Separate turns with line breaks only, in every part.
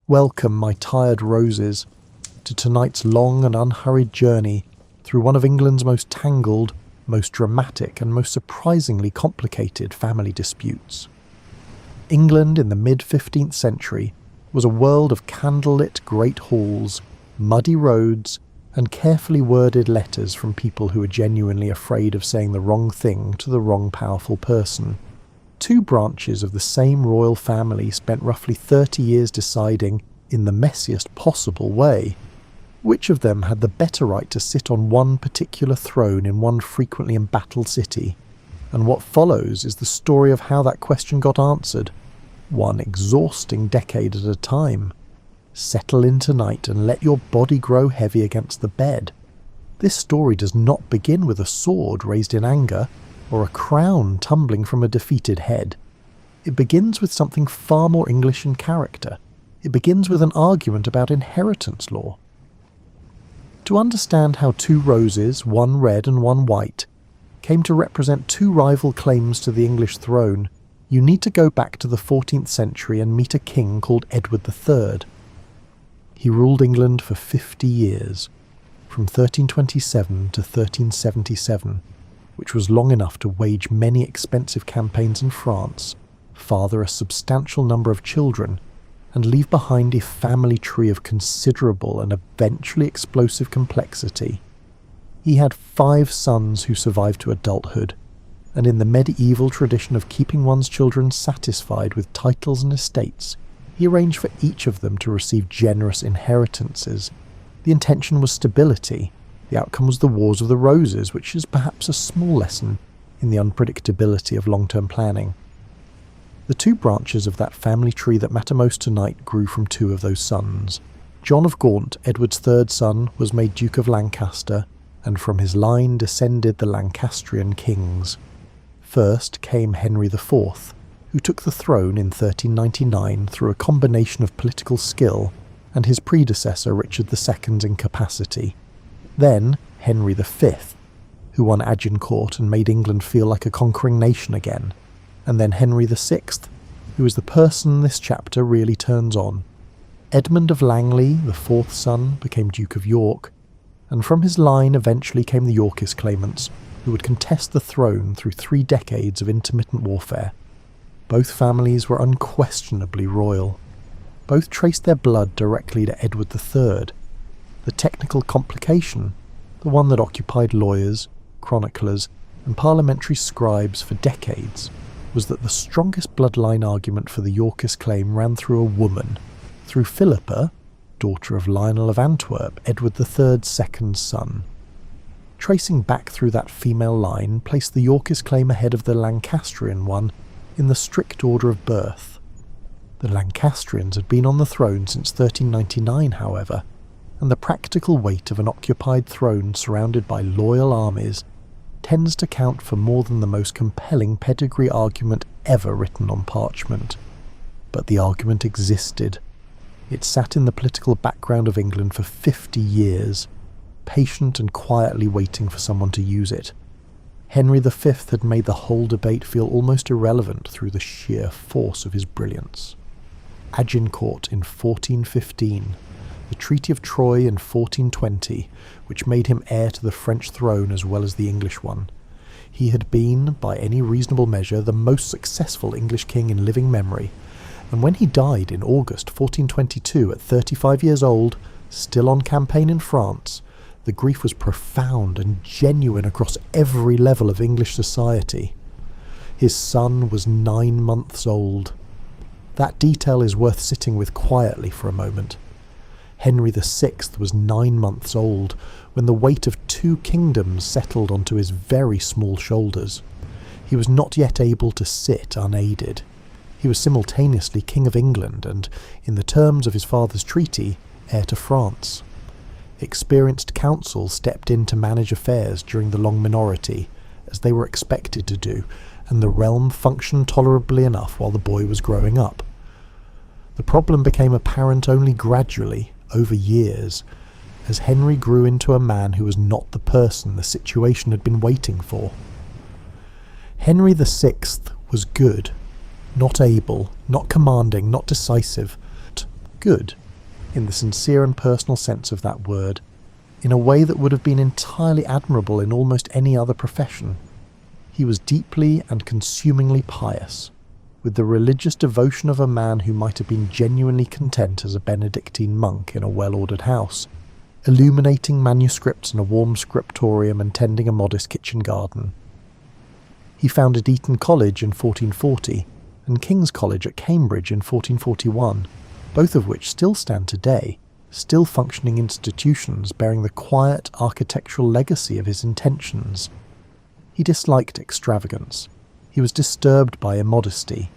Welcome, my tired roses, to tonight's long and unhurried journey through one of England's most tangled, most dramatic and most surprisingly complicated family disputes. England in the mid-15th century was a world of candlelit great halls, muddy roads, and carefully worded letters from people who were genuinely afraid of saying the wrong thing to the wrong powerful person. Two branches of the same royal family spent roughly 30 years deciding, in the messiest possible way, which of them had the better right to sit on one particular throne in one frequently embattled city. And what follows is the story of how that question got answered, one exhausting decade at a time. Settle in tonight and let your body grow heavy against the bed. This story does not begin with a sword raised in anger, or a crown tumbling from a defeated head. It begins with something far more English in character. It begins with an argument about inheritance law. To understand how two roses, one red and one white, came to represent two rival claims to the English throne, you need to go back to the 14th century and meet a king called Edward III. He ruled England for 50 years, from 1327 to 1377, which was long enough to wage many expensive campaigns in France, father a substantial number of children, and leave behind a family tree of considerable and eventually explosive complexity. He had 5 sons who survived to adulthood, and in the medieval tradition of keeping one's children satisfied with titles and estates, he arranged for each of them to receive generous inheritances. The intention was stability. The outcome was the Wars of the Roses, which is perhaps a small lesson in the unpredictability of long-term planning. The two branches of that family tree that matter most tonight grew from 2 of those sons. John of Gaunt, Edward's 3rd son, was made Duke of Lancaster, and from his line descended the Lancastrian kings. First came Henry IV, who took the throne in 1399 through a combination of political skill and his predecessor Richard II's incapacity. Then Henry V, who won Agincourt and made England feel like a conquering nation again. And then Henry VI, who is the person this chapter really turns on. Edmund of Langley, the 4th son, became Duke of York, and from his line eventually came the Yorkist claimants, who would contest the throne through 3 decades of intermittent warfare. Both families were unquestionably royal. Both traced their blood directly to Edward III. The technical complication, the one that occupied lawyers, chroniclers, and parliamentary scribes for decades, was that the strongest bloodline argument for the Yorkist claim ran through a woman, through Philippa, daughter of Lionel of Antwerp, Edward III's 2nd son. Tracing back through that female line placed the Yorkist claim ahead of the Lancastrian one in the strict order of birth. The Lancastrians had been on the throne since 1399, however, and the practical weight of an occupied throne surrounded by loyal armies tends to count for more than the most compelling pedigree argument ever written on parchment. But the argument existed. It sat in the political background of England for 50 years, patient and quietly waiting for someone to use it. Henry V had made the whole debate feel almost irrelevant through the sheer force of his brilliance. Agincourt in 1415, the Treaty of Troyes in 1420, which made him heir to the French throne as well as the English one. He had been, by any reasonable measure, the most successful English king in living memory, and when he died in August 1422 at 35 years old, still on campaign in France, the grief was profound and genuine across every level of English society. His son was 9 months old. That detail is worth sitting with quietly for a moment. Henry VI was 9 months old when the weight of 2 kingdoms settled onto his very small shoulders. He was not yet able to sit unaided. He was simultaneously King of England and, in the terms of his father's treaty, heir to France. Experienced counsel stepped in to manage affairs during the long minority, as they were expected to do, and the realm functioned tolerably enough while the boy was growing up. The problem became apparent only gradually, over years, as Henry grew into a man who was not the person the situation had been waiting for. Henry VI was good, not able, not commanding, not decisive, Good, in the sincere and personal sense of that word, in a way that would have been entirely admirable in almost any other profession. He was deeply and consumingly pious, with the religious devotion of a man who might have been genuinely content as a Benedictine monk in a well-ordered house, illuminating manuscripts in a warm scriptorium and tending a modest kitchen garden. He founded Eton College in 1440 and King's College at Cambridge in 1441, both of which still stand today, still functioning institutions bearing the quiet architectural legacy of his intentions. He disliked extravagance. He was disturbed by immodesty.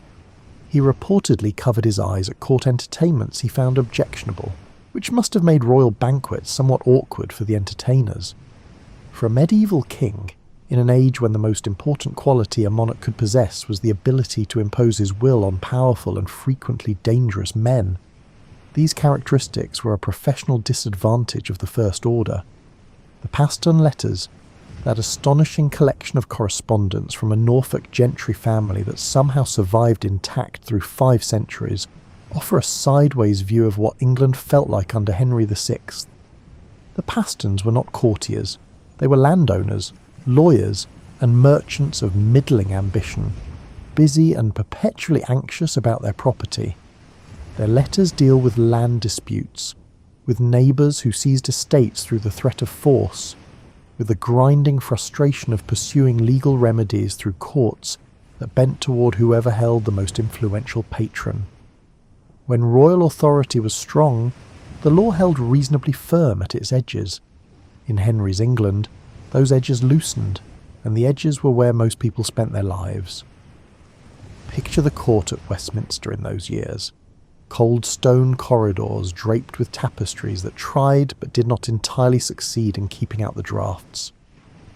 He reportedly covered his eyes at court entertainments he found objectionable, which must have made royal banquets somewhat awkward for the entertainers. For a medieval king, in an age when the most important quality a monarch could possess was the ability to impose his will on powerful and frequently dangerous men, these characteristics were a professional disadvantage of the First Order. The Paston Letters, that astonishing collection of correspondence from a Norfolk gentry family that somehow survived intact through 5 centuries, offer a sideways view of what England felt like under Henry VI. The Pastons were not courtiers. They were landowners, lawyers, and merchants of middling ambition, busy and perpetually anxious about their property. Their letters deal with land disputes, with neighbours who seized estates through the threat of force, with the grinding frustration of pursuing legal remedies through courts that bent toward whoever held the most influential patron. When royal authority was strong, the law held reasonably firm at its edges. In Henry's England, those edges loosened, and the edges were where most people spent their lives. Picture the court at Westminster in those years. Cold stone corridors draped with tapestries that tried but did not entirely succeed in keeping out the draughts.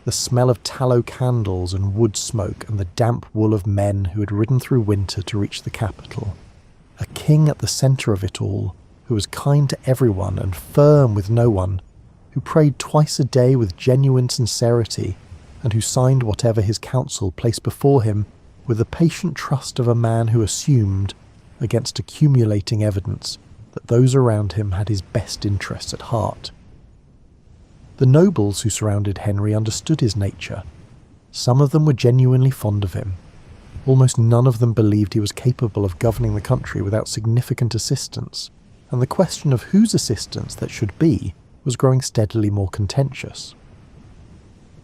The smell of tallow candles and wood smoke and the damp wool of men who had ridden through winter to reach the capital. A king at the centre of it all, who was kind to everyone and firm with no one, who prayed twice a day with genuine sincerity, and who signed whatever his council placed before him with the patient trust of a man who assumed, against accumulating evidence, that those around him had his best interests at heart. The nobles who surrounded Henry understood his nature. Some of them were genuinely fond of him. Almost none of them believed he was capable of governing the country without significant assistance, and the question of whose assistance that should be was growing steadily more contentious.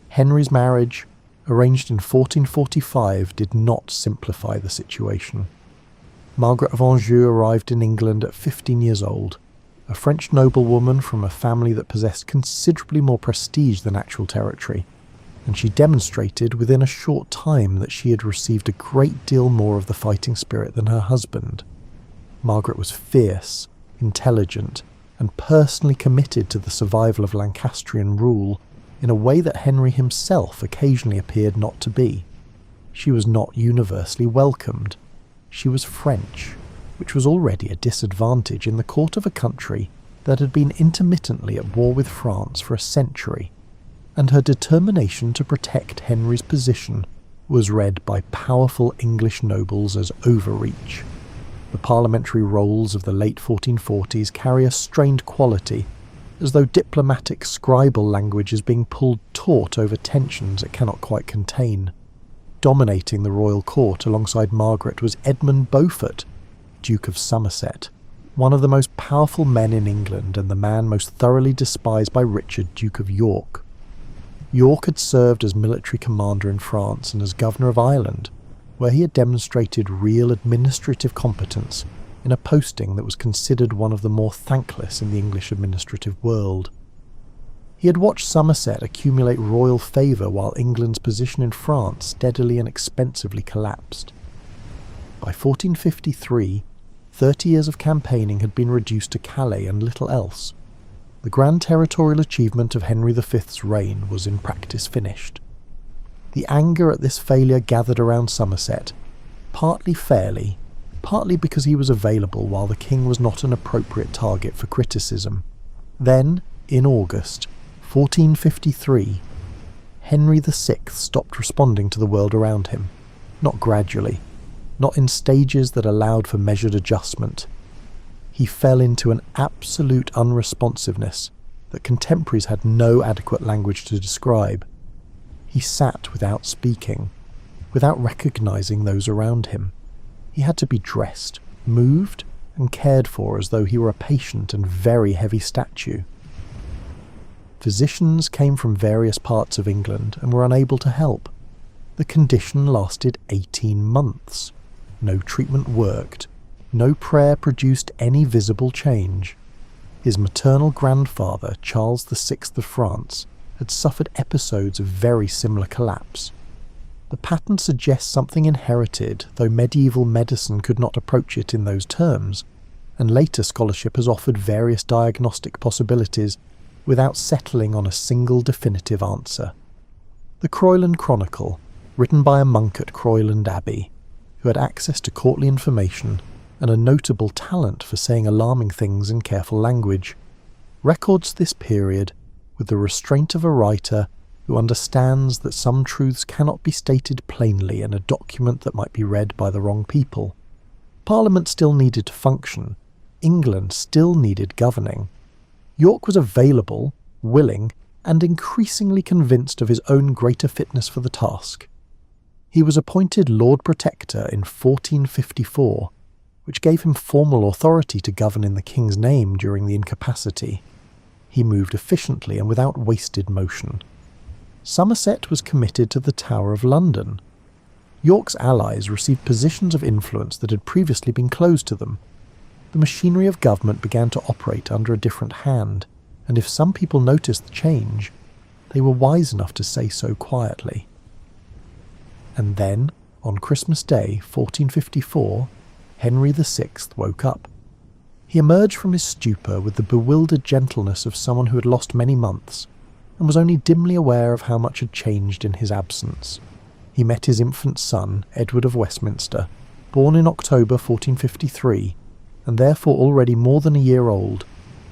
Henry's marriage, arranged in 1445, did not simplify the situation. Margaret of Anjou arrived in England at 15 years old, a French noblewoman from a family that possessed considerably more prestige than actual territory, and she demonstrated within a short time that she had received a great deal more of the fighting spirit than her husband. Margaret was fierce, intelligent, and personally committed to the survival of Lancastrian rule in a way that Henry himself occasionally appeared not to be. She was not universally welcomed. She was French, which was already a disadvantage in the court of a country that had been intermittently at war with France for a century, and her determination to protect Henry's position was read by powerful English nobles as overreach. The parliamentary rolls of the late 1440s carry a strained quality, as though diplomatic scribal language is being pulled taut over tensions it cannot quite contain. Dominating the royal court alongside Margaret was Edmund Beaufort, Duke of Somerset, one of the most powerful men in England and the man most thoroughly despised by Richard, Duke of York. York had served as military commander in France and as governor of Ireland, where he had demonstrated real administrative competence in a posting that was considered one of the more thankless in the English administrative world. He had watched Somerset accumulate royal favour while England's position in France steadily and expensively collapsed. By 1453, 30 years of campaigning had been reduced to Calais and little else. The grand territorial achievement of Henry V's reign was in practice finished. The anger at this failure gathered around Somerset, partly fairly, partly because he was available while the king was not an appropriate target for criticism. Then, in August 1453, Henry VI stopped responding to the world around him, not gradually, not in stages that allowed for measured adjustment. he fell into an absolute unresponsiveness that contemporaries had no adequate language to describe. He sat without speaking, without recognising those around him. He had to be dressed, moved, and cared for as though he were a patient and very heavy statue. Physicians came from various parts of England and were unable to help. The condition lasted 18 months. No treatment worked. No prayer produced any visible change. His maternal grandfather, Charles VI of France, had suffered episodes of very similar collapse. The pattern suggests something inherited, though medieval medicine could not approach it in those terms, and later scholarship has offered various diagnostic possibilities without settling on a single definitive answer. The Croyland Chronicle, written by a monk at Croyland Abbey, who had access to courtly information and a notable talent for saying alarming things in careful language, records this period with the restraint of a writer who understands that some truths cannot be stated plainly in a document that might be read by the wrong people. Parliament still needed to function. England still needed governing. York was available, willing, and increasingly convinced of his own greater fitness for the task. He was appointed Lord Protector in 1454, which gave him formal authority to govern in the king's name during the incapacity. He moved efficiently and without wasted motion. Somerset was committed to the Tower of London. York's allies received positions of influence that had previously been closed to them. The machinery of government began to operate under a different hand, and if some people noticed the change, they were wise enough to say so quietly. And then, on Christmas Day, 1454, Henry VI woke up. He emerged from his stupor with the bewildered gentleness of someone who had lost many months, and was only dimly aware of how much had changed in his absence. He met his infant son, Edward of Westminster, born in October 1453, and therefore already more than a year old,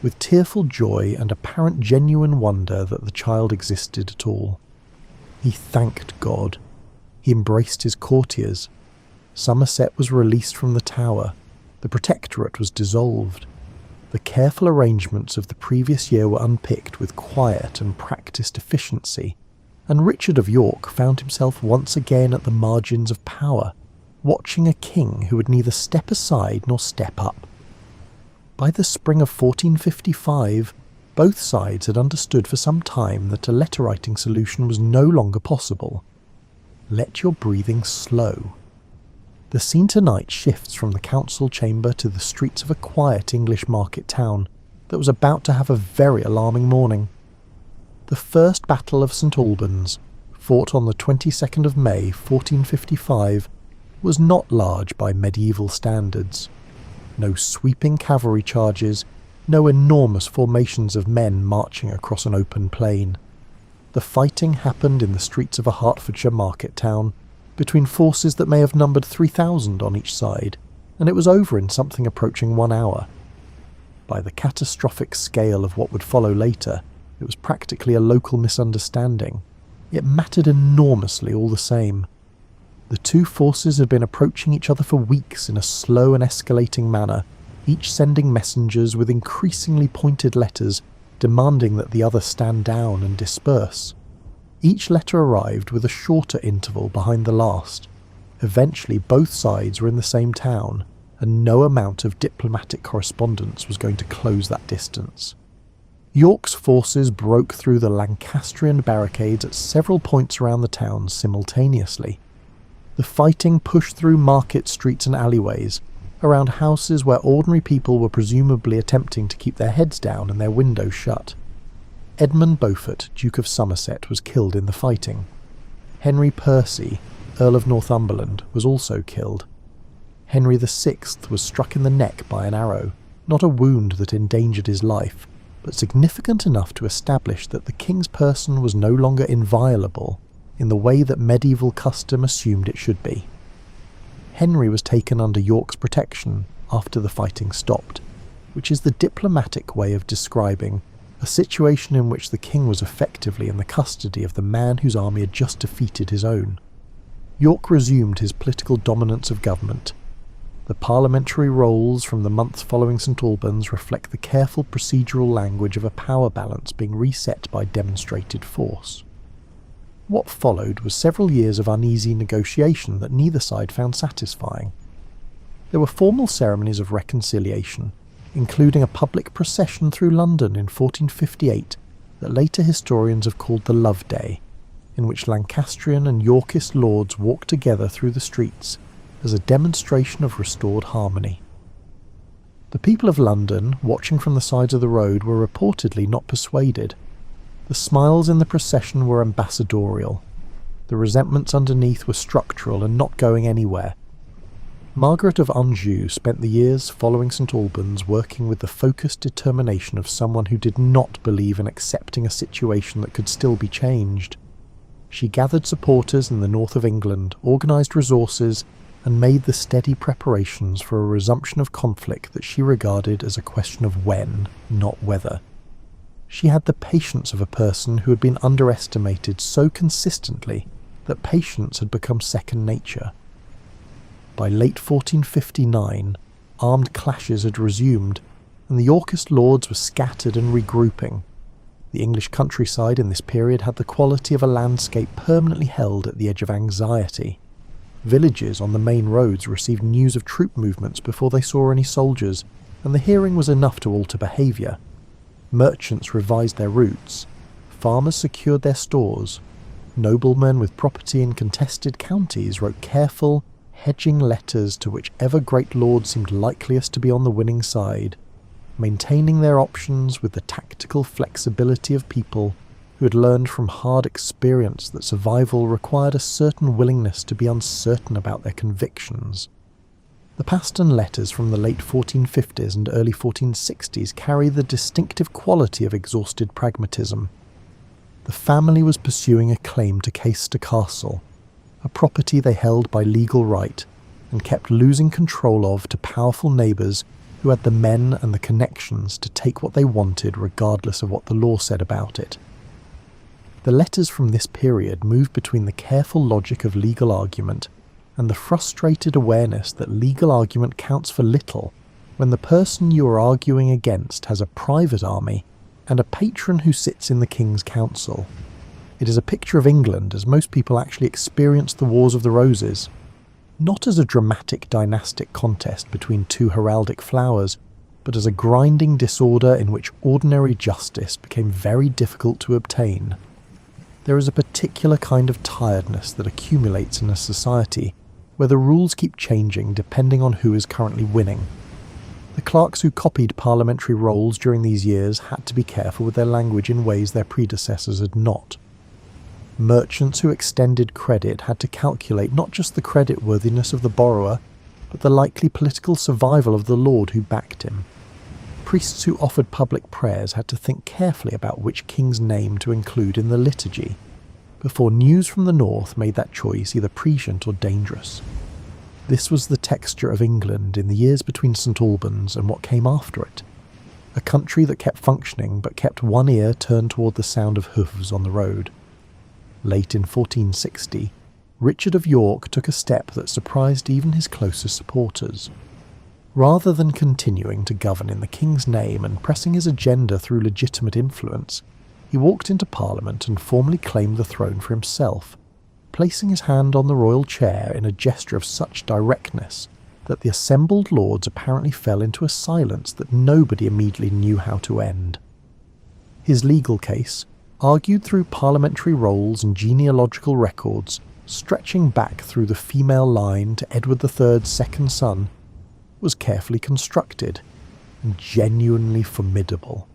with tearful joy and apparent genuine wonder that the child existed at all. He thanked God. He embraced his courtiers. Somerset was released from the Tower. The Protectorate was dissolved. The careful arrangements of the previous year were unpicked with quiet and practised efficiency, and Richard of York found himself once again at the margins of power, watching a king who would neither step aside nor step up. By the spring of 1455, both sides had understood for some time that a letter-writing solution was no longer possible. Let your breathing slow. The scene tonight shifts from the council chamber to the streets of a quiet English market town that was about to have a very alarming morning. The First Battle of St Albans, fought on the 22nd of May 1455, was not large by medieval standards. No sweeping cavalry charges, no enormous formations of men marching across an open plain. The fighting happened in the streets of a Hertfordshire market town, between forces that may have numbered 3,000 on each side, and it was over in something approaching 1 hour. By the catastrophic scale of what would follow later, it was practically a local misunderstanding. It mattered enormously all the same. The two forces had been approaching each other for weeks in a slow and escalating manner, each sending messengers with increasingly pointed letters demanding that the other stand down and disperse. Each letter arrived with a shorter interval behind the last. Eventually both sides were in the same town, and no amount of diplomatic correspondence was going to close that distance. York's forces broke through the Lancastrian barricades at several points around the town simultaneously. The fighting pushed through market streets and alleyways, around houses where ordinary people were presumably attempting to keep their heads down and their windows shut. Edmund Beaufort, Duke of Somerset, was killed in the fighting. Henry Percy, Earl of Northumberland, was also killed. Henry VI was struck in the neck by an arrow, not a wound that endangered his life, but significant enough to establish that the king's person was no longer inviolable in the way that medieval custom assumed it should be. Henry was taken under York's protection after the fighting stopped, which is the diplomatic way of describing a situation in which the king was effectively in the custody of the man whose army had just defeated his own. York resumed his political dominance of government. The parliamentary rolls from the months following St Albans reflect the careful procedural language of a power balance being reset by demonstrated force. What followed was several years of uneasy negotiation that neither side found satisfying. There were formal ceremonies of reconciliation, including a public procession through London in 1458 that later historians have called the Love Day, in which Lancastrian and Yorkist lords walked together through the streets as a demonstration of restored harmony. The people of London, watching from the sides of the road, were reportedly not persuaded. The smiles in the procession were ambassadorial. The resentments underneath were structural and not going anywhere. Margaret of Anjou spent the years following St Albans working with the focused determination of someone who did not believe in accepting a situation that could still be changed. She gathered supporters in the north of England, organised resources, and made the steady preparations for a resumption of conflict that she regarded as a question of when, not whether. She had the patience of a person who had been underestimated so consistently that patience had become second nature. By late 1459, armed clashes had resumed, and the Yorkist lords were scattered and regrouping. The English countryside in this period had the quality of a landscape permanently held at the edge of anxiety. Villages on the main roads received news of troop movements before they saw any soldiers, and the hearing was enough to alter behaviour. Merchants revised their routes, farmers secured their stores, noblemen with property in contested counties wrote careful, hedging letters to whichever great lord seemed likeliest to be on the winning side, maintaining their options with the tactical flexibility of people who had learned from hard experience that survival required a certain willingness to be uncertain about their convictions. The Paston letters from the late 1450s and early 1460s carry the distinctive quality of exhausted pragmatism. The family was pursuing a claim to Caister Castle, a property they held by legal right, and kept losing control of to powerful neighbours who had the men and the connections to take what they wanted regardless of what the law said about it. The letters from this period move between the careful logic of legal argument and the frustrated awareness that legal argument counts for little when the person you are arguing against has a private army and a patron who sits in the King's Council. It is a picture of England as most people actually experienced the Wars of the Roses, not as a dramatic dynastic contest between two heraldic flowers, but as a grinding disorder in which ordinary justice became very difficult to obtain. There is a particular kind of tiredness that accumulates in a society where the rules keep changing depending on who is currently winning. The clerks who copied parliamentary rolls during these years had to be careful with their language in ways their predecessors had not. Merchants who extended credit had to calculate not just the creditworthiness of the borrower, but the likely political survival of the lord who backed him. Priests who offered public prayers had to think carefully about which king's name to include in the liturgy, before news from the north made that choice either prescient or dangerous. This was the texture of England in the years between St Albans and what came after it, a country that kept functioning but kept one ear turned toward the sound of hooves on the road. Late in 1460, Richard of York took a step that surprised even his closest supporters. Rather than continuing to govern in the king's name and pressing his agenda through legitimate influence, he walked into Parliament and formally claimed the throne for himself, placing his hand on the royal chair in a gesture of such directness that the assembled lords apparently fell into a silence that nobody immediately knew how to end. His legal case, argued through parliamentary rolls and genealogical records, stretching back through the female line to Edward III's second son, was carefully constructed and genuinely formidable.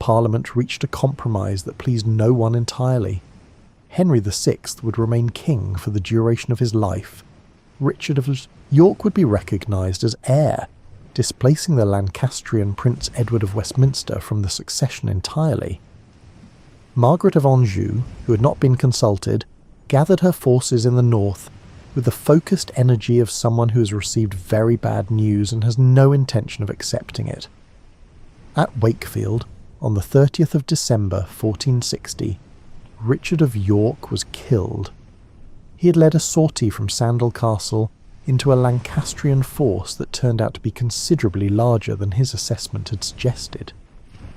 Parliament reached a compromise that pleased no one entirely. Henry VI would remain king for the duration of his life. Richard of York would be recognised as heir, displacing the Lancastrian Prince Edward of Westminster from the succession entirely. Margaret of Anjou, who had not been consulted, gathered her forces in the north with the focused energy of someone who has received very bad news and has no intention of accepting it. At Wakefield, on the 30th of December 1460, Richard of York was killed. He had led a sortie from Sandal Castle into a Lancastrian force that turned out to be considerably larger than his assessment had suggested.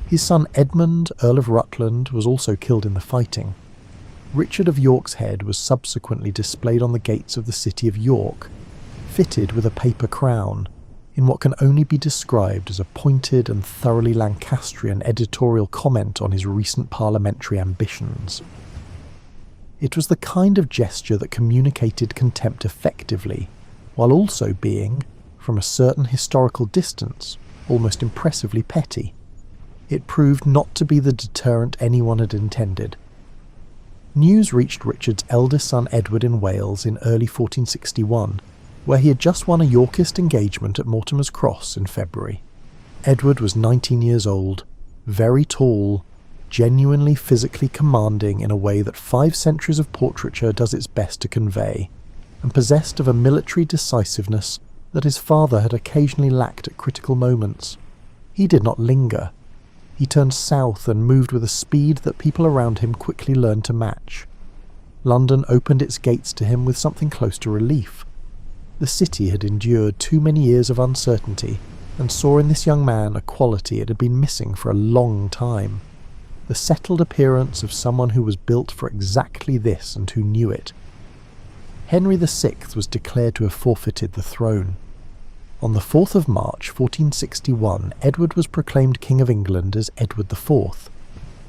His son Edmund, Earl of Rutland, was also killed in the fighting. Richard of York's head was subsequently displayed on the gates of the city of York, fitted with a paper crown, in what can only be described as a pointed and thoroughly Lancastrian editorial comment on his recent parliamentary ambitions. It was the kind of gesture that communicated contempt effectively, while also being, from a certain historical distance, almost impressively petty. It proved not to be the deterrent anyone had intended. News reached Richard's eldest son Edward in Wales in early 1461, where he had just won a Yorkist engagement at Mortimer's Cross in February. Edward was 19 years old, very tall, genuinely physically commanding in a way that 5 centuries of portraiture does its best to convey, and possessed of a military decisiveness that his father had occasionally lacked at critical moments. He did not linger. He turned south and moved with a speed that people around him quickly learned to match. London opened its gates to him with something close to relief. The city had endured too many years of uncertainty, and saw in this young man a quality it had been missing for a long time. The settled appearance of someone who was built for exactly this and who knew it. Henry VI was declared to have forfeited the throne. On the 4th of March 1461, Edward was proclaimed King of England as Edward IV.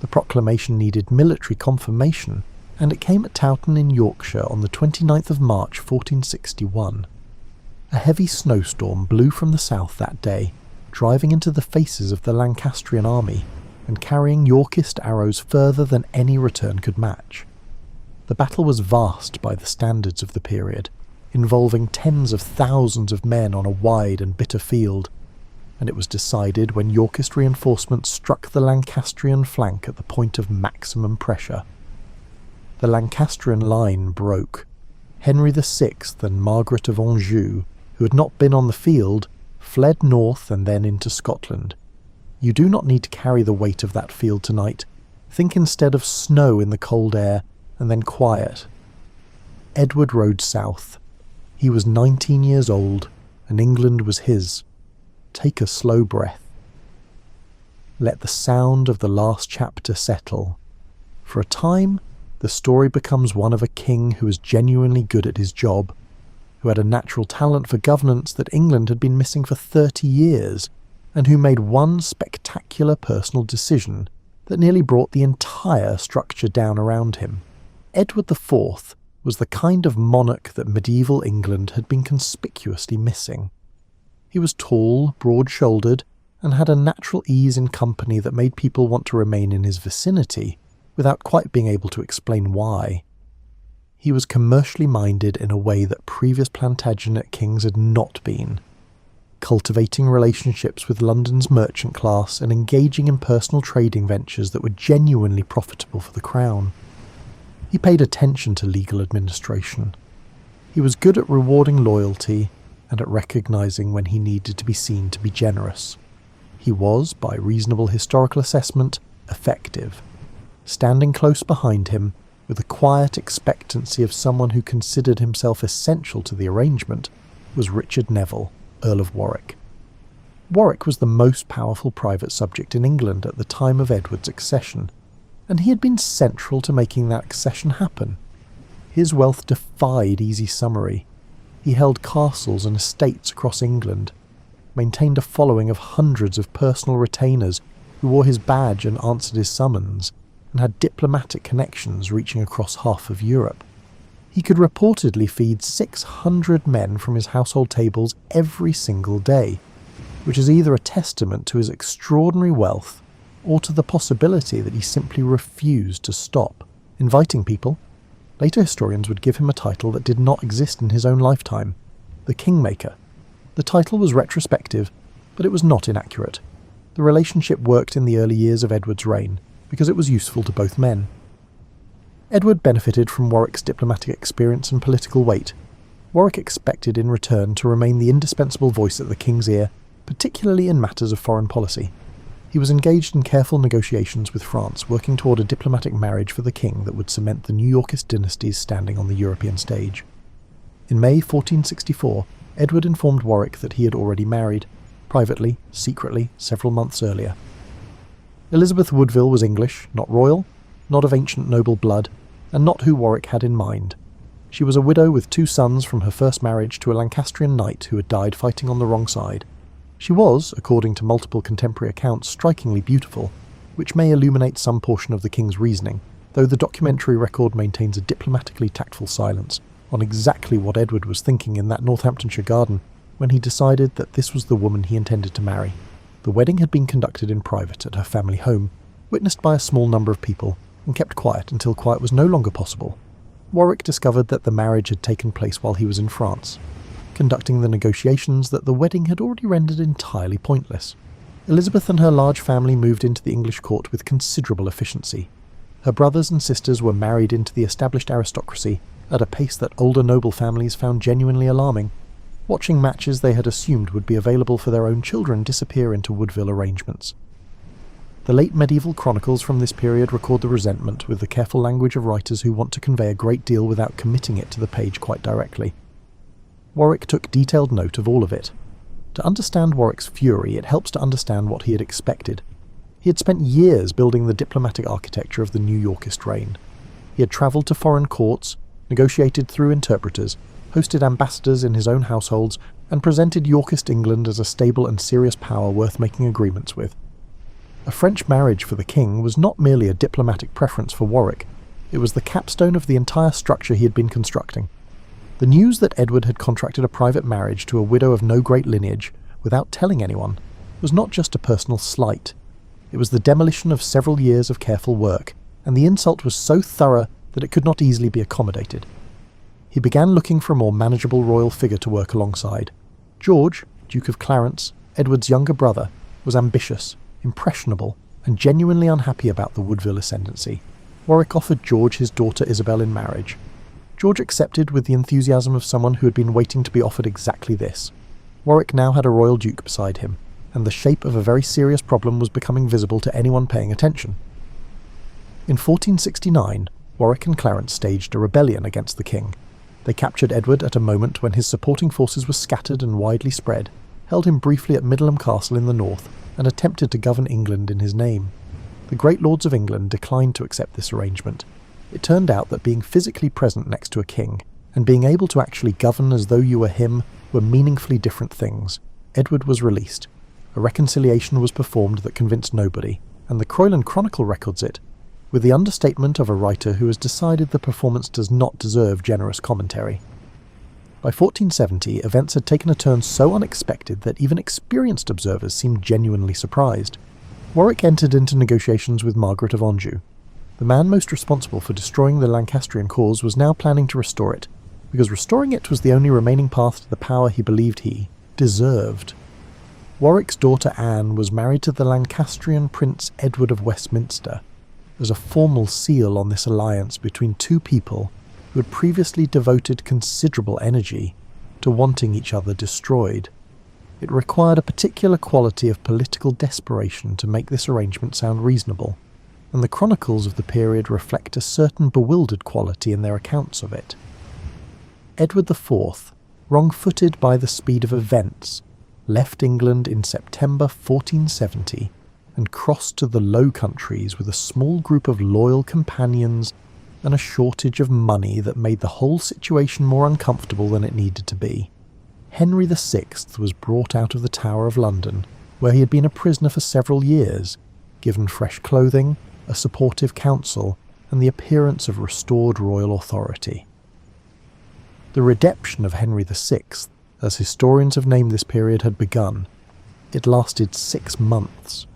The proclamation needed military confirmation, and it came at Towton in Yorkshire on the 29th of March 1461. A heavy snowstorm blew from the south that day, driving into the faces of the Lancastrian army, and carrying Yorkist arrows further than any return could match. The battle was vast by the standards of the period, involving tens of thousands of men on a wide and bitter field, and it was decided when Yorkist reinforcements struck the Lancastrian flank at the point of maximum pressure. The Lancastrian line broke. Henry VI and Margaret of Anjou, who had not been on the field, fled north and then into Scotland. You do not need to carry the weight of that field tonight. Think instead of snow in the cold air, and then quiet. Edward rode south. He was 19 years old, and England was his. Take a slow breath. Let the sound of the last chapter settle. For a time, the story becomes one of a king who was genuinely good at his job, who had a natural talent for governance that England had been missing for 30 years, and who made one spectacular personal decision that nearly brought the entire structure down around him. Edward IV was the kind of monarch that medieval England had been conspicuously missing. He was tall, broad-shouldered, and had a natural ease in company that made people want to remain in his vicinity, without quite being able to explain why. He was commercially minded in a way that previous Plantagenet kings had not been, cultivating relationships with London's merchant class and engaging in personal trading ventures that were genuinely profitable for the crown. He paid attention to legal administration. He was good at rewarding loyalty and at recognizing when he needed to be seen to be generous. He was, by reasonable historical assessment, effective. Standing close behind him, with the quiet expectancy of someone who considered himself essential to the arrangement, was Richard Neville, Earl of Warwick. Warwick was the most powerful private subject in England at the time of Edward's accession, and he had been central to making that accession happen. His wealth defied easy summary. He held castles and estates across England, maintained a following of hundreds of personal retainers who wore his badge and answered his summons, and had diplomatic connections reaching across half of Europe. He could reportedly feed 600 men from his household tables every single day, which is either a testament to his extraordinary wealth or to the possibility that he simply refused to stop inviting people. Later historians would give him a title that did not exist in his own lifetime, the Kingmaker. The title was retrospective, but it was not inaccurate. The relationship worked in the early years of Edward's reign, because it was useful to both men. Edward benefited from Warwick's diplomatic experience and political weight. Warwick expected in return to remain the indispensable voice at the king's ear, particularly in matters of foreign policy. He was engaged in careful negotiations with France, working toward a diplomatic marriage for the king that would cement the New Yorkist dynasty's standing on the European stage. In May 1464, Edward informed Warwick that he had already married, privately, secretly, several months earlier. Elizabeth Woodville was English, not royal, not of ancient noble blood, and not who Warwick had in mind. She was a widow with 2 sons from her first marriage to a Lancastrian knight who had died fighting on the wrong side. She was, according to multiple contemporary accounts, strikingly beautiful, which may illuminate some portion of the king's reasoning, though the documentary record maintains a diplomatically tactful silence on exactly what Edward was thinking in that Northamptonshire garden when he decided that this was the woman he intended to marry. The wedding had been conducted in private at her family home, witnessed by a small number of people, and kept quiet until quiet was no longer possible. Warwick discovered that the marriage had taken place while he was in France, conducting the negotiations that the wedding had already rendered entirely pointless. Elizabeth and her large family moved into the English court with considerable efficiency. Her brothers and sisters were married into the established aristocracy at a pace that older noble families found genuinely alarming, watching matches they had assumed would be available for their own children disappear into Woodville arrangements. The late medieval chronicles from this period record the resentment with the careful language of writers who want to convey a great deal without committing it to the page quite directly. Warwick took detailed note of all of it. To understand Warwick's fury, it helps to understand what he had expected. He had spent years building the diplomatic architecture of the New Yorkist reign. He had travelled to foreign courts, negotiated through interpreters, hosted ambassadors in his own households, and presented Yorkist England as a stable and serious power worth making agreements with. A French marriage for the king was not merely a diplomatic preference for Warwick, it was the capstone of the entire structure he had been constructing. The news that Edward had contracted a private marriage to a widow of no great lineage, without telling anyone, was not just a personal slight. It was the demolition of several years of careful work, and the insult was so thorough that it could not easily be accommodated. He began looking for a more manageable royal figure to work alongside. George, Duke of Clarence, Edward's younger brother, was ambitious, impressionable, and genuinely unhappy about the Woodville ascendancy. Warwick offered George his daughter Isabel in marriage. George accepted with the enthusiasm of someone who had been waiting to be offered exactly this. Warwick now had a royal duke beside him, and the shape of a very serious problem was becoming visible to anyone paying attention. In 1469, Warwick and Clarence staged a rebellion against the king. They captured Edward at a moment when his supporting forces were scattered and widely spread, held him briefly at Middleham Castle in the north, and attempted to govern England in his name. The great lords of England declined to accept this arrangement. It turned out that being physically present next to a king, and being able to actually govern as though you were him, were meaningfully different things. Edward was released. A reconciliation was performed that convinced nobody, and the Croyland Chronicle records it, with the understatement of a writer who has decided the performance does not deserve generous commentary. By 1470, events had taken a turn so unexpected that even experienced observers seemed genuinely surprised. Warwick entered into negotiations with Margaret of Anjou. The man most responsible for destroying the Lancastrian cause was now planning to restore it, because restoring it was the only remaining path to the power he believed he deserved. Warwick's daughter Anne was married to the Lancastrian Prince Edward of Westminster, as a formal seal on this alliance between two people who had previously devoted considerable energy to wanting each other destroyed. It required a particular quality of political desperation to make this arrangement sound reasonable, and the chronicles of the period reflect a certain bewildered quality in their accounts of it. Edward IV, wrong-footed by the speed of events, left England in September 1470 and crossed to the Low Countries with a small group of loyal companions and a shortage of money that made the whole situation more uncomfortable than it needed to be. Henry VI was brought out of the Tower of London, where he had been a prisoner for several years, given fresh clothing, a supportive council, and the appearance of restored royal authority. The redemption of Henry VI, as historians have named this period, had begun. It lasted 6 months.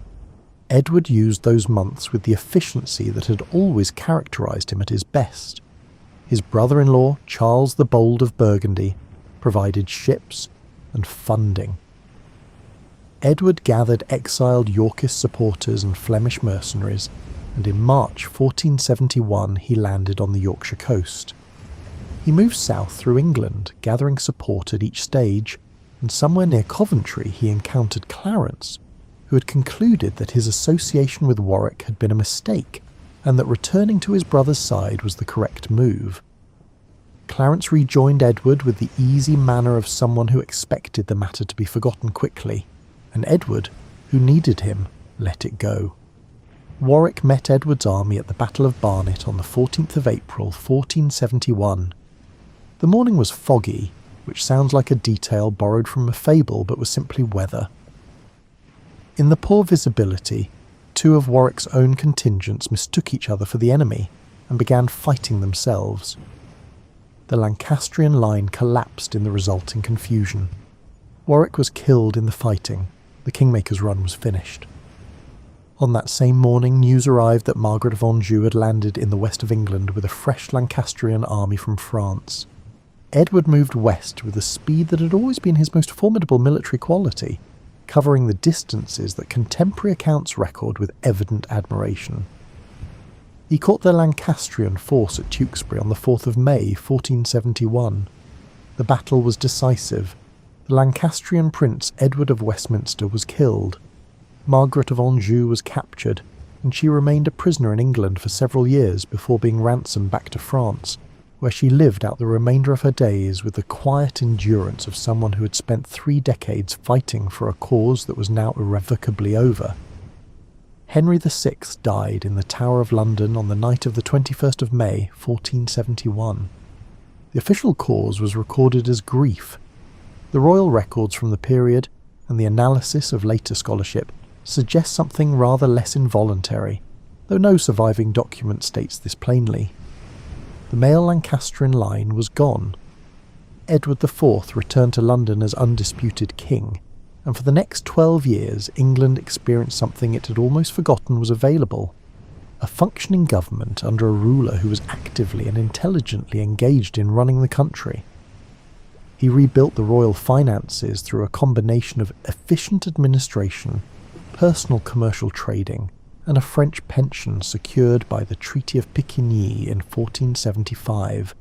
Edward used those months with the efficiency that had always characterised him at his best. His brother-in-law, Charles the Bold of Burgundy, provided ships and funding. Edward gathered exiled Yorkist supporters and Flemish mercenaries, and in March 1471 he landed on the Yorkshire coast. He moved south through England, gathering support at each stage, and somewhere near Coventry he encountered Clarence, who had concluded that his association with Warwick had been a mistake, and that returning to his brother's side was the correct move. Clarence rejoined Edward with the easy manner of someone who expected the matter to be forgotten quickly, and Edward, who needed him, let it go. Warwick met Edward's army at the Battle of Barnet on the 14th of April 1471. The morning was foggy, which sounds like a detail borrowed from a fable but was simply weather. In the poor visibility, two of Warwick's own contingents mistook each other for the enemy and began fighting themselves. The Lancastrian line collapsed in the resulting confusion. Warwick was killed in the fighting. The Kingmaker's run was finished. On that same morning, news arrived that Margaret of Anjou had landed in the west of England with a fresh Lancastrian army from France. Edward moved west with a speed that had always been his most formidable military quality, covering the distances that contemporary accounts record with evident admiration. He caught the Lancastrian force at Tewkesbury on the 4th of May 1471. The battle was decisive. The Lancastrian prince Edward of Westminster was killed. Margaret of Anjou was captured, and she remained a prisoner in England for several years before being ransomed back to France, where she lived out the remainder of her days with the quiet endurance of someone who had spent 3 decades fighting for a cause that was now irrevocably over. Henry VI died in the Tower of London on the night of the 21st of May 1471. The official cause was recorded as grief. The royal records from the period, and the analysis of later scholarship, suggest something rather less involuntary, though no surviving document states this plainly. The male Lancastrian line was gone. Edward IV returned to London as undisputed king, and for the next 12 years England experienced something it had almost forgotten was available: a functioning government under a ruler who was actively and intelligently engaged in running the country. He rebuilt the royal finances through a combination of efficient administration, personal commercial trading, and a French pension secured by the Treaty of Picquigny in 1475,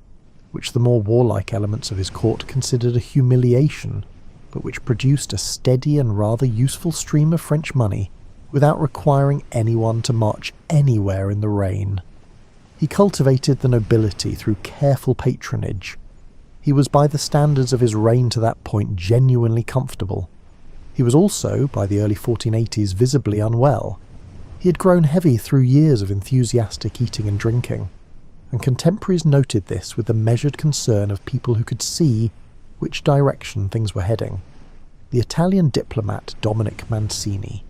which the more warlike elements of his court considered a humiliation, but which produced a steady and rather useful stream of French money without requiring anyone to march anywhere in the reign. He cultivated the nobility through careful patronage. He was by the standards of his reign to that point genuinely comfortable. He was also, by the early 1480s, visibly unwell. He had grown heavy through years of enthusiastic eating and drinking, and contemporaries noted this with the measured concern of people who could see which direction things were heading. The Italian diplomat Dominic Mancini,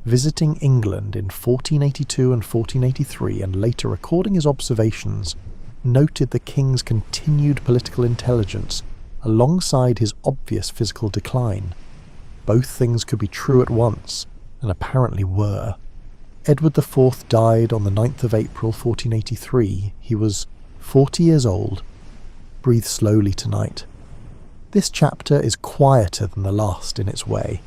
visiting England in 1482 and 1483 and later recording his observations, noted the king's continued political intelligence alongside his obvious physical decline. Both things could be true at once, and apparently were. Edward IV died on the 9th of April 1483. He was 40 years old. Breathe slowly tonight. This chapter is quieter than the last in its way,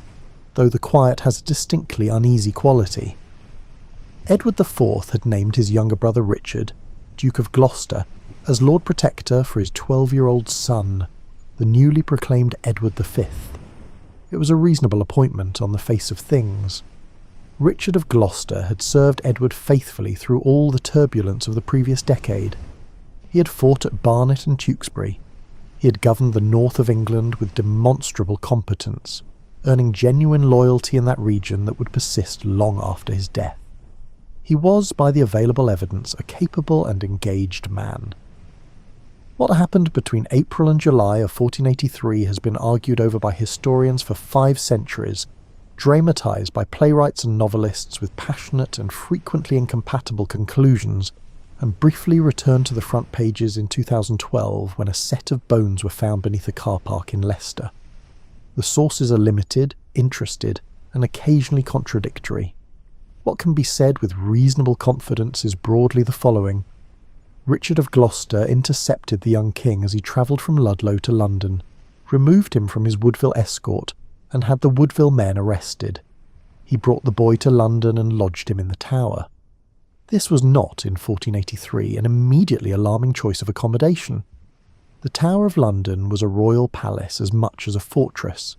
though the quiet has a distinctly uneasy quality. Edward IV had named his younger brother Richard, Duke of Gloucester, as Lord Protector for his 12-year-old son, the newly proclaimed Edward V. It was a reasonable appointment on the face of things. Richard of Gloucester had served Edward faithfully through all the turbulence of the previous decade. He had fought at Barnet and Tewkesbury. He had governed the north of England with demonstrable competence, earning genuine loyalty in that region that would persist long after his death. He was, by the available evidence, a capable and engaged man. What happened between April and July of 1483 has been argued over by historians for 5 centuries, dramatised by playwrights and novelists with passionate and frequently incompatible conclusions, and briefly returned to the front pages in 2012 when a set of bones were found beneath a car park in Leicester. The sources are limited, interested, and occasionally contradictory. What can be said with reasonable confidence is broadly the following. Richard of Gloucester intercepted the young king as he travelled from Ludlow to London, removed him from his Woodville escort, and had the Woodville men arrested. He brought the boy to London and lodged him in the Tower. This was not, in 1483, an immediately alarming choice of accommodation. The Tower of London was a royal palace as much as a fortress.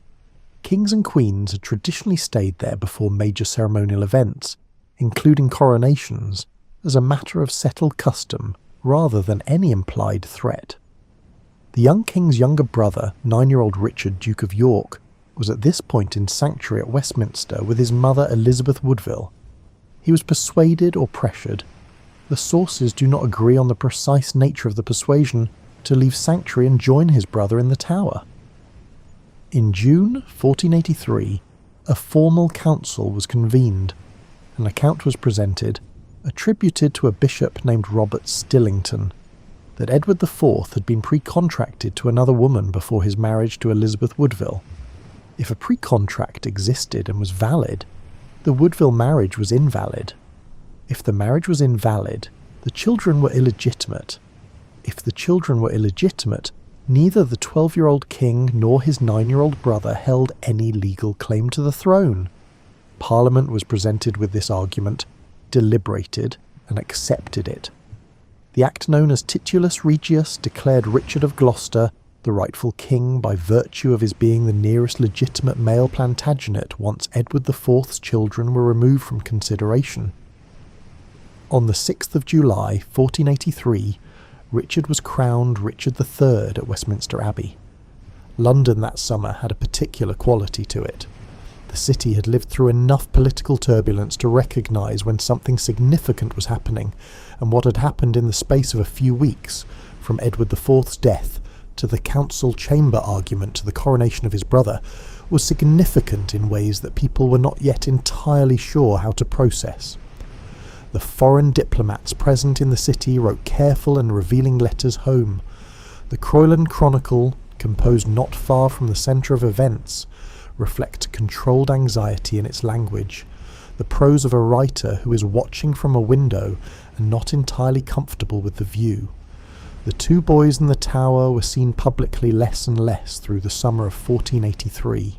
Kings and queens had traditionally stayed there before major ceremonial events, including coronations, as a matter of settled custom rather than any implied threat. The young king's younger brother, 9-year-old Richard, Duke of York, was at this point in sanctuary at Westminster with his mother Elizabeth Woodville. He was persuaded or pressured. The sources do not agree on the precise nature of the persuasion to leave sanctuary and join his brother in the Tower. In June 1483, a formal council was convened. An account was presented, attributed to a bishop named Robert Stillington, that Edward IV had been pre-contracted to another woman before his marriage to Elizabeth Woodville. If a pre-contract existed and was valid, the Woodville marriage was invalid. If the marriage was invalid, the children were illegitimate. If the children were illegitimate, neither the 12-year-old king nor his 9-year-old brother held any legal claim to the throne. Parliament was presented with this argument, deliberated, and accepted it. The act known as Titulus Regius declared Richard of Gloucester the rightful king by virtue of his being the nearest legitimate male Plantagenet once Edward IV's children were removed from consideration. On the 6th of July 1483, Richard was crowned Richard III at Westminster Abbey. London that summer had a particular quality to it. The city had lived through enough political turbulence to recognise when something significant was happening, and what had happened in the space of a few weeks, from Edward IV's death to the council chamber argument to the coronation of his brother, was significant in ways that people were not yet entirely sure how to process. The foreign diplomats present in the city wrote careful and revealing letters home. The Croyland Chronicle, composed not far from the centre of events, reflects controlled anxiety in its language, the prose of a writer who is watching from a window and not entirely comfortable with the view. The two boys in the Tower were seen publicly less and less through the summer of 1483.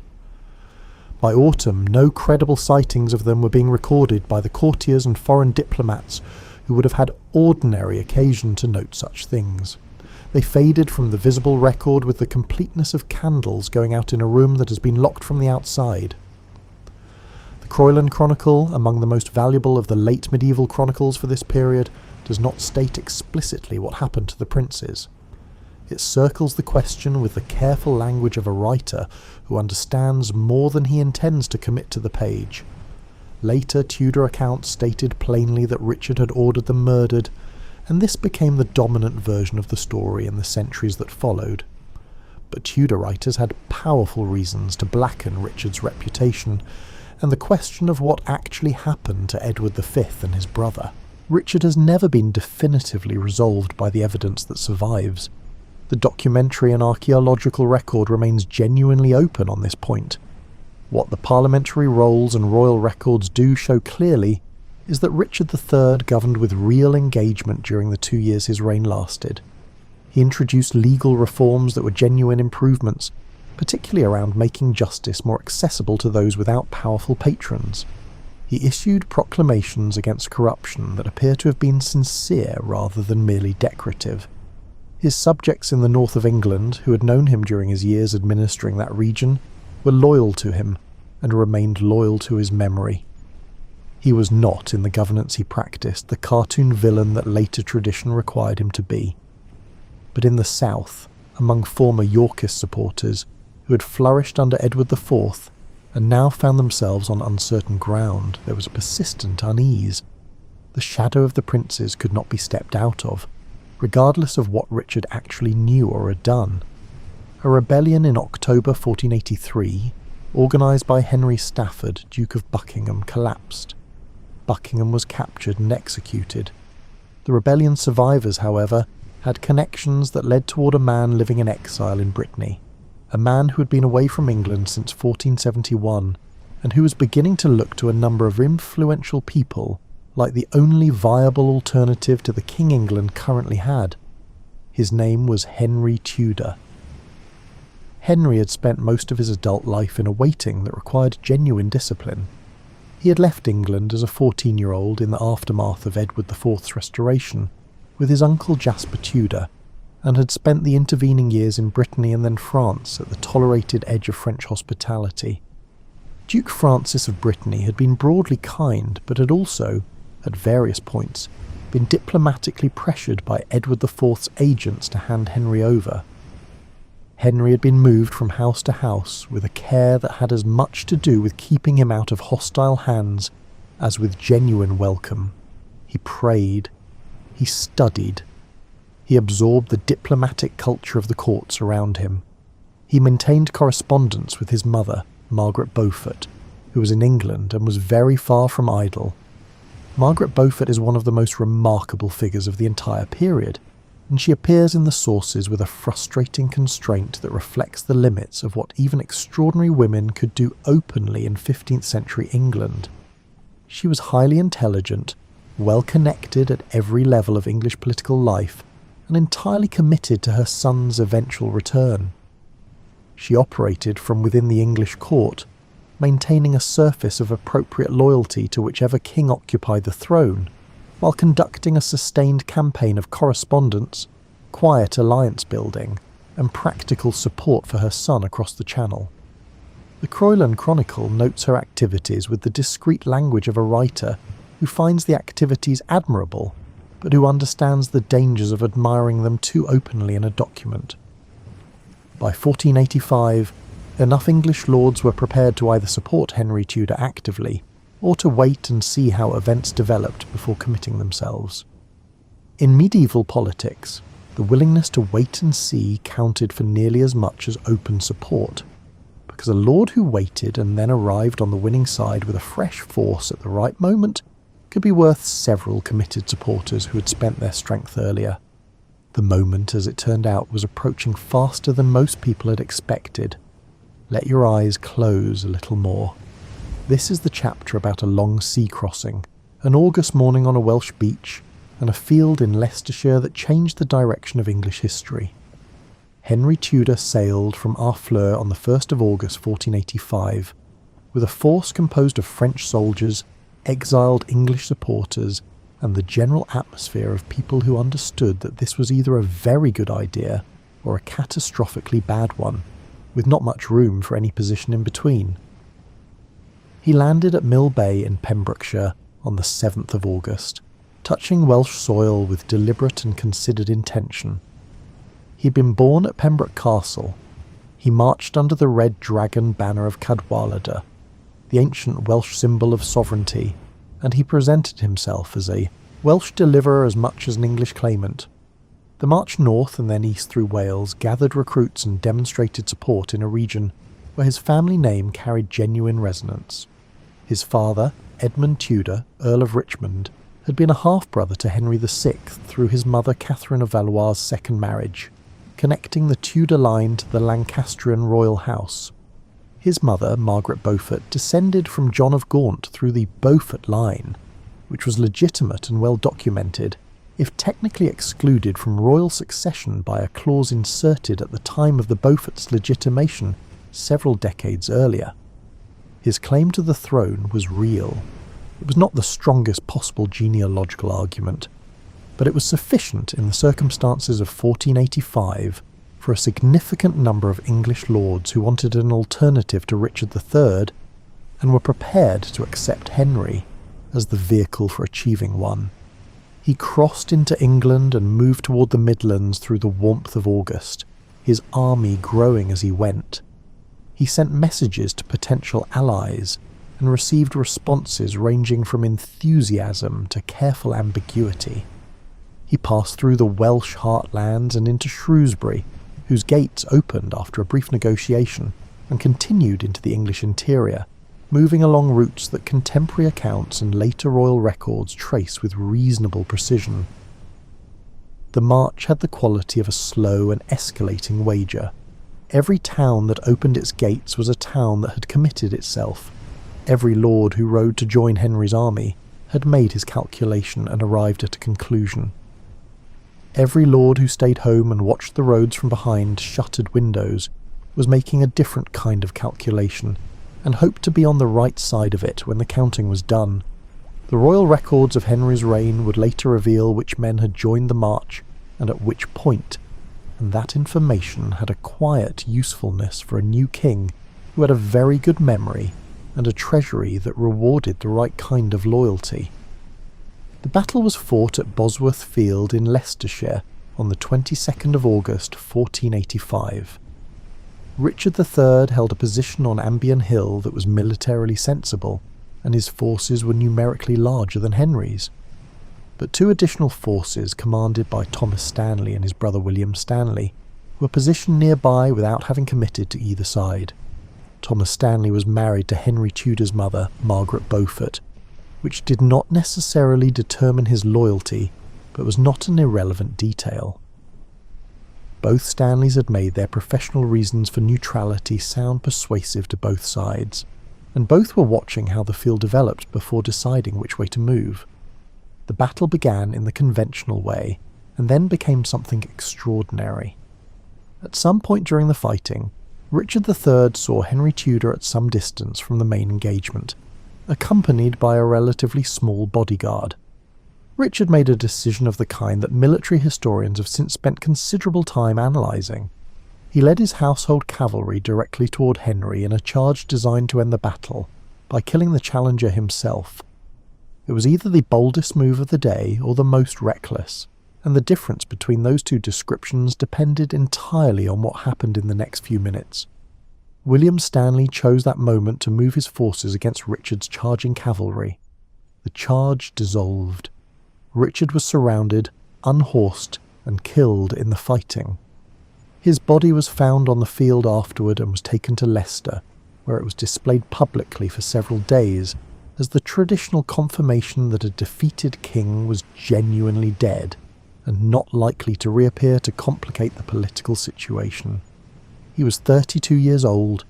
By autumn, no credible sightings of them were being recorded by the courtiers and foreign diplomats who would have had ordinary occasion to note such things. They faded from the visible record with the completeness of candles going out in a room that has been locked from the outside. The Croyland Chronicle, among the most valuable of the late medieval chronicles for this period, does not state explicitly what happened to the princes. It circles the question with the careful language of a writer who understands more than he intends to commit to the page. Later Tudor accounts stated plainly that Richard had ordered them murdered, and this became the dominant version of the story in the centuries that followed. But Tudor writers had powerful reasons to blacken Richard's reputation, and the question of what actually happened to Edward V and his brother. Richard has never been definitively resolved by the evidence that survives. The documentary and archaeological record remains genuinely open on this point. What the parliamentary rolls and royal records do show clearly is that Richard III governed with real engagement during the 2 years his reign lasted. He introduced legal reforms that were genuine improvements, particularly around making justice more accessible to those without powerful patrons. He issued proclamations against corruption that appear to have been sincere rather than merely decorative. His subjects in the north of England, who had known him during his years administering that region, were loyal to him and remained loyal to his memory. He was not, in the governance he practiced, the cartoon villain that later tradition required him to be. But in the south, among former Yorkist supporters who had flourished under Edward IV and now found themselves on uncertain ground, there was a persistent unease. The shadow of the princes could not be stepped out of, regardless of what Richard actually knew or had done. A rebellion in October 1483, organised by Henry Stafford, Duke of Buckingham, collapsed. Buckingham was captured and executed. The rebellion survivors, however, had connections that led toward a man living in exile in Brittany, a man who had been away from England since 1471, and who was beginning to look to a number of influential people like the only viable alternative to the King England currently had. His name was Henry Tudor. Henry had spent most of his adult life in a waiting that required genuine discipline. He had left England as a 14-year-old in the aftermath of Edward IV's restoration with his uncle Jasper Tudor, and had spent the intervening years in Brittany and then France at the tolerated edge of French hospitality. Duke Francis of Brittany had been broadly kind, but had also, at various points, been diplomatically pressured by Edward IV's agents to hand Henry over. Henry had been moved from house to house with a care that had as much to do with keeping him out of hostile hands as with genuine welcome. He prayed. He studied. He absorbed the diplomatic culture of the courts around him. He maintained correspondence with his mother, Margaret Beaufort, who was in England and was very far from idle. Margaret Beaufort is one of the most remarkable figures of the entire period, and she appears in the sources with a frustrating constraint that reflects the limits of what even extraordinary women could do openly in 15th century England. She was highly intelligent, well connected at every level of English political life, and entirely committed to her son's eventual return. She operated from within the English court, maintaining a surface of appropriate loyalty to whichever king occupied the throne, while conducting a sustained campaign of correspondence, quiet alliance building, and practical support for her son across the Channel. The Croyland Chronicle notes her activities with the discreet language of a writer who finds the activities admirable, but who understands the dangers of admiring them too openly in a document. By 1485, enough English lords were prepared to either support Henry Tudor actively, or to wait and see how events developed before committing themselves. In medieval politics, the willingness to wait and see counted for nearly as much as open support, because a lord who waited and then arrived on the winning side with a fresh force at the right moment could be worth several committed supporters who had spent their strength earlier. The moment, as it turned out, was approaching faster than most people had expected. Let your eyes close a little more. This is the chapter about a long sea crossing, an August morning on a Welsh beach, and a field in Leicestershire that changed the direction of English history. Henry Tudor sailed from Harfleur on the 1st of August 1485, with a force composed of French soldiers, exiled English supporters, and the general atmosphere of people who understood that this was either a very good idea or a catastrophically bad one, with not much room for any position in between. He landed at Mill Bay in Pembrokeshire on the 7th of August, touching Welsh soil with deliberate and considered intention. He'd been born at Pembroke Castle. He marched under the red dragon banner of Cadwaladr, the ancient Welsh symbol of sovereignty, and he presented himself as a Welsh deliverer as much as an English claimant. The march north and then east through Wales gathered recruits and demonstrated support in a region where his family name carried genuine resonance. His father, Edmund Tudor, Earl of Richmond, had been a half-brother to Henry VI through his mother Catherine of Valois' second marriage, connecting the Tudor line to the Lancastrian royal house. His mother, Margaret Beaufort, descended from John of Gaunt through the Beaufort line, which was legitimate and well documented, if technically excluded from royal succession by a clause inserted at the time of the Beaufort's legitimation several decades earlier. His claim to the throne was real. It was not the strongest possible genealogical argument, but it was sufficient in the circumstances of 1485 for a significant number of English lords who wanted an alternative to Richard III and were prepared to accept Henry as the vehicle for achieving one. He crossed into England and moved toward the Midlands through the warmth of August, his army growing as he went. He sent messages to potential allies and received responses ranging from enthusiasm to careful ambiguity. He passed through the Welsh heartlands and into Shrewsbury, whose gates opened after a brief negotiation, and continued into the English interior, moving along routes that contemporary accounts and later royal records trace with reasonable precision. The march had the quality of a slow and escalating wager. Every town that opened its gates was a town that had committed itself. Every lord who rode to join Henry's army had made his calculation and arrived at a conclusion. Every lord who stayed home and watched the roads from behind shuttered windows was making a different kind of calculation, and hoped to be on the right side of it when the counting was done. The royal records of Henry's reign would later reveal which men had joined the march and at which point, and that information had a quiet usefulness for a new king who had a very good memory and a treasury that rewarded the right kind of loyalty. The battle was fought at Bosworth Field in Leicestershire on the 22nd of August 1485. Richard III held a position on Ambience Hill that was militarily sensible, and his forces were numerically larger than Henry's. But two additional forces, commanded by Thomas Stanley and his brother William Stanley, were positioned nearby without having committed to either side. Thomas Stanley was married to Henry Tudor's mother, Margaret Beaufort, which did not necessarily determine his loyalty, but was not an irrelevant detail. Both Stanleys had made their professional reasons for neutrality sound persuasive to both sides, and both were watching how the field developed before deciding which way to move. The battle began in the conventional way, and then became something extraordinary. At some point during the fighting, Richard III saw Henry Tudor at some distance from the main engagement, accompanied by a relatively small bodyguard. Richard made a decision of the kind that military historians have since spent considerable time analysing. He led his household cavalry directly toward Henry in a charge designed to end the battle by killing the challenger himself. It was either the boldest move of the day or the most reckless, and the difference between those two descriptions depended entirely on what happened in the next few minutes. William Stanley chose that moment to move his forces against Richard's charging cavalry. The charge dissolved. Richard was surrounded, unhorsed, and killed in the fighting. His body was found on the field afterward and was taken to Leicester, where it was displayed publicly for several days as the traditional confirmation that a defeated king was genuinely dead and not likely to reappear to complicate the political situation. He was 32 years old.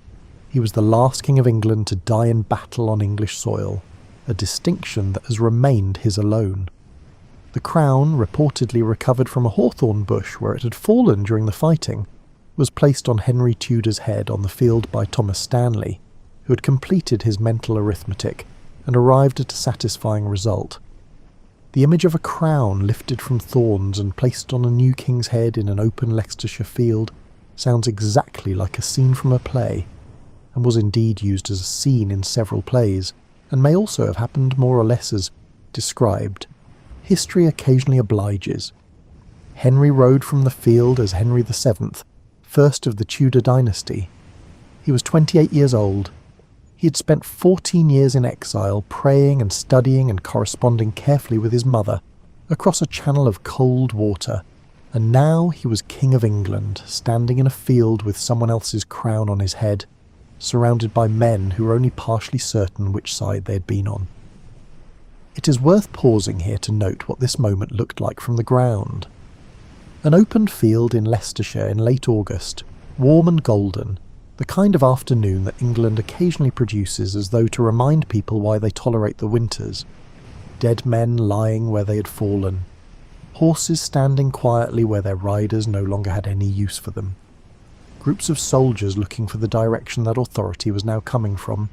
He was the last king of England to die in battle on English soil, a distinction that has remained his alone. The crown, reportedly recovered from a hawthorn bush where it had fallen during the fighting, was placed on Henry Tudor's head on the field by Thomas Stanley, who had completed his mental arithmetic and arrived at a satisfying result. The image of a crown lifted from thorns and placed on a new king's head in an open Leicestershire field sounds exactly like a scene from a play, and was indeed used as a scene in several plays, and may also have happened more or less as described. History occasionally obliges. Henry rode from the field as Henry VII, first of the Tudor dynasty. He was 28 years old. He had spent 14 years in exile, praying and studying and corresponding carefully with his mother, across a channel of cold water, and now he was King of England, standing in a field with someone else's crown on his head, surrounded by men who were only partially certain which side they had been on. It is worth pausing here to note what this moment looked like from the ground. An open field in Leicestershire in late August, warm and golden, the kind of afternoon that England occasionally produces as though to remind people why they tolerate the winters. Dead men lying where they had fallen, horses standing quietly where their riders no longer had any use for them, groups of soldiers looking for the direction that authority was now coming from,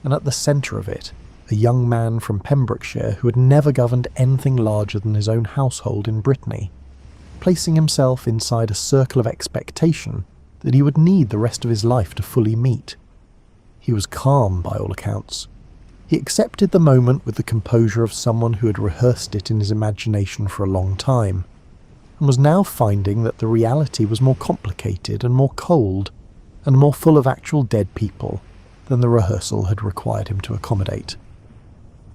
and at the centre of it, a young man from Pembrokeshire who had never governed anything larger than his own household in Brittany, placing himself inside a circle of expectation that he would need the rest of his life to fully meet. He was calm by all accounts. He accepted the moment with the composure of someone who had rehearsed it in his imagination for a long time, and was now finding that the reality was more complicated and more cold, and more full of actual dead people than the rehearsal had required him to accommodate.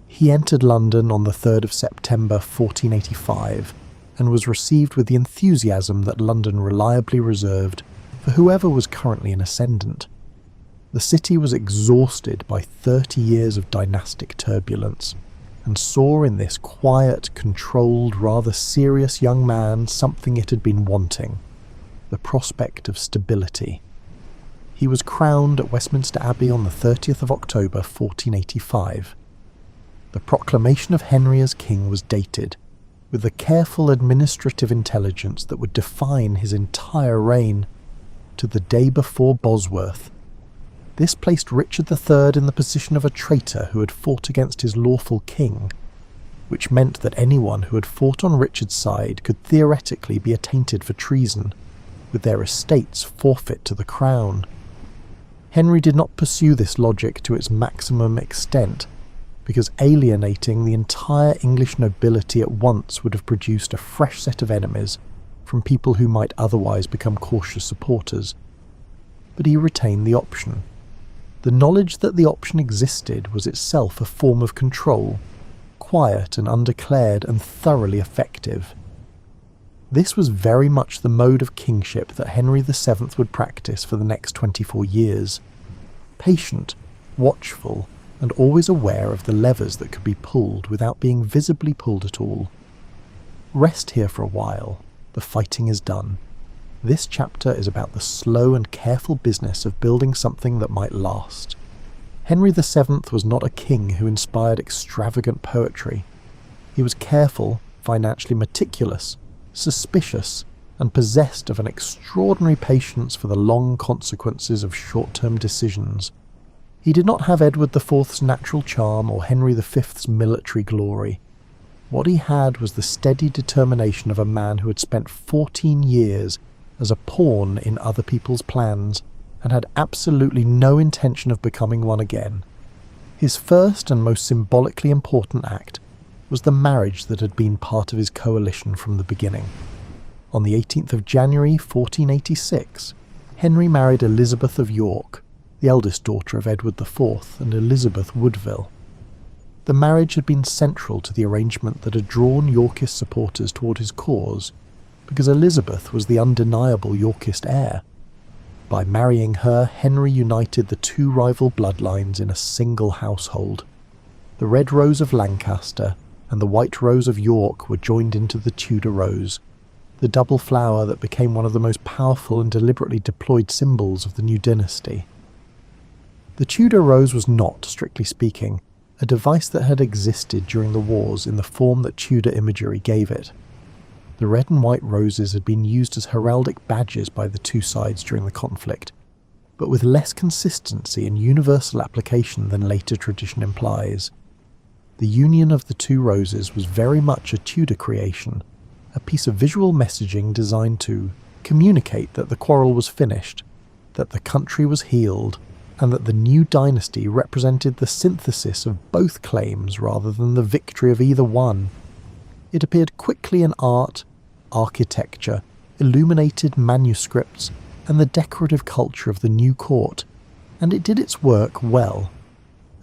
He entered London on the 3rd of September 1485, and was received with the enthusiasm that London reliably reserved for whoever was currently an ascendant. The city was exhausted by 30 years of dynastic turbulence, and saw in this quiet, controlled, rather serious young man something it had been wanting: the prospect of stability. He was crowned at Westminster Abbey on the 30th of October 1485. The proclamation of Henry as king was dated, with the careful administrative intelligence that would define his entire reign, to the day before Bosworth. This placed Richard III in the position of a traitor who had fought against his lawful king, which meant that anyone who had fought on Richard's side could theoretically be attainted for treason, with their estates forfeit to the crown. Henry did not pursue this logic to its maximum extent, because alienating the entire English nobility at once would have produced a fresh set of enemies from people who might otherwise become cautious supporters. but he retained the option. The knowledge that the option existed was itself a form of control, quiet and undeclared and thoroughly effective. This was very much the mode of kingship that Henry VII would practice for the next 24 years. Patient, watchful, and always aware of the levers that could be pulled without being visibly pulled at all. Rest here for a while. The fighting is done. This chapter is about the slow and careful business of building something that might last. Henry VII was not a king who inspired extravagant poetry. He was careful, financially meticulous, suspicious, and possessed of an extraordinary patience for the long consequences of short-term decisions. He did not have Edward IV's natural charm or Henry V's military glory. What he had was the steady determination of a man who had spent 14 years as a pawn in other people's plans and had absolutely no intention of becoming one again. His first and most symbolically important act was the marriage that had been part of his coalition from the beginning. On the 18th of January 1486, Henry married Elizabeth of York, the eldest daughter of Edward IV and Elizabeth Woodville. The marriage had been central to the arrangement that had drawn Yorkist supporters toward his cause, because Elizabeth was the undeniable Yorkist heir. By marrying her, Henry united the two rival bloodlines in a single household. The red rose of Lancaster and the white rose of York were joined into the Tudor rose, the double flower that became one of the most powerful and deliberately deployed symbols of the new dynasty. The Tudor rose was not, strictly speaking, a device that had existed during the wars in the form that Tudor imagery gave it. The red and white roses had been used as heraldic badges by the two sides during the conflict, but with less consistency and universal application than later tradition implies. The union of the two roses was very much a Tudor creation, a piece of visual messaging designed to communicate that the quarrel was finished, that the country was healed, and that the new dynasty represented the synthesis of both claims rather than the victory of either one. It appeared quickly in art, architecture, illuminated manuscripts, and the decorative culture of the new court, and it did its work well.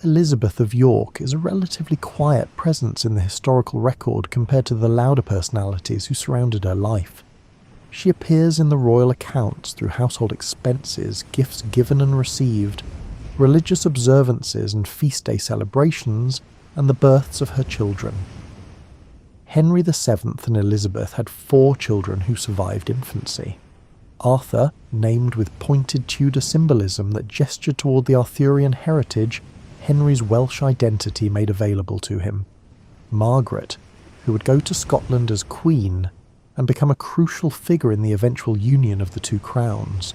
Elizabeth of York is a relatively quiet presence in the historical record compared to the louder personalities who surrounded her life. She appears in the royal accounts through household expenses, gifts given and received, religious observances and feast day celebrations, and the births of her children. Henry VII and Elizabeth had 4 children who survived infancy. Arthur, named with pointed Tudor symbolism that gestured toward the Arthurian heritage Henry's Welsh identity made available to him. Margaret, who would go to Scotland as Queen and become a crucial figure in the eventual union of the two crowns.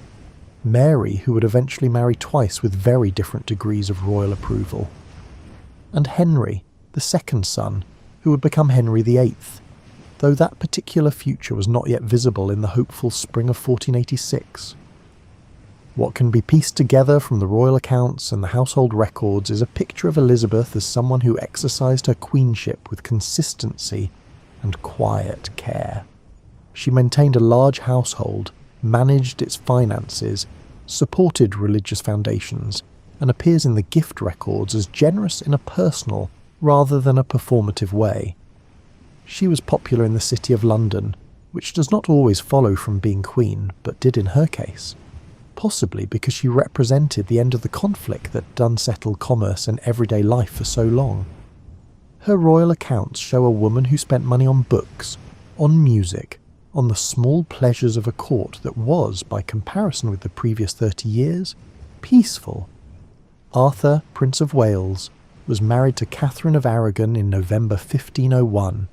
Mary, who would eventually marry twice with very different degrees of royal approval. And Henry, the second son, who would become Henry VIII, though that particular future was not yet visible in the hopeful spring of 1486. What can be pieced together from the royal accounts and the household records is a picture of Elizabeth as someone who exercised her queenship with consistency and quiet care. She maintained a large household, managed its finances, supported religious foundations, and appears in the gift records as generous in a personal rather than a performative way. She was popular in the city of London, which does not always follow from being queen, but did in her case. Possibly because she represented the end of the conflict that had unsettled commerce and everyday life for so long. Her royal accounts show a woman who spent money on books, on music, on the small pleasures of a court that was, by comparison with the previous 30 years, peaceful. Arthur, Prince of Wales, was married to Catherine of Aragon in November 1501,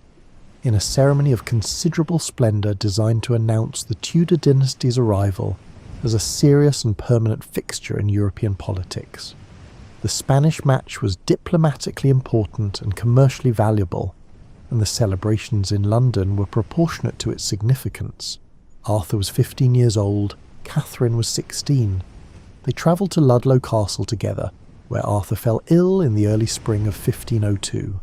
in a ceremony of considerable splendour designed to announce the Tudor dynasty's arrival as a serious and permanent fixture in European politics. The Spanish match was diplomatically important and commercially valuable, and the celebrations in London were proportionate to its significance. Arthur was 15 years old, Catherine was 16. They travelled to Ludlow Castle together, where Arthur fell ill in the early spring of 1502.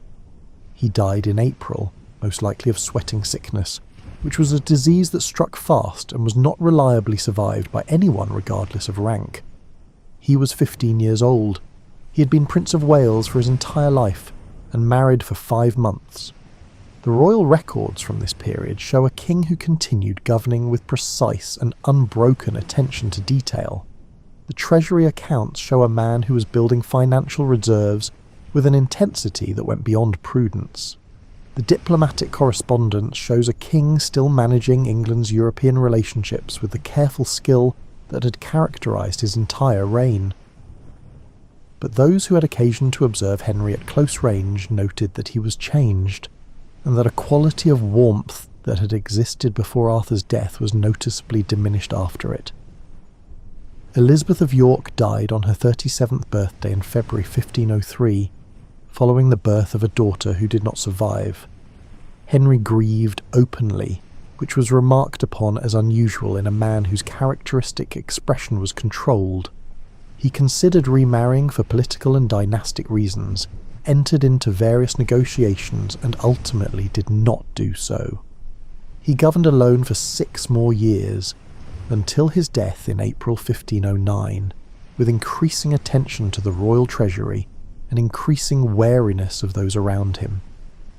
He died in April, most likely of sweating sickness, which was a disease that struck fast and was not reliably survived by anyone regardless of rank. He was 15 years old. He had been Prince of Wales for his entire life and married for 5 months. The royal records from this period show a king who continued governing with precise and unbroken attention to detail. The treasury accounts show a man who was building financial reserves with an intensity that went beyond prudence. The diplomatic correspondence shows a king still managing England's European relationships with the careful skill that had characterised his entire reign. But those who had occasion to observe Henry at close range noted that he was changed, and that a quality of warmth that had existed before Arthur's death was noticeably diminished after it. Elizabeth of York died on her 37th birthday in February 1503, following the birth of a daughter who did not survive. Henry grieved openly, which was remarked upon as unusual in a man whose characteristic expression was controlled. He considered remarrying for political and dynastic reasons, entered into various negotiations, and ultimately did not do so. He governed alone for 6 more years, until his death in April 1509, with increasing attention to the royal treasury and increasing wariness of those around him.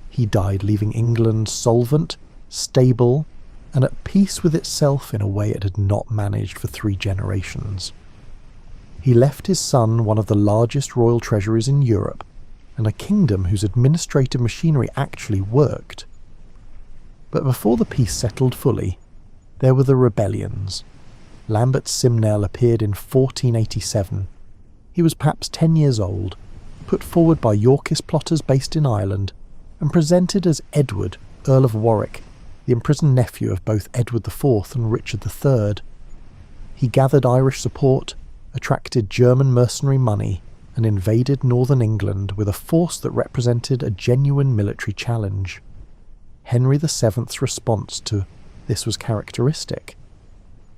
He died leaving England solvent, stable, and at peace with itself in a way it had not managed for 3 generations. He left his son one of the largest royal treasuries in Europe, and a kingdom whose administrative machinery actually worked. But before the peace settled fully, there were the rebellions. Lambert Simnel appeared in 1487. He was perhaps 10 years old, put forward by Yorkist plotters based in Ireland, and presented as Edward, Earl of Warwick, the imprisoned nephew of both Edward IV and Richard III. He gathered Irish support, attracted German mercenary money, and invaded northern England with a force that represented a genuine military challenge. Henry VII's response to this was characteristic.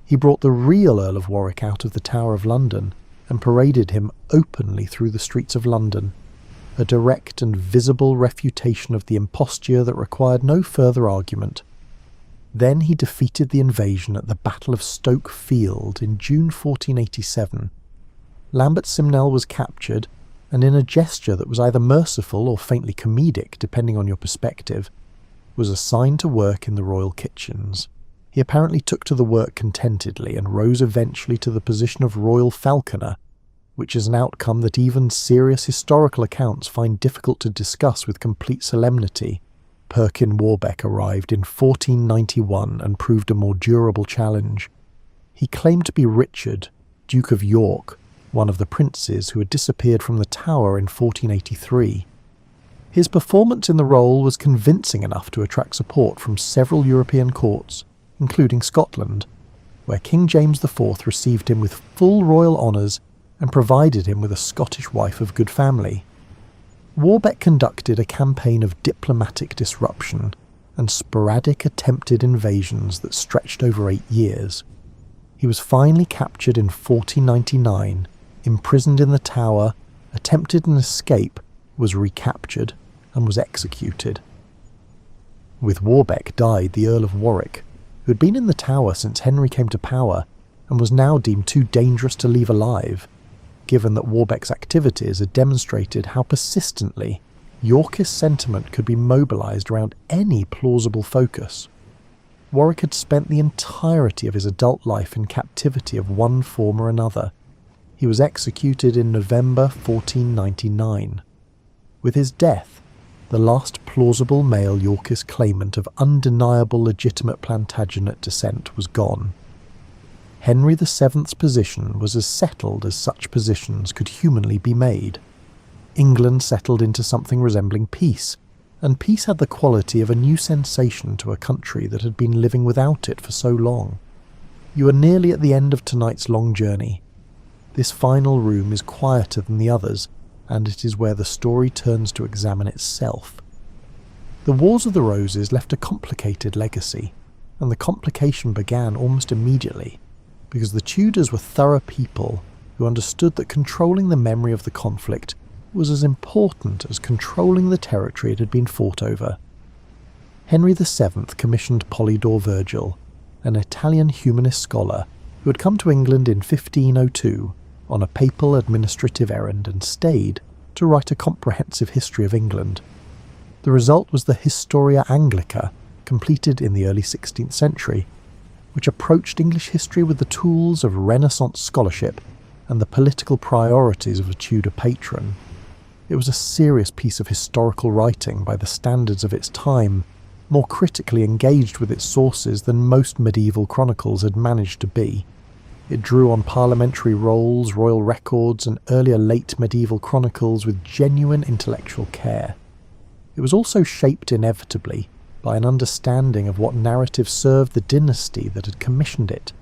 He brought the real Earl of Warwick out of the Tower of London and paraded him openly through the streets of London, a direct and visible refutation of the imposture that required no further argument. Then he defeated the invasion at the Battle of Stoke Field in June 1487. Lambert Simnel was captured, and in a gesture that was either merciful or faintly comedic, depending on your perspective, was assigned to work in the royal kitchens. He apparently took to the work contentedly and rose eventually to the position of royal falconer, which is an outcome that even serious historical accounts find difficult to discuss with complete solemnity. Perkin Warbeck arrived in 1491 and proved a more durable challenge. He claimed to be Richard, Duke of York, one of the princes who had disappeared from the Tower in 1483. His performance in the role was convincing enough to attract support from several European courts, including Scotland, where King James IV received him with full royal honours and provided him with a Scottish wife of good family. Warbeck conducted a campaign of diplomatic disruption and sporadic attempted invasions that stretched over 8 years. He was finally captured in 1499, imprisoned in the Tower, attempted an escape, was recaptured, and was executed. With Warbeck died the Earl of Warwick, who had been in the Tower since Henry came to power and was now deemed too dangerous to leave alive, given that Warbeck's activities had demonstrated how persistently Yorkist sentiment could be mobilised around any plausible focus. Warwick had spent the entirety of his adult life in captivity of one form or another. He was executed in November 1499. With his death, the last plausible male Yorkist claimant of undeniable legitimate Plantagenet descent was gone. Henry VII's position was as settled as such positions could humanly be made. England settled into something resembling peace, and peace had the quality of a new sensation to a country that had been living without it for so long. You are nearly at the end of tonight's long journey. This final room is quieter than the others, and it is where the story turns to examine itself. The Wars of the Roses left a complicated legacy, and the complication began almost immediately, because the Tudors were thorough people who understood that controlling the memory of the conflict was as important as controlling the territory it had been fought over. Henry VII commissioned Polydore Virgil, an Italian humanist scholar who had come to England in 1502 on a papal administrative errand and stayed to write a comprehensive history of England. The result was the Historia Anglica, completed in the early 16th century, which approached English history with the tools of Renaissance scholarship and the political priorities of a Tudor patron. It was a serious piece of historical writing by the standards of its time, more critically engaged with its sources than most medieval chronicles had managed to be. It drew on parliamentary rolls, royal records, and earlier late medieval chronicles with genuine intellectual care. It was also shaped inevitably by an understanding of what narrative served the dynasty that had commissioned it.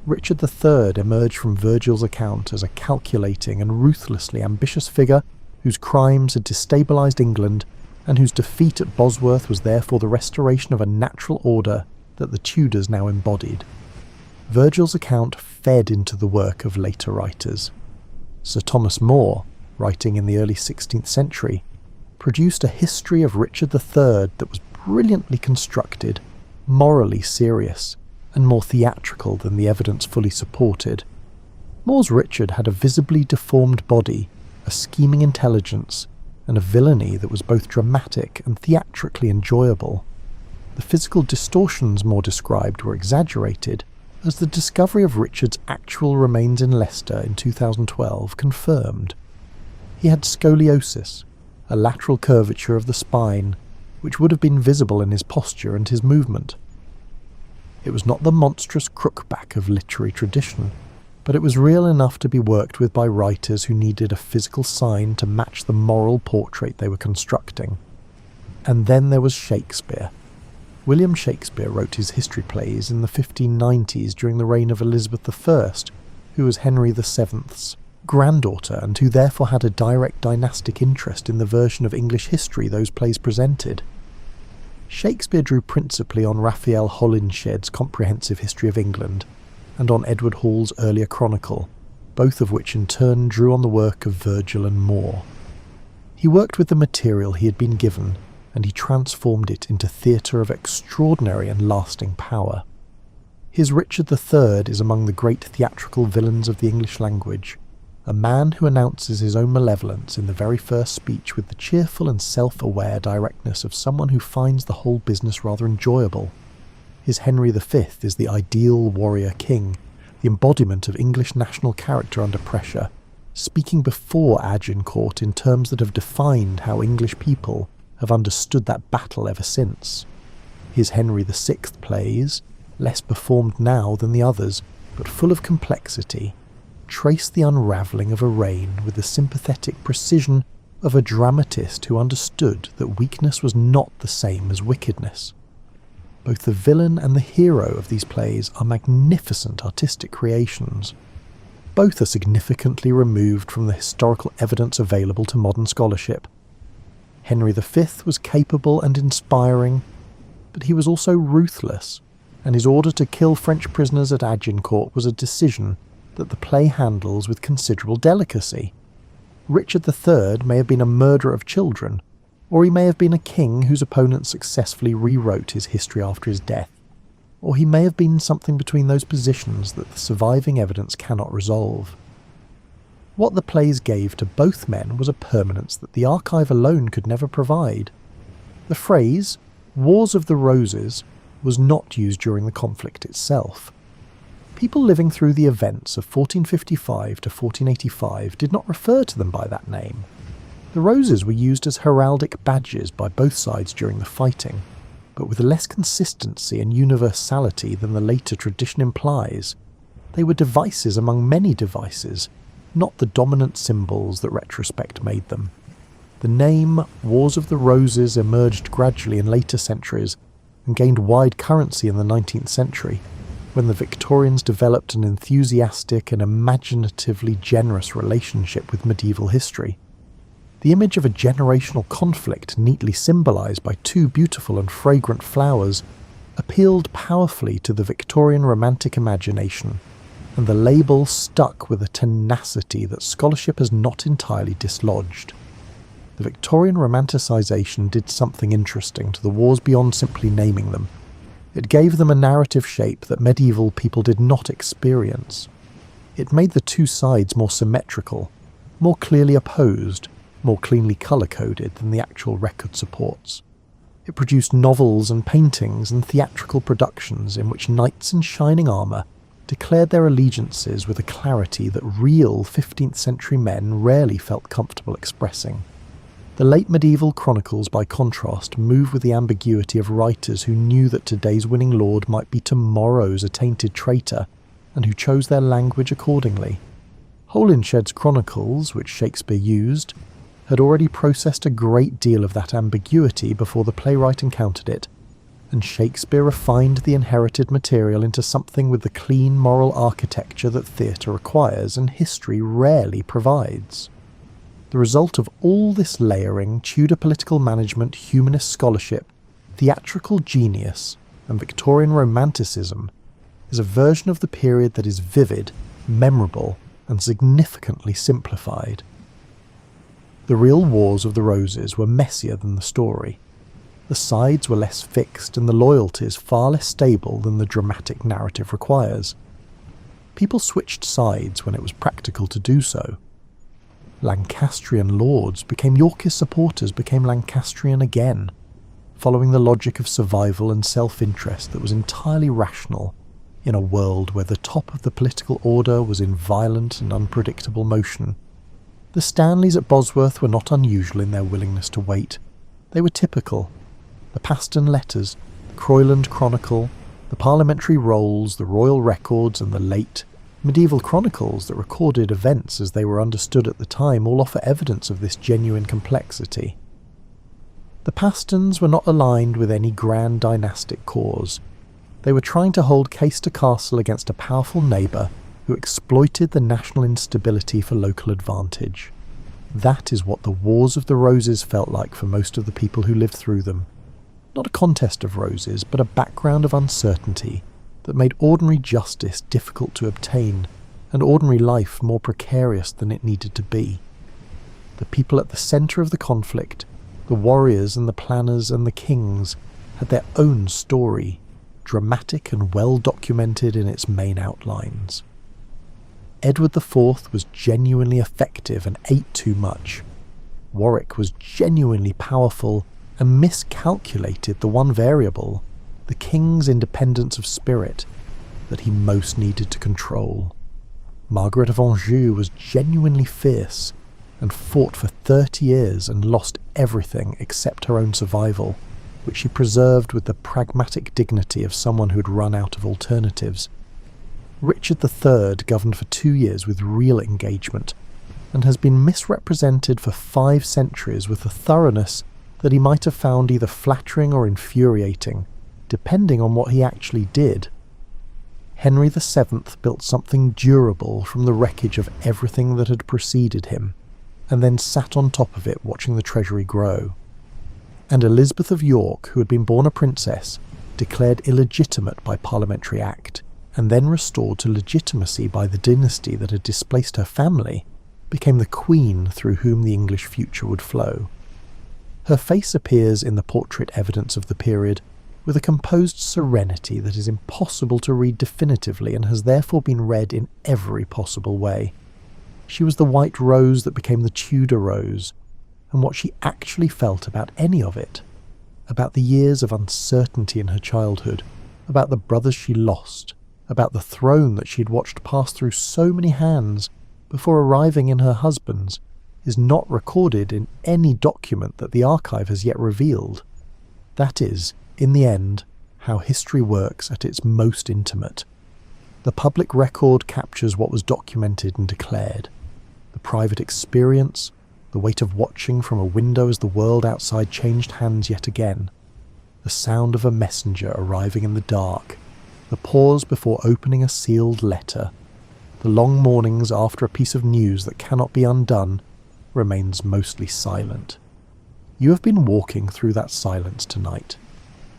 Richard III emerged from Virgil's account as a calculating and ruthlessly ambitious figure whose crimes had destabilised England and whose defeat at Bosworth was therefore the restoration of a natural order that the Tudors now embodied. Virgil's account fed into the work of later writers. Sir Thomas More, writing in the early 16th century, produced a history of Richard III that was brilliantly constructed, morally serious, and more theatrical than the evidence fully supported. More's Richard had a visibly deformed body, a scheming intelligence, and a villainy that was both dramatic and theatrically enjoyable. The physical distortions More described were exaggerated, as the discovery of Richard's actual remains in Leicester in 2012 confirmed. He had scoliosis, a lateral curvature of the spine, which would have been visible in his posture and his movement. It was not the monstrous crookback of literary tradition, but it was real enough to be worked with by writers who needed a physical sign to match the moral portrait they were constructing. And then there was Shakespeare. William Shakespeare wrote his history plays in the 1590s during the reign of Elizabeth I, who was Henry VII's granddaughter and who therefore had a direct dynastic interest in the version of English history those plays presented. Shakespeare drew principally on Raphael Holinshed's comprehensive history of England and on Edward Hall's earlier chronicle, both of which in turn drew on the work of Virgil and More. He worked with the material he had been given, and he transformed it into theatre of extraordinary and lasting power. His Richard III is among the great theatrical villains of the English language, a man who announces his own malevolence in the very first speech with the cheerful and self-aware directness of someone who finds the whole business rather enjoyable. His Henry V is the ideal warrior king, the embodiment of English national character under pressure, speaking before Agincourt in terms that have defined how English people have understood that battle ever since. His Henry VI plays, less performed now than the others, but full of complexity, trace the unravelling of a reign with the sympathetic precision of a dramatist who understood that weakness was not the same as wickedness. Both the villain and the hero of these plays are magnificent artistic creations. Both are significantly removed from the historical evidence available to modern scholarship. Henry V was capable and inspiring, but he was also ruthless, and his order to kill French prisoners at Agincourt was a decision that the play handles with considerable delicacy. Richard III may have been a murderer of children, or he may have been a king whose opponent successfully rewrote his history after his death, or he may have been something between those positions that the surviving evidence cannot resolve. What the plays gave to both men was a permanence that the archive alone could never provide. The phrase, Wars of the Roses, was not used during the conflict itself. People living through the events of 1455 to 1485 did not refer to them by that name. The roses were used as heraldic badges by both sides during the fighting, but with less consistency and universality than the later tradition implies. They were devices among many devices, not the dominant symbols that retrospect made them. The name Wars of the Roses emerged gradually in later centuries and gained wide currency in the 19th century, when the Victorians developed an enthusiastic and imaginatively generous relationship with medieval history. The image of a generational conflict neatly symbolised by two beautiful and fragrant flowers appealed powerfully to the Victorian romantic imagination, and the label stuck with a tenacity that scholarship has not entirely dislodged. the Victorian romanticisation did something interesting to the wars beyond simply naming them. It gave them a narrative shape that medieval people did not experience. It made the two sides more symmetrical, more clearly opposed, more cleanly colour-coded than the actual record supports. It produced novels and paintings and theatrical productions in which knights in shining armour declared their allegiances with a clarity that real 15th century men rarely felt comfortable expressing. The late medieval chronicles, by contrast, move with the ambiguity of writers who knew that today's winning lord might be tomorrow's attainted traitor, and who chose their language accordingly. Holinshed's chronicles, which Shakespeare used, had already processed a great deal of that ambiguity before the playwright encountered it, and Shakespeare refined the inherited material into something with the clean moral architecture that theatre requires and history rarely provides. The result of all this layering, Tudor political management, humanist scholarship, theatrical genius, and Victorian romanticism is a version of the period that is vivid, memorable, and significantly simplified. The real Wars of the Roses were messier than the story. The sides were less fixed and the loyalties far less stable than the dramatic narrative requires. People switched sides when it was practical to do so. Lancastrian lords Yorkist supporters became Lancastrian again, following the logic of survival and self-interest that was entirely rational in a world where the top of the political order was in violent and unpredictable motion. The Stanleys at Bosworth were not unusual in their willingness to wait. They were typical. The Paston Letters, the Croyland Chronicle, the Parliamentary Rolls, the Royal Records, and the late medieval chronicles that recorded events as they were understood at the time all offer evidence of this genuine complexity. The Pastons were not aligned with any grand dynastic cause. They were trying to hold Caister Castle against a powerful neighbour who exploited the national instability for local advantage. That is what the Wars of the Roses felt like for most of the people who lived through them. Not a contest of roses, but a background of uncertainty that made ordinary justice difficult to obtain and ordinary life more precarious than it needed to be. The people at the centre of the conflict, the warriors and the planners and the kings, had their own story, dramatic and well documented in its main outlines. Edward IV was genuinely effective and ate too much. Warwick was genuinely powerful and miscalculated the one variable, the king's independence of spirit, that he most needed to control. Margaret of Anjou was genuinely fierce and fought for 30 years and lost everything except her own survival, which she preserved with the pragmatic dignity of someone who had run out of alternatives. Richard III governed for 2 years with real engagement, and has been misrepresented for 5 centuries with a thoroughness that he might have found either flattering or infuriating, depending on what he actually did. Henry VII built something durable from the wreckage of everything that had preceded him, and then sat on top of it watching the treasury grow. And Elizabeth of York, who had been born a princess, declared illegitimate by parliamentary act, and then restored to legitimacy by the dynasty that had displaced her family, became the queen through whom the English future would flow. Her face appears in the portrait evidence of the period with a composed serenity that is impossible to read definitively and has therefore been read in every possible way. She was the white rose that became the Tudor rose, and what she actually felt about any of it, about the years of uncertainty in her childhood, about the brothers she lost, about the throne that she had watched pass through so many hands before arriving in her husband's, is not recorded in any document that the archive has yet revealed. That is, in the end, how history works at its most intimate. The public record captures what was documented and declared. The private experience, the weight of watching from a window as the world outside changed hands yet again, the sound of a messenger arriving in the dark, the pause before opening a sealed letter, the long mornings after a piece of news that cannot be undone, remains mostly silent. You have been walking through that silence tonight,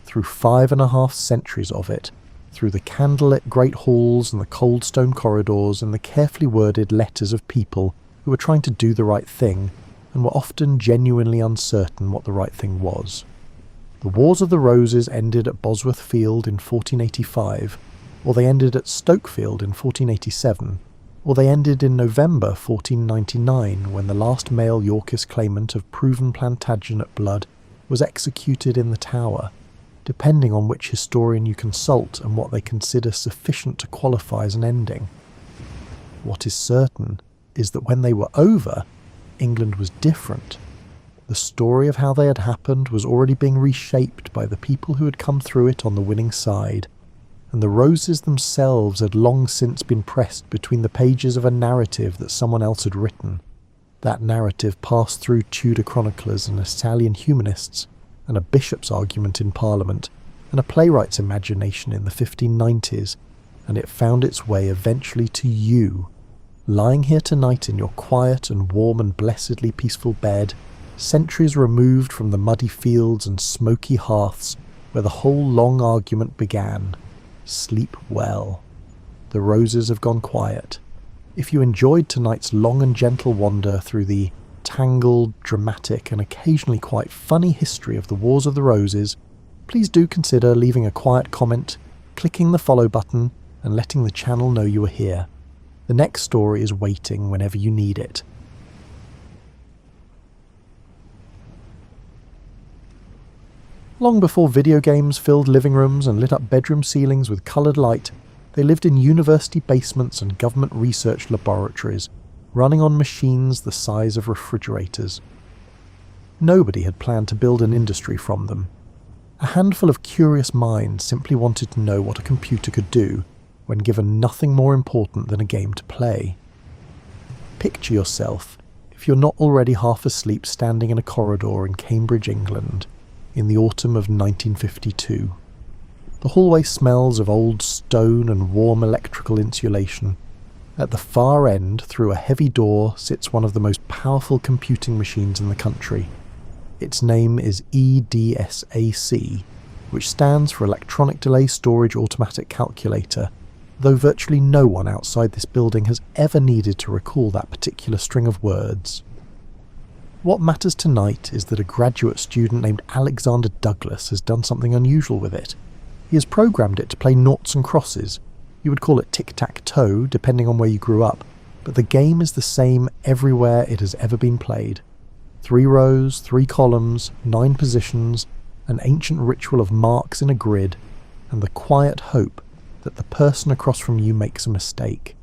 through 5.5 centuries of it, through the candlelit great halls and the cold stone corridors and the carefully worded letters of people who were trying to do the right thing and were often genuinely uncertain what the right thing was. The Wars of the Roses ended at Bosworth Field in 1485, or they ended at Stokefield in 1487, or they ended in November 1499 when the last male Yorkist claimant of proven Plantagenet blood was executed in the Tower, depending on which historian you consult and what they consider sufficient to qualify as an ending. What is certain is that when they were over, England was different. The story of how they had happened was already being reshaped by the people who had come through it on the winning side, and the roses themselves had long since been pressed between the pages of a narrative that someone else had written. That narrative passed through Tudor chroniclers and Italian humanists, and a bishop's argument in Parliament, and a playwright's imagination in the 1590s, and it found its way eventually to you, lying here tonight in your quiet and warm and blessedly peaceful bed, centuries removed from the muddy fields and smoky hearths where the whole long argument began. Sleep well. The roses have gone quiet. If you enjoyed tonight's long and gentle wander through the tangled, dramatic and occasionally quite funny history of the Wars of the Roses, please do consider leaving a quiet comment, clicking the follow button and letting the channel know you are here. The next story is waiting whenever you need it. Long before video games filled living rooms and lit up bedroom ceilings with coloured light, they lived in university basements and government research laboratories, running on machines the size of refrigerators. Nobody had planned to build an industry from them. A handful of curious minds simply wanted to know what a computer could do when given nothing more important than a game to play. Picture yourself, if you're not already half asleep, standing in a corridor in Cambridge, England, in the autumn of 1952. The hallway smells of old stone and warm electrical insulation. At the far end, through a heavy door, sits one of the most powerful computing machines in the country. Its name is EDSAC, which stands for Electronic Delay Storage Automatic Calculator, though virtually no one outside this building has ever needed to recall that particular string of words. What matters tonight is that a graduate student named Alexander Douglas has done something unusual with it. He has programmed it to play noughts and crosses. You would call it tic-tac-toe, depending on where you grew up, but the game is the same everywhere it has ever been played. 3 rows, 3 columns, 9 positions, an ancient ritual of marks in a grid, and the quiet hope that the person across from you makes a mistake.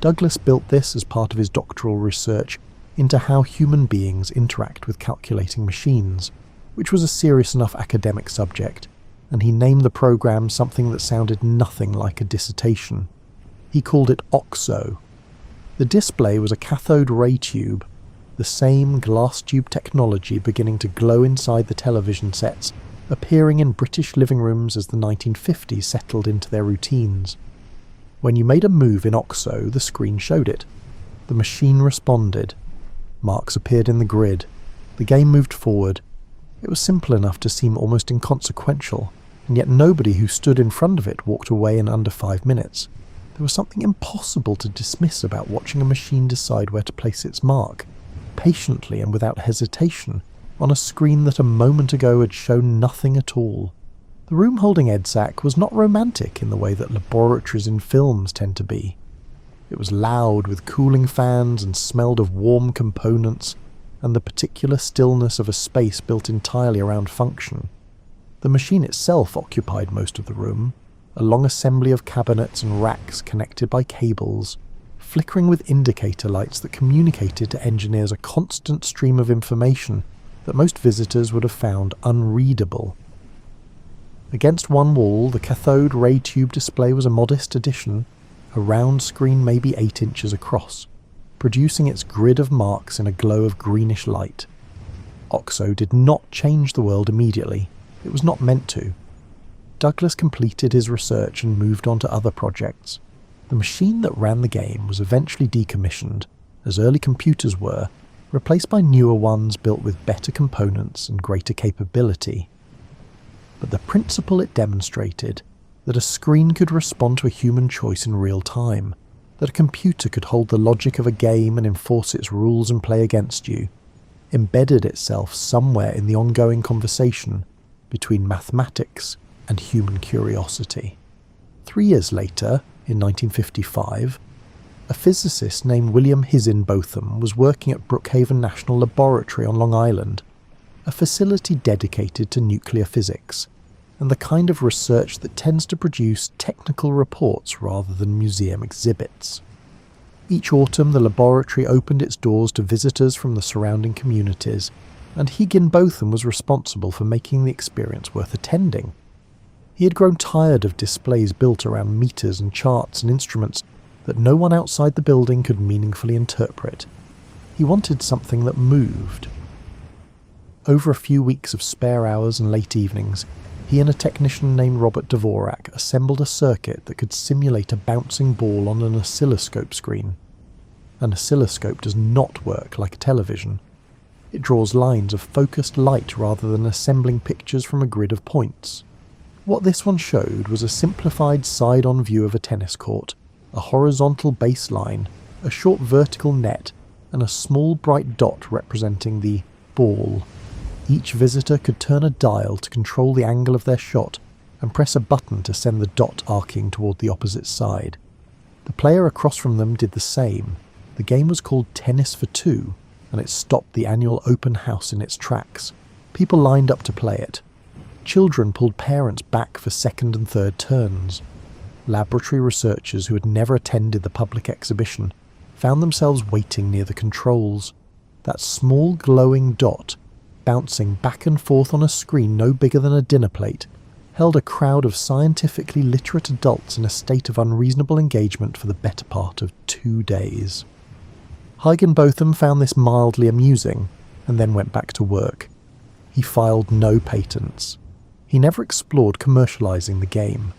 Douglas built this as part of his doctoral research into how human beings interact with calculating machines, which was a serious enough academic subject, and he named the program something that sounded nothing like a dissertation. He called it OXO. The display was a cathode ray tube, the same glass tube technology beginning to glow inside the television sets, appearing in British living rooms as the 1950s settled into their routines. When you made a move in OXO, the screen showed it. The machine responded. Marks appeared in the grid. The game moved forward. It was simple enough to seem almost inconsequential, and yet nobody who stood in front of it walked away in under 5 minutes. There was something impossible to dismiss about watching a machine decide where to place its mark, patiently and without hesitation, on a screen that a moment ago had shown nothing at all. The room holding EDSAC was not romantic in the way that laboratories in films tend to be. It was loud with cooling fans and smelled of warm components and the particular stillness of a space built entirely around function. The machine itself occupied most of the room, a long assembly of cabinets and racks connected by cables, flickering with indicator lights that communicated to engineers a constant stream of information that most visitors would have found unreadable. Against one wall, the cathode ray tube display was a modest addition, a round screen maybe 8 inches across, producing its grid of marks in a glow of greenish light. OXO did not change the world immediately. It was not meant to. Douglas completed his research and moved on to other projects. The machine that ran the game was eventually decommissioned, as early computers were, replaced by newer ones built with better components and greater capability. But the principle it demonstrated, that a screen could respond to a human choice in real time, that a computer could hold the logic of a game and enforce its rules and play against you, embedded itself somewhere in the ongoing conversation between mathematics and human curiosity. 3 years later, in 1955, a physicist named William Higginbotham was working at Brookhaven National Laboratory on Long Island, a facility dedicated to nuclear physics, and the kind of research that tends to produce technical reports rather than museum exhibits. Each autumn, the laboratory opened its doors to visitors from the surrounding communities, and Higginbotham was responsible for making the experience worth attending. He had grown tired of displays built around meters and charts and instruments that no one outside the building could meaningfully interpret. He wanted something that moved. Over a few weeks of spare hours and late evenings, he and a technician named Robert Dvorak assembled a circuit that could simulate a bouncing ball on an oscilloscope screen. An oscilloscope does not work like a television. It draws lines of focused light rather than assembling pictures from a grid of points. What this one showed was a simplified side-on view of a tennis court, a horizontal baseline, a short vertical net, and a small bright dot representing the ball. Each visitor could turn a dial to control the angle of their shot and press a button to send the dot arcing toward the opposite side. The player across from them did the same. The game was called Tennis for Two, and it stopped the annual open house in its tracks. People lined up to play it. Children pulled parents back for second and third turns. Laboratory researchers who had never attended the public exhibition found themselves waiting near the controls. That small glowing dot, bouncing back and forth on a screen no bigger than a dinner plate, held a crowd of scientifically literate adults in a state of unreasonable engagement for the better part of 2 days. Higginbotham found this mildly amusing, and then went back to work. He filed no patents. He never explored commercializing the game.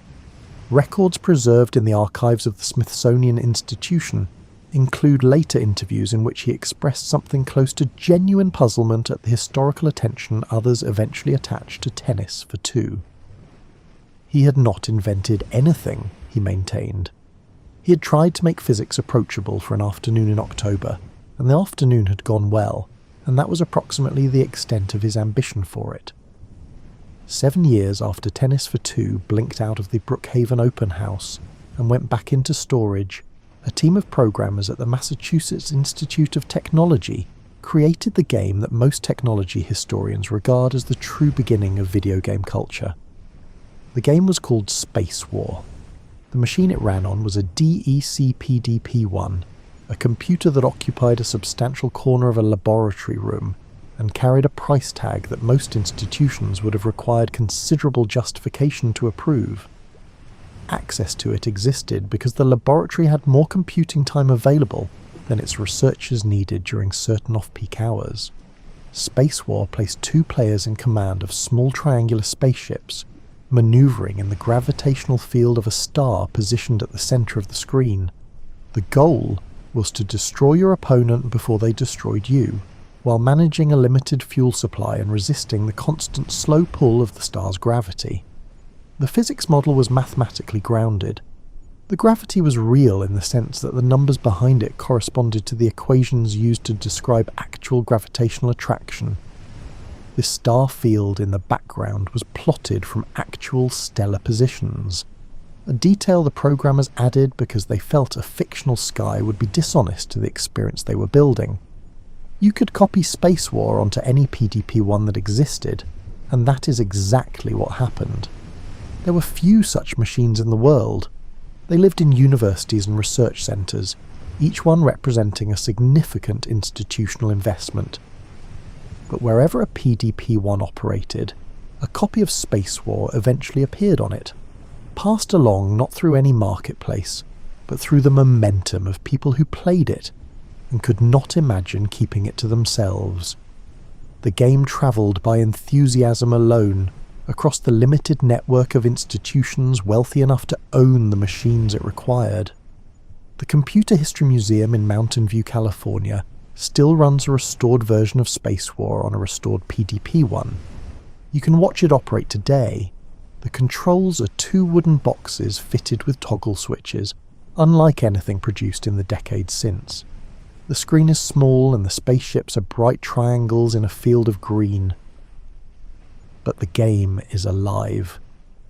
Records preserved in the archives of the Smithsonian Institution include later interviews in which he expressed something close to genuine puzzlement at the historical attention others eventually attached to Tennis for Two. He had not invented anything, he maintained. He had tried to make physics approachable for an afternoon in October, and the afternoon had gone well, and that was approximately the extent of his ambition for it. 7 years after Tennis for Two blinked out of the Brookhaven Open House and went back into storage, a team of programmers at the Massachusetts Institute of Technology created the game that most technology historians regard as the true beginning of video game culture. The game was called Space War. The machine it ran on was a DEC-PDP-1, a computer that occupied a substantial corner of a laboratory room and carried a price tag that most institutions would have required considerable justification to approve. Access to it existed because the laboratory had more computing time available than its researchers needed during certain off-peak hours. Space War placed 2 players in command of small triangular spaceships, maneuvering in the gravitational field of a star positioned at the center of the screen. The goal was to destroy your opponent before they destroyed you, while managing a limited fuel supply and resisting the constant slow pull of the star's gravity. The physics model was mathematically grounded. The gravity was real in the sense that the numbers behind it corresponded to the equations used to describe actual gravitational attraction. This star field in the background was plotted from actual stellar positions, a detail the programmers added because they felt a fictional sky would be dishonest to the experience they were building. You could copy Space War onto any PDP-1 that existed, and that is exactly what happened. There were few such machines in the world. They lived in universities and research centres, each one representing a significant institutional investment. But wherever a PDP-1 operated, a copy of Space War eventually appeared on it, passed along not through any marketplace, but through the momentum of people who played it and could not imagine keeping it to themselves. The game travelled by enthusiasm alone, across the limited network of institutions wealthy enough to own the machines it required. The Computer History Museum in Mountain View, California, still runs a restored version of Space War on a restored PDP-1. You can watch it operate today. The controls are 2 wooden boxes fitted with toggle switches, unlike anything produced in the decades since. The screen is small and the spaceships are bright triangles in a field of green. But the game is alive.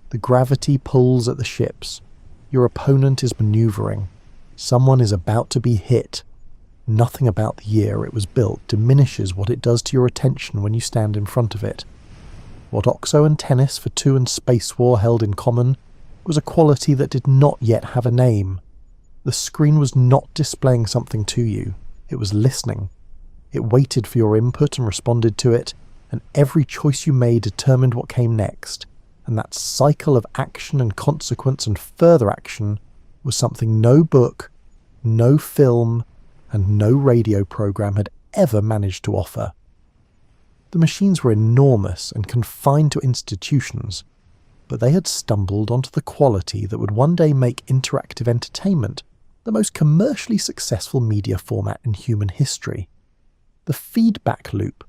The gravity pulls at the ships. Your opponent is maneuvering. Someone is about to be hit. Nothing about the year it was built diminishes what it does to your attention when you stand in front of it. What Oxo and Tennis for 2 and Space War held in common was a quality that did not yet have a name. The screen was not displaying something to you. It was listening. It waited for your input and responded to it, and every choice you made determined what came next. And that cycle of action and consequence and further action was something no book, no film, and no radio program had ever managed to offer. The machines were enormous and confined to institutions, but they had stumbled onto the quality that would one day make interactive entertainment the most commercially successful media format in human history. The feedback loop,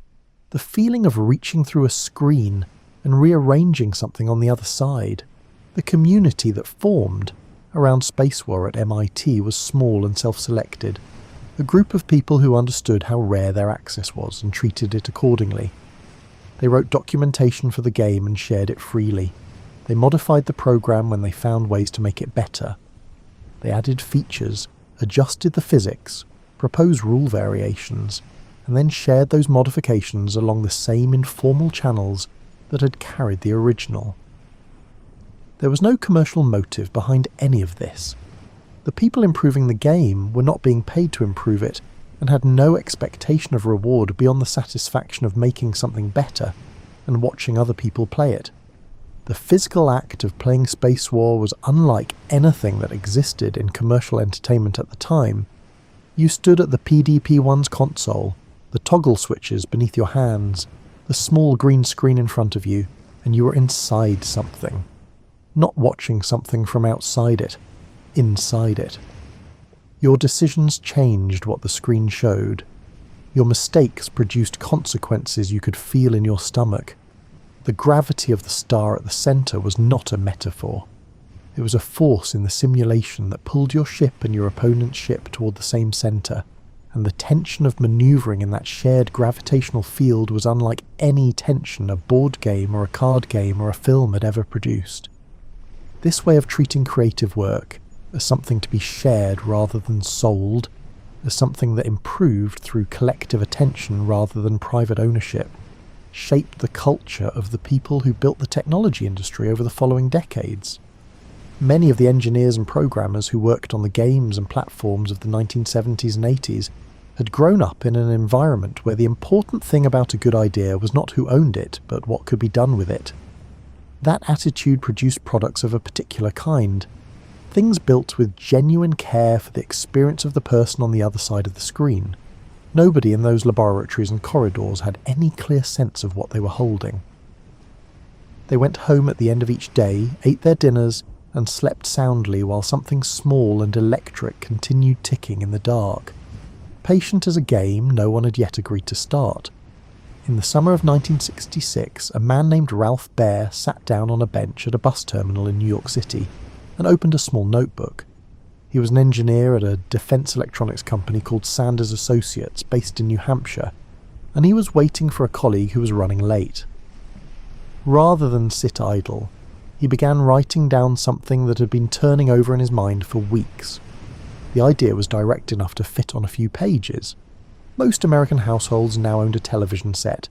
the feeling of reaching through a screen and rearranging something on the other side. The community that formed around Space War at MIT was small and self-selected, a group of people who understood how rare their access was and treated it accordingly. They wrote documentation for the game and shared it freely. They modified the program when they found ways to make it better. They added features, adjusted the physics, proposed rule variations, and then shared those modifications along the same informal channels that had carried the original. There was no commercial motive behind any of this. The people improving the game were not being paid to improve it, and had no expectation of reward beyond the satisfaction of making something better and watching other people play it. The physical act of playing Space War was unlike anything that existed in commercial entertainment at the time. You stood at the PDP-1's console, the toggle switches beneath your hands, the small green screen in front of you, and you were inside something. Not watching something from outside it, inside it. Your decisions changed what the screen showed. Your mistakes produced consequences you could feel in your stomach. The gravity of the star at the centre was not a metaphor. It was a force in the simulation that pulled your ship and your opponent's ship toward the same centre, and the tension of manoeuvring in that shared gravitational field was unlike any tension a board game or a card game or a film had ever produced. This way of treating creative work as something to be shared rather than sold, as something that improved through collective attention rather than private ownership, shaped the culture of the people who built the technology industry over the following decades. Many of the engineers and programmers who worked on the games and platforms of the 1970s and 80s had grown up in an environment where the important thing about a good idea was not who owned it, but what could be done with it. That attitude produced products of a particular kind, things built with genuine care for the experience of the person on the other side of the screen. Nobody in those laboratories and corridors had any clear sense of what they were holding. They went home at the end of each day, ate their dinners, and slept soundly while something small and electric continued ticking in the dark. Patient as a game no one had yet agreed to start. In the summer of 1966, a man named Ralph Baer sat down on a bench at a bus terminal in New York City and opened a small notebook. He was an engineer at a defense electronics company called Sanders Associates based in New Hampshire, and he was waiting for a colleague who was running late. Rather than sit idle, he began writing down something that had been turning over in his mind for weeks. The idea was direct enough to fit on a few pages. Most American households now owned a television set.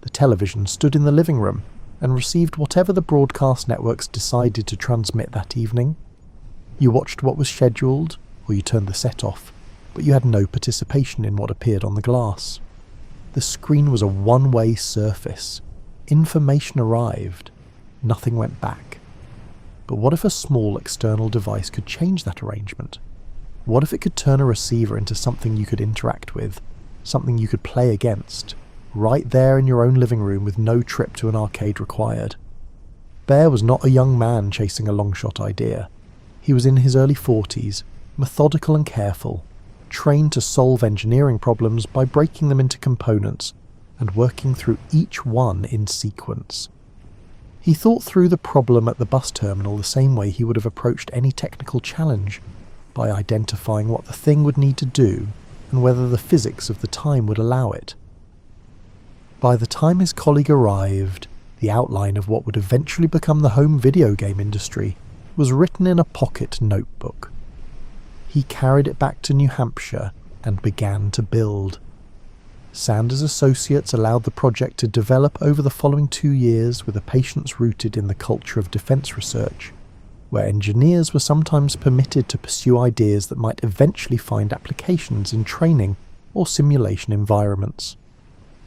The television stood in the living room and received whatever the broadcast networks decided to transmit that evening. You watched what was scheduled, or you turned the set off, but you had no participation in what appeared on the glass. The screen was a one-way surface. Information arrived. Nothing went back. But what if a small external device could change that arrangement? What if it could turn a receiver into something you could interact with, something you could play against, right there in your own living room with no trip to an arcade required? Baer was not a young man chasing a long-shot idea. He was in his early 40s, methodical and careful, trained to solve engineering problems by breaking them into components and working through each one in sequence. He thought through the problem at the bus terminal the same way he would have approached any technical challenge, by identifying what the thing would need to do and whether the physics of the time would allow it. By the time his colleague arrived, the outline of what would eventually become the home video game industry was written in a pocket notebook. He carried it back to New Hampshire and began to build. Sanders Associates allowed the project to develop over the following 2 years with a patience rooted in the culture of defence research, where engineers were sometimes permitted to pursue ideas that might eventually find applications in training or simulation environments.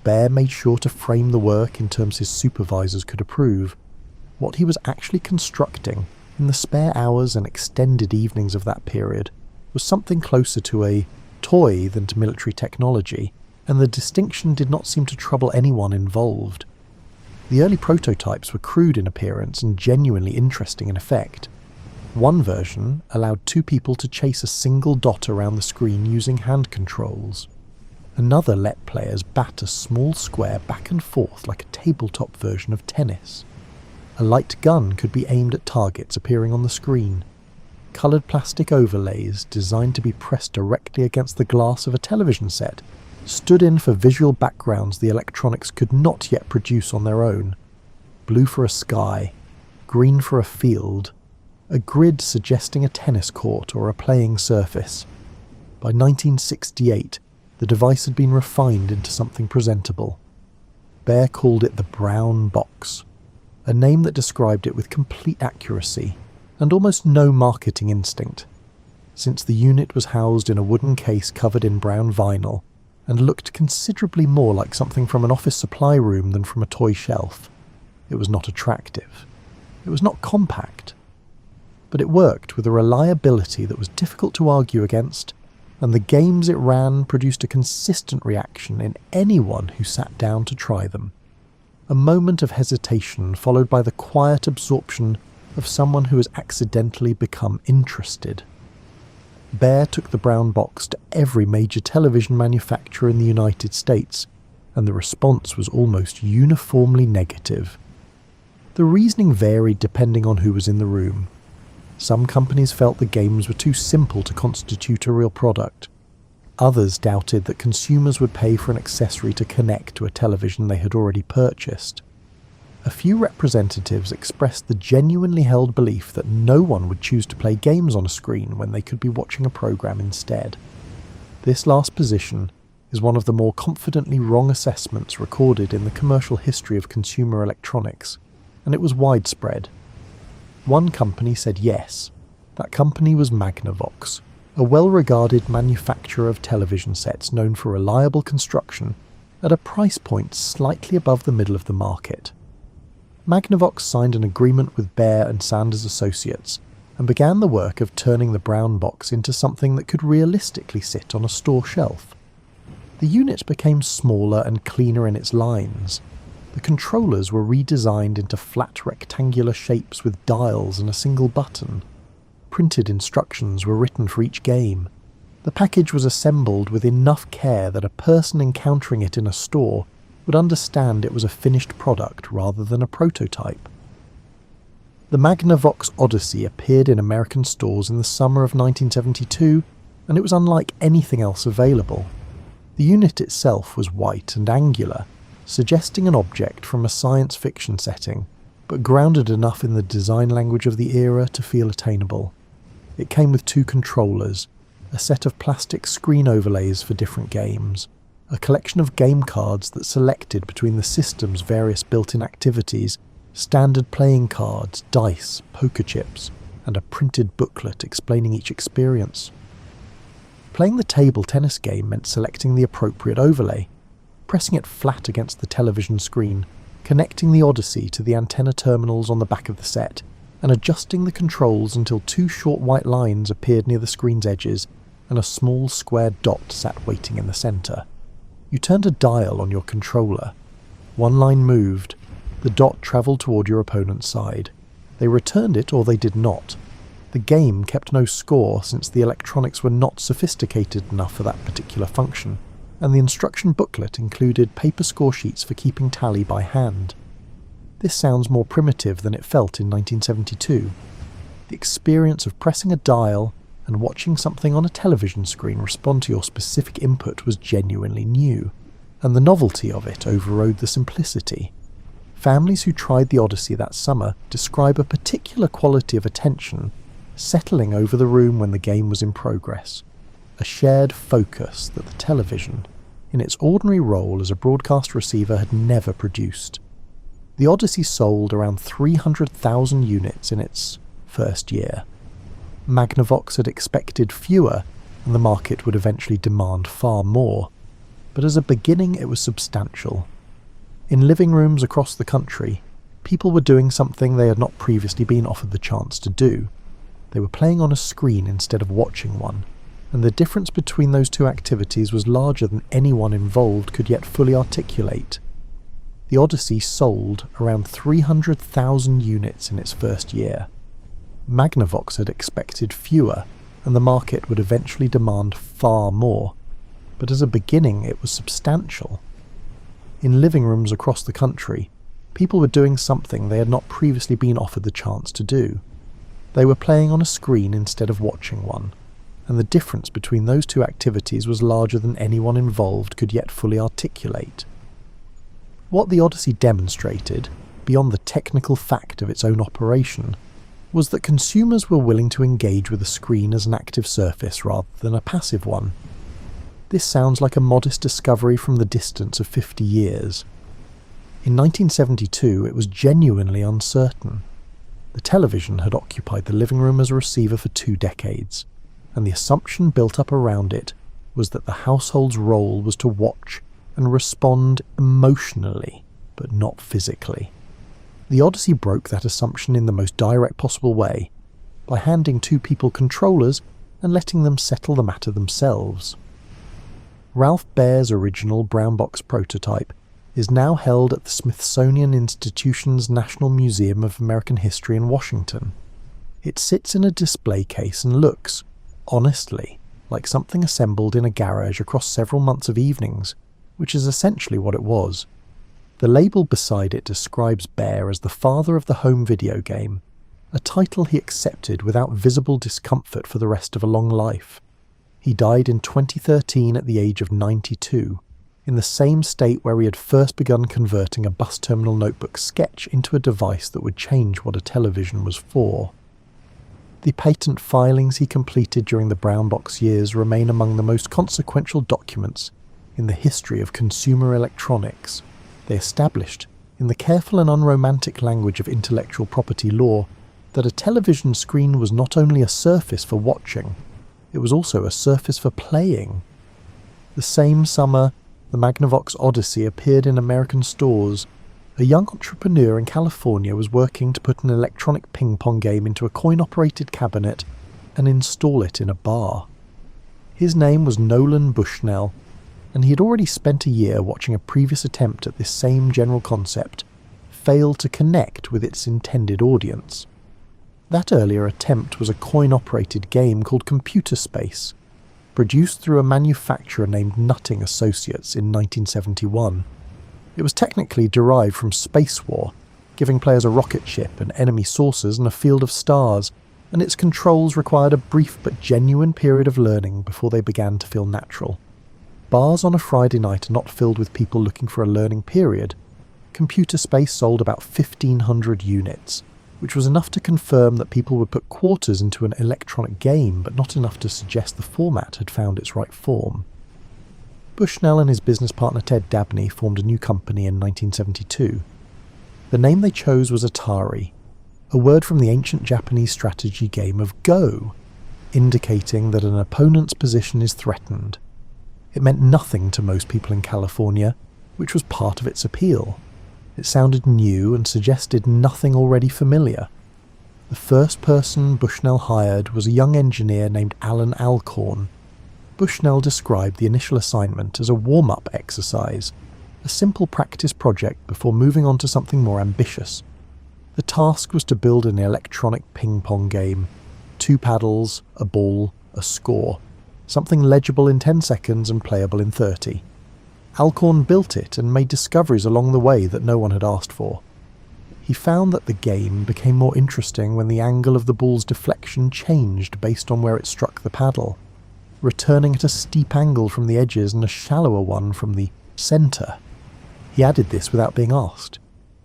Bear made sure to frame the work in terms his supervisors could approve. What he was actually constructing, in the spare hours and extended evenings of that period, was something closer to a toy than to military technology, and the distinction did not seem to trouble anyone involved. The early prototypes were crude in appearance and genuinely interesting in effect. One version allowed 2 people to chase a single dot around the screen using hand controls. Another let players bat a small square back and forth like a tabletop version of tennis. A light gun could be aimed at targets appearing on the screen. Coloured plastic overlays, designed to be pressed directly against the glass of a television set, stood in for visual backgrounds the electronics could not yet produce on their own. Blue for a sky, green for a field, a grid suggesting a tennis court or a playing surface. By 1968, the device had been refined into something presentable. Bear called it the Brown Box, a name that described it with complete accuracy and almost no marketing instinct, since the unit was housed in a wooden case covered in brown vinyl and looked considerably more like something from an office supply room than from a toy shelf. It was not attractive. It was not compact. But it worked with a reliability that was difficult to argue against, and the games it ran produced a consistent reaction in anyone who sat down to try them. A moment of hesitation followed by the quiet absorption of someone who has accidentally become interested. Bear took the Brown Box to every major television manufacturer in the United States, and the response was almost uniformly negative. The reasoning varied depending on who was in the room. Some companies felt the games were too simple to constitute a real product. Others doubted that consumers would pay for an accessory to connect to a television they had already purchased. A few representatives expressed the genuinely held belief that no one would choose to play games on a screen when they could be watching a program instead. This last position is one of the more confidently wrong assessments recorded in the commercial history of consumer electronics, and it was widespread. One company said yes. That company was Magnavox, a well-regarded manufacturer of television sets known for reliable construction at a price point slightly above the middle of the market. Magnavox signed an agreement with Bear and Sanders Associates and began the work of turning the Brown Box into something that could realistically sit on a store shelf. The unit became smaller and cleaner in its lines. The controllers were redesigned into flat rectangular shapes with dials and a single button. Printed instructions were written for each game. The package was assembled with enough care that a person encountering it in a store would understand it was a finished product rather than a prototype. The Magnavox Odyssey appeared in American stores in the summer of 1972, and it was unlike anything else available. The unit itself was white and angular, suggesting an object from a science fiction setting, but grounded enough in the design language of the era to feel attainable. It came with 2 controllers, a set of plastic screen overlays for different games, a collection of game cards that selected between the system's various built-in activities, standard playing cards, dice, poker chips, and a printed booklet explaining each experience. Playing the table tennis game meant selecting the appropriate overlay, pressing it flat against the television screen, connecting the Odyssey to the antenna terminals on the back of the set, and adjusting the controls until 2 short white lines appeared near the screen's edges and a small square dot sat waiting in the centre. You turned a dial on your controller. One line moved. The dot travelled toward your opponent's side. They returned it or they did not. The game kept no score since the electronics were not sophisticated enough for that particular function, and the instruction booklet included paper score sheets for keeping tally by hand. This sounds more primitive than it felt in 1972. The experience of pressing a dial and watching something on a television screen respond to your specific input was genuinely new, and the novelty of it overrode the simplicity. Families who tried the Odyssey that summer describe a particular quality of attention settling over the room when the game was in progress, a shared focus that the television, in its ordinary role as a broadcast receiver, had never produced. The Odyssey sold around 300,000 units in its first year. Magnavox had expected fewer, and the market would eventually demand far more, but as a beginning it was substantial. In living rooms across the country, people were doing something they had not previously been offered the chance to do. They were playing on a screen instead of watching one, and the difference between those two activities was larger than anyone involved could yet fully articulate. The Odyssey sold around 300,000 units in its first year. Magnavox had expected fewer, and the market would eventually demand far more, but as a beginning it was substantial. In living rooms across the country, people were doing something they had not previously been offered the chance to do. They were playing on a screen instead of watching one, and the difference between those two activities was larger than anyone involved could yet fully articulate. What the Odyssey demonstrated, beyond the technical fact of its own operation, was that consumers were willing to engage with a screen as an active surface rather than a passive one. This sounds like a modest discovery from the distance of 50 years. In 1972, it was genuinely uncertain. The television had occupied the living room as a receiver for 2 decades, and the assumption built up around it was that the household's role was to watch and respond emotionally, but not physically. The Odyssey broke that assumption in the most direct possible way, by handing 2 people controllers and letting them settle the matter themselves. Ralph Baer's original brown box prototype is now held at the Smithsonian Institution's National Museum of American History in Washington. It sits in a display case and looks, honestly, like something assembled in a garage across several months of evenings, which is essentially what it was. The label beside it describes Baer as the father of the home video game, a title he accepted without visible discomfort for the rest of a long life. He died in 2013 at the age of 92, in the same state where he had first begun converting a bus terminal notebook sketch into a device that would change what a television was for. The patent filings he completed during the brown box years remain among the most consequential documents in the history of consumer electronics. They established, in the careful and unromantic language of intellectual property law, that a television screen was not only a surface for watching, it was also a surface for playing. The same summer the Magnavox Odyssey appeared in American stores, a young entrepreneur in California was working to put an electronic ping-pong game into a coin-operated cabinet and install it in a bar. His name was Nolan Bushnell, and he had already spent a year watching a previous attempt at this same general concept fail to connect with its intended audience. That earlier attempt was a coin-operated game called Computer Space, produced through a manufacturer named Nutting Associates in 1971. It was technically derived from Space War, giving players a rocket ship and enemy sources and a field of stars, and its controls required a brief but genuine period of learning before they began to feel natural. Bars on a Friday night are not filled with people looking for a learning period. Computer Space sold about 1,500 units, which was enough to confirm that people would put quarters into an electronic game, but not enough to suggest the format had found its right form. Bushnell and his business partner Ted Dabney formed a new company in 1972. The name they chose was Atari, a word from the ancient Japanese strategy game of Go, indicating that an opponent's position is threatened. It meant nothing to most people in California, which was part of its appeal. It sounded new and suggested nothing already familiar. The first person Bushnell hired was a young engineer named Alan Alcorn. Bushnell described the initial assignment as a warm-up exercise, a simple practice project before moving on to something more ambitious. The task was to build an electronic ping-pong game, 2 paddles, a ball, a score, something legible in 10 seconds and playable in 30. Alcorn built it and made discoveries along the way that no one had asked for. he found that the game became more interesting when the angle of the ball's deflection changed based on where it struck the paddle, returning at a steep angle from the edges and a shallower one from the centre. He added this without being asked.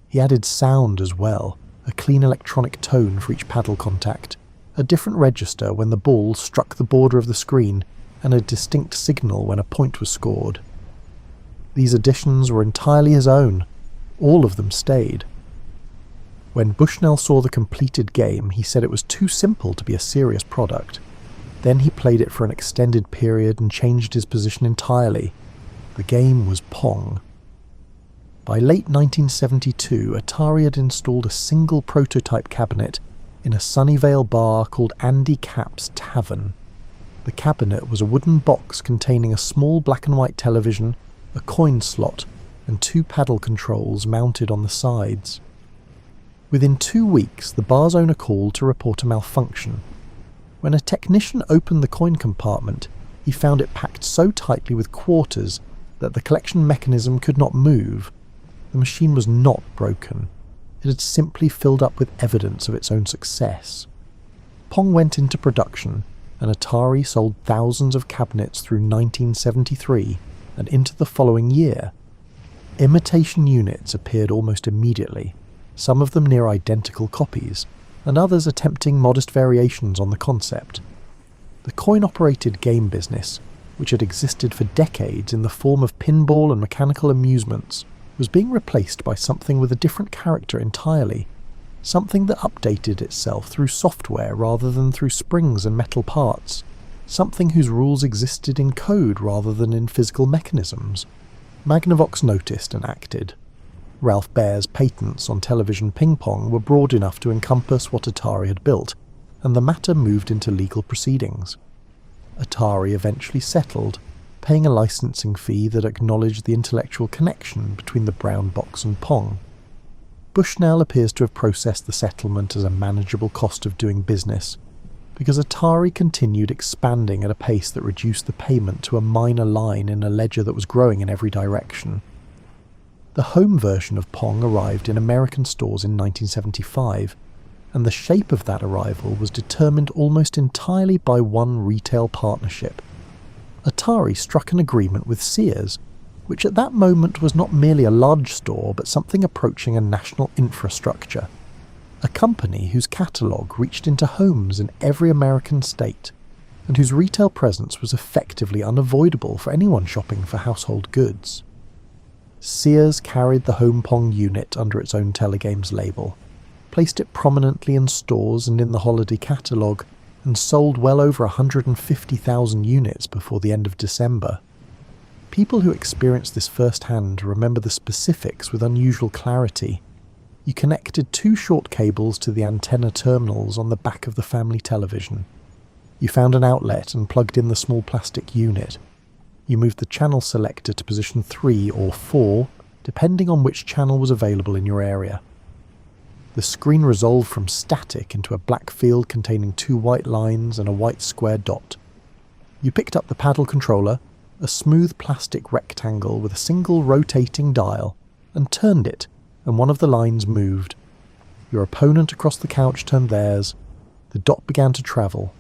He added sound as well, a clean electronic tone for each paddle contact, a different register when the ball struck the border of the screen, and a distinct signal when a point was scored. These additions were entirely his own. All of them stayed. When Bushnell saw the completed game, he said it was too simple to be a serious product. Then he played it for an extended period and changed his position entirely. The game was Pong. By late 1972, Atari had installed a single prototype cabinet in a Sunnyvale bar called Andy Capp's Tavern. The cabinet was a wooden box containing a small black and white television, a coin slot, and 2 paddle controls mounted on the sides. Within 2 weeks, the bar's owner called to report a malfunction. When a technician opened the coin compartment, he found it packed so tightly with quarters that the collection mechanism could not move. The machine was not broken. It had simply filled up with evidence of its own success. Pong went into production, and Atari sold thousands of cabinets through 1973 and into the following year. Imitation units appeared almost immediately, some of them near identical copies, and others attempting modest variations on the concept. The coin-operated game business, which had existed for decades in the form of pinball and mechanical amusements, was being replaced by something with a different character entirely, something that updated itself through software rather than through springs and metal parts, something whose rules existed in code rather than in physical mechanisms. Magnavox noticed and acted. Ralph Baer's patents on television ping-pong were broad enough to encompass what Atari had built, and the matter moved into legal proceedings. Atari eventually settled, paying a licensing fee that acknowledged the intellectual connection between the brown box and Pong. Bushnell appears to have processed the settlement as a manageable cost of doing business, because Atari continued expanding at a pace that reduced the payment to a minor line in a ledger that was growing in every direction. The home version of Pong arrived in American stores in 1975, and the shape of that arrival was determined almost entirely by one retail partnership. Atari struck an agreement with Sears, which at that moment was not merely a large store but something approaching a national infrastructure, a company whose catalogue reached into homes in every American state, and whose retail presence was effectively unavoidable for anyone shopping for household goods. Sears carried the Home Pong unit under its own Telegames label, placed it prominently in stores and in the holiday catalogue, and sold well over 150,000 units before the end of December. People who experienced this firsthand remember the specifics with unusual clarity. You connected 2 short cables to the antenna terminals on the back of the family television. You found an outlet and plugged in the small plastic unit. You moved the channel selector to position 3 or 4, depending on which channel was available in your area. The screen resolved from static into a black field containing 2 white lines and a white square dot. You picked up the paddle controller, a smooth plastic rectangle with a single rotating dial, and turned it, and one of the lines moved. Your opponent across the couch turned theirs. The dot began to travel.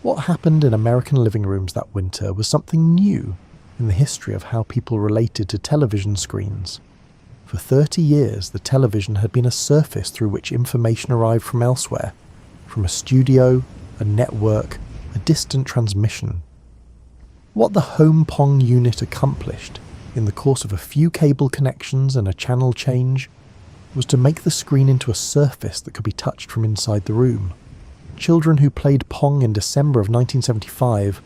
What happened in American living rooms that winter was something new in the history of how people related to television screens. For 30 years, the television had been a surface through which information arrived from elsewhere, from a studio, a network, a distant transmission. What the Home Pong unit accomplished, in the course of a few cable connections and a channel change, was to make the screen into a surface that could be touched from inside the room. Children who played Pong in December of 1975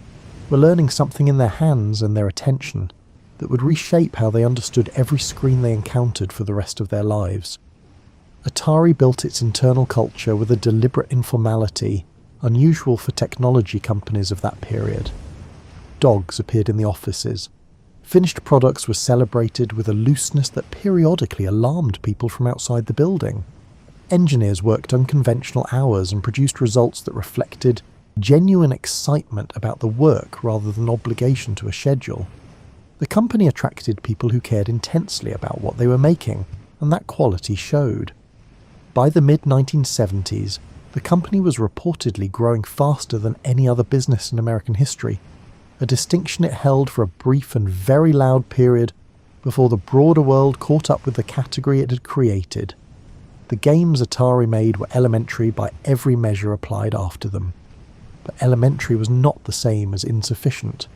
were learning something in their hands and their attention that would reshape how they understood every screen they encountered for the rest of their lives. Atari built its internal culture with a deliberate informality unusual for technology companies of that period. Dogs appeared in the offices. Finished products were celebrated with a looseness that periodically alarmed people from outside the building. Engineers worked unconventional hours and produced results that reflected genuine excitement about the work rather than obligation to a schedule. The company attracted people who cared intensely about what they were making, and that quality showed. By the mid-1970s, the company was reportedly growing faster than any other business in American history, a distinction it held for a brief and very loud period before the broader world caught up with the category it had created. The games Atari made were elementary by every measure applied after them. But elementary was not the same as insufficient.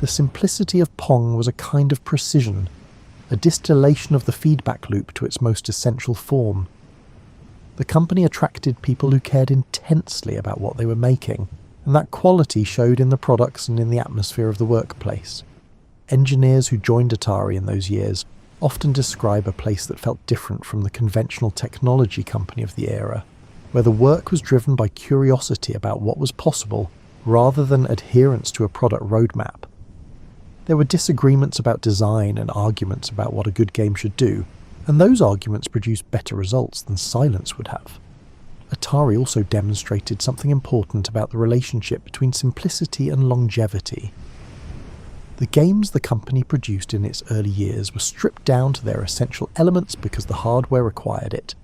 The simplicity of Pong was a kind of precision, a distillation of the feedback loop to its most essential form. The company attracted people who cared intensely about what they were making, and that quality showed in the products and in the atmosphere of the workplace. Engineers who joined Atari in those years often describe a place that felt different from the conventional technology company of the era, where the work was driven by curiosity about what was possible rather than adherence to a product roadmap. There were disagreements about design and arguments about what a good game should do, and those arguments produced better results than silence would have. Atari also demonstrated something important about the relationship between simplicity and longevity. The games the company produced in its early years were stripped down to their essential elements because the hardware required it,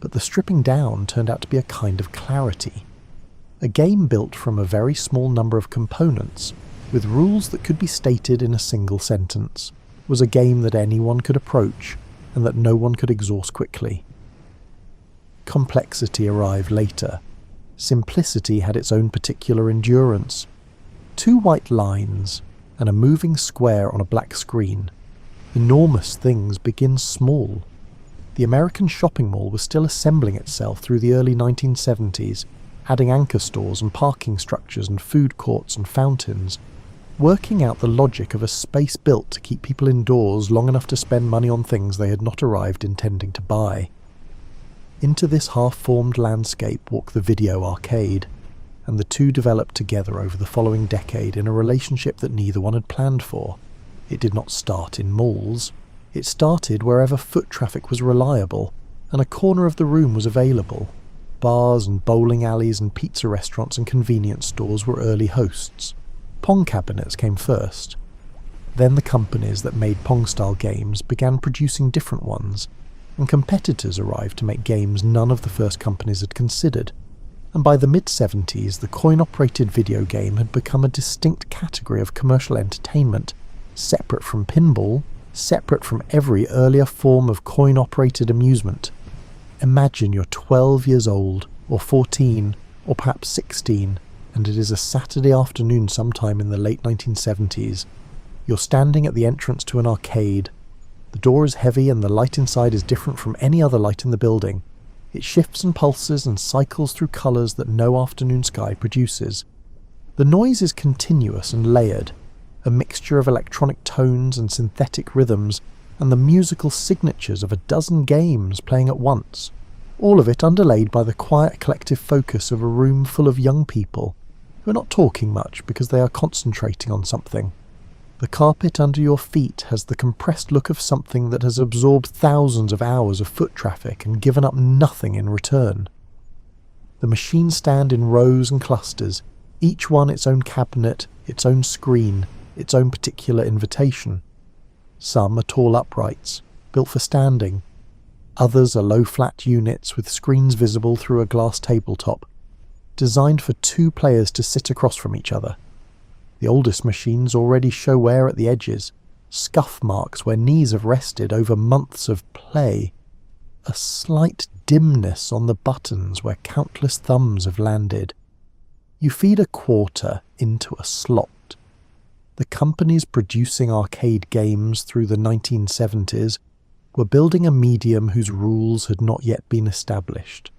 but the stripping down turned out to be a kind of clarity. A game built from a very small number of components, with rules that could be stated in a single sentence, was a game that anyone could approach and that no one could exhaust quickly. Complexity arrived later. Simplicity had its own particular endurance. 2 white lines and a moving square on a black screen. Enormous things begin small. The American shopping mall was still assembling itself through the early 1970s, adding anchor stores and parking structures and food courts and fountains, working out the logic of a space built to keep people indoors long enough to spend money on things they had not arrived intending to buy. Into this half-formed landscape walked the video arcade, and the two developed together over the following decade in a relationship that neither one had planned for. It did not start in malls. It started wherever foot traffic was reliable, and a corner of the room was available. Bars and bowling alleys and pizza restaurants and convenience stores were early hosts. Pong cabinets came first. Then the companies that made Pong-style games began producing different ones, and competitors arrived to make games none of the first companies had considered. And by the mid-70s, the coin-operated video game had become a distinct category of commercial entertainment, separate from pinball, separate from every earlier form of coin-operated amusement. Imagine you're 12 years old, or 14, or perhaps 16, and it is a Saturday afternoon sometime in the late 1970s. You're standing at the entrance to an arcade. The door is heavy and the light inside is different from any other light in the building. It shifts and pulses and cycles through colours that no afternoon sky produces. The noise is continuous and layered, a mixture of electronic tones and synthetic rhythms, and the musical signatures of a dozen games playing at once, all of it underlaid by the quiet collective focus of a room full of young people who are not talking much because they are concentrating on something. The carpet under your feet has the compressed look of something that has absorbed thousands of hours of foot traffic and given up nothing in return. The machines stand in rows and clusters, each one its own cabinet, its own screen, its own particular invitation. Some are tall uprights, built for standing. Others are low flat units with screens visible through a glass tabletop, designed for 2 players to sit across from each other. The oldest machines already show wear at the edges, scuff marks where knees have rested over months of play, a slight dimness on the buttons where countless thumbs have landed. You feed a quarter into a slot. The companies producing arcade games through the 1970s were building a medium whose rules had not yet been established.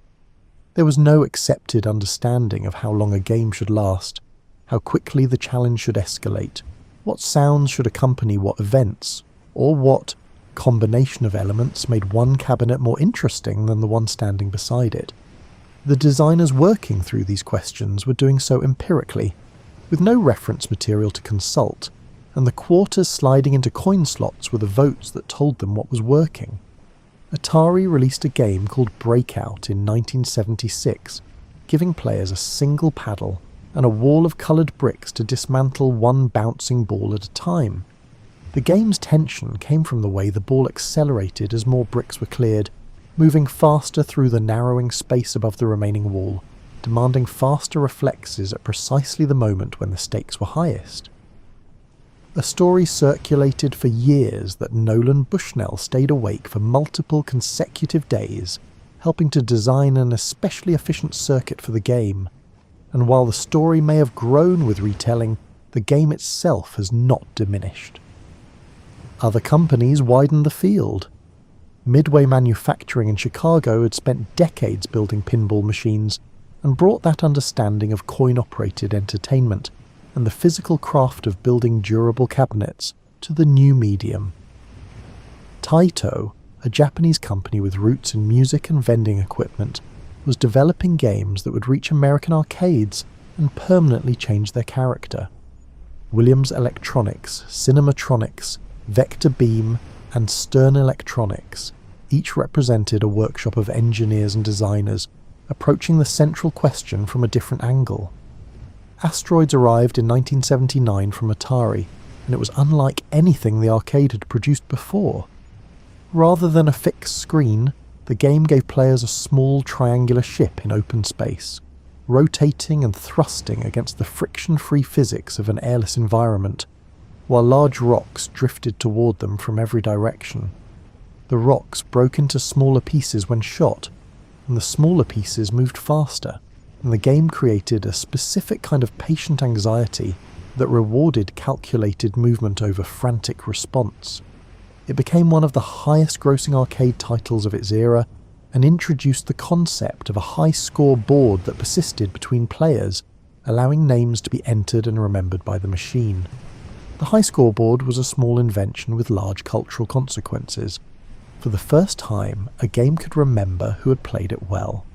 There was no accepted understanding of how long a game should last, how quickly the challenge should escalate, what sounds should accompany what events, or what combination of elements made one cabinet more interesting than the one standing beside it. The designers working through these questions were doing so empirically, with no reference material to consult, and the quarters sliding into coin slots were the votes that told them what was working. Atari released a game called Breakout in 1976, giving players a single paddle and a wall of coloured bricks to dismantle one bouncing ball at a time. The game's tension came from the way the ball accelerated as more bricks were cleared, moving faster through the narrowing space above the remaining wall, demanding faster reflexes at precisely the moment when the stakes were highest. A story circulated for years that Nolan Bushnell stayed awake for multiple consecutive days, helping to design an especially efficient circuit for the game, and while the story may have grown with retelling, the game itself has not diminished. Other companies widened the field. Midway Manufacturing in Chicago had spent decades building pinball machines and brought that understanding of coin-operated entertainment and the physical craft of building durable cabinets to the new medium. Taito, a Japanese company with roots in music and vending equipment, was developing games that would reach American arcades and permanently change their character. Williams Electronics, Cinematronics, Vector Beam, and Stern Electronics each represented a workshop of engineers and designers approaching the central question from a different angle. Asteroids arrived in 1979 from Atari, and it was unlike anything the arcade had produced before. Rather than a fixed screen, the game gave players a small triangular ship in open space, rotating and thrusting against the friction-free physics of an airless environment, while large rocks drifted toward them from every direction. The rocks broke into smaller pieces when shot, and the smaller pieces moved faster, and the game created a specific kind of patient anxiety that rewarded calculated movement over frantic response. It became one of the highest-grossing arcade titles of its era and introduced the concept of a high-score board that persisted between players, allowing names to be entered and remembered by the machine. The high-score board was a small invention with large cultural consequences. For the first time, a game could remember who had played it well.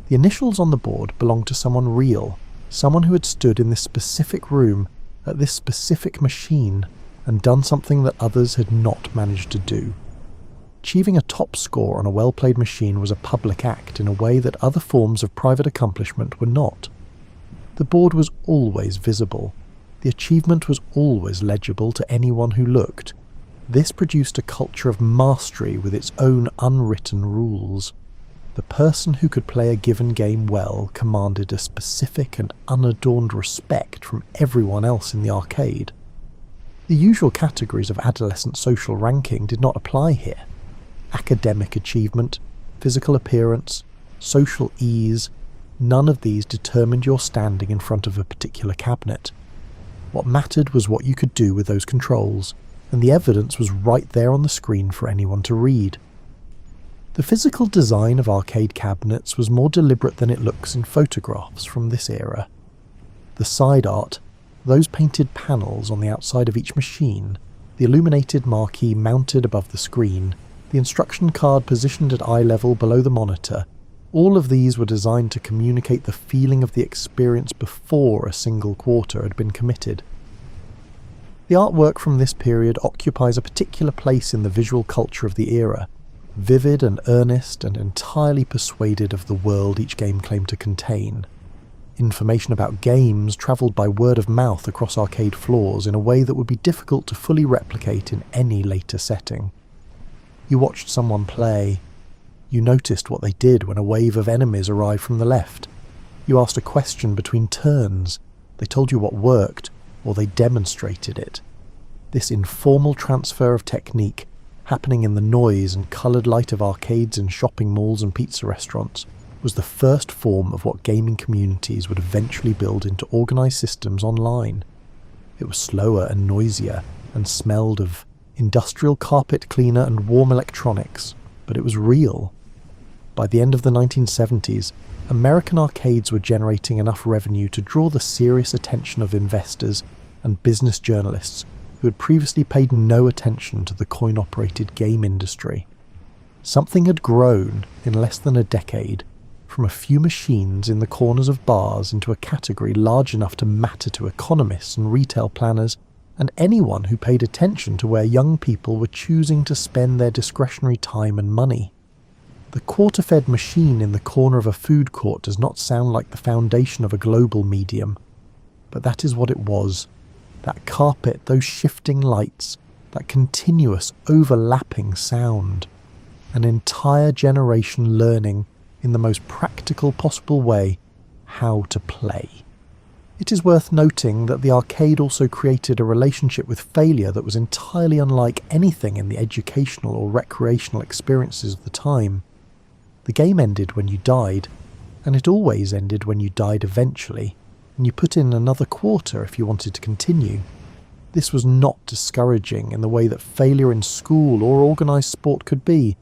The initials on the board belonged to someone real, someone who had stood in this specific room at this specific machine and done something that others had not managed to do. Achieving a top score on a well-played machine was a public act in a way that other forms of private accomplishment were not. The board was always visible. The achievement was always legible to anyone who looked. This produced a culture of mastery with its own unwritten rules. The person who could play a given game well commanded a specific and unadorned respect from everyone else in the arcade. The usual categories of adolescent social ranking did not apply here. Academic achievement, physical appearance, social ease, none of these determined your standing in front of a particular cabinet. What mattered was what you could do with those controls, and the evidence was right there on the screen for anyone to read. The physical design of arcade cabinets was more deliberate than it looks in photographs from this era. The side art, those painted panels on the outside of each machine, the illuminated marquee mounted above the screen, the instruction card positioned at eye level below the monitor, all of these were designed to communicate the feeling of the experience before a single quarter had been committed. The artwork from this period occupies a particular place in the visual culture of the era, vivid and earnest and entirely persuaded of the world each game claimed to contain. Information about games travelled by word of mouth across arcade floors in a way that would be difficult to fully replicate in any later setting. You watched someone play. You noticed what they did when a wave of enemies arrived from the left. You asked a question between turns. They told you what worked, or they demonstrated it. This informal transfer of technique, happening in the noise and coloured light of arcades and shopping malls and pizza restaurants, was the first form of what gaming communities would eventually build into organised systems online. It was slower and noisier, and smelled of industrial carpet cleaner and warm electronics, but it was real. By the end of the 1970s, American arcades were generating enough revenue to draw the serious attention of investors and business journalists who had previously paid no attention to the coin-operated game industry. Something had grown in less than a decade, from a few machines in the corners of bars into a category large enough to matter to economists and retail planners and anyone who paid attention to where young people were choosing to spend their discretionary time and money. The quarter-fed machine in the corner of a food court does not sound like the foundation of a global medium, but that is what it was. That carpet, those shifting lights, that continuous overlapping sound. An entire generation learning, in the most practical possible way, how to play. It is worth noting that the arcade also created a relationship with failure that was entirely unlike anything in the educational or recreational experiences of the time. The game ended when you died, and it always ended when you died eventually, and you put in another quarter if you wanted to continue. This was not discouraging in the way that failure in school or organised sport could be,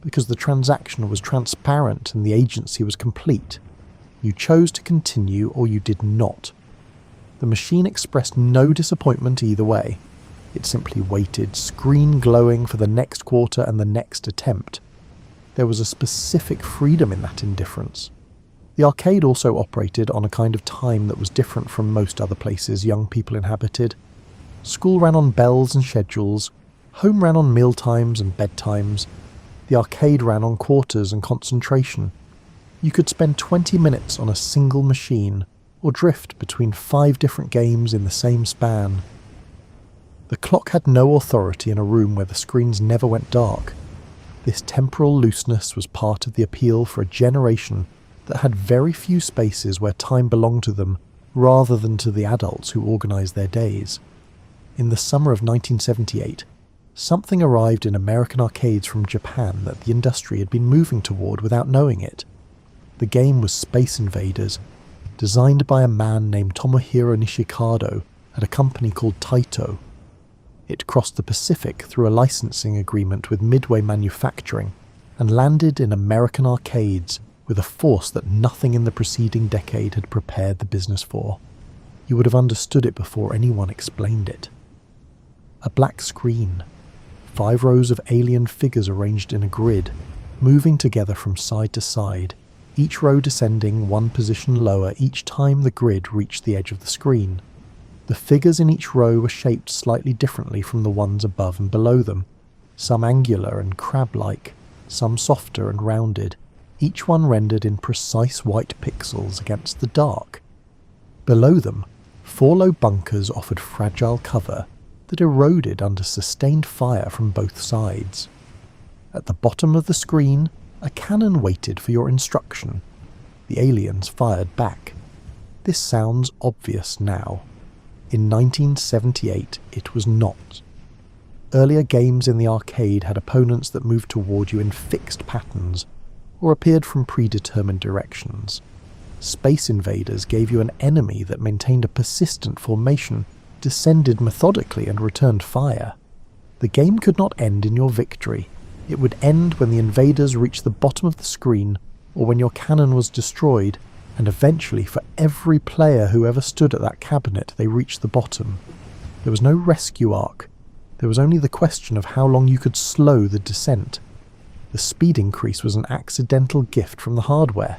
because the transaction was transparent and the agency was complete. You chose to continue or you did not. The machine expressed no disappointment either way. It simply waited, screen glowing, for the next quarter and the next attempt. There was a specific freedom in that indifference. The arcade also operated on a kind of time that was different from most other places young people inhabited. School ran on bells and schedules, home ran on meal times and bedtimes, the arcade ran on quarters and concentration. You could spend 20 minutes on a single machine, or drift between 5 different games in the same span. The clock had no authority in a room where the screens never went dark. This temporal looseness was part of the appeal for a generation that had very few spaces where time belonged to them, rather than to the adults who organised their days. In the summer of 1978, something arrived in American arcades from Japan that the industry had been moving toward without knowing it. The game was Space Invaders, designed by a man named Tomohiro Nishikado at a company called Taito. It crossed the Pacific through a licensing agreement with Midway Manufacturing and landed in American arcades with a force that nothing in the preceding decade had prepared the business for. You would have understood it before anyone explained it. A black screen, 5 rows of alien figures arranged in a grid, moving together from side to side, each row descending 1 position lower each time the grid reached the edge of the screen. The figures in each row were shaped slightly differently from the ones above and below them, some angular and crab-like, some softer and rounded, each one rendered in precise white pixels against the dark. Below them, 4 low bunkers offered fragile cover that eroded under sustained fire from both sides. At the bottom of the screen, a cannon waited for your instruction. The aliens fired back. This sounds obvious now. In 1978, it was not. Earlier games in the arcade had opponents that moved toward you in fixed patterns, or appeared from predetermined directions. Space Invaders gave you an enemy that maintained a persistent formation, descended methodically and returned fire. The game could not end in your victory. It would end when the invaders reached the bottom of the screen, or when your cannon was destroyed, and eventually for every player who ever stood at that cabinet they reached the bottom. There was no rescue arc. There was only the question of how long you could slow the descent. The speed increase was an accidental gift from the hardware.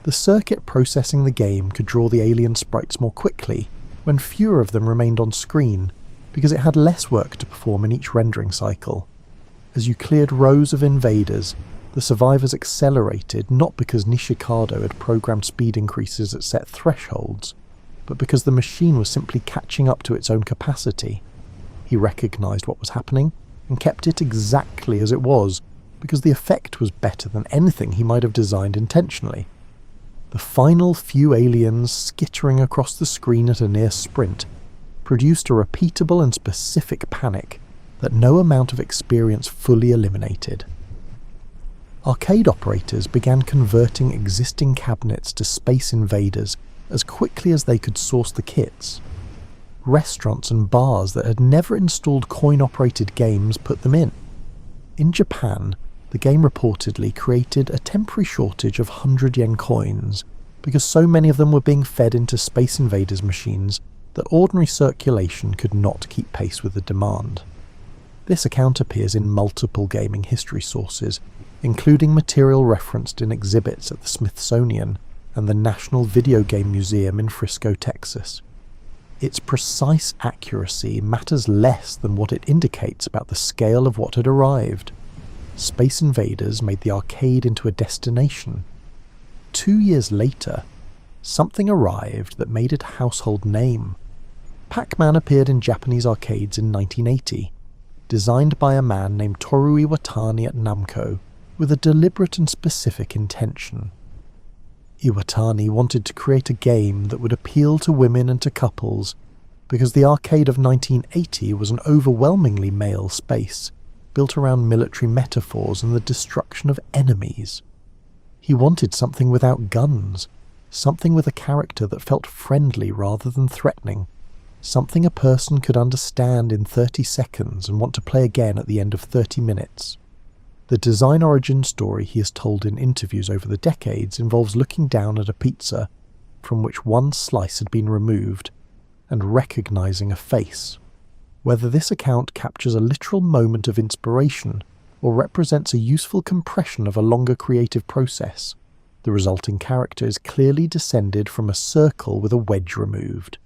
The circuit processing the game could draw the alien sprites more quickly, when fewer of them remained on screen, because it had less work to perform in each rendering cycle. As you cleared rows of invaders, the survivors accelerated not because Nishikado had programmed speed increases at set thresholds, but because the machine was simply catching up to its own capacity. He recognised what was happening and kept it exactly as it was, because the effect was better than anything he might have designed intentionally. The final few aliens skittering across the screen at a near sprint produced a repeatable and specific panic that no amount of experience fully eliminated. Arcade operators began converting existing cabinets to Space Invaders as quickly as they could source the kits. Restaurants and bars that had never installed coin-operated games put them in. In Japan, the game reportedly created a temporary shortage of 100 yen coins because so many of them were being fed into Space Invaders machines that ordinary circulation could not keep pace with the demand. This account appears in multiple gaming history sources, including material referenced in exhibits at the Smithsonian and the National Video Game Museum in Frisco, Texas. Its precise accuracy matters less than what it indicates about the scale of what had arrived. Space Invaders made the arcade into a destination. 2 years later, something arrived that made it a household name. Pac-Man appeared in Japanese arcades in 1980. designed by a man named Toru Iwatani at Namco with a deliberate and specific intention. Iwatani wanted to create a game that would appeal to women and to couples because the arcade of 1980 was an overwhelmingly male space, built around military metaphors and the destruction of enemies. He wanted something without guns, something with a character that felt friendly rather than threatening, something a person could understand in 30 seconds and want to play again at the end of 30 minutes. The design origin story he has told in interviews over the decades involves looking down at a pizza from which one slice had been removed and recognizing a face. Whether this account captures a literal moment of inspiration or represents a useful compression of a longer creative process, the resulting character is clearly descended from a circle with a wedge removed.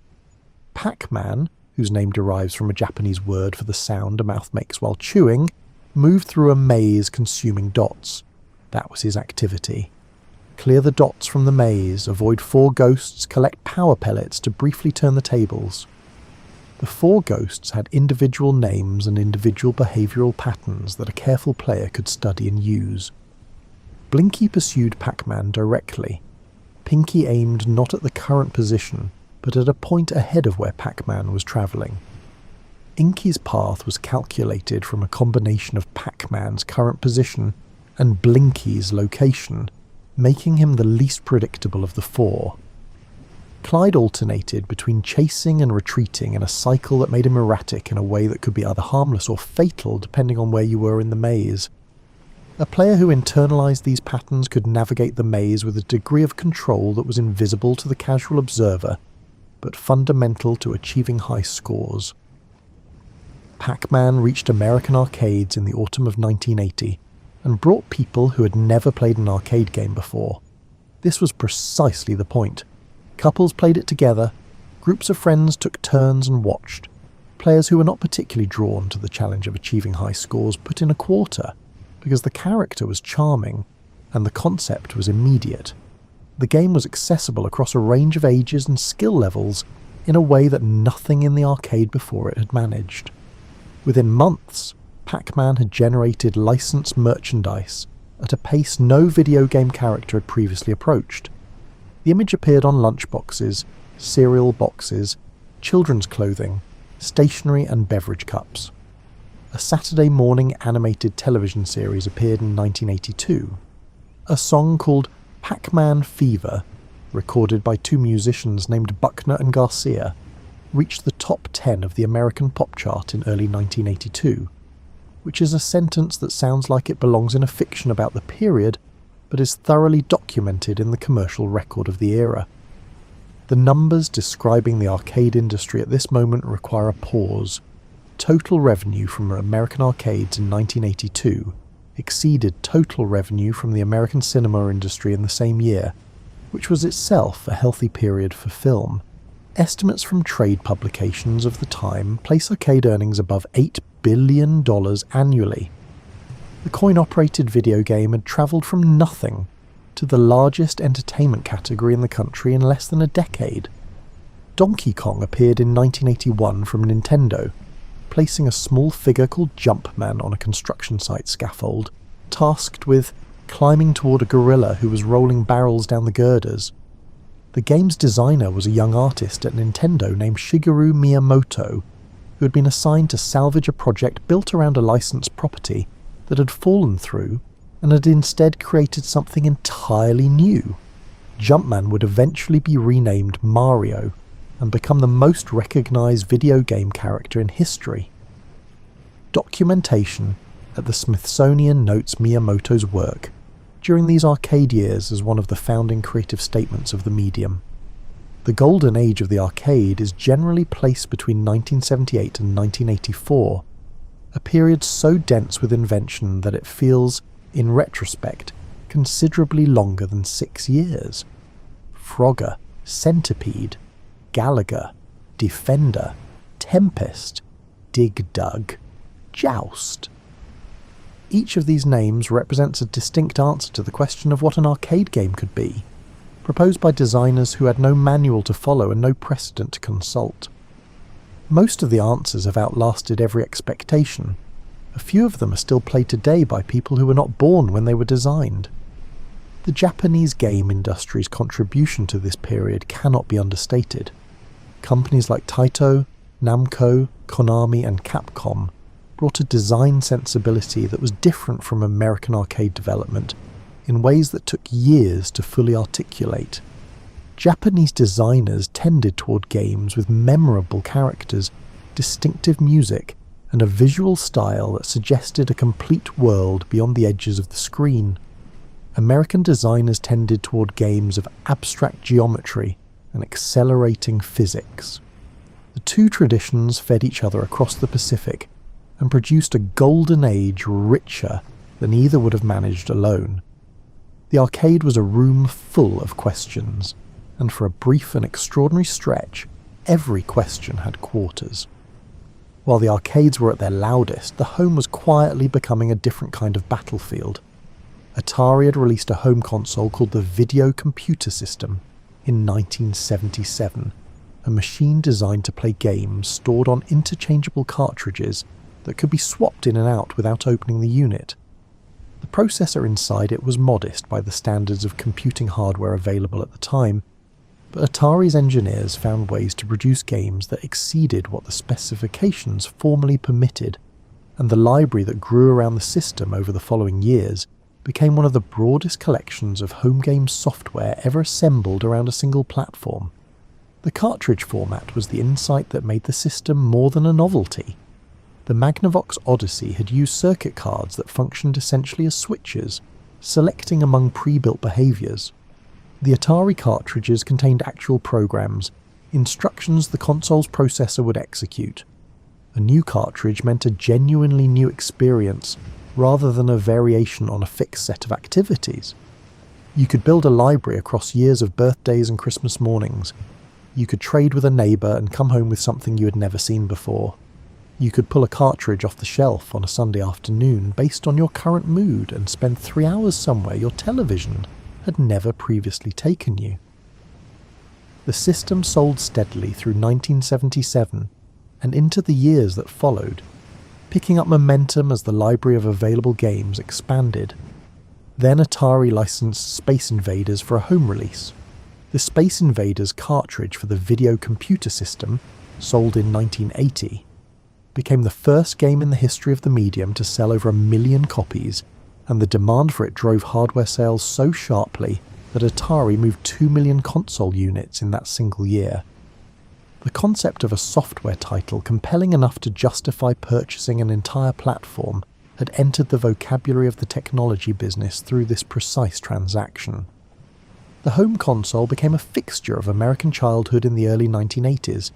Pac-Man, whose name derives from a Japanese word for the sound a mouth makes while chewing, moved through a maze consuming dots. That was his activity. Clear the dots from the maze, avoid 4 ghosts, collect power pellets to briefly turn the tables. The 4 ghosts had individual names and individual behavioural patterns that a careful player could study and use. Blinky pursued Pac-Man directly. Pinky aimed not at the current position, but at a point ahead of where Pac-Man was travelling. Inky's path was calculated from a combination of Pac-Man's current position and Blinky's location, making him the least predictable of the 4. Clyde alternated between chasing and retreating in a cycle that made him erratic in a way that could be either harmless or fatal depending on where you were in the maze. A player who internalized these patterns could navigate the maze with a degree of control that was invisible to the casual observer, but fundamental to achieving high scores. Pac-Man reached American arcades in the autumn of 1980 and brought people who had never played an arcade game before. This was precisely the point. Couples played it together, groups of friends took turns and watched. Players who were not particularly drawn to the challenge of achieving high scores put in a quarter, because the character was charming and the concept was immediate. The game was accessible across a range of ages and skill levels in a way that nothing in the arcade before it had managed. Within months, Pac-Man had generated licensed merchandise at a pace no video game character had previously approached. The image appeared on lunchboxes, cereal boxes, children's clothing, stationery and beverage cups. A Saturday morning animated television series appeared in 1982. A song called Pac-Man Fever, recorded by 2 musicians named Buckner and Garcia, reached the top 10 of the American pop chart in early 1982, which is a sentence that sounds like it belongs in a fiction about the period, but is thoroughly documented in the commercial record of the era. The numbers describing the arcade industry at this moment require a pause. Total revenue from American arcades in 1982 exceeded total revenue from the American cinema industry in the same year, which was itself a healthy period for film. Estimates from trade publications of the time place arcade earnings above $8 billion annually. The coin-operated video game had travelled from nothing to the largest entertainment category in the country in less than a decade. Donkey Kong appeared in 1981 from Nintendo, placing a small figure called Jumpman on a construction site scaffold, tasked with climbing toward a gorilla who was rolling barrels down the girders. The game's designer was a young artist at Nintendo named Shigeru Miyamoto, who had been assigned to salvage a project built around a licensed property that had fallen through and had instead created something entirely new. Jumpman would eventually be renamed Mario and become the most recognized video game character in history. Documentation at the Smithsonian notes Miyamoto's work during these arcade years as one of the founding creative statements of the medium. The golden age of the arcade is generally placed between 1978 and 1984, a period so dense with invention that it feels, in retrospect, considerably longer than 6 years. Frogger, Centipede, Gallagher, Defender, Tempest, Dig Dug, Joust. Each of these names represents a distinct answer to the question of what an arcade game could be, proposed by designers who had no manual to follow and no precedent to consult. Most of the answers have outlasted every expectation, A few of them are still played today by people who were not born when they were designed. The Japanese game industry's contribution to this period cannot be understated. Companies like Taito, Namco, Konami and Capcom brought a design sensibility that was different from American arcade development in ways that took years to fully articulate. Japanese designers tended toward games with memorable characters, distinctive music, and a visual style that suggested a complete world beyond the edges of the screen. American designers tended toward games of abstract geometry and accelerating physics. The two traditions fed each other across the Pacific and produced a golden age richer than either would have managed alone. The arcade was a room full of questions, and for a brief and extraordinary stretch, every question had quarters. While the arcades were at their loudest, the home was quietly becoming a different kind of battlefield. Atari had released a home console called the Video Computer System in 1977, a machine designed to play games stored on interchangeable cartridges that could be swapped in and out without opening the unit. The processor inside it was modest by the standards of computing hardware available at the time, but Atari's engineers found ways to produce games that exceeded what the specifications formally permitted, and the library that grew around the system over the following years became one of the broadest collections of home game software ever assembled around a single platform. The cartridge format was the insight that made the system more than a novelty. The Magnavox Odyssey had used circuit cards that functioned essentially as switches, selecting among pre-built behaviours. The Atari cartridges contained actual programs, instructions the console's processor would execute. A new cartridge meant a genuinely new experience, rather than a variation on a fixed set of activities. You could build a library across years of birthdays and Christmas mornings. You could trade with a neighbour and come home with something you had never seen before. You could pull a cartridge off the shelf on a Sunday afternoon based on your current mood and spend 3 hours somewhere your television had never previously taken you. The system sold steadily through 1977 and into the years that followed, picking up momentum as the library of available games expanded. Then Atari licensed Space Invaders for a home release. The Space Invaders cartridge for the Video Computer System, sold in 1980, became the first game in the history of the medium to sell over 1 million copies, and the demand for it drove hardware sales so sharply that Atari moved 2 million console units in that single year. The concept of a software title compelling enough to justify purchasing an entire platform had entered the vocabulary of the technology business through this precise transaction. The home console became a fixture of American childhood in the early 1980s,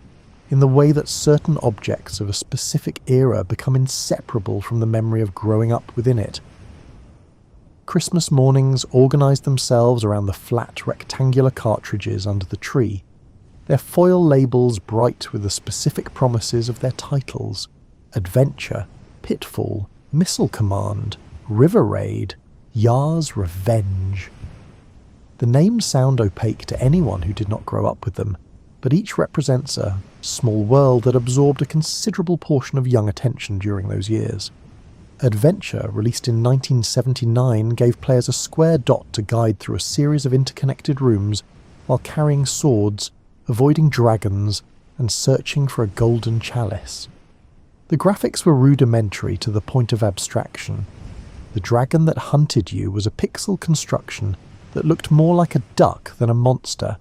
in the way that certain objects of a specific era become inseparable from the memory of growing up within it. Christmas mornings organised themselves around the flat rectangular cartridges under the tree, their foil labels bright with the specific promises of their titles: Adventure, Pitfall, Missile Command, River Raid, Yar's Revenge. The names sound opaque to anyone who did not grow up with them, but each represents a small world that absorbed a considerable portion of young attention during those years. Adventure, released in 1979, gave players a square dot to guide through a series of interconnected rooms while carrying swords, avoiding dragons, and searching for a golden chalice. The graphics were rudimentary to the point of abstraction. The dragon that hunted you was a pixel construction that looked more like a duck than a monster,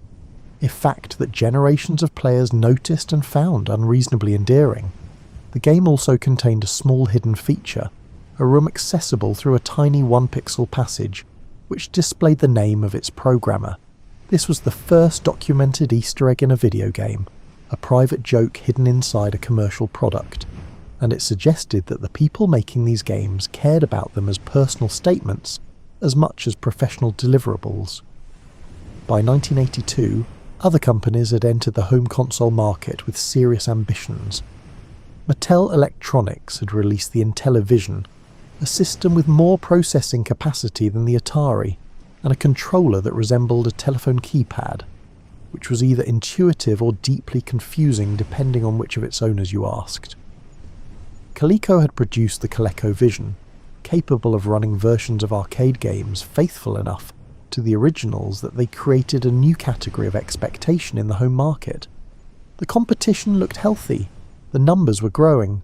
a fact that generations of players noticed and found unreasonably endearing. The game also contained a small hidden feature, a room accessible through a tiny 1-pixel passage, which displayed the name of its programmer. This was the first documented Easter egg in a video game, a private joke hidden inside a commercial product, and it suggested that the people making these games cared about them as personal statements as much as professional deliverables. By 1982, other companies had entered the home console market with serious ambitions. Mattel Electronics had released the Intellivision, a system with more processing capacity than the Atari, and a controller that resembled a telephone keypad, which was either intuitive or deeply confusing depending on which of its owners you asked. Coleco had produced the ColecoVision, capable of running versions of arcade games faithful enough to the originals that they created a new category of expectation in the home market. The competition looked healthy. The numbers were growing.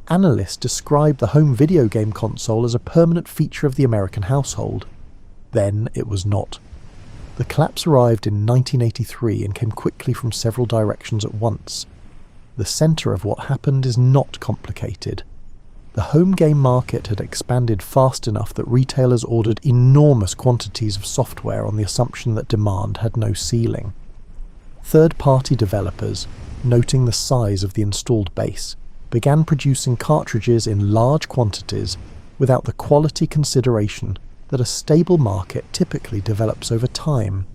Analysts described the home video game console as a permanent feature of the American household. Then it was not. The collapse arrived in 1983 and came quickly from several directions at once. The centre of what happened is not complicated. The home game market had expanded fast enough that retailers ordered enormous quantities of software on the assumption that demand had no ceiling. Third-party developers, noting the size of the installed base, began producing cartridges in large quantities without the quality consideration that a stable market typically develops over time.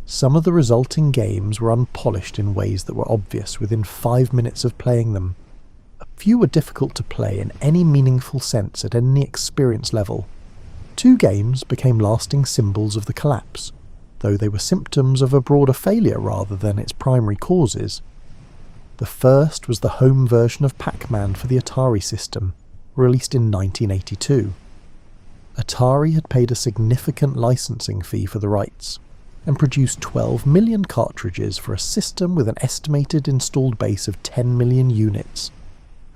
Some of the resulting games were unpolished in ways that were obvious within 5 minutes of playing them. A few were difficult to play in any meaningful sense at any experience level. 2 games became lasting symbols of the collapse, though they were symptoms of a broader failure rather than its primary causes. The first was the home version of Pac-Man for the Atari system, released in 1982. Atari had paid a significant licensing fee for the rights, and produced 12 million cartridges for a system with an estimated installed base of 10 million units,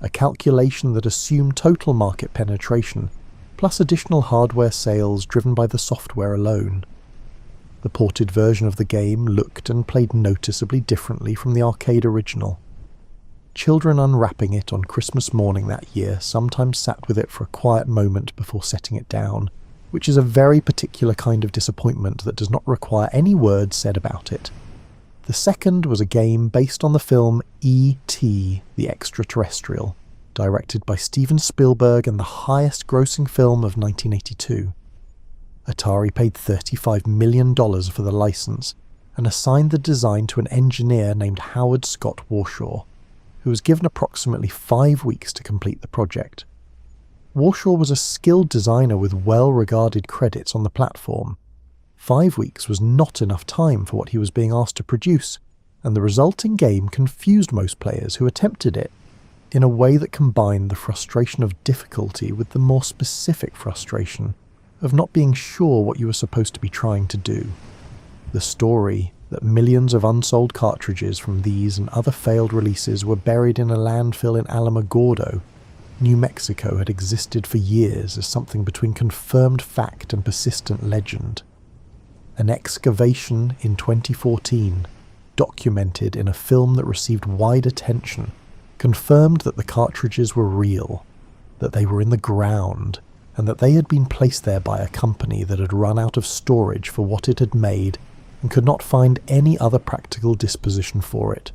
a calculation that assumed total market penetration, plus additional hardware sales driven by the software alone. The ported version of the game looked and played noticeably differently from the arcade original. Children unwrapping it on Christmas morning that year sometimes sat with it for a quiet moment before setting it down, which is a very particular kind of disappointment that does not require any words said about it. The second was a game based on the film E.T. the Extraterrestrial, directed by Steven Spielberg and the highest-grossing film of 1982. Atari paid $35 million for the license and assigned the design to an engineer named Howard Scott Warshaw, who was given approximately 5 weeks to complete the project. Warshaw was a skilled designer with well-regarded credits on the platform. 5 weeks was not enough time for what he was being asked to produce, and the resulting game confused most players who attempted it, in a way that combined the frustration of difficulty with the more specific frustration of not being sure what you were supposed to be trying to do. The story that millions of unsold cartridges from these and other failed releases were buried in a landfill in Alamogordo, New Mexico, had existed for years as something between confirmed fact and persistent legend. An excavation in 2014, documented in a film that received wide attention, confirmed that the cartridges were real, that they were in the ground, and that they had been placed there by a company that had run out of storage for what it had made and could not find any other practical disposition for it.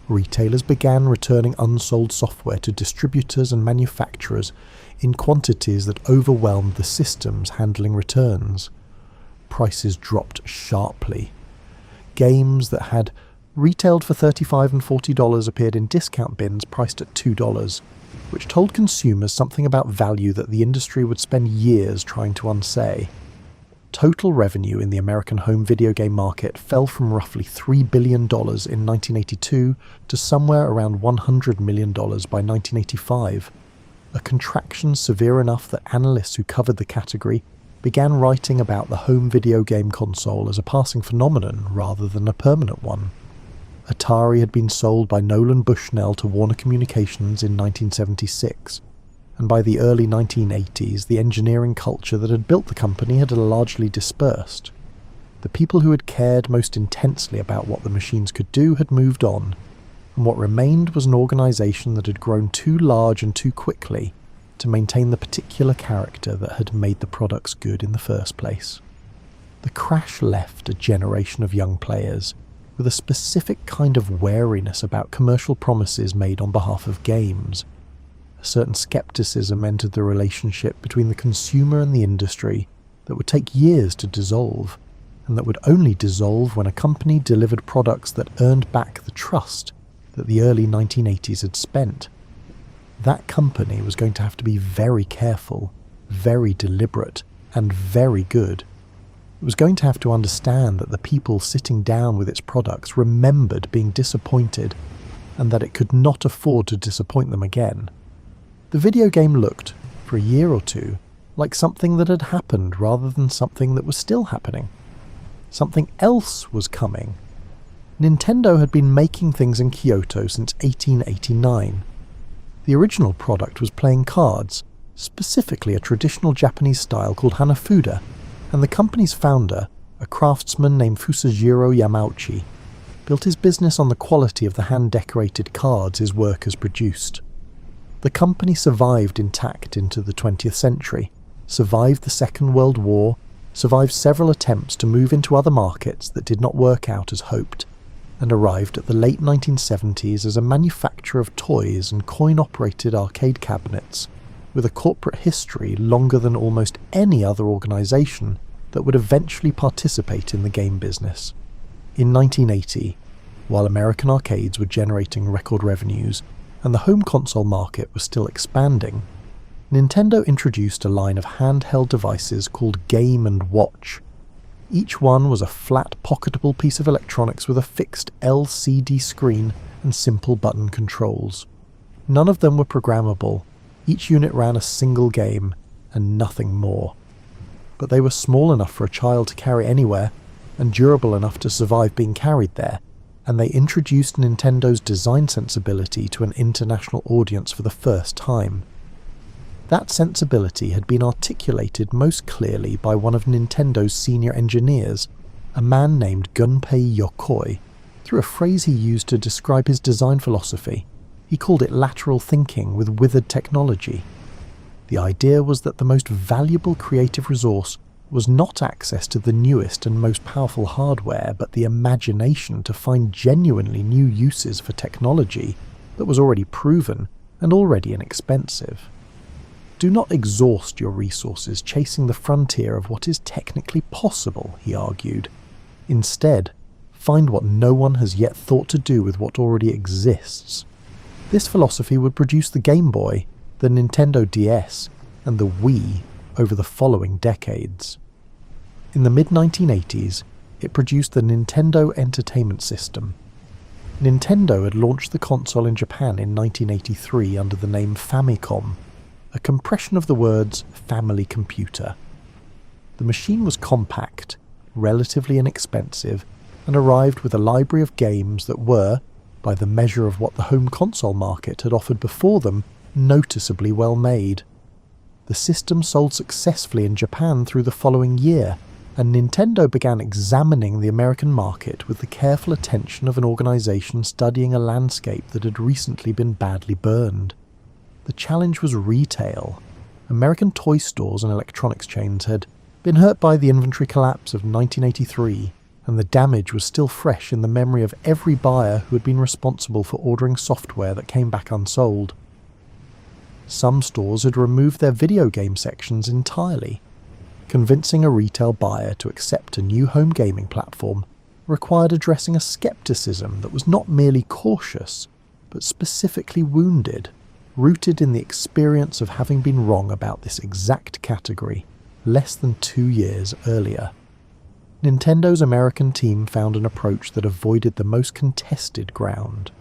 Retailers began returning unsold software to distributors and manufacturers in quantities that overwhelmed the systems handling returns. Prices dropped sharply. Games that had retailed for $35 and $40 appeared in discount bins priced at $2, which told consumers something about value that the industry would spend years trying to unsay. Total revenue in the American home video game market fell from roughly $3 billion in 1982 to somewhere around $100 million by 1985, a contraction severe enough that analysts who covered the category began writing about the home video game console as a passing phenomenon rather than a permanent one. Atari had been sold by Nolan Bushnell to Warner Communications in 1976, and by the early 1980s the engineering culture that had built the company had largely dispersed. The people who had cared most intensely about what the machines could do had moved on, and what remained was an organisation that had grown too large and too quickly to maintain the particular character that had made the products good in the first place. The crash left a generation of young players with a specific kind of wariness about commercial promises made on behalf of games. A certain skepticism entered the relationship between the consumer and the industry that would take years to dissolve, and that would only dissolve when a company delivered products that earned back the trust that the early 1980s had spent. That company was going to have to be very careful, very deliberate, and very good. It was going to have to understand that the people sitting down with its products remembered being disappointed, and that it could not afford to disappoint them again. The video game looked, for a year or two, like something that had happened rather than something that was still happening. Something else was coming. Nintendo had been making things in Kyoto since 1889. The original product was playing cards, specifically a traditional Japanese style called Hanafuda, and the company's founder, a craftsman named Fusajiro Yamauchi, built his business on the quality of the hand-decorated cards his workers produced. The company survived intact into the 20th century, survived the Second World War, survived several attempts to move into other markets that did not work out as hoped, and arrived at the late 1970s as a manufacturer of toys and coin-operated arcade cabinets, with a corporate history longer than almost any other organisation that would eventually participate in the game business. In 1980, while American arcades were generating record revenues and the home console market was still expanding, Nintendo introduced a line of handheld devices called Game & Watch. Each one was a flat, pocketable piece of electronics with a fixed LCD screen and simple button controls. None of them were programmable. Each unit ran a single game, and nothing more. But they were small enough for a child to carry anywhere, and durable enough to survive being carried there, and they introduced Nintendo's design sensibility to an international audience for the first time. That sensibility had been articulated most clearly by one of Nintendo's senior engineers, a man named Gunpei Yokoi, through a phrase he used to describe his design philosophy. He called it lateral thinking with withered technology. The idea was that the most valuable creative resource was not access to the newest and most powerful hardware, but the imagination to find genuinely new uses for technology that was already proven and already inexpensive. Do not exhaust your resources chasing the frontier of what is technically possible, he argued. Instead, find what no one has yet thought to do with what already exists. This philosophy would produce the Game Boy, the Nintendo DS, and the Wii over the following decades. In the mid-1980s, it produced the Nintendo Entertainment System. Nintendo had launched the console in Japan in 1983 under the name Famicom, a compression of the words family computer. The machine was compact, relatively inexpensive, and arrived with a library of games that were, by the measure of what the home console market had offered before them, noticeably well made. The system sold successfully in Japan through the following year, and Nintendo began examining the American market with the careful attention of an organisation studying a landscape that had recently been badly burned. The challenge was retail. American toy stores and electronics chains had been hurt by the inventory collapse of 1983, and the damage was still fresh in the memory of every buyer who had been responsible for ordering software that came back unsold. Some stores had removed their video game sections entirely. Convincing a retail buyer to accept a new home gaming platform required addressing a skepticism that was not merely cautious, but specifically wounded, rooted in the experience of having been wrong about this exact category less than 2 years earlier. Nintendo's American team found an approach that avoided the most contested ground.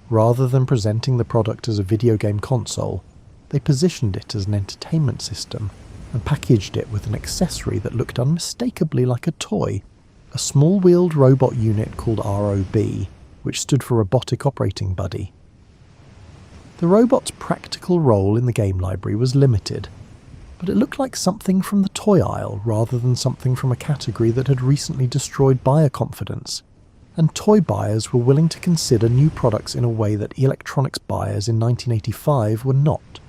Rather than presenting the product as a video game console, they positioned it as an entertainment system and packaged it with an accessory that looked unmistakably like a toy, a small-wheeled robot unit called ROB, which stood for Robotic Operating Buddy. The robot's practical role in the game library was limited, but it looked like something from the toy aisle rather than something from a category that had recently destroyed buyer confidence, and toy buyers were willing to consider new products in a way that electronics buyers in 1985 were not.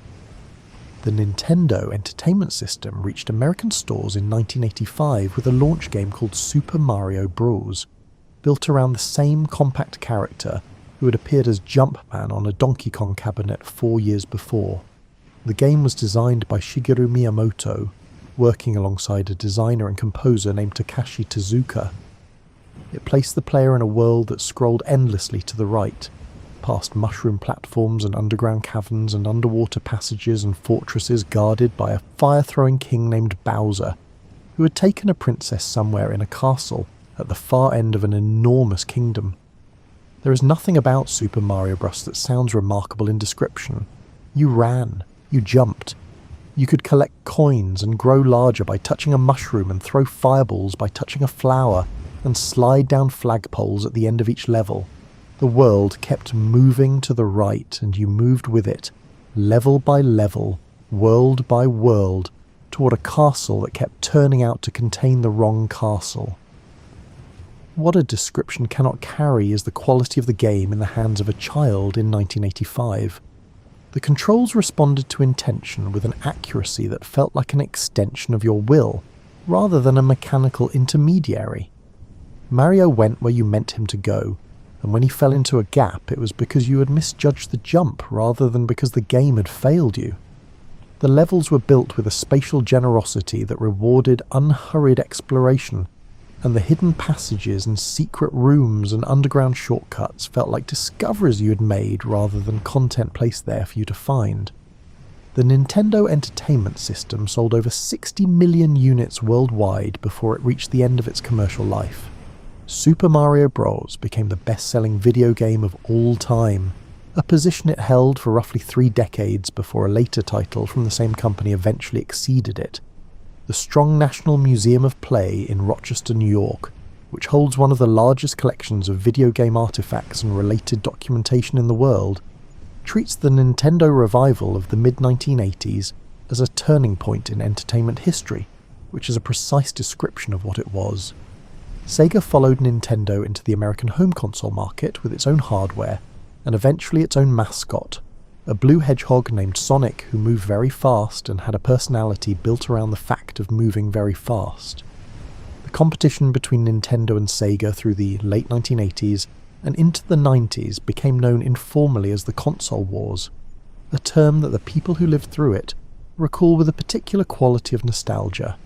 The Nintendo Entertainment System reached American stores in 1985 with a launch game called Super Mario Bros., built around the same compact character who had appeared as Jumpman on a Donkey Kong cabinet 4 years before. The game was designed by Shigeru Miyamoto, working alongside a designer and composer named Takashi Tezuka. It placed the player in a world that scrolled endlessly to the right, past mushroom platforms and underground caverns and underwater passages and fortresses guarded by a fire-throwing king named Bowser, who had taken a princess somewhere in a castle at the far end of an enormous kingdom. There is nothing about Super Mario Bros. That sounds remarkable in description. You ran, You jumped. You could collect coins and grow larger by touching a mushroom and throw fireballs by touching a flower and slide down flagpoles at the end of each level. The world kept moving to the right and you moved with it, level by level, world by world, toward a castle that kept turning out to contain the wrong castle. What a description cannot carry is the quality of the game in the hands of a child in 1985. The controls responded to intention with an accuracy that felt like an extension of your will, rather than a mechanical intermediary. Mario went where you meant him to go, and when he fell into a gap it was because you had misjudged the jump rather than because the game had failed you. The levels were built with a spatial generosity that rewarded unhurried exploration, and the hidden passages and secret rooms and underground shortcuts felt like discoveries you had made rather than content placed there for you to find. The Nintendo Entertainment System sold over 60 million units worldwide before it reached the end of its commercial life. Super Mario Bros. Became the best-selling video game of all time, a position it held for roughly 3 decades before a later title from the same company eventually exceeded it. The Strong National Museum of Play in Rochester, New York, which holds one of the largest collections of video game artifacts and related documentation in the world, treats the Nintendo revival of the mid-1980s as a turning point in entertainment history, which is a precise description of what it was. Sega followed Nintendo into the American home console market with its own hardware, and eventually its own mascot, a blue hedgehog named Sonic who moved very fast and had a personality built around the fact of moving very fast. The competition between Nintendo and Sega through the late 1980s and into the 90s became known informally as the Console Wars, a term that the people who lived through it recall with a particular quality of nostalgia.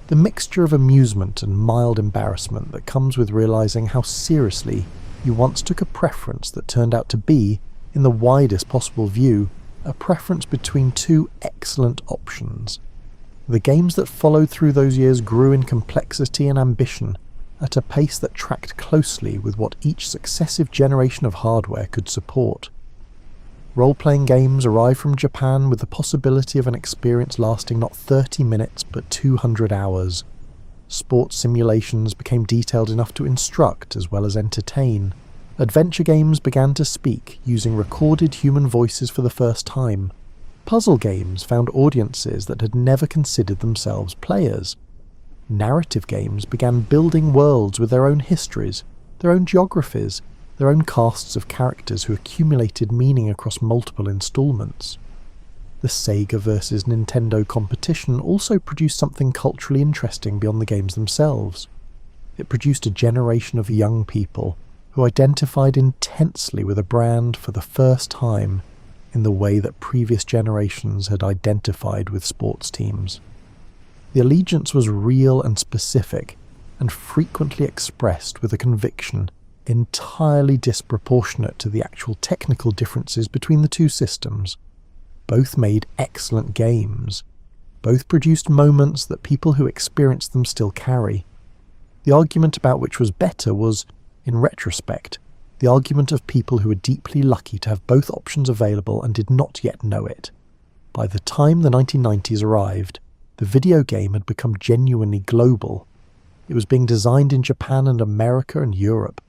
The mixture of amusement and mild embarrassment that comes with realizing how seriously you once took a preference that turned out to be, in the widest possible view, a preference between 2 excellent options. The games that followed through those years grew in complexity and ambition at a pace that tracked closely with what each successive generation of hardware could support. Role-playing games arrived from Japan with the possibility of an experience lasting not 30 minutes but 200 hours. Sports simulations became detailed enough to instruct as well as entertain. Adventure games began to speak, using recorded human voices for the first time. Puzzle games found audiences that had never considered themselves players. Narrative games began building worlds with their own histories, their own geographies, their own casts of characters who accumulated meaning across multiple installments. The Sega versus Nintendo competition also produced something culturally interesting beyond the games themselves. It produced a generation of young people who identified intensely with a brand for the first time in the way that previous generations had identified with sports teams. The allegiance was real and specific, and frequently expressed with a conviction entirely disproportionate to the actual technical differences between the 2 systems. Both made excellent games. Both produced moments that people who experienced them still carry. The argument about which was better was, in retrospect, the argument of people who were deeply lucky to have both options available and did not yet know it. By the time the 1990s arrived, the video game had become genuinely global. It was being designed in Japan and America and Europe,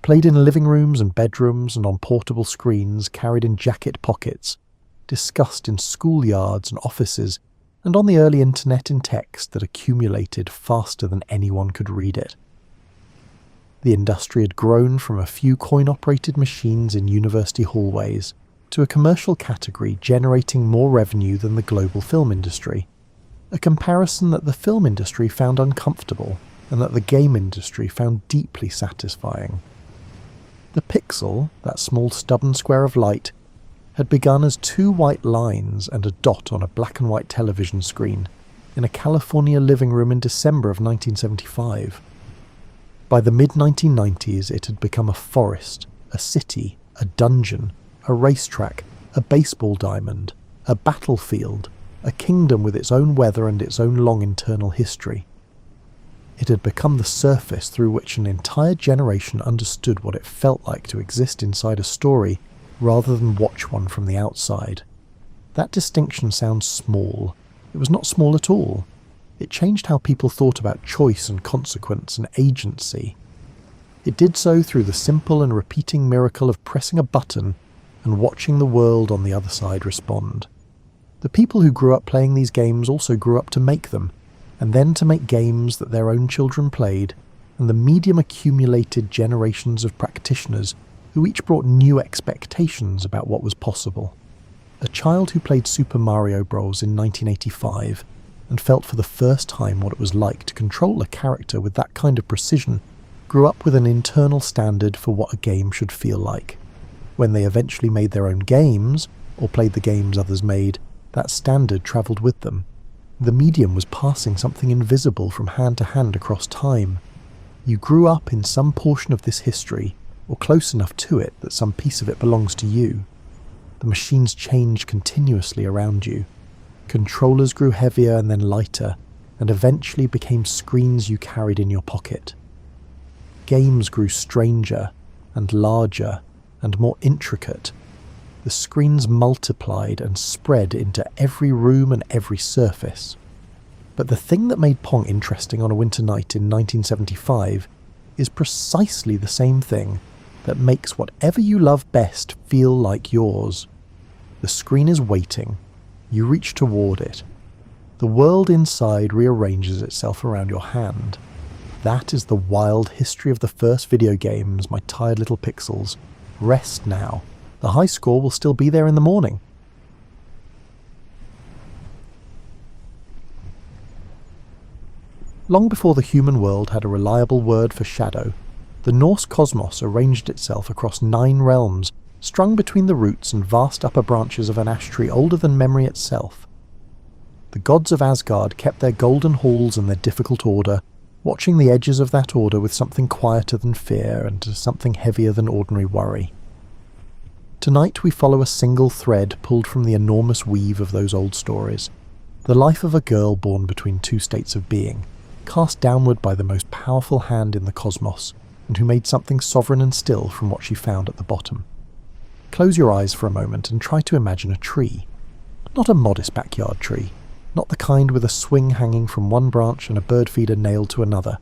played in living rooms and bedrooms and on portable screens carried in jacket pockets, discussed in schoolyards and offices, and on the early internet in text that accumulated faster than anyone could read it. The industry had grown from a few coin-operated machines in university hallways to a commercial category generating more revenue than the global film industry, a comparison that the film industry found uncomfortable and that the game industry found deeply satisfying. The pixel, that small stubborn square of light, had begun as 2 white lines and a dot on a black and white television screen in a California living room in December of 1975. By the mid-1990s it had become a forest, a city, a dungeon, a racetrack, a baseball diamond, a battlefield, a kingdom with its own weather and its own long internal history. It had become the surface through which an entire generation understood what it felt like to exist inside a story rather than watch one from the outside. That distinction sounds small. It was not small at all. It changed how people thought about choice and consequence and agency. It did so through the simple and repeating miracle of pressing a button and watching the world on the other side respond. The people who grew up playing these games also grew up to make them, and then to make games that their own children played, and the medium accumulated generations of practitioners who each brought new expectations about what was possible. A child who played Super Mario Bros. In 1985 and felt for the first time what it was like to control a character with that kind of precision grew up with an internal standard for what a game should feel like. When they eventually made their own games, or played the games others made, that standard travelled with them. The medium was passing something invisible from hand to hand across time. You grew up in some portion of this history, or close enough to it that some piece of it belongs to you. The machines changed continuously around you. Controllers grew heavier and then lighter, and eventually became screens you carried in your pocket. Games grew stranger, and larger, and more intricate. The screens multiplied and spread into every room and every surface. But the thing that made Pong interesting on a winter night in 1975 is precisely the same thing that makes whatever you love best feel like yours. The screen is waiting. You reach toward it. The world inside rearranges itself around your hand. That is the wild history of the first video games, my tired little pixels. Rest now. The high score will still be there in the morning. Long before the human world had a reliable word for shadow, the Norse cosmos arranged itself across 9 realms, strung between the roots and vast upper branches of an ash tree older than memory itself. The gods of Asgard kept their golden halls and their difficult order, watching the edges of that order with something quieter than fear and something heavier than ordinary worry. Tonight we follow a single thread pulled from the enormous weave of those old stories, the life of a girl born between 2 states of being, cast downward by the most powerful hand in the cosmos, and who made something sovereign and still from what she found at the bottom. Close your eyes for a moment and try to imagine a tree. Not a modest backyard tree, not the kind with a swing hanging from one branch and a bird feeder nailed to another.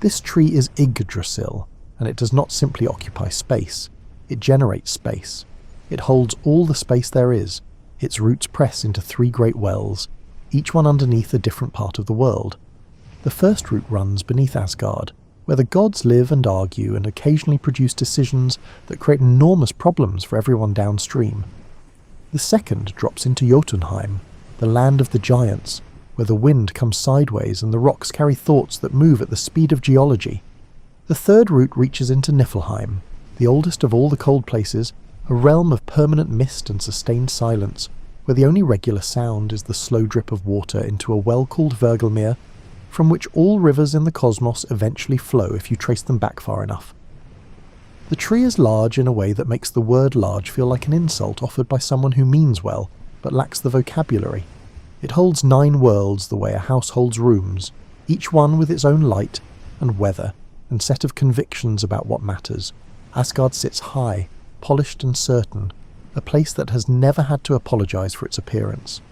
This tree is Yggdrasil, and it does not simply occupy space. It generates space. It holds all the space there is. Its roots press into 3 great wells, each one underneath a different part of the world. The first root runs beneath Asgard, where the gods live and argue and occasionally produce decisions that create enormous problems for everyone downstream. The second drops into Jotunheim, the land of the giants, where the wind comes sideways and the rocks carry thoughts that move at the speed of geology. The third root reaches into Niflheim, the oldest of all the cold places, a realm of permanent mist and sustained silence, where the only regular sound is the slow drip of water into a well called Vergelmere, from which all rivers in the cosmos eventually flow if you trace them back far enough. The tree is large in a way that makes the word large feel like an insult offered by someone who means well, but lacks the vocabulary. It holds 9 worlds the way a house holds rooms, each one with its own light and weather and set of convictions about what matters. Asgard sits high, polished and certain, a place that has never had to apologise for its appearance.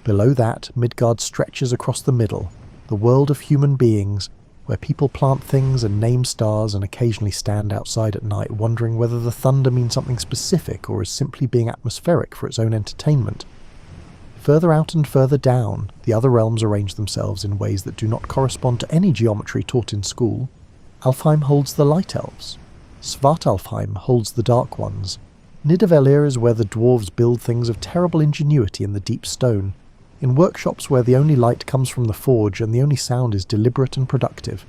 Below that, Midgard stretches across the middle, the world of human beings, where people plant things and name stars and occasionally stand outside at night wondering whether the thunder means something specific or is simply being atmospheric for its own entertainment. Further out and further down, the other realms arrange themselves in ways that do not correspond to any geometry taught in school. Alfheim holds the Light Elves. Svartalfheim holds the Dark Ones. Nidavellir is where the dwarves build things of terrible ingenuity in the deep stone, in workshops where the only light comes from the forge and the only sound is deliberate and productive.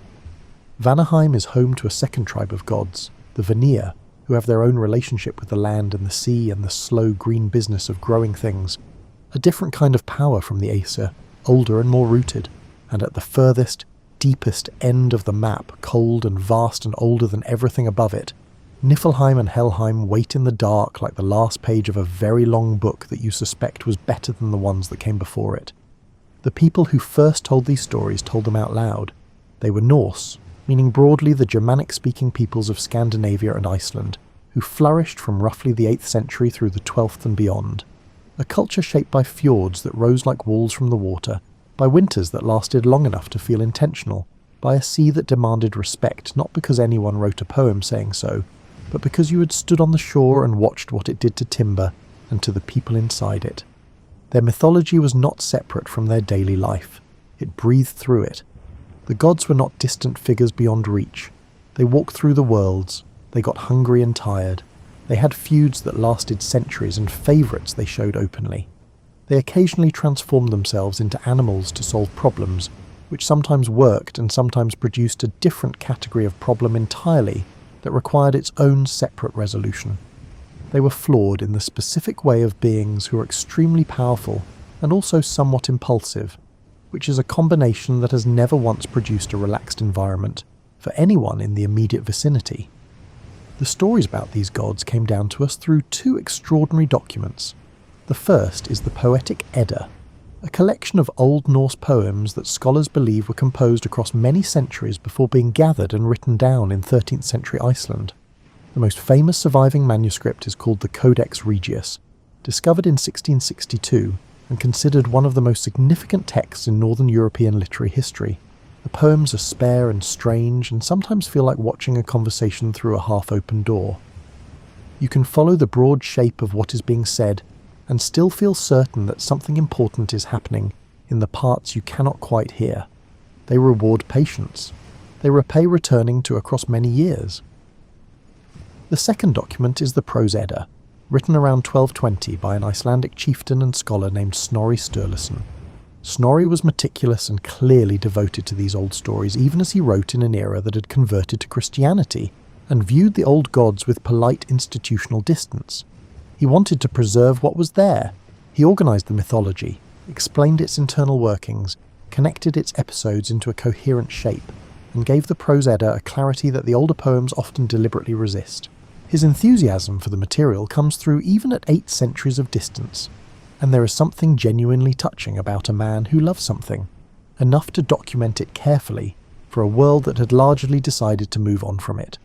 Vanaheim is home to a second tribe of gods, the Vanir, who have their own relationship with the land and the sea and the slow green business of growing things, a different kind of power from the Aesir, older and more rooted, and at the furthest, deepest end of the map, cold and vast and older than everything above it, Niflheim and Helheim wait in the dark like the last page of a very long book that you suspect was better than the ones that came before it. The people who first told these stories told them out loud. They were Norse, meaning broadly the Germanic-speaking peoples of Scandinavia and Iceland, who flourished from roughly the 8th century through the 12th and beyond. a culture shaped by fjords that rose like walls from the water, by winters that lasted long enough to feel intentional, by a sea that demanded respect not because anyone wrote a poem saying so, but because you had stood on the shore and watched what it did to timber and to the people inside it. Their mythology was not separate from their daily life. It breathed through it. The gods were not distant figures beyond reach. They walked through the worlds. They got hungry and tired. They had feuds that lasted centuries and favourites they showed openly. They occasionally transformed themselves into animals to solve problems, which sometimes worked and sometimes produced a different category of problem entirely that required its own separate resolution. They were flawed in the specific way of beings who are extremely powerful and also somewhat impulsive, which is a combination that has never once produced a relaxed environment for anyone in the immediate vicinity. The stories about these gods came down to us through two extraordinary documents. The first is the Poetic Edda, a collection of Old Norse poems that scholars believe were composed across many centuries before being gathered and written down in 13th century Iceland. The most famous surviving manuscript is called the Codex Regius, discovered in 1662 and considered one of the most significant texts in Northern European literary history. The poems are spare and strange and sometimes feel like watching a conversation through a half-open door. You can follow the broad shape of what is being said and still feel certain that something important is happening in the parts you cannot quite hear. They reward patience. They repay returning to across many years. The second document is the Prose Edda, written around 1220 by an Icelandic chieftain and scholar named Snorri Sturluson. Snorri was meticulous and clearly devoted to these old stories, even as he wrote in an era that had converted to Christianity and viewed the old gods with polite institutional distance. He wanted to preserve what was there. He organised the mythology, explained its internal workings, connected its episodes into a coherent shape, and gave the Prose Edda a clarity that the older poems often deliberately resist. His enthusiasm for the material comes through even at 8 centuries of distance, and there is something genuinely touching about a man who loves something, enough to document it carefully for a world that had largely decided to move on from it.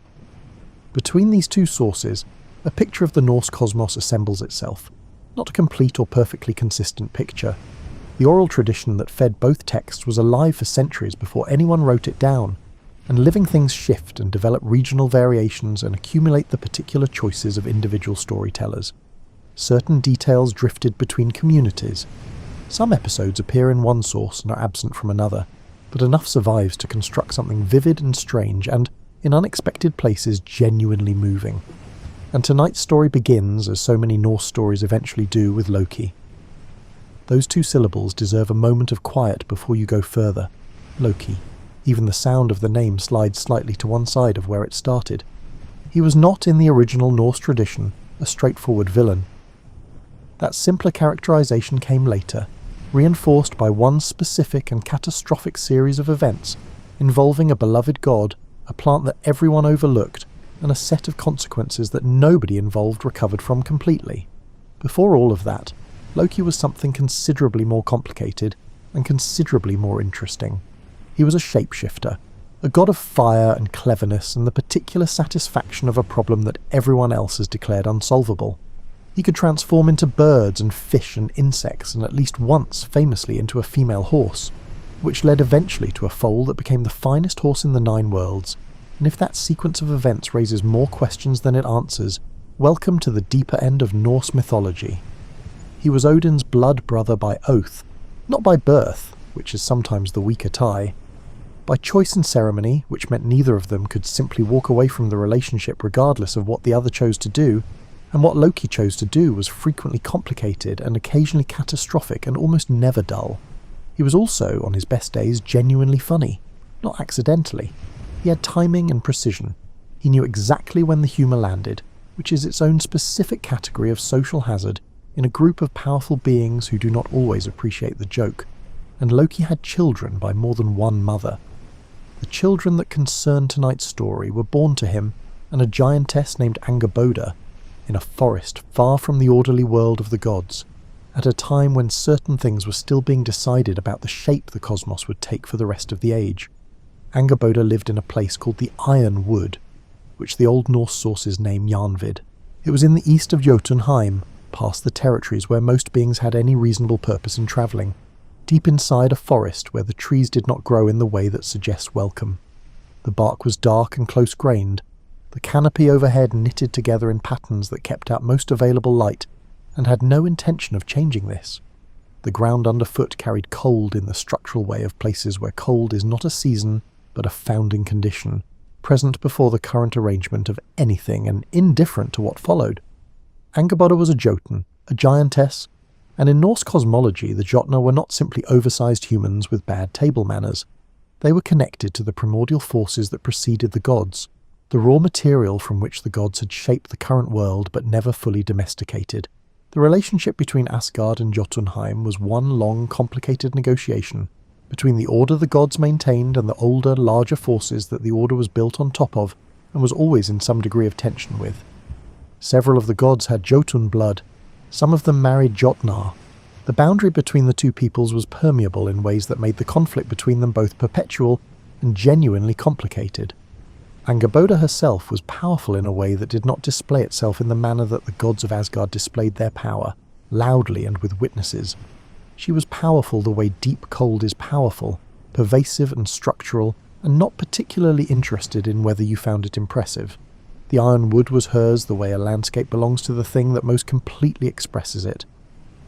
Between these two sources, a picture of the Norse cosmos assembles itself, not a complete or perfectly consistent picture. The oral tradition that fed both texts was alive for centuries before anyone wrote it down, and living things shift and develop regional variations and accumulate the particular choices of individual storytellers. Certain details drifted between communities. Some episodes appear in one source and are absent from another, but enough survives to construct something vivid and strange and, in unexpected places, genuinely moving. And tonight's story begins, as so many Norse stories eventually do, with Loki. Those 2 syllables deserve a moment of quiet before you go further. Loki. Even the sound of the name slides slightly to one side of where it started. He was not, in the original Norse tradition, a straightforward villain. That simpler characterization came later, reinforced by one specific and catastrophic series of events involving a beloved god, a plant that everyone overlooked, and a set of consequences that nobody involved recovered from completely. Before all of that, Loki was something considerably more complicated and considerably more interesting. He was a shapeshifter, a god of fire and cleverness and the particular satisfaction of a problem that everyone else has declared unsolvable. He could transform into birds and fish and insects, and at least once famously into a female horse, which led eventually to a foal that became the finest horse in the 9 worlds. And if that sequence of events raises more questions than it answers, welcome to the deeper end of Norse mythology. He was Odin's blood brother by oath, not by birth, which is sometimes the weaker tie. By choice and ceremony, which meant neither of them could simply walk away from the relationship regardless of what the other chose to do, and what Loki chose to do was frequently complicated and occasionally catastrophic and almost never dull. He was also, on his best days, genuinely funny, not accidentally. He had timing and precision. He knew exactly when the humour landed, which is its own specific category of social hazard in a group of powerful beings who do not always appreciate the joke. And Loki had children by more than one mother. The children that concern tonight's story were born to him and a giantess named Angerboda in a forest far from the orderly world of the gods, at a time when certain things were still being decided about the shape the cosmos would take for the rest of the age. Angerboda lived in a place called the Iron Wood, which the Old Norse sources name Jarnvid. It was in the east of Jotunheim, past the territories where most beings had any reasonable purpose in travelling, deep inside a forest where the trees did not grow in the way that suggests welcome. The bark was dark and close-grained, the canopy overhead knitted together in patterns that kept out most available light, and had no intention of changing this. The ground underfoot carried cold in the structural way of places where cold is not a season but a founding condition, present before the current arrangement of anything and indifferent to what followed. Angerboda was a Jotun, a giantess, and in Norse cosmology the Jotnar were not simply oversized humans with bad table manners. They were connected to the primordial forces that preceded the gods, the raw material from which the gods had shaped the current world but never fully domesticated. The relationship between Asgard and Jotunheim was one long, complicated negotiation between the order the gods maintained and the older, larger forces that the order was built on top of and was always in some degree of tension with. Several of the gods had Jotun blood, some of them married Jotnar. The boundary between the two peoples was permeable in ways that made the conflict between them both perpetual and genuinely complicated. Angerboda herself was powerful in a way that did not display itself in the manner that the gods of Asgard displayed their power, loudly and with witnesses. She was powerful the way deep cold is powerful, pervasive and structural, and not particularly interested in whether you found it impressive. The iron wood was hers the way a landscape belongs to the thing that most completely expresses it.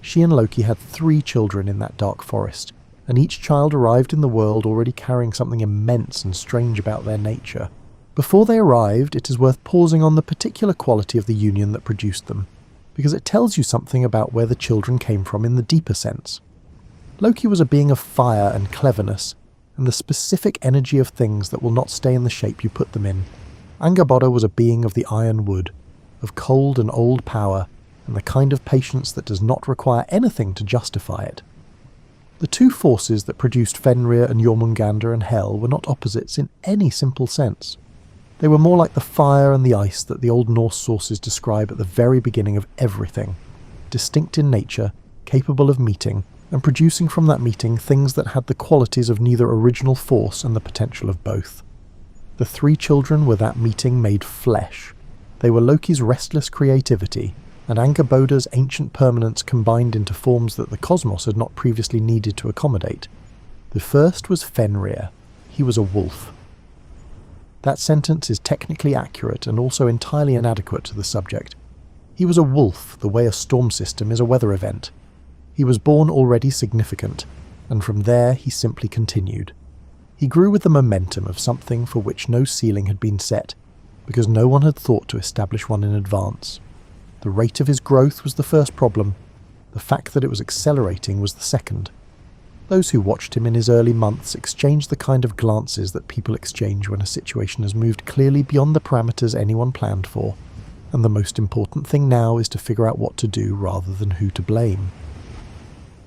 She and Loki had 3 children in that dark forest, and each child arrived in the world already carrying something immense and strange about their nature. Before they arrived, it is worth pausing on the particular quality of the union that produced them, because it tells you something about where the children came from in the deeper sense. Loki was a being of fire and cleverness, and the specific energy of things that will not stay in the shape you put them in. Angerboda was a being of the iron wood, of cold and old power, and the kind of patience that does not require anything to justify it. The two forces that produced Fenrir and Jormungandr and Hel were not opposites in any simple sense. They were more like the fire and the ice that the Old Norse sources describe at the very beginning of everything, distinct in nature, capable of meeting, and producing from that meeting things that had the qualities of neither original force and the potential of both. The 3 children were that meeting made flesh. They were Loki's restless creativity, and Angerboda's ancient permanence combined into forms that the cosmos had not previously needed to accommodate. The first was Fenrir. He was a wolf. That sentence is technically accurate and also entirely inadequate to the subject. He was a wolf the way a storm system is a weather event. He was born already significant, and from there he simply continued. He grew with the momentum of something for which no ceiling had been set, because no one had thought to establish one in advance. The rate of his growth was the first problem. The fact that it was accelerating was the second. Those who watched him in his early months exchanged the kind of glances that people exchange when a situation has moved clearly beyond the parameters anyone planned for, and the most important thing now is to figure out what to do rather than who to blame.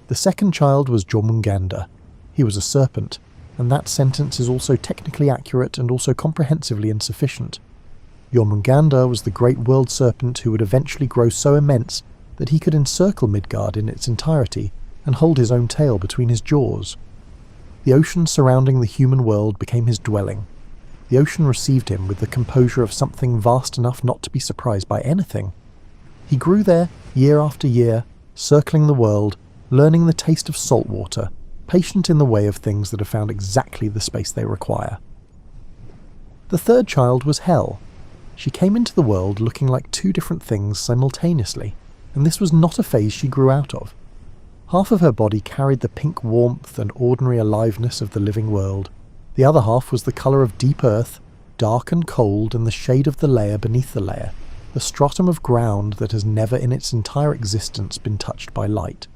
The second child was Jormungandr. He was a serpent, and that sentence is also technically accurate and also comprehensively insufficient. Jormungandr was the great world serpent who would eventually grow so immense that he could encircle Midgard in its entirety and hold his own tail between his jaws. The ocean surrounding the human world became his dwelling. The ocean received him with the composure of something vast enough not to be surprised by anything. He grew there year after year, circling the world, learning the taste of salt water, patient in the way of things that have found exactly the space they require. The third child was Hel. She came into the world looking like 2 different things simultaneously, and this was not a phase she grew out of. Half of her body carried the pink warmth and ordinary aliveness of the living world. The other half was the colour of deep earth, dark and cold, and the shade of the layer beneath the layer, the stratum of ground that has never in its entire existence been touched by light.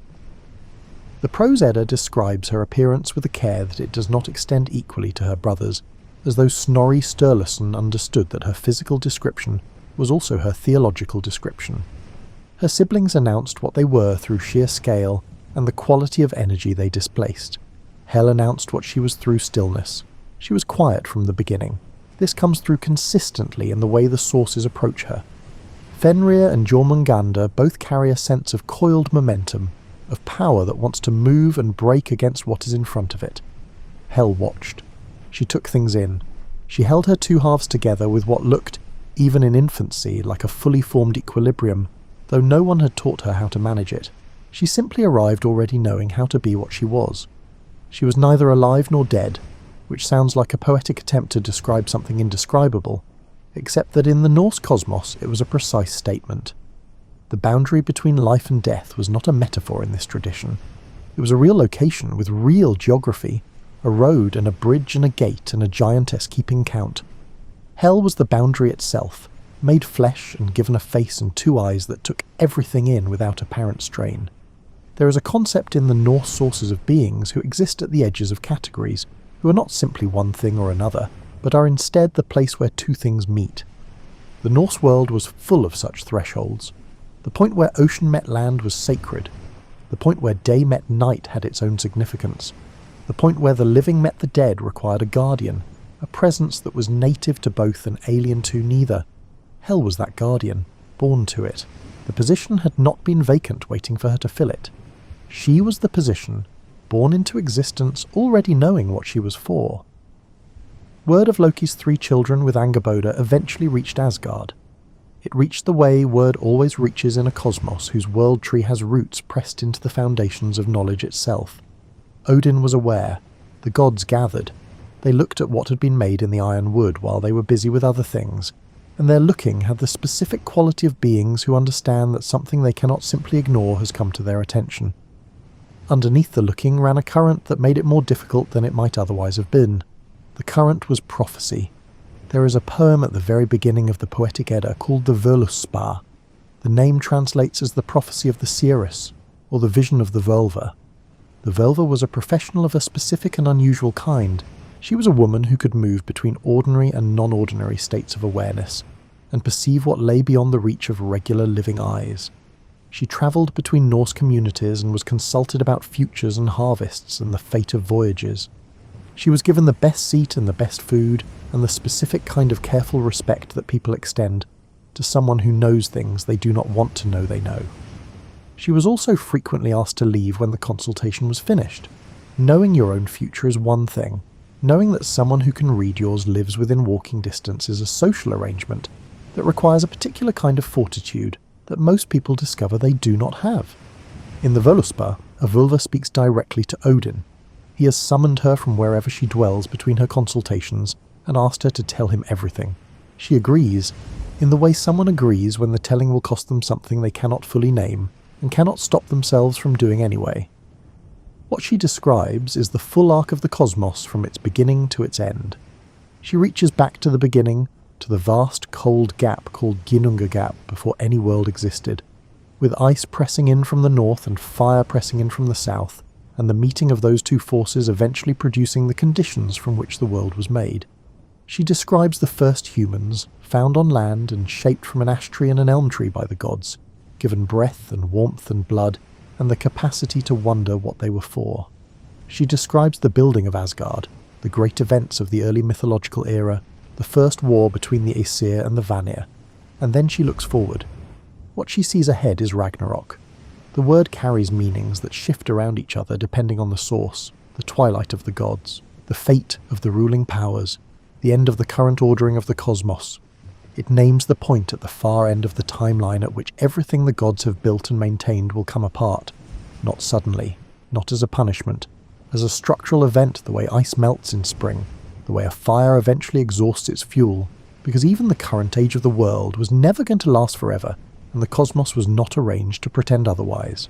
The Prose Edda describes her appearance with a care that it does not extend equally to her brothers, as though Snorri Sturluson understood that her physical description was also her theological description. Her siblings announced what they were through sheer scale and the quality of energy they displaced. Hel announced what she was through stillness. She was quiet from the beginning. This comes through consistently in the way the sources approach her. Fenrir and Jormungandr both carry a sense of coiled momentum, of power that wants to move and break against what is in front of it. Hel watched. She took things in. She held her 2 halves together with what looked, even in infancy, like a fully formed equilibrium, though no one had taught her how to manage it. She simply arrived already knowing how to be what she was. She was neither alive nor dead, which sounds like a poetic attempt to describe something indescribable, except that in the Norse cosmos it was a precise statement. The boundary between life and death was not a metaphor in this tradition. It was a real location with real geography, a road and a bridge and a gate and a giantess keeping count. Hell was the boundary itself, made flesh and given a face and two eyes that took everything in without apparent strain. There is a concept in the Norse sources of beings who exist at the edges of categories, who are not simply one thing or another, but are instead the place where two things meet. The Norse world was full of such thresholds. The point where ocean met land was sacred. The point where day met night had its own significance. The point where the living met the dead required a guardian, a presence that was native to both and alien to neither. Hel was that guardian, born to it. The position had not been vacant waiting for her to fill it. She was the position, born into existence already knowing what she was for. Word of Loki's 3 children with Angerboda eventually reached Asgard. It reached the way word always reaches in a cosmos whose world tree has roots pressed into the foundations of knowledge itself. Odin was aware. The gods gathered. They looked at what had been made in the iron wood while they were busy with other things, and their looking had the specific quality of beings who understand that something they cannot simply ignore has come to their attention. Underneath the looking ran a current that made it more difficult than it might otherwise have been. The current was prophecy. There is a poem at the very beginning of the Poetic Edda called the Völuspá. The name translates as the prophecy of the seeress, or the vision of the Völva. The Völva was a professional of a specific and unusual kind. She was a woman who could move between ordinary and non-ordinary states of awareness, and perceive what lay beyond the reach of regular living eyes. She travelled between Norse communities and was consulted about futures and harvests and the fate of voyages. She was given the best seat and the best food, and the specific kind of careful respect that people extend to someone who knows things they do not want to know they know. She was also frequently asked to leave when the consultation was finished. Knowing your own future is one thing. Knowing that someone who can read yours lives within walking distance is a social arrangement that requires a particular kind of fortitude that most people discover they do not have. In the Völuspá, a Völva speaks directly to Odin. He has summoned her from wherever she dwells between her consultations and asked her to tell him everything. She agrees, in the way someone agrees when the telling will cost them something they cannot fully name and cannot stop themselves from doing anyway. What she describes is the full arc of the cosmos from its beginning to its end. She reaches back to the beginning, to the vast cold gap called Ginnunga Gap before any world existed, with ice pressing in from the north and fire pressing in from the south, and the meeting of those two forces eventually producing the conditions from which the world was made. She describes the first humans, found on land and shaped from an ash tree and an elm tree by the gods, given breath and warmth and blood, and the capacity to wonder what they were for. She describes the building of Asgard, the great events of the early mythological era, the first war between the Aesir and the Vanir, and then she looks forward. What she sees ahead is Ragnarok. The word carries meanings that shift around each other depending on the source, the twilight of the gods, the fate of the ruling powers, the end of the current ordering of the cosmos. It names the point at the far end of the timeline at which everything the gods have built and maintained will come apart, not suddenly, not as a punishment, as a structural event the way ice melts in spring, the way a fire eventually exhausts its fuel, because even the current age of the world was never going to last forever, and the cosmos was not arranged to pretend otherwise.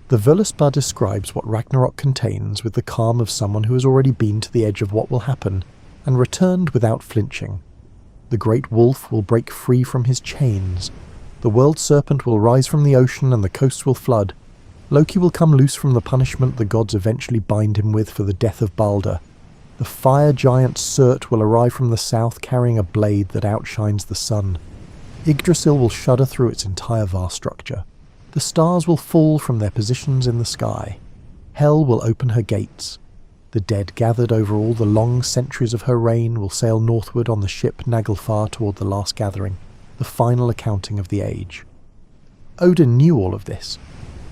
The Völuspá describes what Ragnarok contains with the calm of someone who has already been to the edge of what will happen, and returned without flinching. The great wolf will break free from his chains. The world serpent will rise from the ocean and the coasts will flood. Loki will come loose from the punishment the gods eventually bind him with for the death of Balder. The fire giant Surt will arrive from the south carrying a blade that outshines the sun. Yggdrasil will shudder through its entire vast structure. The stars will fall from their positions in the sky. Hel will open her gates. The dead gathered over all the long centuries of her reign will sail northward on the ship Naglfar toward the last gathering, the final accounting of the age. Odin knew all of this.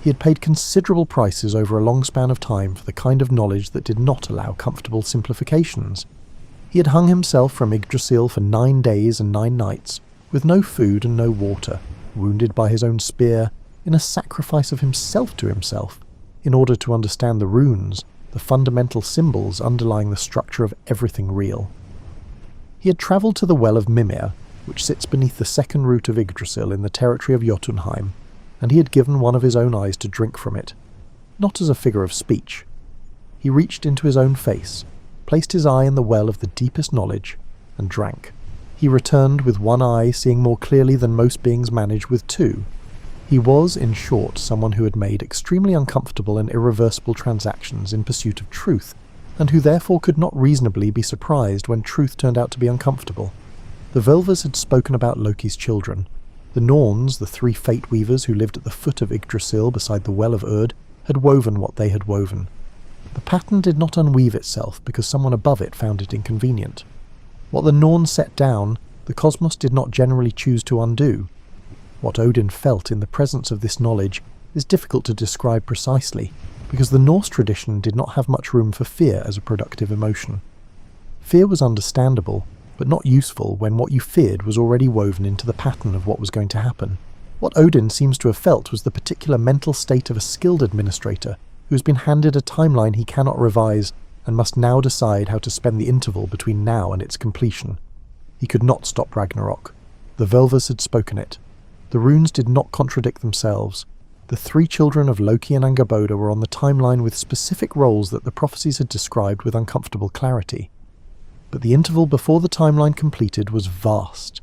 He had paid considerable prices over a long span of time for the kind of knowledge that did not allow comfortable simplifications. He had hung himself from Yggdrasil for 9 days and 9 nights, with no food and no water, wounded by his own spear, in a sacrifice of himself to himself, in order to understand the runes, the fundamental symbols underlying the structure of everything real. He had travelled to the Well of Mimir, which sits beneath the second root of Yggdrasil in the territory of Jotunheim, and he had given one of his own eyes to drink from it, not as a figure of speech. He reached into his own face, placed his eye in the well of the deepest knowledge, and drank. He returned with one eye, seeing more clearly than most beings manage with two. He was, in short, someone who had made extremely uncomfortable and irreversible transactions in pursuit of truth, and who therefore could not reasonably be surprised when truth turned out to be uncomfortable. The Völvers had spoken about Loki's children. The Norns, the three fate weavers who lived at the foot of Yggdrasil beside the Well of Urd, had woven what they had woven. The pattern did not unweave itself because someone above it found it inconvenient. What the Norns set down, the cosmos did not generally choose to undo. What Odin felt in the presence of this knowledge is difficult to describe precisely, because the Norse tradition did not have much room for fear as a productive emotion. Fear was understandable, but not useful when what you feared was already woven into the pattern of what was going to happen. What Odin seems to have felt was the particular mental state of a skilled administrator who has been handed a timeline he cannot revise and must now decide how to spend the interval between now and its completion. He could not stop Ragnarok. The Völvers had spoken it. The runes did not contradict themselves. The three children of Loki and Angerboda were on the timeline with specific roles that the prophecies had described with uncomfortable clarity. But the interval before the timeline completed was vast,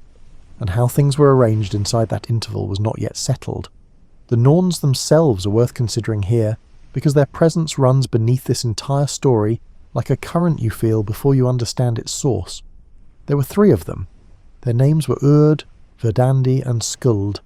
and how things were arranged inside that interval was not yet settled. The Norns themselves are worth considering here, because their presence runs beneath this entire story like a current you feel before you understand its source. There were three of them. Their names were Urd, Verdandi, and Skuld,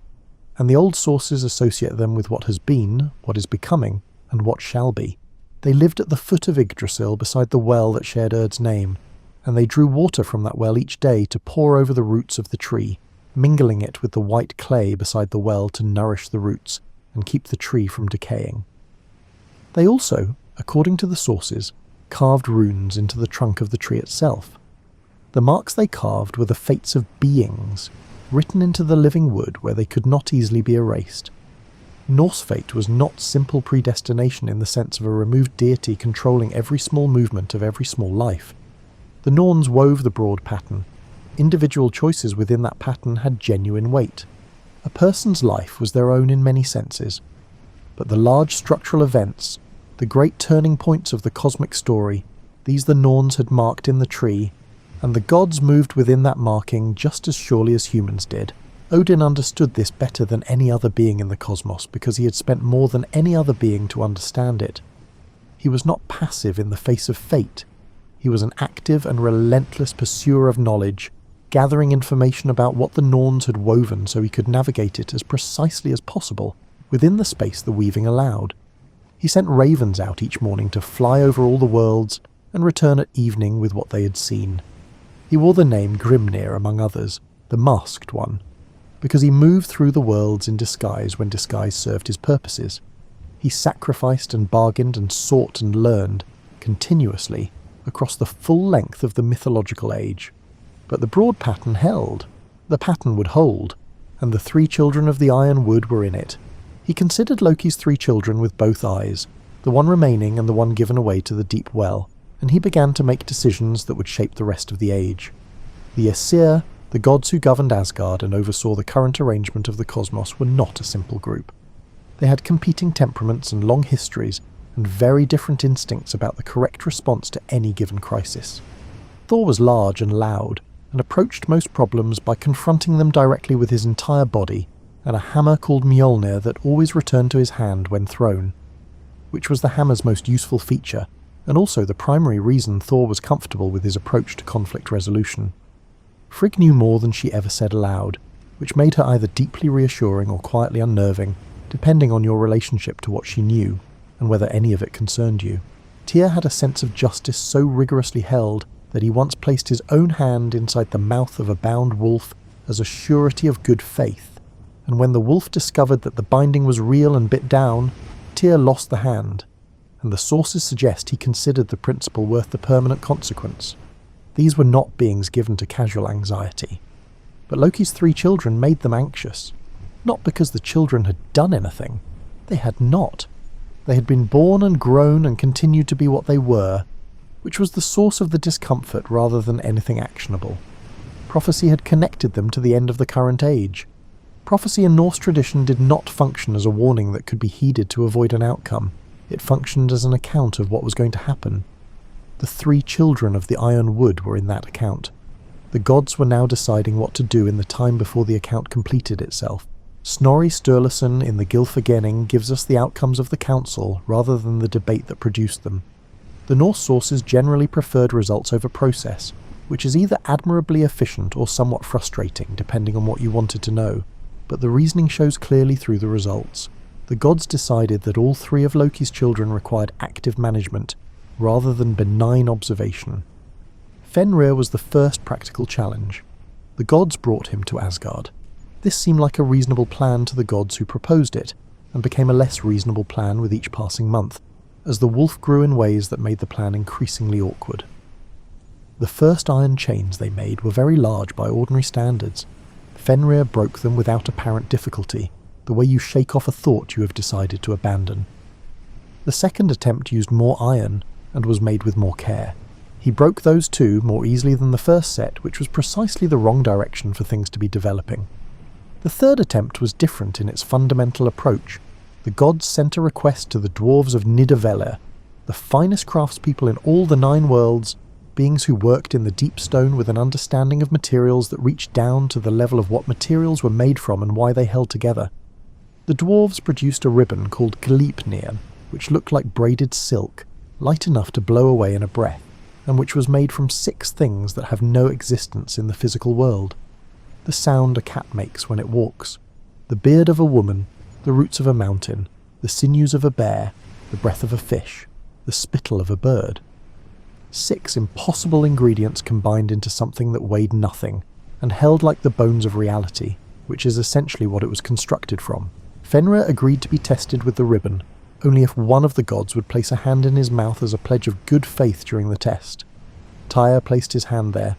and the old sources associate them with what has been, what is becoming, and what shall be. They lived at the foot of Yggdrasil beside the well that shared Urd's name, and they drew water from that well each day to pour over the roots of the tree, mingling it with the white clay beside the well to nourish the roots and keep the tree from decaying. They also, according to the sources, carved runes into the trunk of the tree itself. The marks they carved were the fates of beings, written into the living wood where they could not easily be erased. Norse fate was not simple predestination in the sense of a removed deity controlling every small movement of every small life. The Norns wove the broad pattern. Individual choices within that pattern had genuine weight. A person's life was their own in many senses. But the large structural events, the great turning points of the cosmic story, these the Norns had marked in the tree, and the gods moved within that marking just as surely as humans did. Odin understood this better than any other being in the cosmos because he had spent more than any other being to understand it. He was not passive in the face of fate. He was an active and relentless pursuer of knowledge, gathering information about what the Norns had woven so he could navigate it as precisely as possible within the space the weaving allowed. He sent ravens out each morning to fly over all the worlds and return at evening with what they had seen. He wore the name Grimnir, among others, the masked one, because he moved through the worlds in disguise when disguise served his purposes. He sacrificed and bargained and sought and learned, continuously, across the full length of the mythological age. But the broad pattern held. The pattern would hold, and the three children of the Iron Wood were in it. He considered Loki's three children with both eyes, the one remaining and the one given away to the deep well, and he began to make decisions that would shape the rest of the age. The Aesir, the gods who governed Asgard and oversaw the current arrangement of the cosmos, were not a simple group. They had competing temperaments and long histories, and very different instincts about the correct response to any given crisis. Thor was large and loud, and approached most problems by confronting them directly with his entire body, and a hammer called Mjolnir that always returned to his hand when thrown, which was the hammer's most useful feature, and also the primary reason Thor was comfortable with his approach to conflict resolution. Frigg knew more than she ever said aloud, which made her either deeply reassuring or quietly unnerving, depending on your relationship to what she knew, and whether any of it concerned you. Tyr had a sense of justice so rigorously held that he once placed his own hand inside the mouth of a bound wolf as a surety of good faith, and when the wolf discovered that the binding was real and bit down, Tyr lost the hand, and the sources suggest he considered the principle worth the permanent consequence. These were not beings given to casual anxiety. But Loki's three children made them anxious. Not because the children had done anything. They had not. They had been born and grown and continued to be what they were, which was the source of the discomfort rather than anything actionable. Prophecy had connected them to the end of the current age. Prophecy in Norse tradition did not function as a warning that could be heeded to avoid an outcome. It functioned as an account of what was going to happen. The 3 children of the Iron Wood were in that account. The gods were now deciding what to do in the time before the account completed itself. Snorri Sturluson in the Gylfaginning gives us the outcomes of the council rather than the debate that produced them. The Norse sources generally preferred results over process, which is either admirably efficient or somewhat frustrating depending on what you wanted to know, but the reasoning shows clearly through the results. The gods decided that all 3 of Loki's children required active management, rather than benign observation. Fenrir was the first practical challenge. The gods brought him to Asgard. This seemed like a reasonable plan to the gods who proposed it, and became a less reasonable plan with each passing month, as the wolf grew in ways that made the plan increasingly awkward. The first iron chains they made were very large by ordinary standards. Fenrir broke them without apparent difficulty, the way you shake off a thought you have decided to abandon. The second attempt used more iron, and was made with more care. He broke those 2 more easily than the first set, which was precisely the wrong direction for things to be developing. The third attempt was different in its fundamental approach. The gods sent a request to the dwarves of Nidavellir, the finest craftspeople in all the 9 worlds, beings who worked in the deep stone with an understanding of materials that reached down to the level of what materials were made from and why they held together. The dwarves produced a ribbon called Gleipnir, which looked like braided silk, light enough to blow away in a breath, and which was made from 6 things that have no existence in the physical world. The sound a cat makes when it walks, the beard of a woman, the roots of a mountain, the sinews of a bear, the breath of a fish, the spittle of a bird. 6 impossible ingredients combined into something that weighed nothing, and held like the bones of reality, which is essentially what it was constructed from. Fenrir agreed to be tested with the ribbon, only if one of the gods would place a hand in his mouth as a pledge of good faith during the test. Tyr placed his hand there.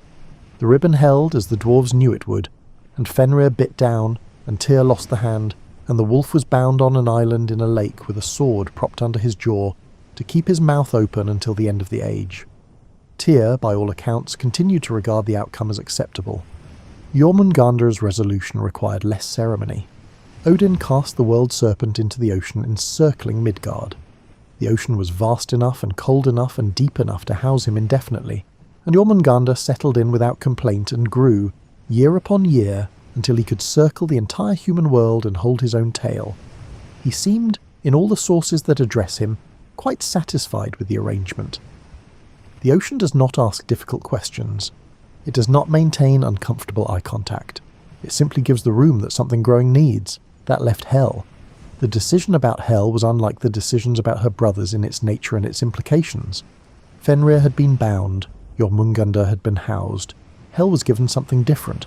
The ribbon held as the dwarves knew it would, and Fenrir bit down, and Tyr lost the hand, and the wolf was bound on an island in a lake with a sword propped under his jaw to keep his mouth open until the end of the age. Tyr, by all accounts, continued to regard the outcome as acceptable. Jormungandr's resolution required less ceremony. Odin cast the world serpent into the ocean encircling Midgard. The ocean was vast enough and cold enough and deep enough to house him indefinitely, and Jormungandr settled in without complaint and grew, year upon year, until he could circle the entire human world and hold his own tail. He seemed, in all the sources that address him, quite satisfied with the arrangement. The ocean does not ask difficult questions. It does not maintain uncomfortable eye contact. It simply gives the room that something growing needs. That left Hel. The decision about Hel was unlike the decisions about her brothers in its nature and its implications. Fenrir had been bound, Jormungandr had been housed. Hel was given something different,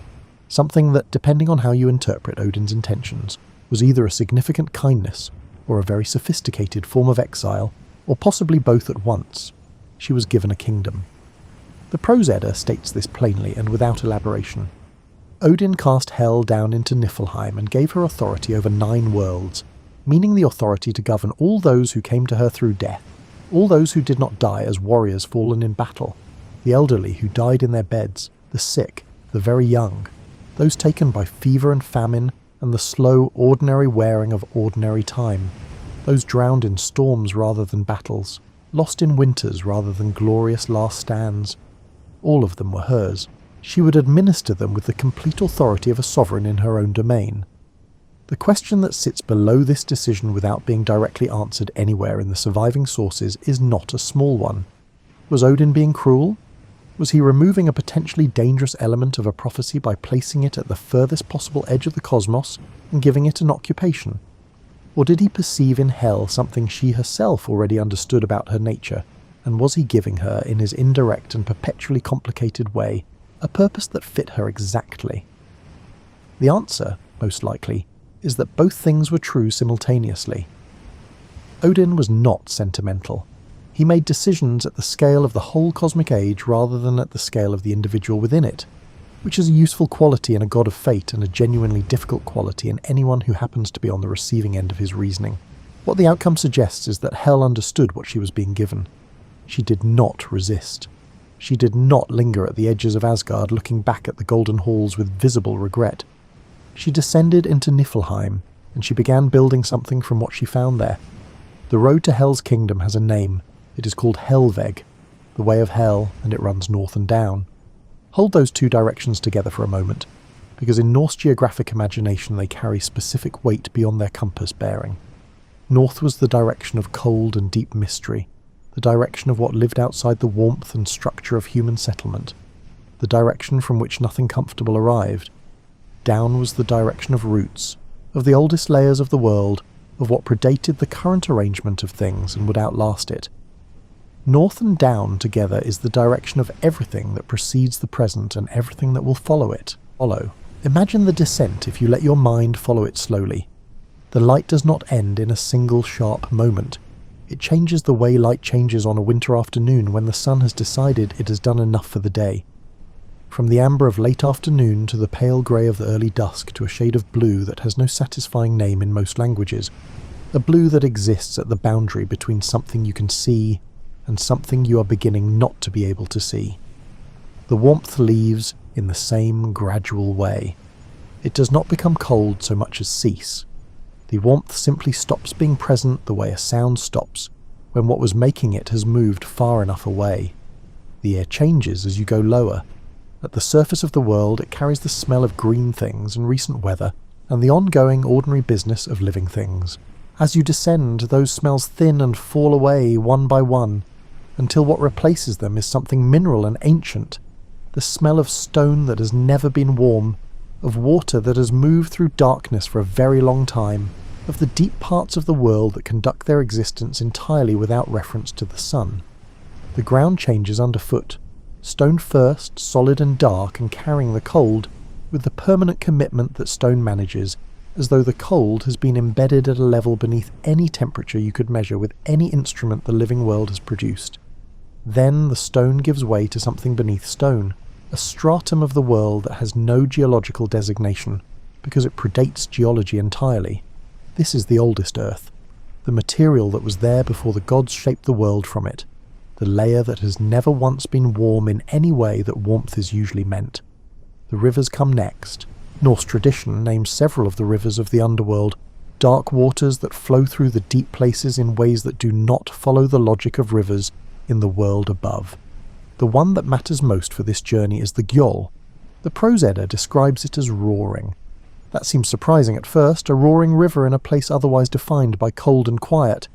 something that, depending on how you interpret Odin's intentions, was either a significant kindness, or a very sophisticated form of exile, or possibly both at once. She was given a kingdom. The Prose Edda states this plainly and without elaboration. Odin cast Hel down into Niflheim and gave her authority over 9 worlds, meaning the authority to govern all those who came to her through death, all those who did not die as warriors fallen in battle, the elderly who died in their beds, the sick, the very young, those taken by fever and famine and the slow, ordinary wearing of ordinary time, those drowned in storms rather than battles, lost in winters rather than glorious last stands. All of them were hers. She would administer them with the complete authority of a sovereign in her own domain. The question that sits below this decision without being directly answered anywhere in the surviving sources is not a small one. Was Odin being cruel? Was he removing a potentially dangerous element of a prophecy by placing it at the furthest possible edge of the cosmos and giving it an occupation? Or did he perceive in Hel something she herself already understood about her nature, and was he giving her, in his indirect and perpetually complicated way, a purpose that fit her exactly? The answer, most likely, is that both things were true simultaneously. Odin was not sentimental. He made decisions at the scale of the whole cosmic age rather than at the scale of the individual within it. which is a useful quality in a god of fate and a genuinely difficult quality in anyone who happens to be on the receiving end of his reasoning. What the outcome suggests is that Hel understood what she was being given. She did not resist. She did not linger at the edges of Asgard looking back at the golden halls with visible regret. She descended into Niflheim, and she began building something from what she found there. The road to Hel's kingdom has a name. It is called Helveg, the way of Hel, and it runs north and down. Hold those two directions together for a moment, because in Norse geographic imagination they carry specific weight beyond their compass bearing. North was the direction of cold and deep mystery, the direction of what lived outside the warmth and structure of human settlement, the direction from which nothing comfortable arrived. Down was the direction of roots, of the oldest layers of the world, of what predated the current arrangement of things and would outlast it. North and down together is the direction of everything that precedes the present and everything that will follow it. Imagine the descent if you let your mind follow it slowly. The light does not end in a single sharp moment. It changes the way light changes on a winter afternoon when the sun has decided it has done enough for the day. From the amber of late afternoon to the pale grey of the early dusk to a shade of blue that has no satisfying name in most languages. A blue that exists at the boundary between something you can see and something you are beginning not to be able to see. The warmth leaves in the same gradual way. It does not become cold so much as cease. The warmth simply stops being present the way a sound stops, when what was making it has moved far enough away. The air changes as you go lower. At the surface of the world it carries the smell of green things and recent weather, and the ongoing ordinary business of living things. As you descend, those smells thin and fall away one by one, until what replaces them is something mineral and ancient, the smell of stone that has never been warm, of water that has moved through darkness for a very long time, of the deep parts of the world that conduct their existence entirely without reference to the sun. The ground changes underfoot, stone first, solid and dark and carrying the cold, with the permanent commitment that stone manages, as though the cold has been embedded at a level beneath any temperature you could measure with any instrument the living world has produced. Then the stone gives way to something beneath stone, a stratum of the world that has no geological designation, because it predates geology entirely. This is the oldest earth, the material that was there before the gods shaped the world from it, the layer that has never once been warm in any way that warmth is usually meant. The rivers come next. Norse tradition names several of the rivers of the underworld, dark waters that flow through the deep places in ways that do not follow the logic of rivers in the world above. The one that matters most for this journey is the Gjoll. The Prose Edda describes it as roaring. That seems surprising at first, a roaring river in a place otherwise defined by cold and quiet,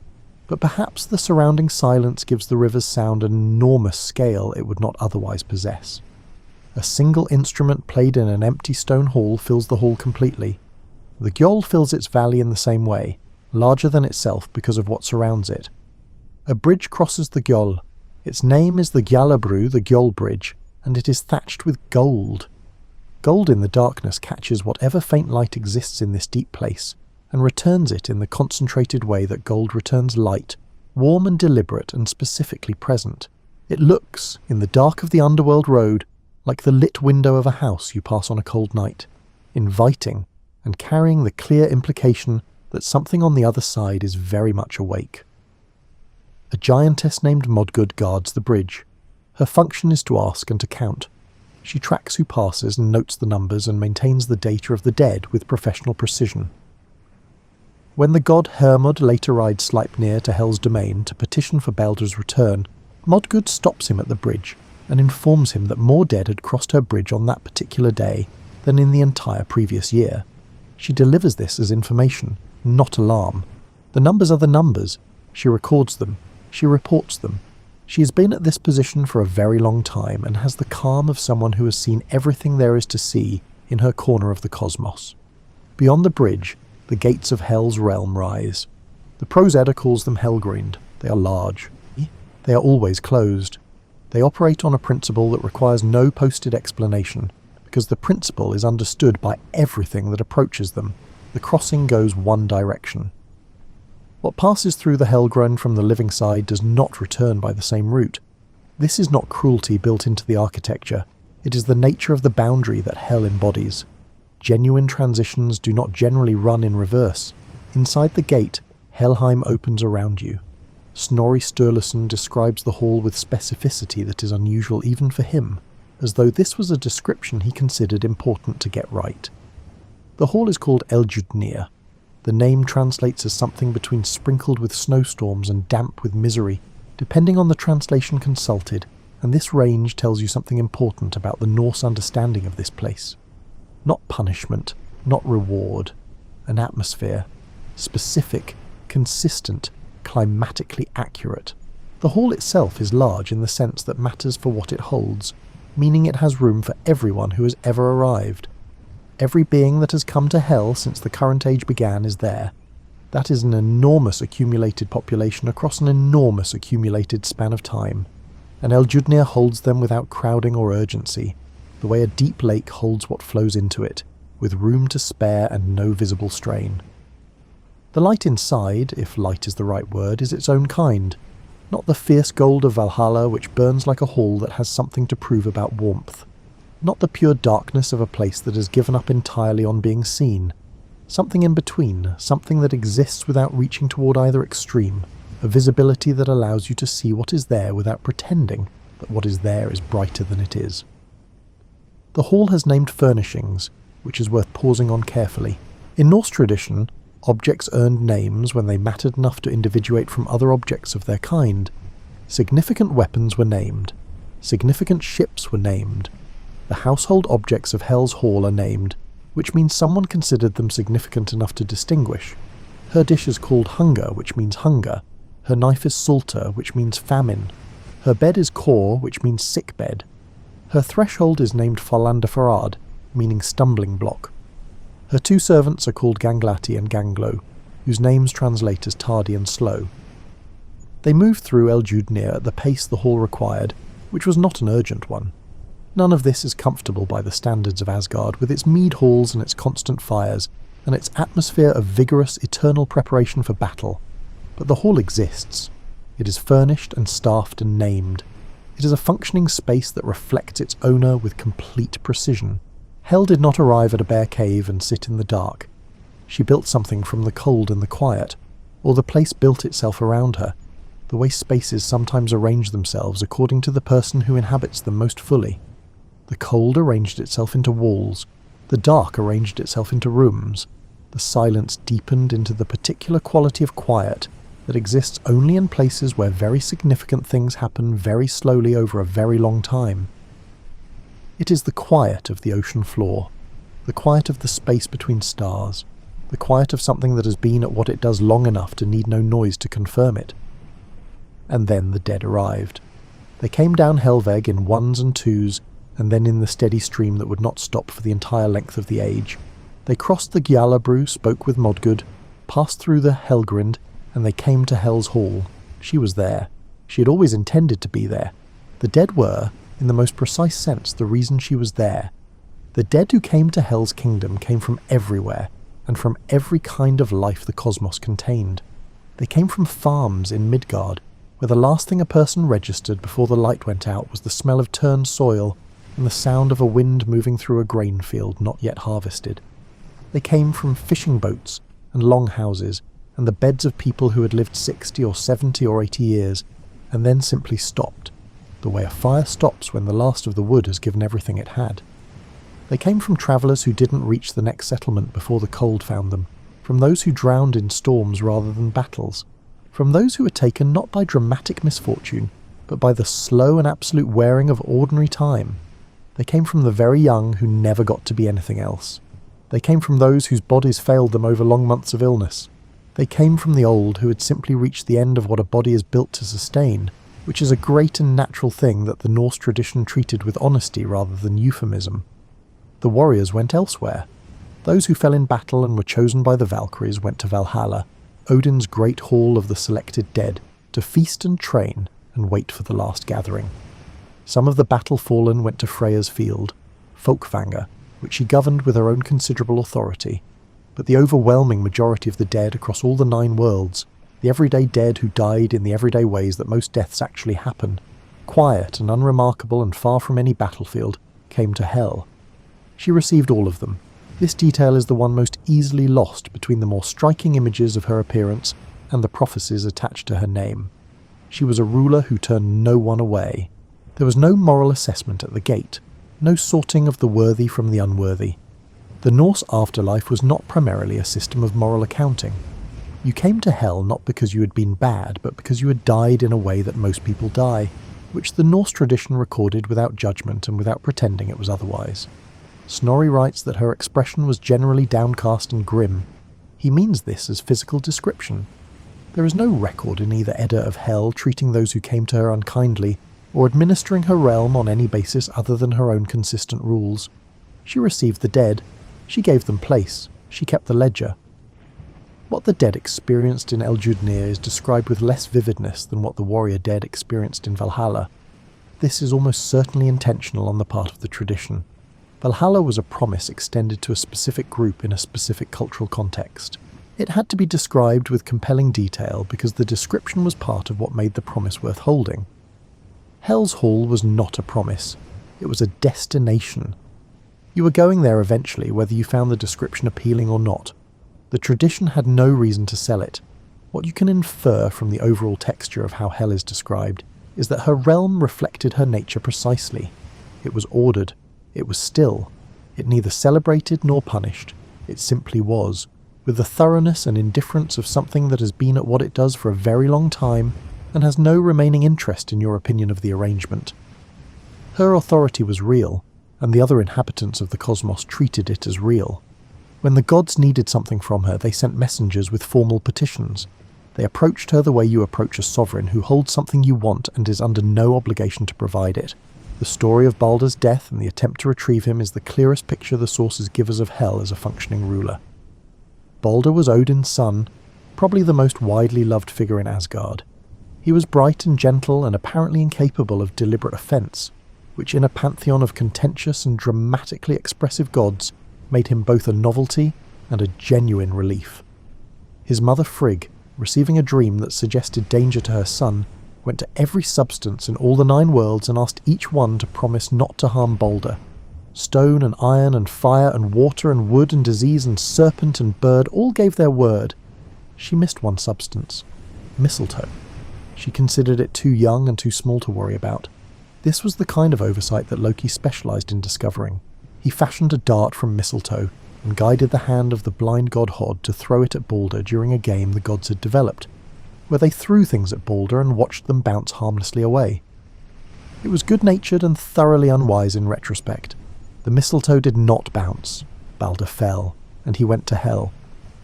but perhaps the surrounding silence gives the river's sound an enormous scale it would not otherwise possess. A single instrument played in an empty stone hall fills the hall completely. The Gjoll fills its valley in the same way, larger than itself because of what surrounds it. A bridge crosses the Gjoll. Its name is the Gjallabru, the Gjoll Bridge, and it is thatched with gold. Gold in the darkness catches whatever faint light exists in this deep place, and returns it in the concentrated way that gold returns light, warm and deliberate and specifically present. It looks, in the dark of the underworld road, like the lit window of a house you pass on a cold night, inviting and carrying the clear implication that something on the other side is very much awake. A giantess named Modgud guards the bridge. Her function is to ask and to count. She tracks who passes and notes the numbers and maintains the data of the dead with professional precision. When the god Hermod later rides Sleipnir to Hel's domain to petition for Baldur's return, Modgud stops him at the bridge and informs him that more dead had crossed her bridge on that particular day than in the entire previous year. She delivers this as information, not alarm. The numbers are the numbers. She records them. She reports them. She has been at this position for a very long time and has the calm of someone who has seen everything there is to see in her corner of the cosmos. Beyond the bridge, the gates of Hel's realm rise. The Prose Edda calls them Helgrind. They are large. They are always closed. They operate on a principle that requires no posted explanation, because the principle is understood by everything that approaches them. The crossing goes one direction. What passes through the Helgrund from the living side does not return by the same route. This is not cruelty built into the architecture. It is the nature of the boundary that Hel embodies. Genuine transitions do not generally run in reverse. Inside the gate, Helheim opens around you. Snorri Sturluson describes the hall with specificity that is unusual even for him, as though this was a description he considered important to get right. The hall is called Eljudnir. The name translates as something between sprinkled with snowstorms and damp with misery, depending on the translation consulted, and this range tells you something important about the Norse understanding of this place. Not punishment, not reward. An atmosphere. Specific, consistent, climatically accurate. The hall itself is large in the sense that matters for what it holds, meaning it has room for everyone who has ever arrived. Every being that has come to Hel since the current age began is there. That is an enormous accumulated population across an enormous accumulated span of time, and Eljudnir holds them without crowding or urgency, the way a deep lake holds what flows into it, with room to spare and no visible strain. The light inside, if light is the right word, is its own kind, not the fierce gold of Valhalla which burns like a hall that has something to prove about warmth, not the pure darkness of a place that has given up entirely on being seen. Something in between, something that exists without reaching toward either extreme, a visibility that allows you to see what is there without pretending that what is there is brighter than it is. The hall has named furnishings, which is worth pausing on carefully. In Norse tradition, objects earned names when they mattered enough to individuate from other objects of their kind. Significant weapons were named. Significant ships were named. The household objects of Hel's hall are named, which means someone considered them significant enough to distinguish. Her dish is called hunger, which means hunger. Her knife is salter, which means famine. Her bed is kor, which means sick bed. Her threshold is named Farlandafarad, meaning stumbling block. Her two servants are called Ganglati and Ganglo, whose names translate as tardy and slow. They moved through Eljudnir at the pace the hall required, which was not an urgent one. None of this is comfortable by the standards of Asgard, with its mead halls and its constant fires, and its atmosphere of vigorous, eternal preparation for battle. But the hall exists. It is furnished and staffed and named. It is a functioning space that reflects its owner with complete precision. Hel did not arrive at a bare cave and sit in the dark. She built something from the cold and the quiet, or the place built itself around her, the way spaces sometimes arrange themselves according to the person who inhabits them most fully. The cold arranged itself into walls, the dark arranged itself into rooms, the silence deepened into the particular quality of quiet that exists only in places where very significant things happen very slowly over a very long time. It is the quiet of the ocean floor, the quiet of the space between stars, the quiet of something that has been at what it does long enough to need no noise to confirm it. And then the dead arrived. They came down Helveg in ones and twos, and then in the steady stream that would not stop for the entire length of the age. They crossed the Gjallabru, spoke with Modgud, passed through the Helgrind, and they came to Hel's hall. She was there. She had always intended to be there. The dead were, in the most precise sense, the reason she was there. The dead who came to Hel's kingdom came from everywhere, and from every kind of life the cosmos contained. They came from farms in Midgard, where the last thing a person registered before the light went out was the smell of turned soil and the sound of a wind moving through a grain field not yet harvested. They came from fishing boats and longhouses and the beds of people who had lived 60 or 70 or 80 years, and then simply stopped, the way a fire stops when the last of the wood has given everything it had. They came from travellers who didn't reach the next settlement before the cold found them, from those who drowned in storms rather than battles, from those who were taken not by dramatic misfortune, but by the slow and absolute wearing of ordinary time. They came from the very young who never got to be anything else. They came from those whose bodies failed them over long months of illness. They came from the old who had simply reached the end of what a body is built to sustain, which is a great and natural thing that the Norse tradition treated with honesty rather than euphemism. The warriors went elsewhere. Those who fell in battle and were chosen by the Valkyries went to Valhalla, Odin's great hall of the selected dead, to feast and train and wait for the last gathering. Some of the battle-fallen went to Freya's field, Folkvanger, which she governed with her own considerable authority. But the overwhelming majority of the dead across all the 9 worlds, the everyday dead who died in the everyday ways that most deaths actually happen, quiet and unremarkable and far from any battlefield, came to Hel. She received all of them. This detail is the one most easily lost between the more striking images of her appearance and the prophecies attached to her name. She was a ruler who turned no one away. There was no moral assessment at the gate, no sorting of the worthy from the unworthy. The Norse afterlife was not primarily a system of moral accounting. You came to Hel not because you had been bad, but because you had died in a way that most people die, which the Norse tradition recorded without judgment and without pretending it was otherwise. Snorri writes that her expression was generally downcast and grim. He means this as physical description. There is no record in either Edda of Hel treating those who came to her unkindly, or administering her realm on any basis other than her own consistent rules. She received the dead, she gave them place, she kept the ledger. What the dead experienced in Eldjudnir is described with less vividness than what the warrior dead experienced in Valhalla. This is almost certainly intentional on the part of the tradition. Valhalla was a promise extended to a specific group in a specific cultural context. It had to be described with compelling detail because the description was part of what made the promise worth holding. Hel's Hall was not a promise. It was a destination. You were going there eventually, whether you found the description appealing or not. The tradition had no reason to sell it. What you can infer from the overall texture of how Hel is described is that her realm reflected her nature precisely. It was ordered. It was still. It neither celebrated nor punished. It simply was, with the thoroughness and indifference of something that has been at what it does for a very long time and has no remaining interest in your opinion of the arrangement. Her authority was real, and the other inhabitants of the cosmos treated it as real. When the gods needed something from her, they sent messengers with formal petitions. They approached her the way you approach a sovereign who holds something you want and is under no obligation to provide it. The story of Baldur's death and the attempt to retrieve him is the clearest picture the sources give us of Hel as a functioning ruler. Baldur was Odin's son, probably the most widely loved figure in Asgard. He was bright and gentle and apparently incapable of deliberate offence, which in a pantheon of contentious and dramatically expressive gods made him both a novelty and a genuine relief. His mother Frigg, receiving a dream that suggested danger to her son, went to every substance in all the 9 worlds and asked each one to promise not to harm Baldur. Stone and iron and fire and water and wood and disease and serpent and bird all gave their word. She missed one substance: mistletoe. She considered it too young and too small to worry about. This was the kind of oversight that Loki specialised in discovering. He fashioned a dart from mistletoe and guided the hand of the blind god Hod to throw it at Baldur during a game the gods had developed, where they threw things at Baldur and watched them bounce harmlessly away. It was good-natured and thoroughly unwise in retrospect. The mistletoe did not bounce. Baldur fell, and he went to Hel.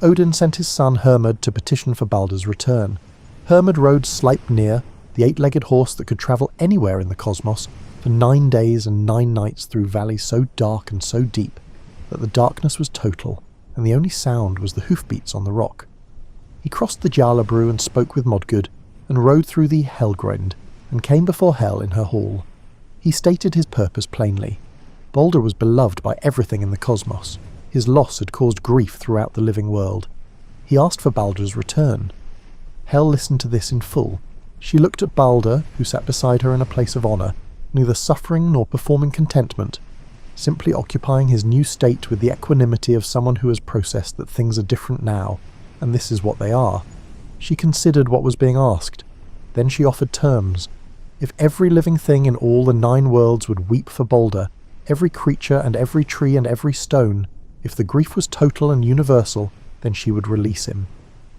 Odin sent his son Hermod to petition for Baldur's return. Hermod rode Sleipnir, the 8-legged horse that could travel anywhere in the cosmos, for 9 days and 9 nights through valleys so dark and so deep that the darkness was total, and the only sound was the hoofbeats on the rock. He crossed the Jarlabru and spoke with Modgud, and rode through the Helgrend, and came before Hel in her hall. He stated his purpose plainly. Baldur was beloved by everything in the cosmos. His loss had caused grief throughout the living world. He asked for Baldur's return. Hel listened to this in full. She looked at Baldur, who sat beside her in a place of honour, neither suffering nor performing contentment, simply occupying his new state with the equanimity of someone who has processed that things are different now, and this is what they are. She considered what was being asked. Then she offered terms. If every living thing in all the 9 worlds would weep for Baldur, every creature and every tree and every stone, if the grief was total and universal, then she would release him.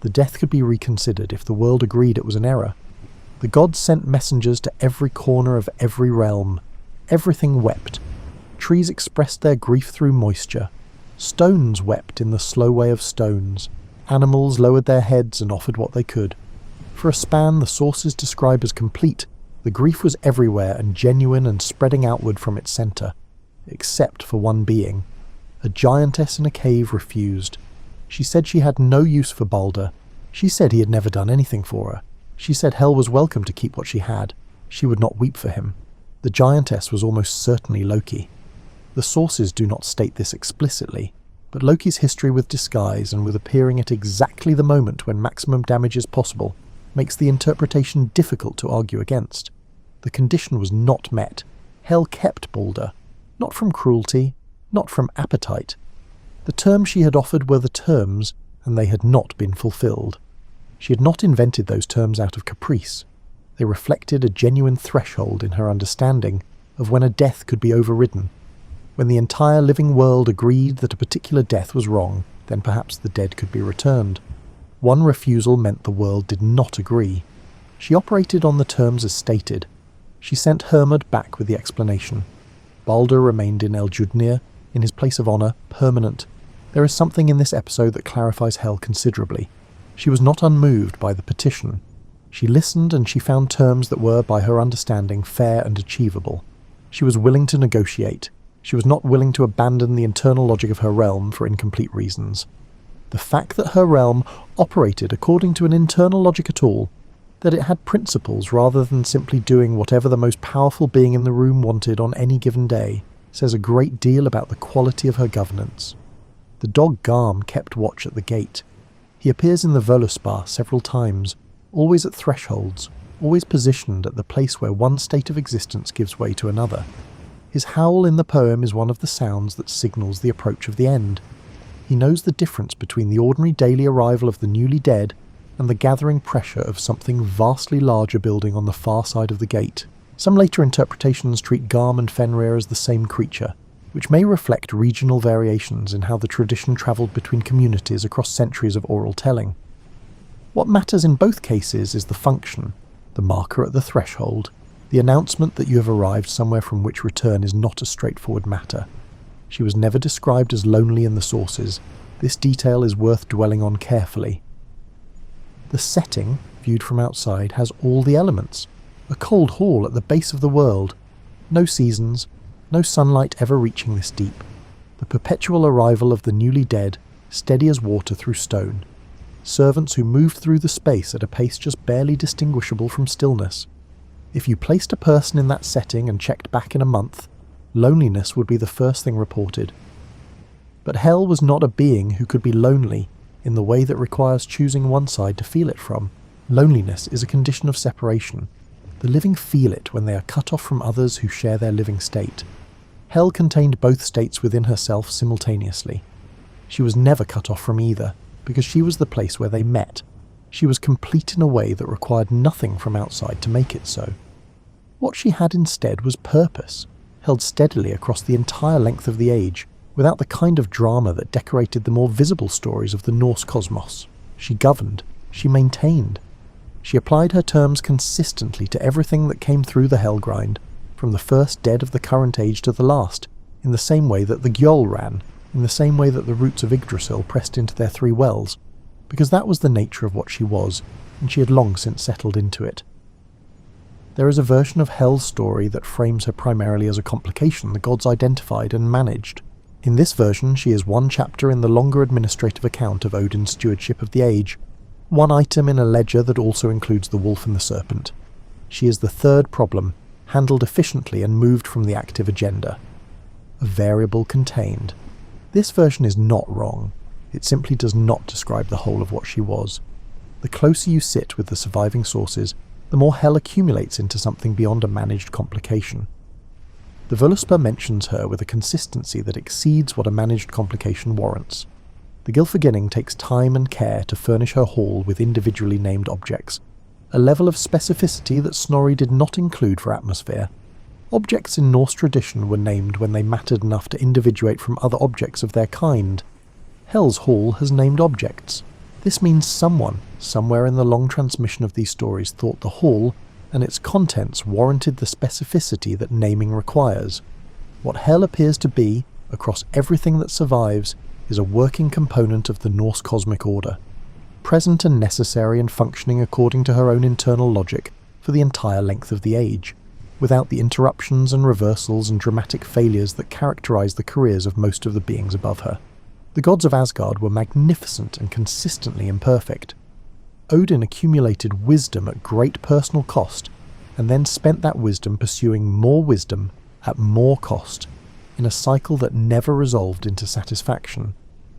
The death could be reconsidered if the world agreed it was an error. The gods sent messengers to every corner of every realm. Everything wept. Trees expressed their grief through moisture. Stones wept in the slow way of stones. Animals lowered their heads and offered what they could. For a span the sources describe as complete, the grief was everywhere and genuine and spreading outward from its centre, except for one being. A giantess in a cave refused. She said she had no use for Baldur. She said he had never done anything for her. She said Hel was welcome to keep what she had. She would not weep for him. The giantess was almost certainly Loki. The sources do not state this explicitly, but Loki's history with disguise and with appearing at exactly the moment when maximum damage is possible makes the interpretation difficult to argue against. The condition was not met. Hel kept Baldur. Not from cruelty, not from appetite. The terms she had offered were the terms, and they had not been fulfilled. She had not invented those terms out of caprice. They reflected a genuine threshold in her understanding of when a death could be overridden. When the entire living world agreed that a particular death was wrong, then perhaps the dead could be returned. One refusal meant the world did not agree. She operated on the terms as stated. She sent Hermod back with the explanation. Balder remained in Eljudnir, in his place of honour, permanent. There is something in this episode that clarifies Hel considerably. She was not unmoved by the petition. She listened and she found terms that were, by her understanding, fair and achievable. She was willing to negotiate. She was not willing to abandon the internal logic of her realm for incomplete reasons. The fact that her realm operated according to an internal logic at all, that it had principles rather than simply doing whatever the most powerful being in the room wanted on any given day, says a great deal about the quality of her governance. The dog Garm kept watch at the gate. He appears in the Völuspá several times, always at thresholds, always positioned at the place where one state of existence gives way to another. His howl in the poem is one of the sounds that signals the approach of the end. He knows the difference between the ordinary daily arrival of the newly dead and the gathering pressure of something vastly larger building on the far side of the gate. Some later interpretations treat Garm and Fenrir as the same creature, which may reflect regional variations in how the tradition travelled between communities across centuries of oral telling. What matters in both cases is the function, the marker at the threshold, the announcement that you have arrived somewhere from which return is not a straightforward matter. She was never described as lonely in the sources. This detail is worth dwelling on carefully. The setting, viewed from outside, has all the elements. A cold hall at the base of the world. No seasons, no sunlight ever reaching this deep. The perpetual arrival of the newly dead, steady as water through stone. Servants who moved through the space at a pace just barely distinguishable from stillness. If you placed a person in that setting and checked back in a month, loneliness would be the first thing reported. But Hel was not a being who could be lonely in the way that requires choosing one side to feel it from. Loneliness is a condition of separation. The living feel it when they are cut off from others who share their living state. Hel contained both states within herself simultaneously. She was never cut off from either, because she was the place where they met. She was complete in a way that required nothing from outside to make it so. What she had instead was purpose, held steadily across the entire length of the age, without the kind of drama that decorated the more visible stories of the Norse cosmos. She governed, she maintained. She applied her terms consistently to everything that came through the Helgrind, from the first dead of the current age to the last, in the same way that the Gjöll ran, in the same way that the roots of Yggdrasil pressed into their three wells, because that was the nature of what she was, and she had long since settled into it. There is a version of Hel's story that frames her primarily as a complication the gods identified and managed. In this version, she is one chapter in the longer administrative account of Odin's stewardship of the age, one item in a ledger that also includes the wolf and the serpent. She is the third problem, handled efficiently and moved from the active agenda. A variable contained. This version is not wrong. It simply does not describe the whole of what she was. The closer you sit with the surviving sources, the more Hel accumulates into something beyond a managed complication. The Völuspá mentions her with a consistency that exceeds what a managed complication warrants. The Gylfaginning takes time and care to furnish her hall with individually named objects, a level of specificity that Snorri did not include for atmosphere. Objects in Norse tradition were named when they mattered enough to individuate from other objects of their kind. Hel's hall has named objects. This means someone, somewhere in the long transmission of these stories, thought the hall and its contents warranted the specificity that naming requires. What Hel appears to be, across everything that survives, is a working component of the Norse cosmic order, present and necessary and functioning according to her own internal logic for the entire length of the age, without the interruptions and reversals and dramatic failures that characterize the careers of most of the beings above her. The gods of Asgard were magnificent and consistently imperfect. Odin accumulated wisdom at great personal cost, and then spent that wisdom pursuing more wisdom at more cost, in a cycle that never resolved into satisfaction.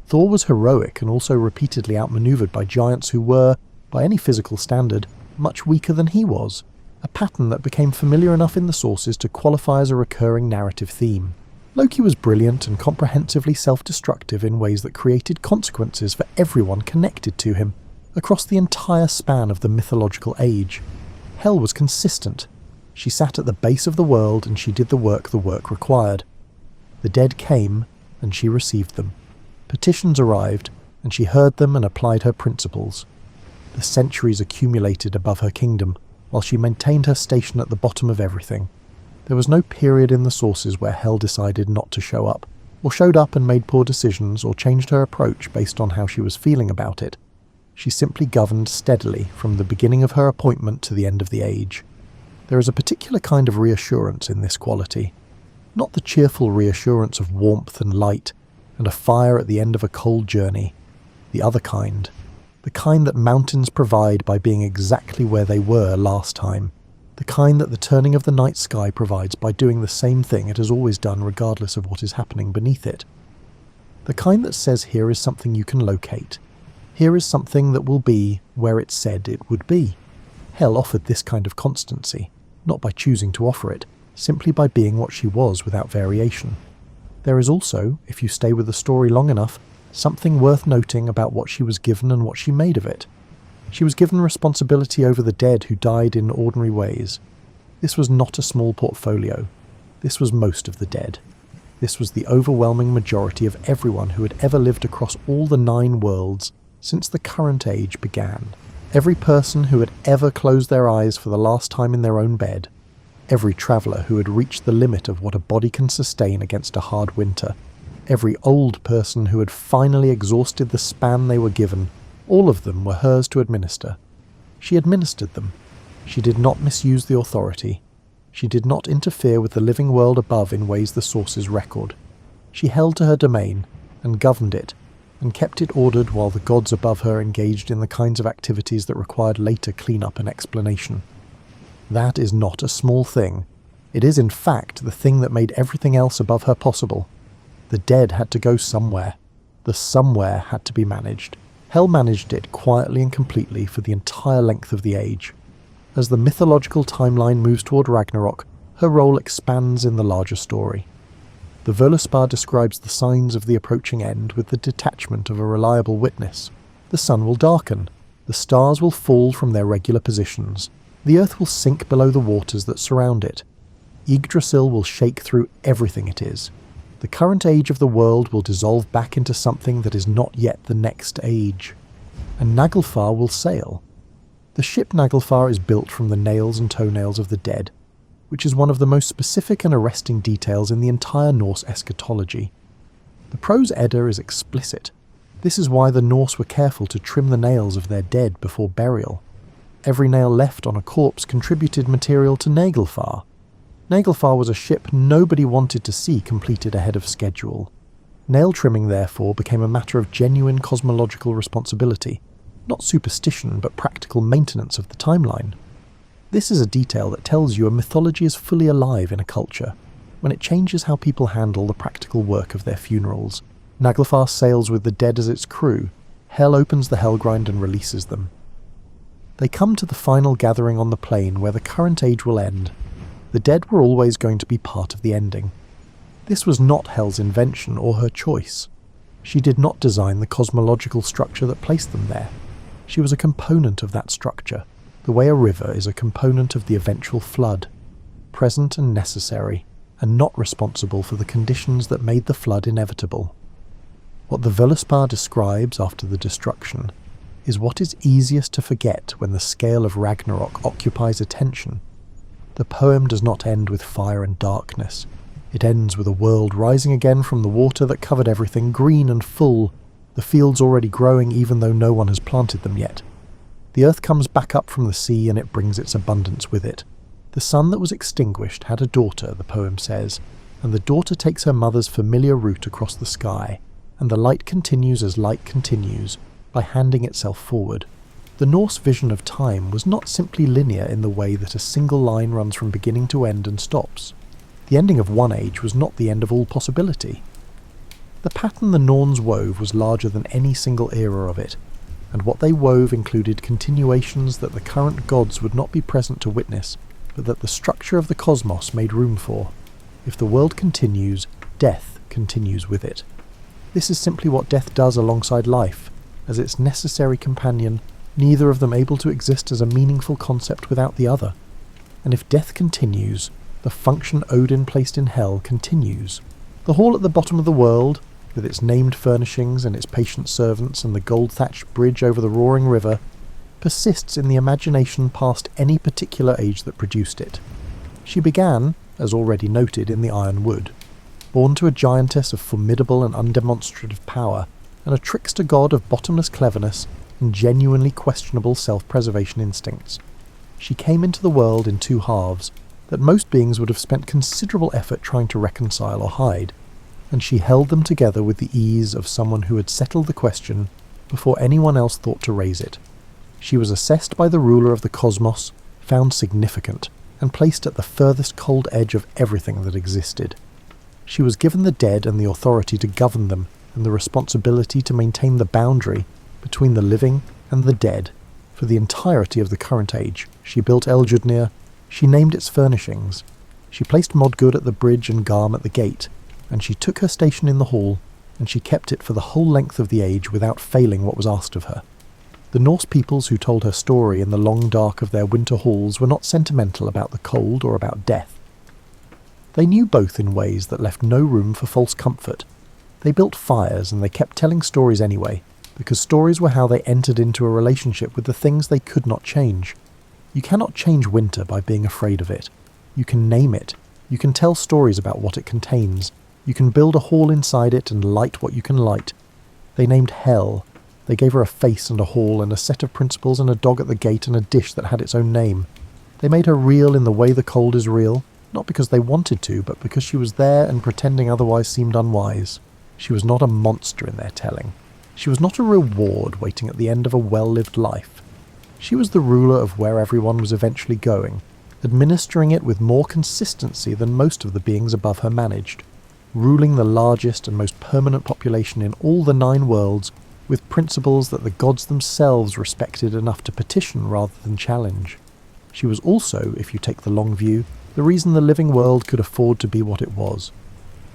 Thor was heroic and also repeatedly outmaneuvered by giants who were, by any physical standard, much weaker than he was, a pattern that became familiar enough in the sources to qualify as a recurring narrative theme. Loki was brilliant and comprehensively self-destructive in ways that created consequences for everyone connected to him, across the entire span of the mythological age. Hel was consistent. She sat at the base of the world and she did the work required. The dead came, and she received them. Petitions arrived, and she heard them and applied her principles. The centuries accumulated above her kingdom, while she maintained her station at the bottom of everything. There was no period in the sources where Hel decided not to show up, or showed up and made poor decisions, or changed her approach based on how she was feeling about it. She simply governed steadily from the beginning of her appointment to the end of the age. There is a particular kind of reassurance in this quality. Not the cheerful reassurance of warmth and light, and a fire at the end of a cold journey. The other kind. The kind that mountains provide by being exactly where they were last time. The kind that the turning of the night sky provides by doing the same thing it has always done regardless of what is happening beneath it. The kind that says here is something you can locate. Here is something that will be where it said it would be. Hel offered this kind of constancy, not by choosing to offer it, simply by being what she was without variation. There is also, if you stay with the story long enough, something worth noting about what she was given and what she made of it. She was given responsibility over the dead who died in ordinary ways. This was not a small portfolio. This was most of the dead. This was the overwhelming majority of everyone who had ever lived across all the 9 worlds since the current age began. Every person who had ever closed their eyes for the last time in their own bed. Every traveller who had reached the limit of what a body can sustain against a hard winter. Every old person who had finally exhausted the span they were given. All of them were hers to administer. She administered them. She did not misuse the authority. She did not interfere with the living world above in ways the sources record. She held to her domain, and governed it, and kept it ordered while the gods above her engaged in the kinds of activities that required later cleanup and explanation. That is not a small thing. It is in fact the thing that made everything else above her possible. The dead had to go somewhere. The somewhere had to be managed. Hel managed it quietly and completely for the entire length of the age. As the mythological timeline moves toward Ragnarok, her role expands in the larger story. The Völuspá describes the signs of the approaching end with the detachment of a reliable witness. The sun will darken. The stars will fall from their regular positions. The earth will sink below the waters that surround it. Yggdrasil will shake through everything it is. The current age of the world will dissolve back into something that is not yet the next age. And Naglfar will sail. The ship Naglfar is built from the nails and toenails of the dead, which is one of the most specific and arresting details in the entire Norse eschatology. The prose Edda is explicit. This is why the Norse were careful to trim the nails of their dead before burial. Every nail left on a corpse contributed material to Naglfar. Naglfar was a ship nobody wanted to see completed ahead of schedule. Nail trimming, therefore, became a matter of genuine cosmological responsibility, not superstition but practical maintenance of the timeline. This is a detail that tells you a mythology is fully alive in a culture, when it changes how people handle the practical work of their funerals. Naglfar sails with the dead as its crew. Hel opens the Helgrind and releases them. They come to the final gathering on the plain where the current age will end. The dead were always going to be part of the ending. This was not Hel's invention or her choice. She did not design the cosmological structure that placed them there. She was a component of that structure, the way a river is a component of the eventual flood, present and necessary, and not responsible for the conditions that made the flood inevitable. What the Völuspá describes after the destruction is what is easiest to forget when the scale of Ragnarok occupies attention. The poem does not end with fire and darkness. It ends with a world rising again from the water that covered everything, green and full, the fields already growing even though no one has planted them yet. The earth comes back up from the sea and it brings its abundance with it. The sun that was extinguished had a daughter, the poem says, and the daughter takes her mother's familiar route across the sky, and the light continues as light continues, by handing itself forward. The Norse vision of time was not simply linear in the way that a single line runs from beginning to end and stops. The ending of one age was not the end of all possibility. The pattern the Norns wove was larger than any single era of it, and what they wove included continuations that the current gods would not be present to witness, but that the structure of the cosmos made room for. If the world continues, death continues with it. This is simply what death does alongside life. As its necessary companion, neither of them able to exist as a meaningful concept without the other. And if death continues, the function Odin placed in Hel continues. The hall at the bottom of the world, with its named furnishings and its patient servants and the gold-thatched bridge over the roaring river, persists in the imagination past any particular age that produced it. She began, as already noted, in the Iron Wood, born to a giantess of formidable and undemonstrative power, and a trickster god of bottomless cleverness and genuinely questionable self-preservation instincts. She came into the world in two halves that most beings would have spent considerable effort trying to reconcile or hide, and she held them together with the ease of someone who had settled the question before anyone else thought to raise it. She was assessed by the ruler of the cosmos, found significant, and placed at the furthest cold edge of everything that existed. She was given the dead and the authority to govern them, and the responsibility to maintain the boundary between the living and the dead. For the entirety of the current age, she built Eljudnir, she named its furnishings, she placed Modgud at the bridge and Garm at the gate, and she took her station in the hall, and she kept it for the whole length of the age without failing what was asked of her. The Norse peoples who told her story in the long dark of their winter halls were not sentimental about the cold or about death. They knew both in ways that left no room for false comfort. They built fires and they kept telling stories anyway, because stories were how they entered into a relationship with the things they could not change. You cannot change winter by being afraid of it. You can name it. You can tell stories about what it contains. You can build a hall inside it and light what you can light. They named Hel. They gave her a face and a hall and a set of principles and a dog at the gate and a dish that had its own name. They made her real in the way the cold is real, not because they wanted to, but because she was there and pretending otherwise seemed unwise. She was not a monster in their telling. She was not a reward waiting at the end of a well-lived life. She was the ruler of where everyone was eventually going, administering it with more consistency than most of the beings above her managed, ruling the largest and most permanent population in all the 9 worlds with principles that the gods themselves respected enough to petition rather than challenge. She was also, if you take the long view, the reason the living world could afford to be what it was.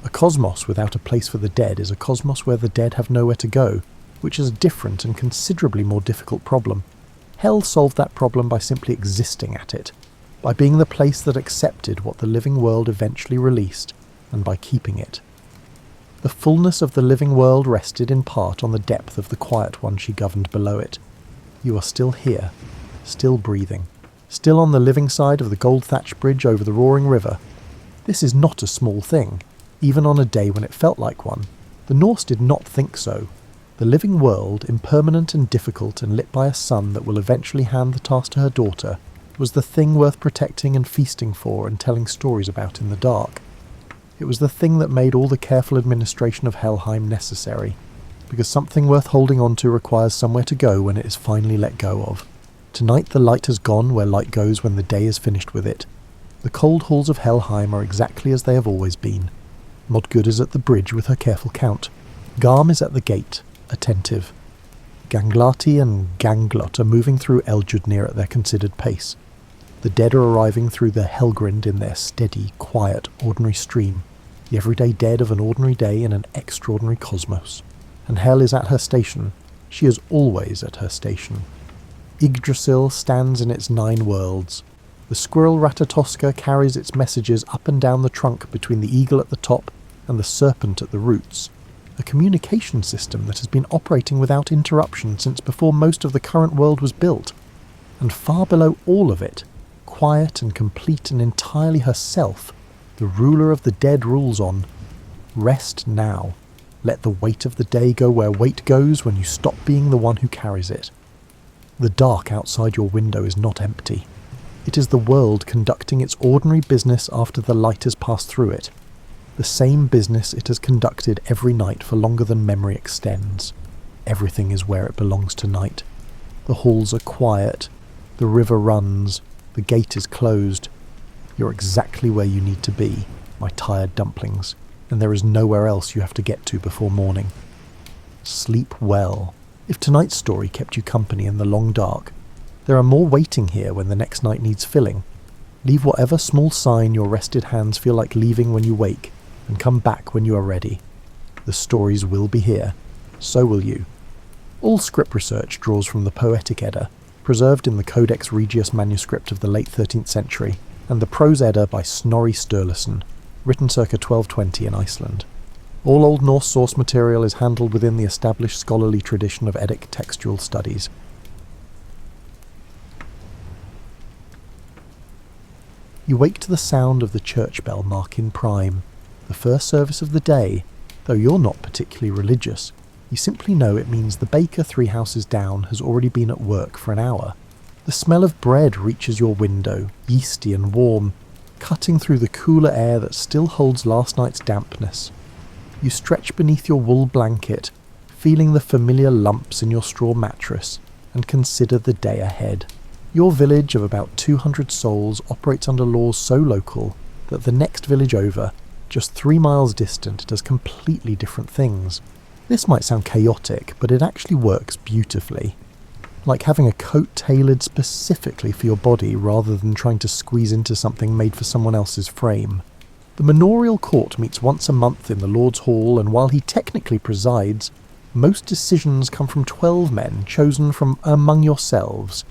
A cosmos without a place for the dead is a cosmos where the dead have nowhere to go, which is a different and considerably more difficult problem. Hel solved that problem by simply existing at it, by being the place that accepted what the living world eventually released, and by keeping it. The fullness of the living world rested in part on the depth of the quiet one she governed below it. You are still here, still breathing, still on the living side of the gold-thatched bridge over the roaring river. This is not a small thing, even on a day when it felt like one. The Norse did not think so. The living world, impermanent and difficult and lit by a sun that will eventually hand the task to her daughter, was the thing worth protecting and feasting for and telling stories about in the dark. It was the thing that made all the careful administration of Helheim necessary, because something worth holding on to requires somewhere to go when it is finally let go of. Tonight the light has gone where light goes when the day is finished with it. The cold halls of Helheim are exactly as they have always been. Modgud is at the bridge with her careful count. Garm is at the gate, attentive. Ganglati and Ganglot are moving through Eljudnir at their considered pace. The dead are arriving through the Helgrind in their steady, quiet, ordinary stream, the everyday dead of an ordinary day in an extraordinary cosmos. And Hel is at her station. She is always at her station. Yggdrasil stands in its 9 worlds. The squirrel Ratatoska carries its messages up and down the trunk between the eagle at the top and the serpent at the roots, a communication system that has been operating without interruption since before most of the current world was built. And far below all of it, quiet and complete and entirely herself, the ruler of the dead rules on. Rest now. Let the weight of the day go where weight goes when you stop being the one who carries it. The dark outside your window is not empty. It is the world conducting its ordinary business after the light has passed through it. The same business it has conducted every night for longer than memory extends. Everything is where it belongs tonight. The halls are quiet. The river runs. The gate is closed. You're exactly where you need to be, my tired dumplings, and there is nowhere else you have to get to before morning. Sleep well. If tonight's story kept you company in the long dark, there are more waiting here when the next night needs filling. Leave whatever small sign your rested hands feel like leaving when you wake. and come back when you are ready. The stories will be here. So will you. All script research draws from the Poetic Edda, preserved in the Codex Regius manuscript of the late 13th century, and the Prose Edda by Snorri Sturluson, written circa 1220 in Iceland. All Old Norse source material is handled within the established scholarly tradition of Eddic textual studies. You wake to the sound of the church bell marking prime, the first service of the day. Though you're not particularly religious, you simply know it means the baker 3 houses down has already been at work for an hour. The smell of bread reaches your window, yeasty and warm, cutting through the cooler air that still holds last night's dampness. You stretch beneath your wool blanket, feeling the familiar lumps in your straw mattress, and consider the day ahead. Your village of about 200 souls operates under laws so local that the next village over, just 3 miles distant, does completely different things. This might sound chaotic, but it actually works beautifully. Like having a coat tailored specifically for your body rather than trying to squeeze into something made for someone else's frame. The manorial court meets once a month in the Lord's Hall, and while he technically presides, most decisions come from 12 men chosen from among yourselves.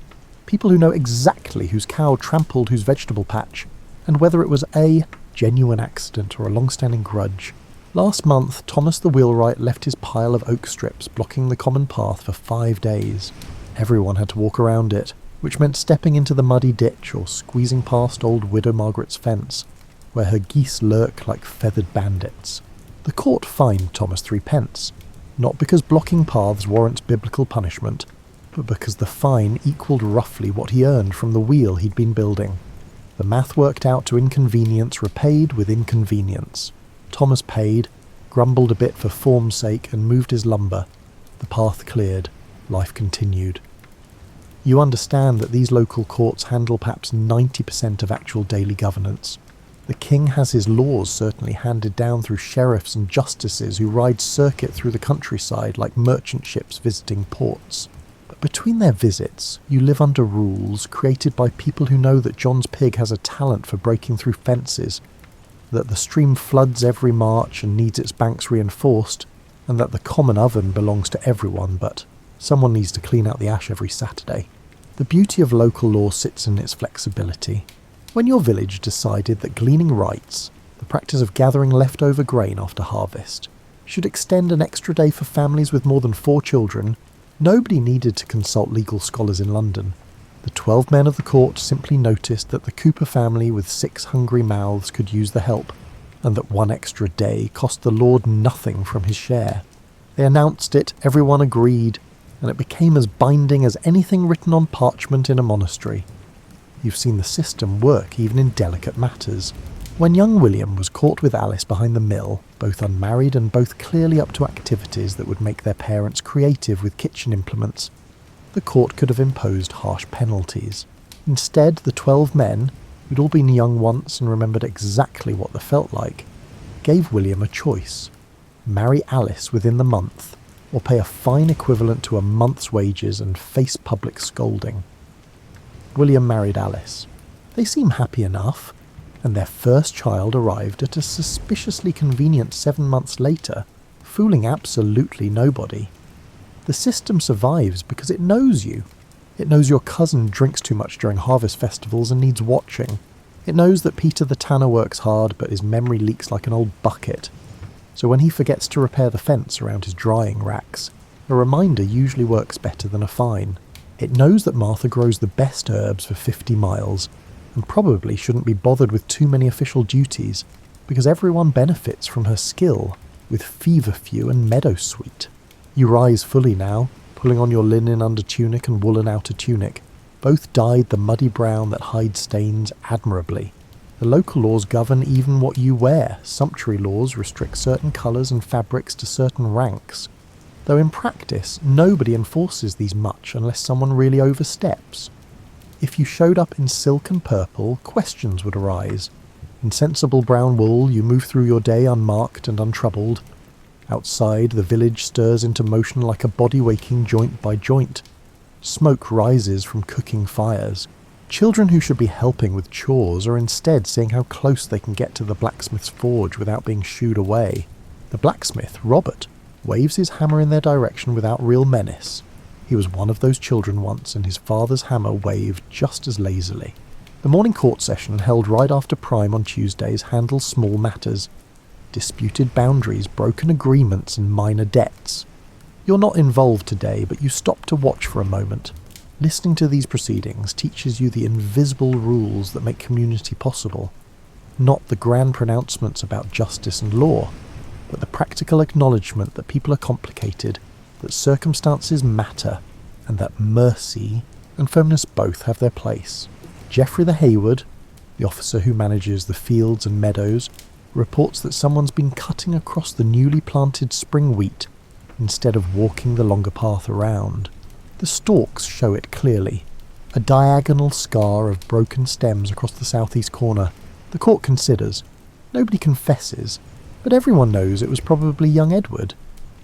People who know exactly whose cow trampled whose vegetable patch, and whether it was a genuine accident or a long-standing grudge. Last month, Thomas the wheelwright left his pile of oak strips blocking the common path for 5 days. Everyone had to walk around it, which meant stepping into the muddy ditch or squeezing past old Widow Margaret's fence, where her geese lurk like feathered bandits. The court fined Thomas 3 pence, not because blocking paths warrants biblical punishment, but because the fine equalled roughly what he earned from the wheel he'd been building. The math worked out to inconvenience repaid with inconvenience. Thomas paid, grumbled a bit for form's sake, and moved his lumber. The path cleared. Life continued. You understand that these local courts handle perhaps 90% of actual daily governance. The king has his laws certainly handed down through sheriffs and justices who ride circuit through the countryside like merchant ships visiting ports. But between their visits, you live under rules created by people who know that John's pig has a talent for breaking through fences, that the stream floods every March and needs its banks reinforced, and that the common oven belongs to everyone, but someone needs to clean out the ash every Saturday. The beauty of local law sits in its flexibility. When your village decided that gleaning rights, the practice of gathering leftover grain after harvest, should extend an extra day for families with more than 4 children, nobody needed to consult legal scholars in London. The 12 men of the court simply noticed that the Cooper family with 6 hungry mouths could use the help, and that 1 extra day cost the Lord nothing from his share. They announced it, everyone agreed, and it became as binding as anything written on parchment in a monastery. You've seen the system work even in delicate matters. When young William was caught with Alice behind the mill, both unmarried and both clearly up to activities that would make their parents creative with kitchen implements, the court could have imposed harsh penalties. Instead, the 12 men, who'd all been young once and remembered exactly what they felt like, gave William a choice: marry Alice within the month, or pay a fine equivalent to a month's wages and face public scolding. William married Alice. They seem happy enough, and their first child arrived at a suspiciously convenient 7 months later, fooling absolutely nobody. The system survives because it knows you. It knows your cousin drinks too much during harvest festivals and needs watching. It knows that Peter the tanner works hard but his memory leaks like an old bucket. So when he forgets to repair the fence around his drying racks, a reminder usually works better than a fine. It knows that Martha grows the best herbs for 50 miles, and probably shouldn't be bothered with too many official duties, because everyone benefits from her skill with feverfew and meadowsweet. You rise fully now, pulling on your linen under tunic and woolen outer tunic, both dyed the muddy brown that hides stains admirably. The local laws govern even what you wear. Sumptuary laws restrict certain colours and fabrics to certain ranks, though in practice nobody enforces these much unless someone really oversteps. If you showed up in silk and purple, questions would arise. In sensible brown wool, you move through your day unmarked and untroubled. Outside, the village stirs into motion like a body waking joint by joint. Smoke rises from cooking fires. Children who should be helping with chores are instead seeing how close they can get to the blacksmith's forge without being shooed away. The blacksmith, Robert, waves his hammer in their direction without real menace. He was one of those children once, and his father's hammer waved just as lazily. The morning court session, held right after Prime on Tuesdays, handles small matters. Disputed boundaries, broken agreements, and minor debts. You're not involved today, but you stop to watch for a moment. Listening to these proceedings teaches you the invisible rules that make community possible. Not the grand pronouncements about justice and law, but the practical acknowledgement that people are complicated, that circumstances matter, and that mercy and firmness both have their place. Geoffrey the Hayward, the officer who manages the fields and meadows, reports that someone's been cutting across the newly planted spring wheat instead of walking the longer path around. The stalks show it clearly, a diagonal scar of broken stems across the southeast corner. The court considers. Nobody confesses, but everyone knows it was probably young Edward,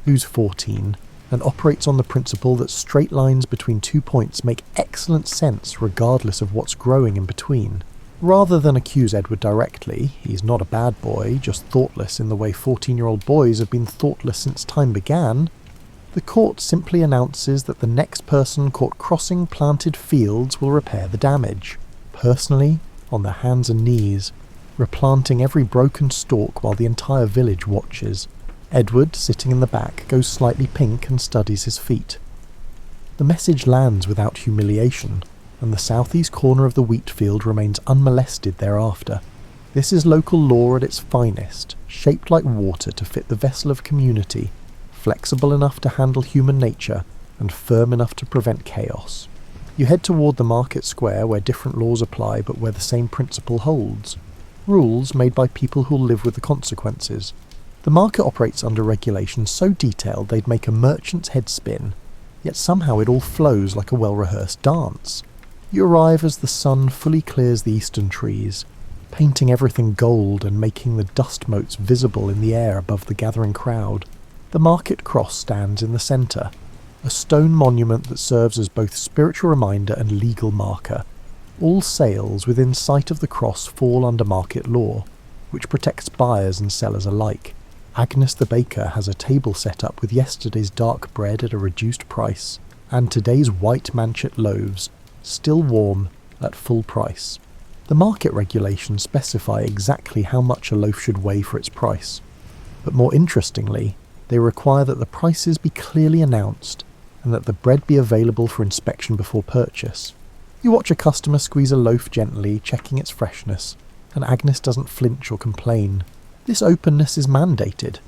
who's 14, and operates on the principle that straight lines between 2 points make excellent sense regardless of what's growing in between. Rather than accuse Edward directly, he's not a bad boy, just thoughtless in the way 14-year-old boys have been thoughtless since time began, the court simply announces that the next person caught crossing planted fields will repair the damage, personally, on their hands and knees, replanting every broken stalk while the entire village watches. Edward, sitting in the back, goes slightly pink and studies his feet. The message lands without humiliation, and the southeast corner of the wheat field remains unmolested thereafter. This is local law at its finest, shaped like water to fit the vessel of community, flexible enough to handle human nature, and firm enough to prevent chaos. You head toward the market square where different laws apply but where the same principle holds. Rules made by people who'll live with the consequences. The market operates under regulations so detailed they'd make a merchant's head spin, yet somehow it all flows like a well-rehearsed dance. You arrive as the sun fully clears the eastern trees, painting everything gold and making the dust motes visible in the air above the gathering crowd. The market cross stands in the centre, a stone monument that serves as both spiritual reminder and legal marker. All sales within sight of the cross fall under market law, which protects buyers and sellers alike. Agnes the baker has a table set up with yesterday's dark bread at a reduced price, and today's white manchet loaves, still warm, at full price. The market regulations specify exactly how much a loaf should weigh for its price, but more interestingly, they require that the prices be clearly announced, and that the bread be available for inspection before purchase. You watch a customer squeeze a loaf gently, checking its freshness, and Agnes doesn't flinch or complain. This openness is mandated.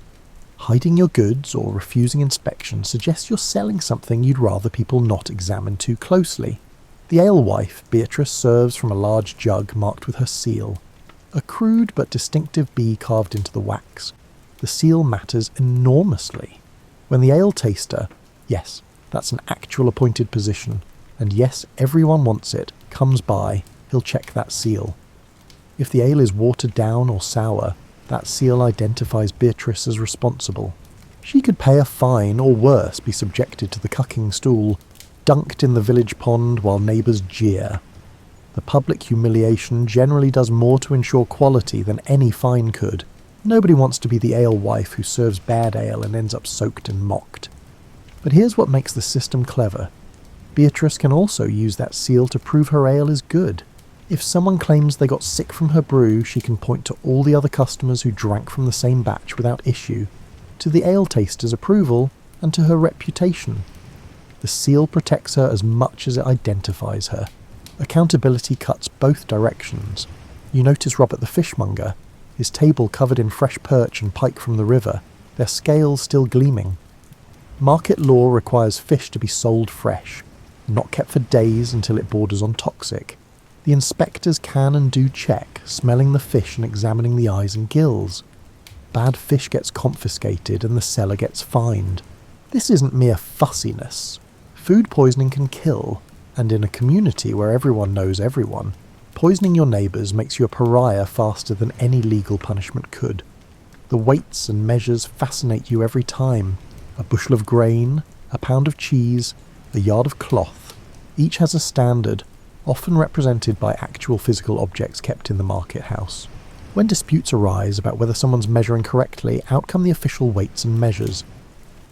Hiding your goods or refusing inspection suggests you're selling something you'd rather people not examine too closely. The alewife, Beatrice, serves from a large jug marked with her seal, a crude but distinctive bee carved into the wax. The seal matters enormously. When the ale taster, yes, that's an actual appointed position, and yes, everyone wants it, comes by, he'll check that seal. If the ale is watered down or sour, that seal identifies Beatrice as responsible. She could pay a fine, or worse, be subjected to the cucking stool, dunked in the village pond while neighbours jeer. The public humiliation generally does more to ensure quality than any fine could. Nobody wants to be the alewife who serves bad ale and ends up soaked and mocked. But here's what makes the system clever. Beatrice can also use that seal to prove her ale is good. If someone claims they got sick from her brew, she can point to all the other customers who drank from the same batch without issue, to the ale taster's approval, and to her reputation. The seal protects her as much as it identifies her. Accountability cuts both directions. You notice Robert the fishmonger, his table covered in fresh perch and pike from the river, their scales still gleaming. Market law requires fish to be sold fresh, not kept for days until it borders on toxic. The inspectors can and do check, smelling the fish and examining the eyes and gills. Bad fish gets confiscated and the seller gets fined. This isn't mere fussiness. Food poisoning can kill, and in a community where everyone knows everyone, poisoning your neighbours makes you a pariah faster than any legal punishment could. The weights and measures fascinate you every time. A bushel of grain, a pound of cheese, a yard of cloth. Each has a standard, often represented by actual physical objects kept in the market house. When disputes arise about whether someone's measuring correctly, out come the official weights and measures.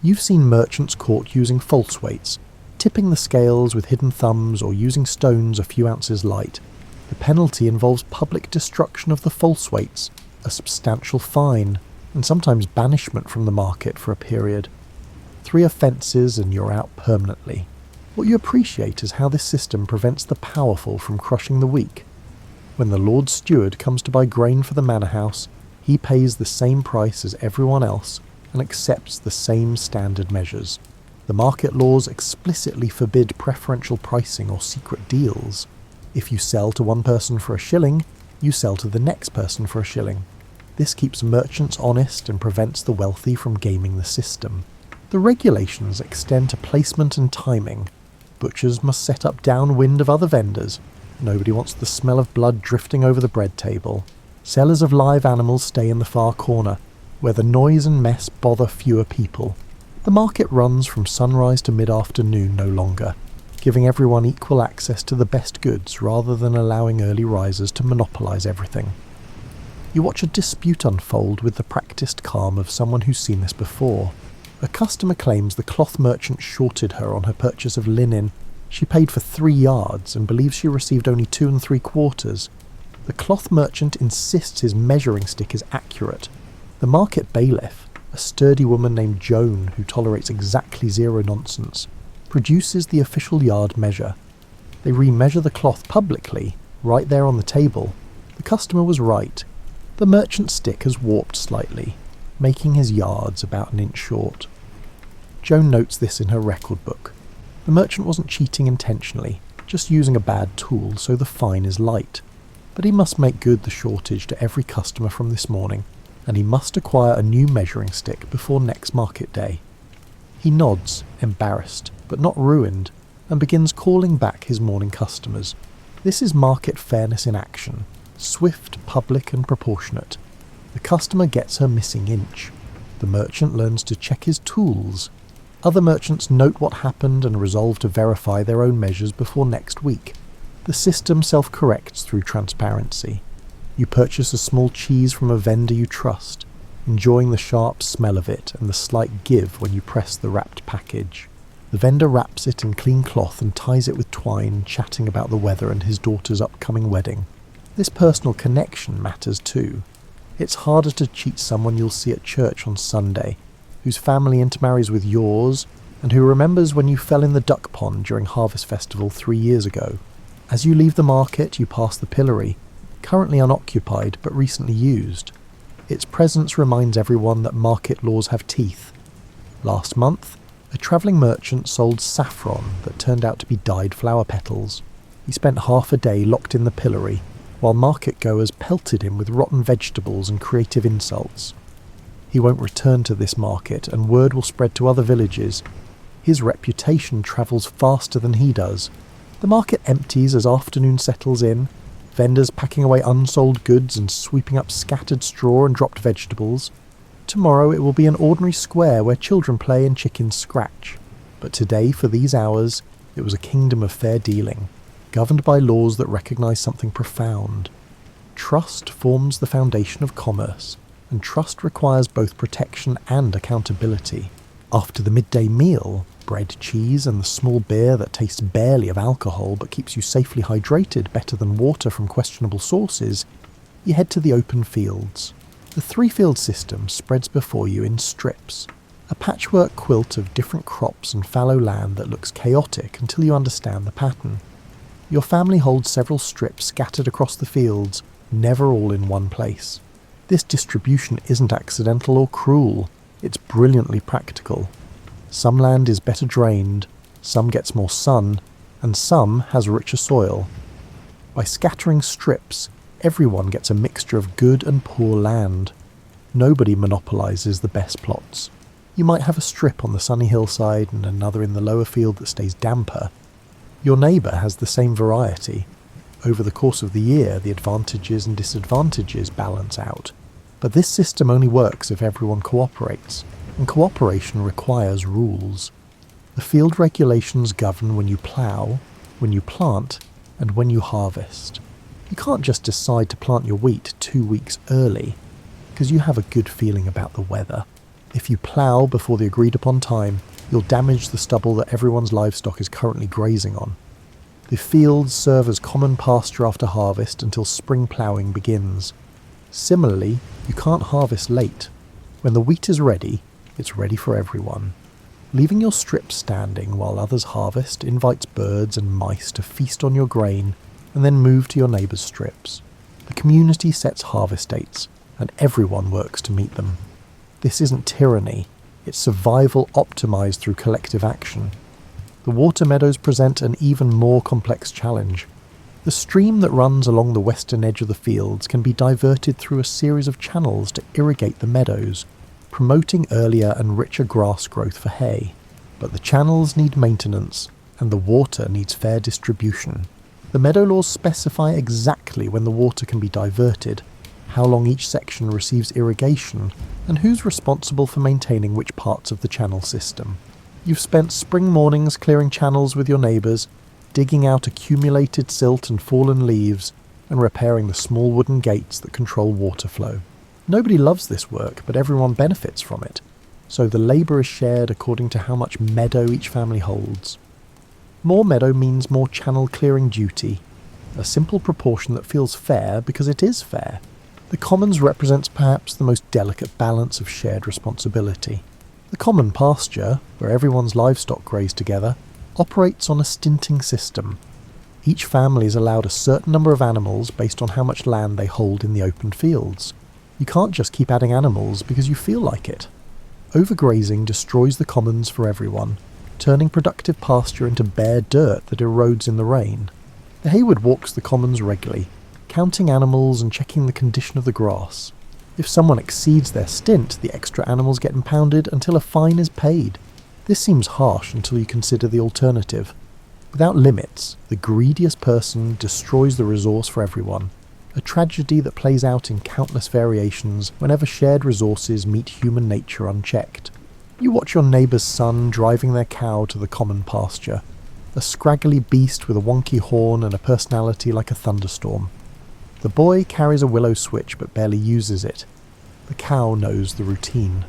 You've seen merchants caught using false weights, tipping the scales with hidden thumbs or using stones a few ounces light. The penalty involves public destruction of the false weights, a substantial fine, and sometimes banishment from the market for a period. 3 offences and you're out permanently. What you appreciate is how this system prevents the powerful from crushing the weak. When the Lord Steward comes to buy grain for the manor house, he pays the same price as everyone else and accepts the same standard measures. The market laws explicitly forbid preferential pricing or secret deals. If you sell to one person for a shilling, you sell to the next person for a shilling. This keeps merchants honest and prevents the wealthy from gaming the system. The regulations extend to placement and timing. Butchers must set up downwind of other vendors. Nobody wants the smell of blood drifting over the bread table. Sellers of live animals stay in the far corner, where the noise and mess bother fewer people. The market runs from sunrise to mid-afternoon no longer, giving everyone equal access to the best goods rather than allowing early risers to monopolise everything. You watch a dispute unfold with the practised calm of someone who's seen this before. A customer claims the cloth merchant shorted her on her purchase of linen. She paid for 3 yards and believes she received only 2 3/4. The cloth merchant insists his measuring stick is accurate. The market bailiff, a sturdy woman named Joan who tolerates exactly zero nonsense, produces the official yard measure. They remeasure the cloth publicly, right there on the table. The customer was right. The merchant's stick has warped slightly, making his yards about an inch short. Joan notes this in her record book. The merchant wasn't cheating intentionally, just using a bad tool, so the fine is light. But he must make good the shortage to every customer from this morning, and he must acquire a new measuring stick before next market day. He nods, embarrassed, but not ruined, and begins calling back his morning customers. This is market fairness in action, swift, public and proportionate. The customer gets her missing inch. The merchant learns to check his tools. Other merchants note what happened and resolve to verify their own measures before next week. The system self-corrects through transparency. You purchase a small cheese from a vendor you trust, enjoying the sharp smell of it and the slight give when you press the wrapped package. The vendor wraps it in clean cloth and ties it with twine, chatting about the weather and his daughter's upcoming wedding. This personal connection matters too. It's harder to cheat someone you'll see at church on Sunday, whose family intermarries with yours, and who remembers when you fell in the duck pond during Harvest Festival 3 years ago. As you leave the market, you pass the pillory, currently unoccupied but recently used. Its presence reminds everyone that market laws have teeth. Last month, a travelling merchant sold saffron that turned out to be dyed flower petals. He spent half a day locked in the pillory, while market-goers pelted him with rotten vegetables and creative insults. He won't return to this market, and word will spread to other villages. His reputation travels faster than he does. The market empties as afternoon settles in, vendors packing away unsold goods and sweeping up scattered straw and dropped vegetables. Tomorrow it will be an ordinary square where children play and chickens scratch. But today, for these hours, it was a kingdom of fair dealing, governed by laws that recognise something profound. Trust forms the foundation of commerce, and trust requires both protection and accountability. After the midday meal, bread, cheese, and the small beer that tastes barely of alcohol but keeps you safely hydrated better than water from questionable sources, you head to the open fields. The 3-field system spreads before you in strips, a patchwork quilt of different crops and fallow land that looks chaotic until you understand the pattern. Your family holds several strips scattered across the fields, never all in one place. This distribution isn't accidental or cruel, it's brilliantly practical. Some land is better drained, some gets more sun, and some has richer soil. By scattering strips, everyone gets a mixture of good and poor land. Nobody monopolises the best plots. You might have a strip on the sunny hillside and another in the lower field that stays damper. Your neighbour has the same variety. Over the course of the year, the advantages and disadvantages balance out. But this system only works if everyone cooperates, and cooperation requires rules. The field regulations govern when you plough, when you plant, and when you harvest. You can't just decide to plant your wheat 2 weeks early, because you have a good feeling about the weather. If you plough before the agreed upon time, you'll damage the stubble that everyone's livestock is currently grazing on. The fields serve as common pasture after harvest until spring ploughing begins. Similarly, you can't harvest late. When the wheat is ready, it's ready for everyone. Leaving your strips standing while others harvest invites birds and mice to feast on your grain and then move to your neighbour's strips. The community sets harvest dates, and everyone works to meet them. This isn't tyranny, it's survival optimised through collective action. The water meadows present an even more complex challenge. The stream that runs along the western edge of the fields can be diverted through a series of channels to irrigate the meadows, promoting earlier and richer grass growth for hay. But the channels need maintenance, and the water needs fair distribution. The meadow laws specify exactly when the water can be diverted, how long each section receives irrigation, and who's responsible for maintaining which parts of the channel system. You've spent spring mornings clearing channels with your neighbours, digging out accumulated silt and fallen leaves, and repairing the small wooden gates that control water flow. Nobody loves this work, but everyone benefits from it, so the labour is shared according to how much meadow each family holds. More meadow means more channel clearing duty, a simple proportion that feels fair because it is fair. The commons represents perhaps the most delicate balance of shared responsibility. The common pasture, where everyone's livestock graze together, operates on a stinting system. Each family is allowed a certain number of animals based on how much land they hold in the open fields. You can't just keep adding animals because you feel like it. Overgrazing destroys the commons for everyone, turning productive pasture into bare dirt that erodes in the rain. The Hayward walks the commons regularly, counting animals and checking the condition of the grass. If someone exceeds their stint, the extra animals get impounded until a fine is paid. This seems harsh until you consider the alternative. Without limits, the greediest person destroys the resource for everyone, a tragedy that plays out in countless variations whenever shared resources meet human nature unchecked. You watch your neighbour's son driving their cow to the common pasture, a scraggly beast with a wonky horn and a personality like a thunderstorm. The boy carries a willow switch but barely uses it. The cow knows the routine.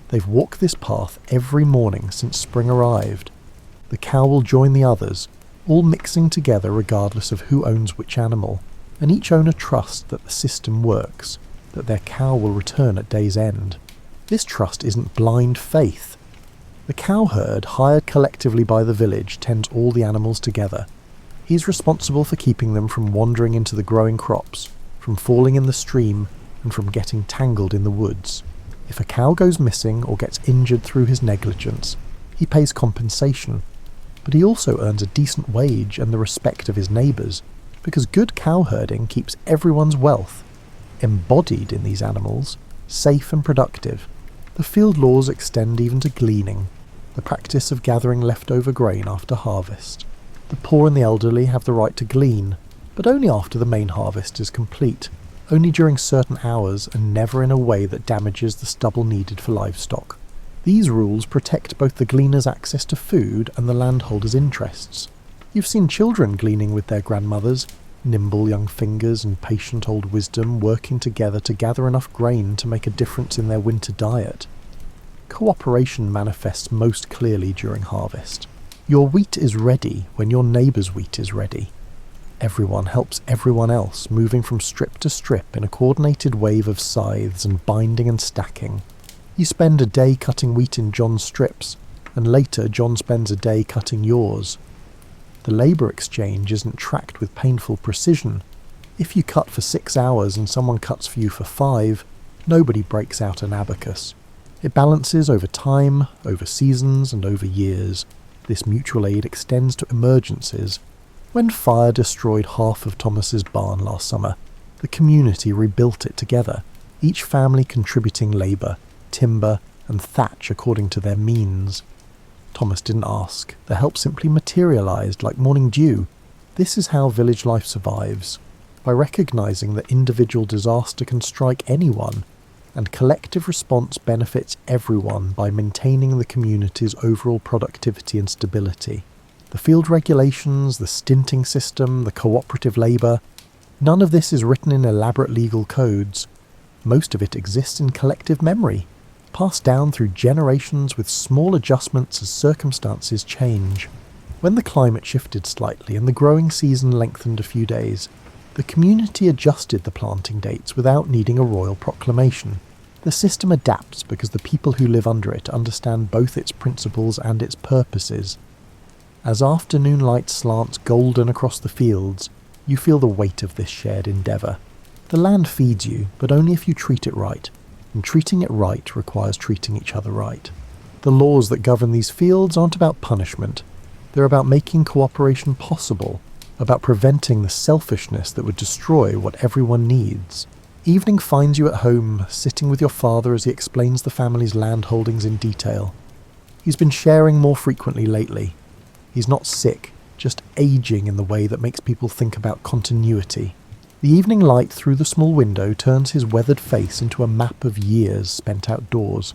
They've walked this path every morning since spring arrived. The cow will join the others, all mixing together regardless of who owns which animal, and each owner trusts that the system works, that their cow will return at day's end. This trust isn't blind faith. The cowherd, hired collectively by the village, tends all the animals together. He's responsible for keeping them from wandering into the growing crops, from falling in the stream, and from getting tangled in the woods. If a cow goes missing or gets injured through his negligence, he pays compensation, but he also earns a decent wage and the respect of his neighbours, because good cowherding keeps everyone's wealth, embodied in these animals, safe and productive. The field laws extend even to gleaning, the practice of gathering leftover grain after harvest. The poor and the elderly have the right to glean, but only after the main harvest is complete, only during certain hours and never in a way that damages the stubble needed for livestock. These rules protect both the gleaner's access to food and the landholder's interests. You've seen children gleaning with their grandmothers, nimble young fingers and patient old wisdom working together to gather enough grain to make a difference in their winter diet. Cooperation manifests most clearly during harvest. Your wheat is ready when your neighbour's wheat is ready. Everyone helps everyone else, moving from strip to strip in a coordinated wave of scythes and binding and stacking. You spend a day cutting wheat in John's strips, and later John spends a day cutting yours. The labour exchange isn't tracked with painful precision. If you cut for 6 hours and someone cuts for you for 5, nobody breaks out an abacus. It balances over time, over seasons, and over years. This mutual aid extends to emergencies. When fire destroyed half of Thomas's barn last summer, the community rebuilt it together, each family contributing labour, timber, and thatch according to their means. Thomas didn't ask. The help simply materialised like morning dew. This is how village life survives, by recognising that individual disaster can strike anyone, and collective response benefits everyone by maintaining the community's overall productivity and stability. The field regulations, the stinting system, the cooperative labour, none of this is written in elaborate legal codes. Most of it exists in collective memory, passed down through generations with small adjustments as circumstances change. When the climate shifted slightly and the growing season lengthened a few days, the community adjusted the planting dates without needing a royal proclamation. The system adapts because the people who live under it understand both its principles and its purposes. As afternoon light slants golden across the fields, you feel the weight of this shared endeavour. The land feeds you, but only if you treat it right, and treating it right requires treating each other right. The laws that govern these fields aren't about punishment. They're about making cooperation possible, about preventing the selfishness that would destroy what everyone needs. Evening finds you at home, sitting with your father as he explains the family's land holdings in detail. He's been sharing more frequently lately. He's not sick, just aging in the way that makes people think about continuity. The evening light through the small window turns his weathered face into a map of years spent outdoors,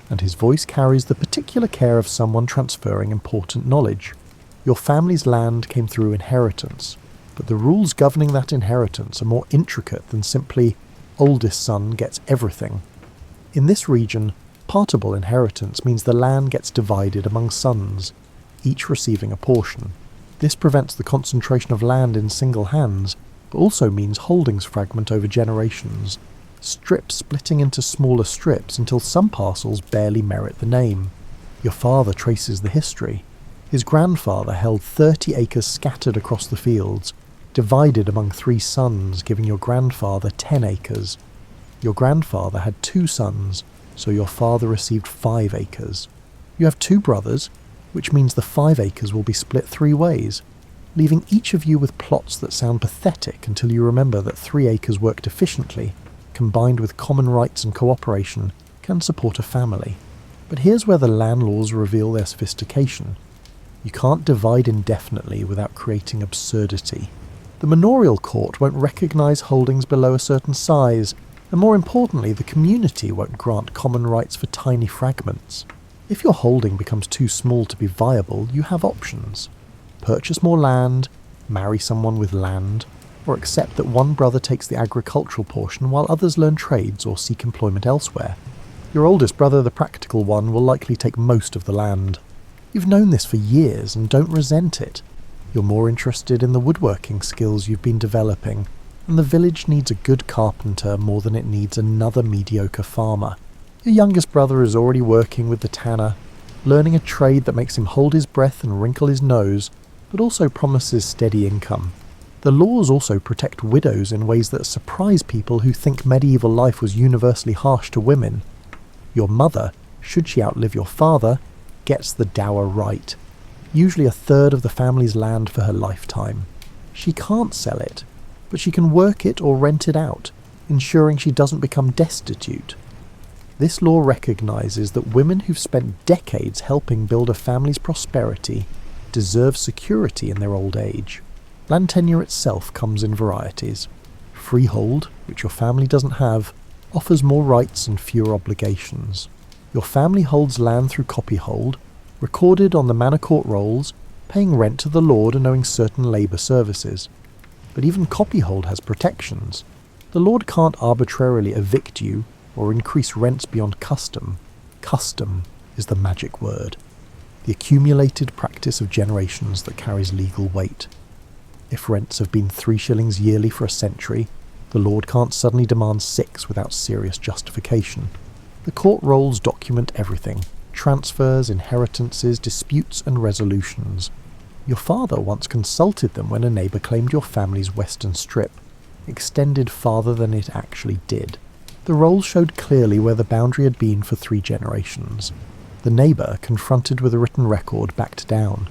and his voice carries the particular care of someone transferring important knowledge. Your family's land came through inheritance, but the rules governing that inheritance are more intricate than simply oldest son gets everything. In this region, partible inheritance means the land gets divided among sons, each receiving a portion. This prevents the concentration of land in single hands, but also means holdings fragment over generations, strips splitting into smaller strips until some parcels barely merit the name. Your father traces the history. His grandfather held 30 acres scattered across the fields, divided among 3 sons, giving your grandfather 10 acres. Your grandfather had 2 sons, so your father received 5 acres. You have 2 brothers, which means the 5 acres will be split 3 ways, leaving each of you with plots that sound pathetic until you remember that 3 acres worked efficiently, combined with common rights and cooperation, can support a family. But here's where the land laws reveal their sophistication. You can't divide indefinitely without creating absurdity. The manorial court won't recognise holdings below a certain size, and more importantly, the community won't grant common rights for tiny fragments. If your holding becomes too small to be viable, you have options. Purchase more land, marry someone with land, or accept that one brother takes the agricultural portion while others learn trades or seek employment elsewhere. Your oldest brother, the practical one, will likely take most of the land. You've known this for years and don't resent it. You're more interested in the woodworking skills you've been developing, and the village needs a good carpenter more than it needs another mediocre farmer. Your youngest brother is already working with the tanner, learning a trade that makes him hold his breath and wrinkle his nose, but also promises steady income. The laws also protect widows in ways that surprise people who think medieval life was universally harsh to women. Your mother, should she outlive your father, gets the dower right, usually a third of the family's land for her lifetime. She can't sell it, but she can work it or rent it out, ensuring she doesn't become destitute. This law recognises that women who've spent decades helping build a family's prosperity deserve security in their old age. Land tenure itself comes in varieties. Freehold, which your family doesn't have, offers more rights and fewer obligations. Your family holds land through copyhold, recorded on the manor court rolls, paying rent to the lord and owing certain labour services. But even copyhold has protections. The lord can't arbitrarily evict you or increase rents beyond custom. Custom is the magic word, the accumulated practice of generations that carries legal weight. If rents have been 3 shillings yearly for a century, the lord can't suddenly demand 6 without serious justification. The court rolls document everything: transfers, inheritances, disputes and resolutions. Your father once consulted them when a neighbour claimed your family's western strip, extended farther than it actually did. The rolls showed clearly where the boundary had been for 3 generations. The neighbour, confronted with a written record, backed down.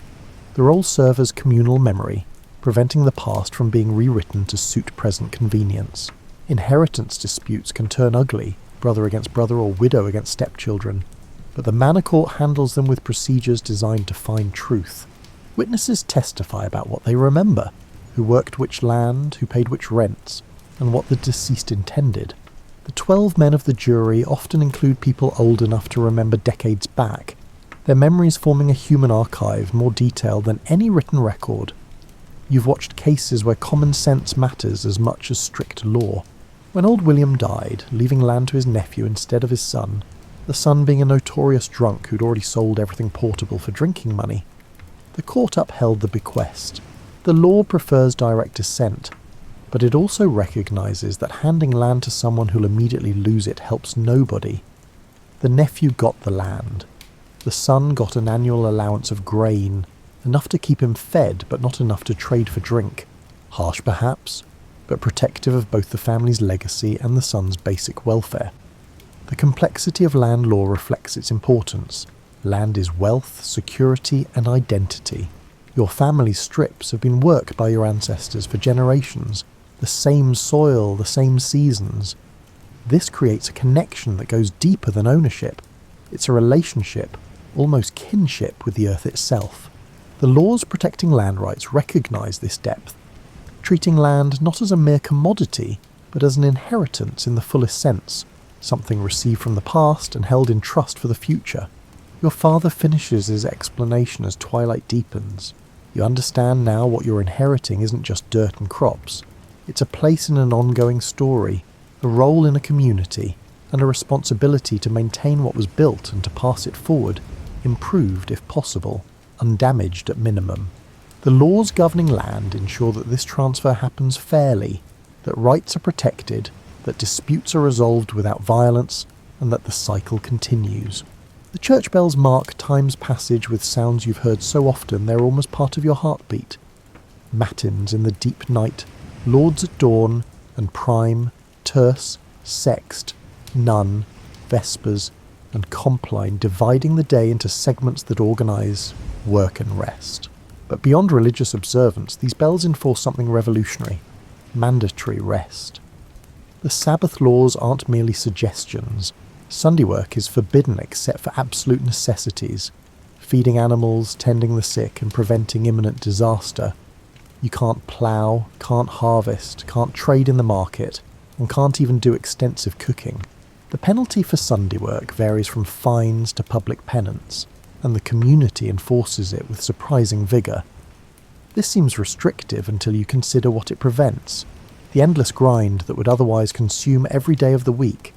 The rolls serve as communal memory, preventing the past from being rewritten to suit present convenience. Inheritance disputes can turn ugly, brother against brother or widow against stepchildren, but the manor court handles them with procedures designed to find truth. Witnesses testify about what they remember, who worked which land, who paid which rents, and what the deceased intended. The 12 men of the jury often include people old enough to remember decades back. their memories forming a human archive more detailed than any written record. You've watched cases where common sense matters as much as strict law. When old William died, leaving land to his nephew instead of his son, the son being a notorious drunk who'd already sold everything portable for drinking money, the court upheld the bequest. The law prefers direct descent, but it also recognises that handing land to someone who'll immediately lose it helps nobody. The nephew got the land. The son got an annual allowance of grain, enough to keep him fed but not enough to trade for drink. Harsh perhaps, but protective of both the family's legacy and the son's basic welfare. The complexity of land law reflects its importance. Land is wealth, security and identity. Your family's strips have been worked by your ancestors for generations. The same soil, the same seasons. This creates a connection that goes deeper than ownership. It's a relationship, almost kinship with the earth itself. The laws protecting land rights recognise this depth, treating land not as a mere commodity, but as an inheritance in the fullest sense, something received from the past and held in trust for the future. Your father finishes his explanation as twilight deepens. You understand now what you're inheriting isn't just dirt and crops. It's a place in an ongoing story, a role in a community, and a responsibility to maintain what was built and to pass it forward, improved if possible, undamaged at minimum. The laws governing land ensure that this transfer happens fairly, that rights are protected, that disputes are resolved without violence, and that the cycle continues. The church bells mark time's passage with sounds you've heard so often they're almost part of your heartbeat. Matins in the deep night, lauds at dawn, and prime, terce, sext, none, vespers, and compline dividing the day into segments that organise work and rest. But beyond religious observance, these bells enforce something revolutionary: mandatory rest. The Sabbath laws aren't merely suggestions. Sunday work is forbidden except for absolute necessities: feeding animals, tending the sick, and preventing imminent disaster. You can't plough, can't harvest, can't trade in the market, and can't even do extensive cooking. The penalty for Sunday work varies from fines to public penance, and the community enforces it with surprising vigour. This seems restrictive until you consider what it prevents: the endless grind that would otherwise consume every day of the week.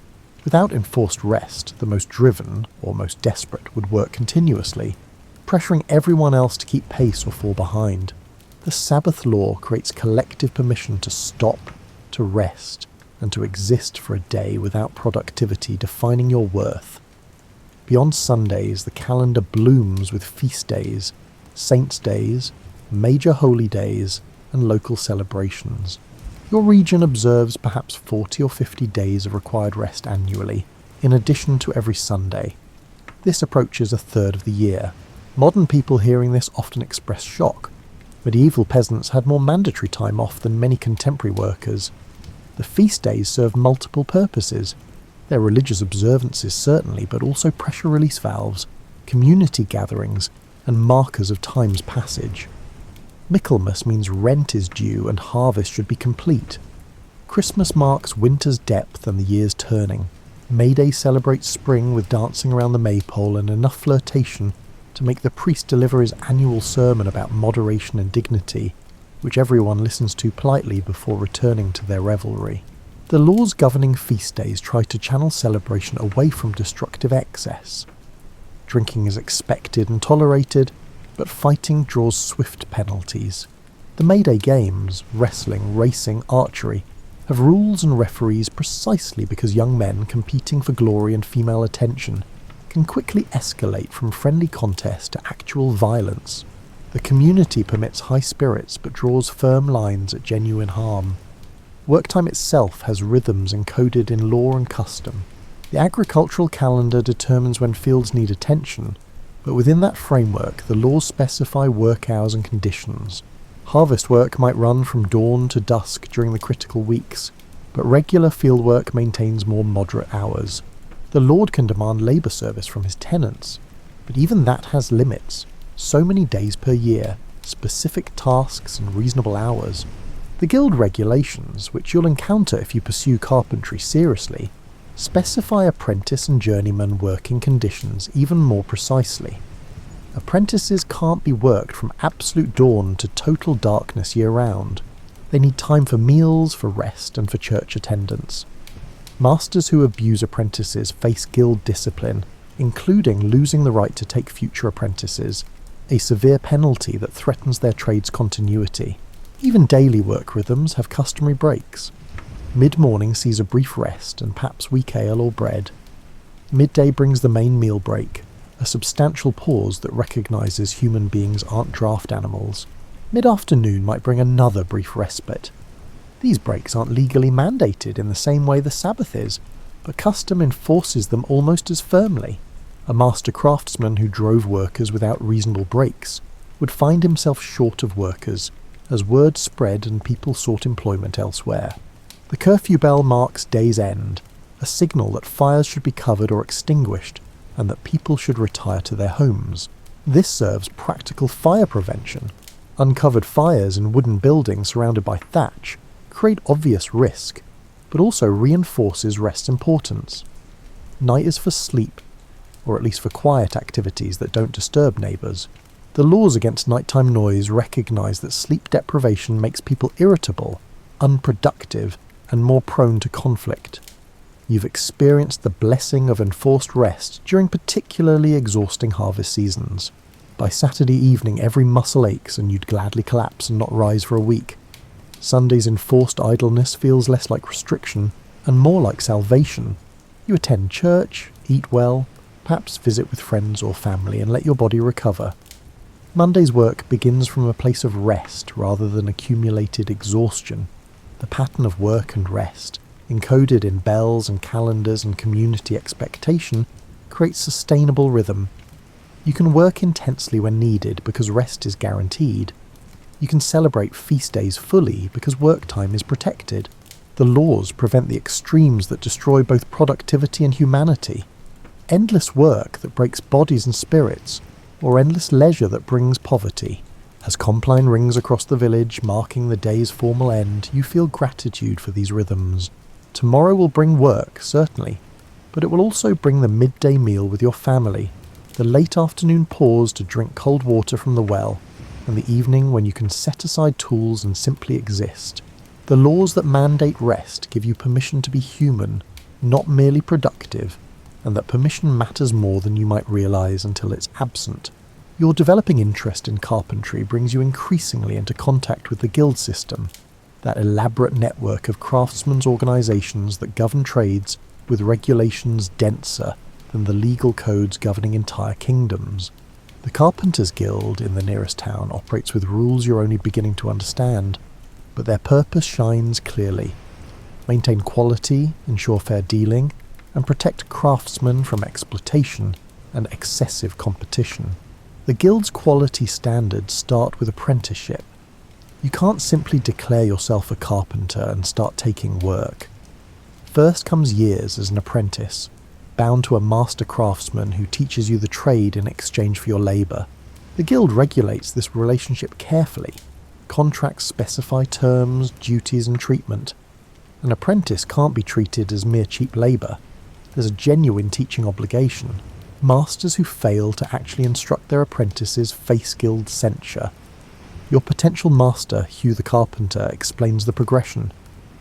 Without enforced rest, the most driven, or most desperate, would work continuously, pressuring everyone else to keep pace or fall behind. The Sabbath law creates collective permission to stop, to rest, and to exist for a day without productivity defining your worth. Beyond Sundays, the calendar blooms with feast days, saints' days, major holy days, and local celebrations. Your region observes perhaps 40 or 50 days of required rest annually, in addition to every Sunday. This approaches a third of the year. Modern people hearing this often express shock. Medieval peasants had more mandatory time off than many contemporary workers. The feast days serve multiple purposes. They're religious observances certainly, but also pressure release valves, community gatherings, and markers of time's passage. Michaelmas means rent is due and harvest should be complete. Christmas marks winter's depth and the year's turning. May Day celebrates spring with dancing around the maypole and enough flirtation to make the priest deliver his annual sermon about moderation and dignity, which everyone listens to politely before returning to their revelry. The laws governing feast days try to channel celebration away from destructive excess. Drinking is expected and tolerated, but fighting draws swift penalties. The May Day games, wrestling, racing, archery, have rules and referees precisely because young men competing for glory and female attention can quickly escalate from friendly contest to actual violence. The community permits high spirits but draws firm lines at genuine harm. Work time itself has rhythms encoded in law and custom. The agricultural calendar determines when fields need attention, but within that framework the laws specify work hours and conditions. Harvest work might run from dawn to dusk during the critical weeks, but regular field work maintains more moderate hours. The lord can demand labour service from his tenants, but even that has limits. So many days per year, specific tasks and reasonable hours. The guild regulations, which you'll encounter if you pursue carpentry seriously, specify apprentice and journeyman working conditions even more precisely. Apprentices can't be worked from absolute dawn to total darkness year-round. They need time for meals, for rest, and for church attendance. Masters who abuse apprentices face guild discipline, including losing the right to take future apprentices, a severe penalty that threatens their trade's continuity. Even daily work rhythms have customary breaks. Mid-morning sees a brief rest and perhaps weak ale or bread. Midday brings the main meal break, a substantial pause that recognises human beings aren't draft animals. Mid-afternoon might bring another brief respite. These breaks aren't legally mandated in the same way the Sabbath is, but custom enforces them almost as firmly. A master craftsman who drove workers without reasonable breaks would find himself short of workers, as word spread and people sought employment elsewhere. The curfew bell marks day's end, a signal that fires should be covered or extinguished, and that people should retire to their homes. This serves practical fire prevention. Uncovered fires in wooden buildings surrounded by thatch create obvious risk, but also reinforces rest's importance. Night is for sleep, or at least for quiet activities that don't disturb neighbours. The laws against nighttime noise recognise that sleep deprivation makes people irritable, unproductive, and more prone to conflict. You've experienced the blessing of enforced rest during particularly exhausting harvest seasons. By Saturday evening every muscle aches and you'd gladly collapse and not rise for a week. Sunday's enforced idleness feels less like restriction and more like salvation. You attend church, eat well, perhaps visit with friends or family and let your body recover. Monday's work begins from a place of rest rather than accumulated exhaustion. The pattern of work and rest, encoded in bells and calendars and community expectation, creates sustainable rhythm. You can work intensely when needed because rest is guaranteed. You can celebrate feast days fully because work time is protected. The laws prevent the extremes that destroy both productivity and humanity. Endless work that breaks bodies and spirits, or endless leisure that brings poverty. As Compline rings across the village, marking the day's formal end, you feel gratitude for these rhythms. Tomorrow will bring work, certainly, but it will also bring the midday meal with your family, the late afternoon pause to drink cold water from the well, and the evening when you can set aside tools and simply exist. The laws that mandate rest give you permission to be human, not merely productive, and that permission matters more than you might realise until it's absent. Your developing interest in carpentry brings you increasingly into contact with the guild system, that elaborate network of craftsmen's organisations that govern trades with regulations denser than the legal codes governing entire kingdoms. The Carpenters' Guild in the nearest town operates with rules you're only beginning to understand, but their purpose shines clearly. Maintain quality, ensure fair dealing, and protect craftsmen from exploitation and excessive competition. The Guild's quality standards start with apprenticeship. You can't simply declare yourself a carpenter and start taking work. First comes years as an apprentice, bound to a master craftsman who teaches you the trade in exchange for your labour. The Guild regulates this relationship carefully. Contracts specify terms, duties and treatment. An apprentice can't be treated as mere cheap labour. There's a genuine teaching obligation. Masters who fail to actually instruct their apprentices face Guild censure. Your potential master, Hugh the Carpenter, explains the progression.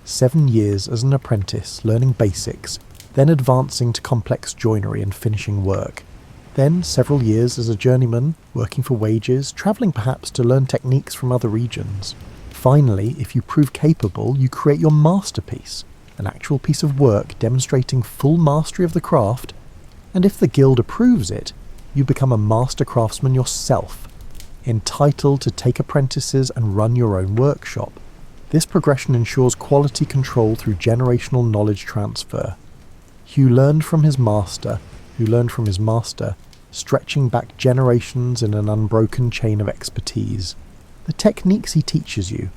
7 years as an apprentice, learning basics, then advancing to complex joinery and finishing work. Then several years as a journeyman, working for wages, travelling perhaps to learn techniques from other regions. Finally, if you prove capable, you create your masterpiece, an actual piece of work demonstrating full mastery of the craft, and if the Guild approves it, you become a master craftsman yourself, entitled to take apprentices and run your own workshop. This progression ensures quality control through generational knowledge transfer. Hugh learned from his master, who learned from his master, stretching back generations in an unbroken chain of expertise. The techniques he teaches you,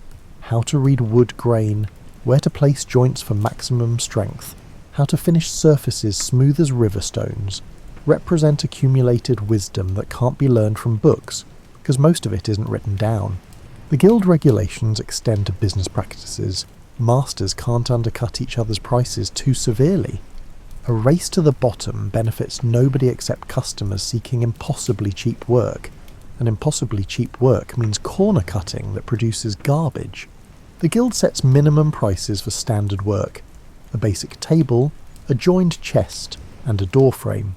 how to read wood grain, where to place joints for maximum strength, how to finish surfaces smooth as river stones, represent accumulated wisdom that can't be learned from books, because most of it isn't written down. The Guild regulations extend to business practices. Masters can't undercut each other's prices too severely. A race to the bottom benefits nobody except customers seeking impossibly cheap work, and impossibly cheap work means corner cutting that produces garbage. The guild sets minimum prices for standard work: a basic table, a joined chest, and a door frame.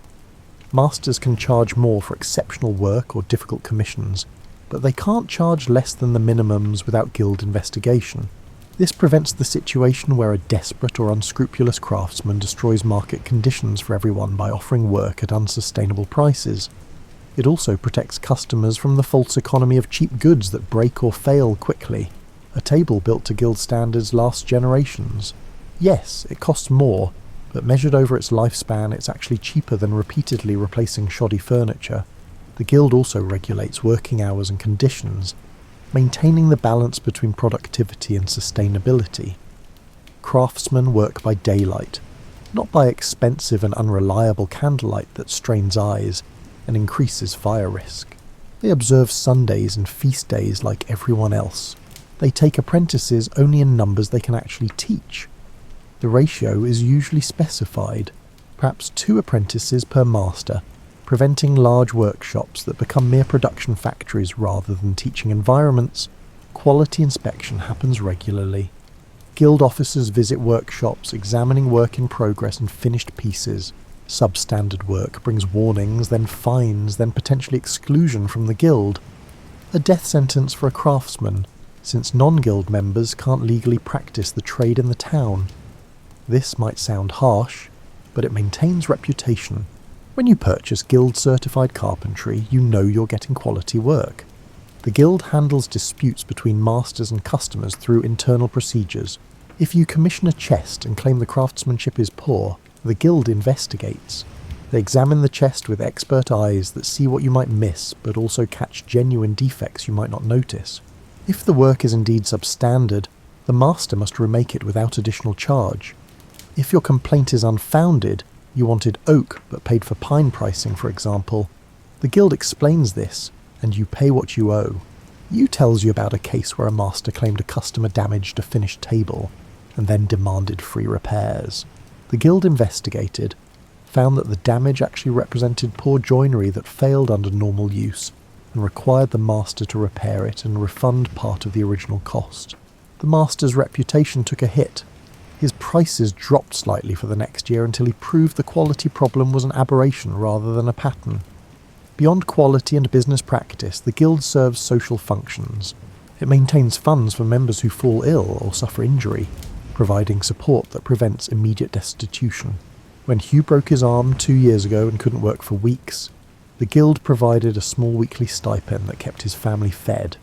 Masters can charge more for exceptional work or difficult commissions, but they can't charge less than the minimums without guild investigation. This prevents the situation where a desperate or unscrupulous craftsman destroys market conditions for everyone by offering work at unsustainable prices. It also protects customers from the false economy of cheap goods that break or fail quickly. A table built to guild standards lasts generations. Yes, it costs more, but measured over its lifespan it's actually cheaper than repeatedly replacing shoddy furniture. The guild also regulates working hours and conditions, maintaining the balance between productivity and sustainability. Craftsmen work by daylight, not by expensive and unreliable candlelight that strains eyes and increases fire risk. They observe Sundays and feast days like everyone else. They take apprentices only in numbers they can actually teach. The ratio is usually specified, perhaps 2 apprentices per master, preventing large workshops that become mere production factories rather than teaching environments. Quality inspection happens regularly. Guild officers visit workshops, examining work in progress and finished pieces. Substandard work brings warnings, then fines, then potentially exclusion from the guild. A death sentence for a craftsman, since non-guild members can't legally practice the trade in the town. This might sound harsh, but it maintains reputation. When you purchase guild-certified carpentry, you know you're getting quality work. The guild handles disputes between masters and customers through internal procedures. If you commission a chest and claim the craftsmanship is poor, the guild investigates. They examine the chest with expert eyes that see what you might miss, but also catch genuine defects you might not notice. If the work is indeed substandard, the master must remake it without additional charge. If your complaint is unfounded, you wanted oak but paid for pine pricing, for example, the guild explains this, and you pay what you owe. You tells you about a case where a master claimed a customer damaged a finished table, and then demanded free repairs. The guild investigated, found that the damage actually represented poor joinery that failed under normal use, and required the master to repair it and refund part of the original cost. The master's reputation took a hit. His prices dropped slightly for the next year until he proved the quality problem was an aberration rather than a pattern. Beyond quality and business practice, the guild serves social functions. It maintains funds for members who fall ill or suffer injury, providing support that prevents immediate destitution. When Hugh broke his arm 2 years ago and couldn't work for weeks, the guild provided a small weekly stipend that kept his family fed.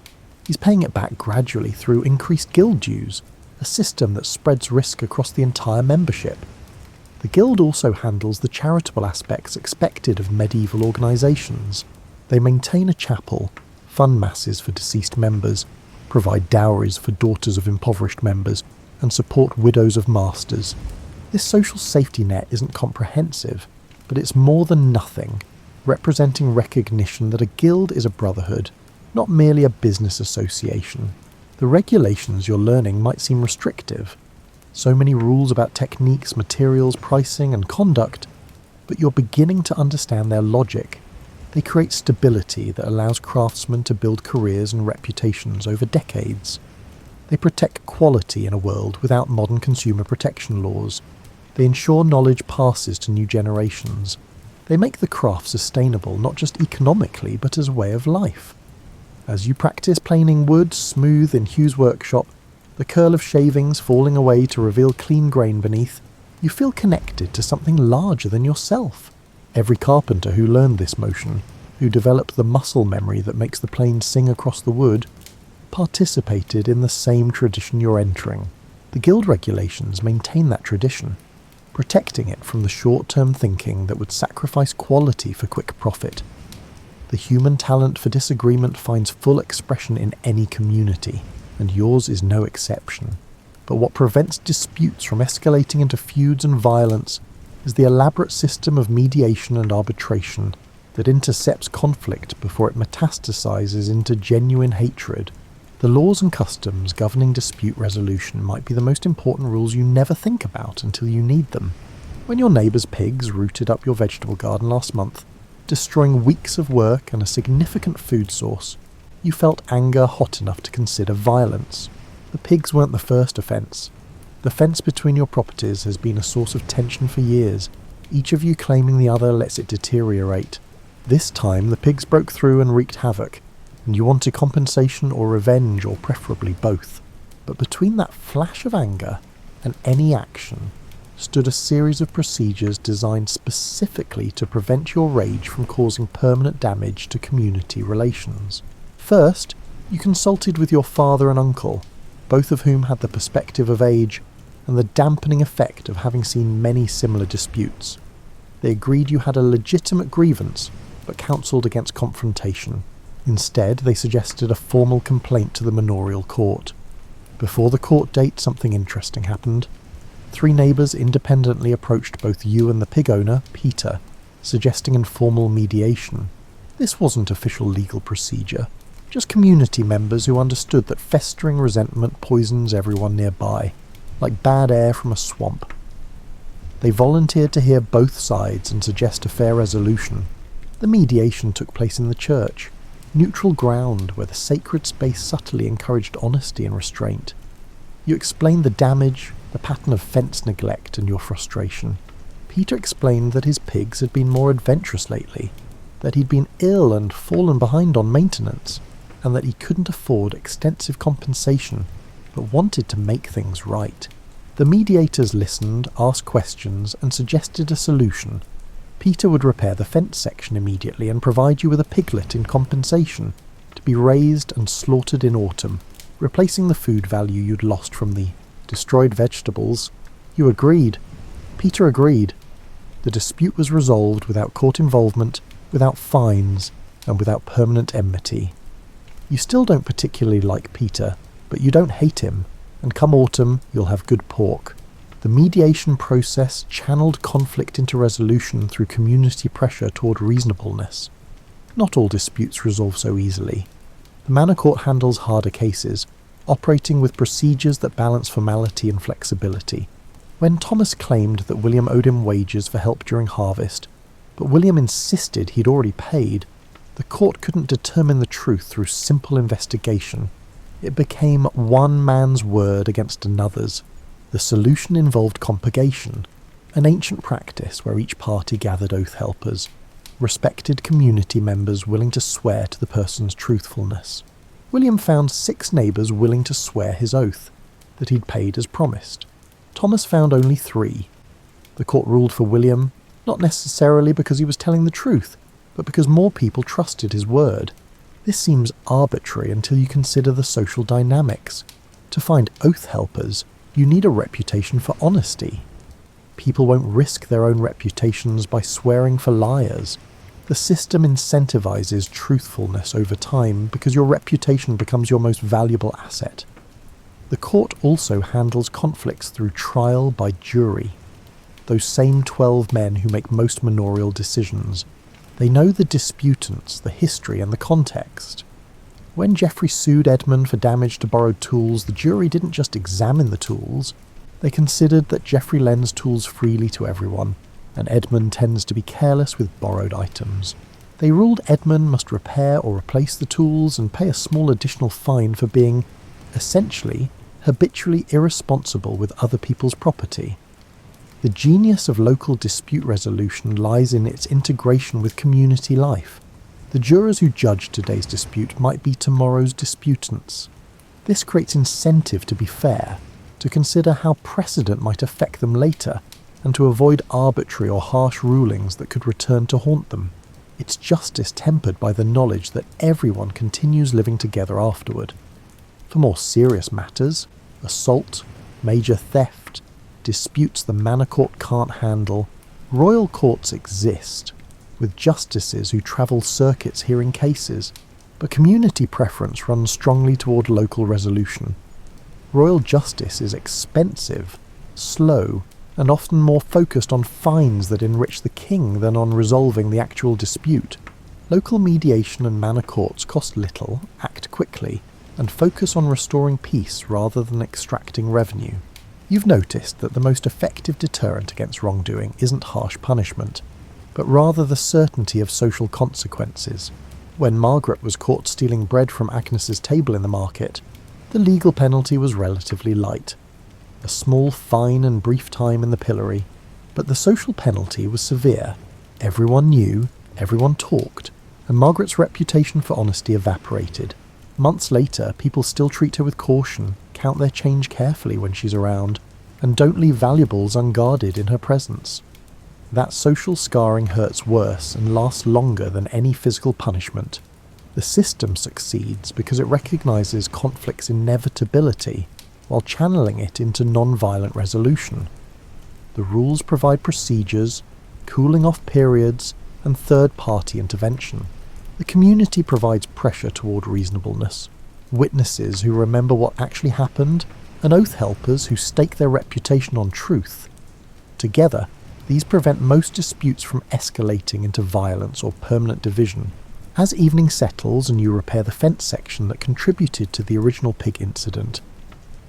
He's paying it back gradually through increased guild dues, a system that spreads risk across the entire membership. The guild also handles the charitable aspects expected of medieval organisations. They maintain a chapel, fund masses for deceased members, provide dowries for daughters of impoverished members, and support widows of masters. This social safety net isn't comprehensive, but it's more than nothing, representing recognition that a guild is a brotherhood, not merely a business association. The regulations you're learning might seem restrictive. So many rules about techniques, materials, pricing, and conduct, but you're beginning to understand their logic. They create stability that allows craftsmen to build careers and reputations over decades. They protect quality in a world without modern consumer protection laws. They ensure knowledge passes to new generations. They make the craft sustainable not just economically but as a way of life. As you practice planing wood smooth in Hugh's workshop, the curl of shavings falling away to reveal clean grain beneath, you feel connected to something larger than yourself. Every carpenter who learned this motion, who developed the muscle memory that makes the plane sing across the wood, participated in the same tradition you're entering. The guild regulations maintain that tradition, protecting it from the short-term thinking that would sacrifice quality for quick profit. The human talent for disagreement finds full expression in any community, and yours is no exception. But what prevents disputes from escalating into feuds and violence is the elaborate system of mediation and arbitration that intercepts conflict before it metastasizes into genuine hatred. The laws and customs governing dispute resolution might be the most important rules you never think about until you need them. When your neighbour's pigs rooted up your vegetable garden last month, destroying weeks of work and a significant food source, you felt anger hot enough to consider violence. The pigs weren't the first offence. The fence between your properties has been a source of tension for years, each of you claiming the other lets it deteriorate. This time the pigs broke through and wreaked havoc, and you wanted compensation or revenge, or preferably both. But between that flash of anger and any action stood a series of procedures designed specifically to prevent your rage from causing permanent damage to community relations. First, you consulted with your father and uncle, both of whom had the perspective of age and the dampening effect of having seen many similar disputes. They agreed you had a legitimate grievance, but counselled against confrontation. Instead, they suggested a formal complaint to the manorial court. Before the court date, something interesting happened. 3 neighbours independently approached both you and the pig owner, Peter, suggesting informal mediation. This wasn't official legal procedure, just community members who understood that festering resentment poisons everyone nearby, like bad air from a swamp. They volunteered to hear both sides and suggest a fair resolution. The mediation took place in the church, neutral ground where the sacred space subtly encouraged honesty and restraint. You explained the damage, the pattern of fence neglect, and your frustration. Peter explained that his pigs had been more adventurous lately, that he'd been ill and fallen behind on maintenance, and that he couldn't afford extensive compensation, but wanted to make things right. The mediators listened, asked questions, and suggested a solution. Peter would repair the fence section immediately and provide you with a piglet in compensation, to be raised and slaughtered in autumn, replacing the food value you'd lost from the destroyed vegetables. You agreed. Peter agreed. The dispute was resolved without court involvement, without fines, and without permanent enmity. You still don't particularly like Peter, but you don't hate him, and come autumn you'll have good pork. The mediation process channeled conflict into resolution through community pressure toward reasonableness. Not all disputes resolve so easily. The Manor Court handles harder cases, operating with procedures that balance formality and flexibility. When Thomas claimed that William owed him wages for help during harvest, but William insisted he'd already paid, the court couldn't determine the truth through simple investigation. It became one man's word against another's. The solution involved compurgation, an ancient practice where each party gathered oath helpers, respected community members willing to swear to the person's truthfulness. William found 6 neighbours willing to swear his oath, that he'd paid as promised. Thomas found only 3. The court ruled for William, not necessarily because he was telling the truth, but because more people trusted his word. This seems arbitrary until you consider the social dynamics. To find oath helpers, you need a reputation for honesty. People won't risk their own reputations by swearing for liars. The system incentivizes truthfulness over time because your reputation becomes your most valuable asset. The court also handles conflicts through trial by jury. Those same 12 men who make most manorial decisions. They know the disputants, the history, and the context. When Geoffrey sued Edmund for damage to borrowed tools, the jury didn't just examine the tools. They considered that Geoffrey lends tools freely to everyone, and Edmund tends to be careless with borrowed items. They ruled Edmund must repair or replace the tools and pay a small additional fine for being, essentially, habitually irresponsible with other people's property. The genius of local dispute resolution lies in its integration with community life. The jurors who judge today's dispute might be tomorrow's disputants. This creates incentive to be fair, to consider how precedent might affect them later, and to avoid arbitrary or harsh rulings that could return to haunt them. It's justice tempered by the knowledge that everyone continues living together afterward. For more serious matters, assault, major theft, disputes the Manor Court can't handle, royal courts exist, with justices who travel circuits hearing cases, but community preference runs strongly toward local resolution. Royal justice is expensive, slow, and often more focused on fines that enrich the king than on resolving the actual dispute. Local mediation and manor courts cost little, act quickly, and focus on restoring peace rather than extracting revenue. You've noticed that the most effective deterrent against wrongdoing isn't harsh punishment, but rather the certainty of social consequences. When Margaret was caught stealing bread from Agnes's table in the market, the legal penalty was relatively light. A small fine and brief time in the pillory, but the social penalty was severe. Everyone knew, everyone talked, and Margaret's reputation for honesty evaporated. Months later, people still treat her with caution, count their change carefully when she's around, and don't leave valuables unguarded in her presence. That social scarring hurts worse and lasts longer than any physical punishment. The system succeeds because it recognises conflict's inevitability while channeling it into non-violent resolution. The rules provide procedures, cooling off periods, and third-party intervention. The community provides pressure toward reasonableness, witnesses who remember what actually happened, and oath helpers who stake their reputation on truth. Together, these prevent most disputes from escalating into violence or permanent division. As evening settles and you repair the fence section that contributed to the original pig incident,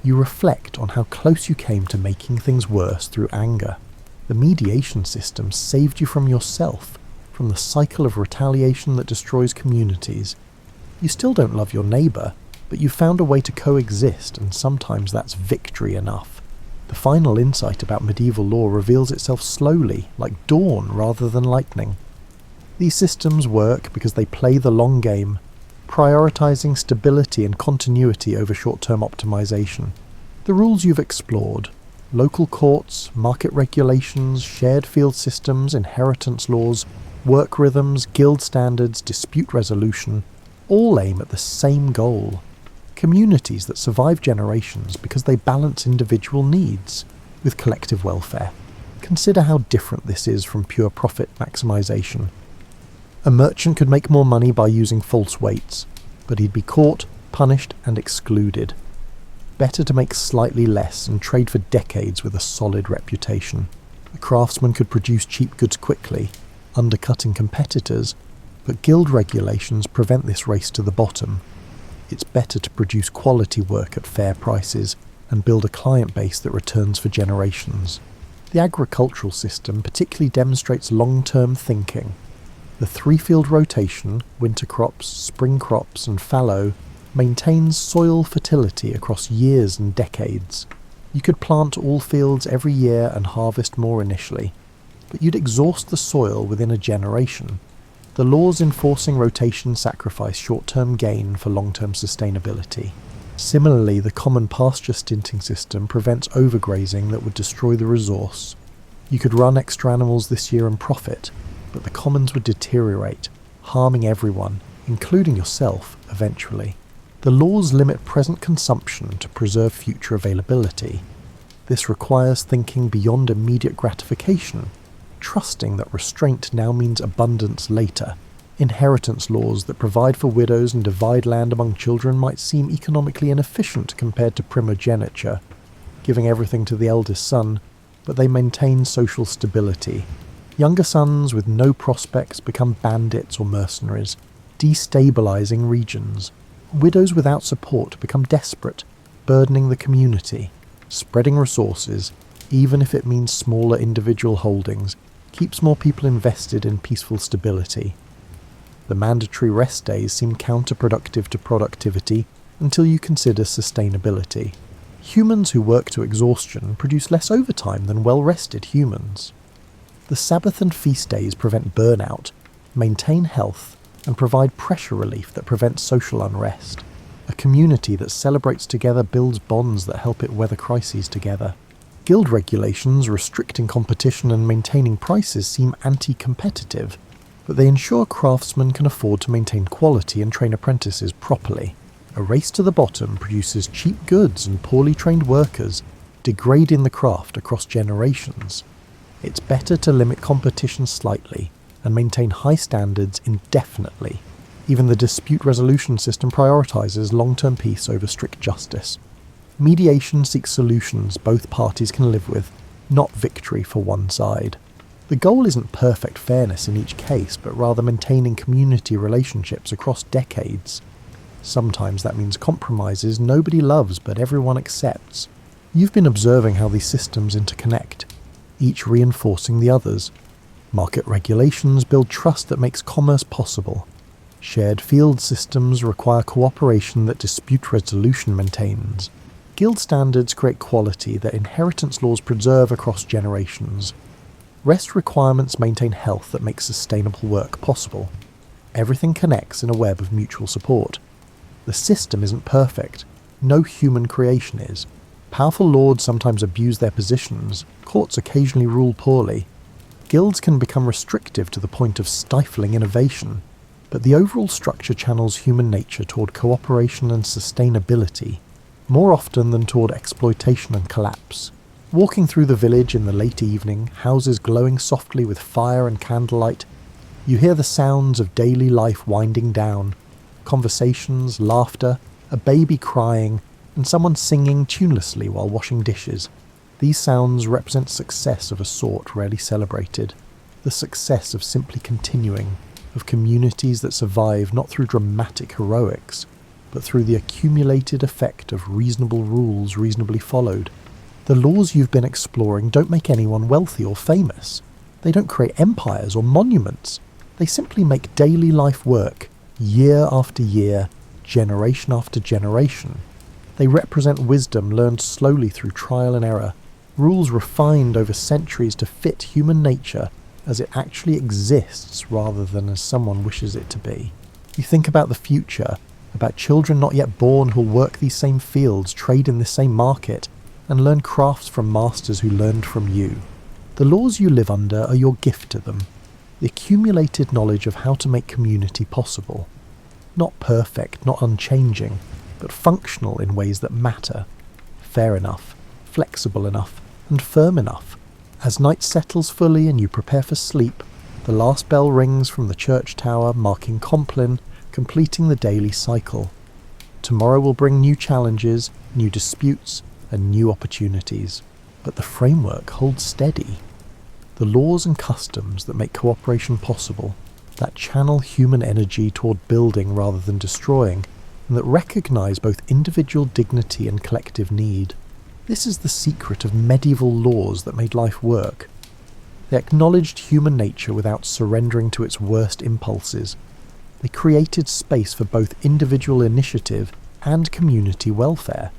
you reflect on how close you came to making things worse through anger. The mediation system saved you from yourself, from the cycle of retaliation that destroys communities. You still don't love your neighbour, but you found a way to coexist, and sometimes that's victory enough. The final insight about medieval law reveals itself slowly, like dawn rather than lightning. These systems work because they play the long game, prioritising stability and continuity over short-term optimization. The rules you've explored, local courts, market regulations, shared field systems, inheritance laws, work rhythms, guild standards, dispute resolution, all aim at the same goal. Communities that survive generations because they balance individual needs with collective welfare. Consider how different this is from pure profit maximization. A merchant could make more money by using false weights, but he'd be caught, punished, and excluded. Better to make slightly less and trade for decades with a solid reputation. A craftsman could produce cheap goods quickly, undercutting competitors, but guild regulations prevent this race to the bottom. It's better to produce quality work at fair prices and build a client base that returns for generations. The agricultural system particularly demonstrates long-term thinking. The three-field rotation, winter crops, spring crops, and fallow, maintains soil fertility across years and decades. You could plant all fields every year and harvest more initially, but you'd exhaust the soil within a generation. The laws enforcing rotation sacrifice short-term gain for long-term sustainability. Similarly, the common pasture stinting system prevents overgrazing that would destroy the resource. You could run extra animals this year and profit, but the commons would deteriorate, harming everyone, including yourself, eventually. The laws limit present consumption to preserve future availability. This requires thinking beyond immediate gratification, trusting that restraint now means abundance later. Inheritance laws that provide for widows and divide land among children might seem economically inefficient compared to primogeniture, giving everything to the eldest son, but they maintain social stability. Younger sons with no prospects become bandits or mercenaries, destabilizing regions. Widows without support become desperate, burdening the community. Spreading resources, even if it means smaller individual holdings, keeps more people invested in peaceful stability. The mandatory rest days seem counterproductive to productivity until you consider sustainability. Humans who work to exhaustion produce less overtime than well-rested humans. The Sabbath and feast days prevent burnout, maintain health, and provide pressure relief that prevents social unrest. A community that celebrates together builds bonds that help it weather crises together. Guild regulations restricting competition and maintaining prices seem anti-competitive, but they ensure craftsmen can afford to maintain quality and train apprentices properly. A race to the bottom produces cheap goods and poorly trained workers, degrading the craft across generations. It's better to limit competition slightly and maintain high standards indefinitely. Even the dispute resolution system prioritizes long-term peace over strict justice. Mediation seeks solutions both parties can live with, not victory for one side. The goal isn't perfect fairness in each case, but rather maintaining community relationships across decades. Sometimes that means compromises nobody loves but everyone accepts. You've been observing how these systems interconnect, each reinforcing the others. Market regulations build trust that makes commerce possible. Shared field systems require cooperation that dispute resolution maintains. Guild standards create quality that inheritance laws preserve across generations. Rest requirements maintain health that makes sustainable work possible. Everything connects in a web of mutual support. The system isn't perfect. No human creation is. Powerful lords sometimes abuse their positions. Courts occasionally rule poorly. Guilds can become restrictive to the point of stifling innovation. But the overall structure channels human nature toward cooperation and sustainability, more often than toward exploitation and collapse. Walking through the village in the late evening, houses glowing softly with fire and candlelight, you hear the sounds of daily life winding down, conversations, laughter, a baby crying, and someone singing tunelessly while washing dishes. These sounds represent success of a sort rarely celebrated, the success of simply continuing, of communities that survive not through dramatic heroics, but through the accumulated effect of reasonable rules reasonably followed. The laws you've been exploring don't make anyone wealthy or famous. They don't create empires or monuments. They simply make daily life work, year after year, generation after generation. They represent wisdom learned slowly through trial and error, rules refined over centuries to fit human nature as it actually exists rather than as someone wishes it to be. You think about the future, about children not yet born who'll work these same fields, trade in this same market, and learn crafts from masters who learned from you. The laws you live under are your gift to them, the accumulated knowledge of how to make community possible. Not perfect, not unchanging, but functional in ways that matter, fair enough, flexible enough, and firm enough. As night settles fully and you prepare for sleep, the last bell rings from the church tower, marking Compline, completing the daily cycle. Tomorrow will bring new challenges, new disputes, and new opportunities, but the framework holds steady. The laws and customs that make cooperation possible, that channel human energy toward building rather than destroying, and that recognize both individual dignity and collective need. This is the secret of medieval laws that made life work. They acknowledged human nature without surrendering to its worst impulses. They created space for both individual initiative and community welfare.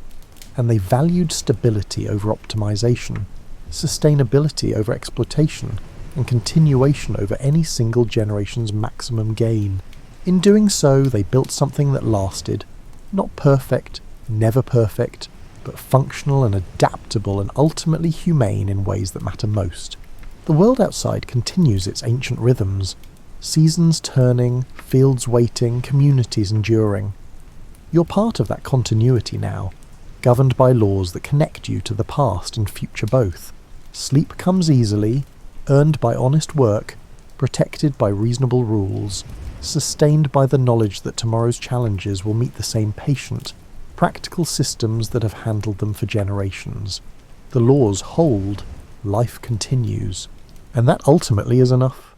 And they valued stability over optimization, sustainability over exploitation, and continuation over any single generation's maximum gain. In doing so, they built something that lasted, not perfect, never perfect, but functional and adaptable and ultimately humane in ways that matter most. The world outside continues its ancient rhythms, seasons turning, fields waiting, communities enduring. You're part of that continuity now, governed by laws that connect you to the past and future both. Sleep comes easily, earned by honest work, protected by reasonable rules, sustained by the knowledge that tomorrow's challenges will meet the same patient, practical systems that have handled them for generations. The laws hold, life continues, and that ultimately is enough.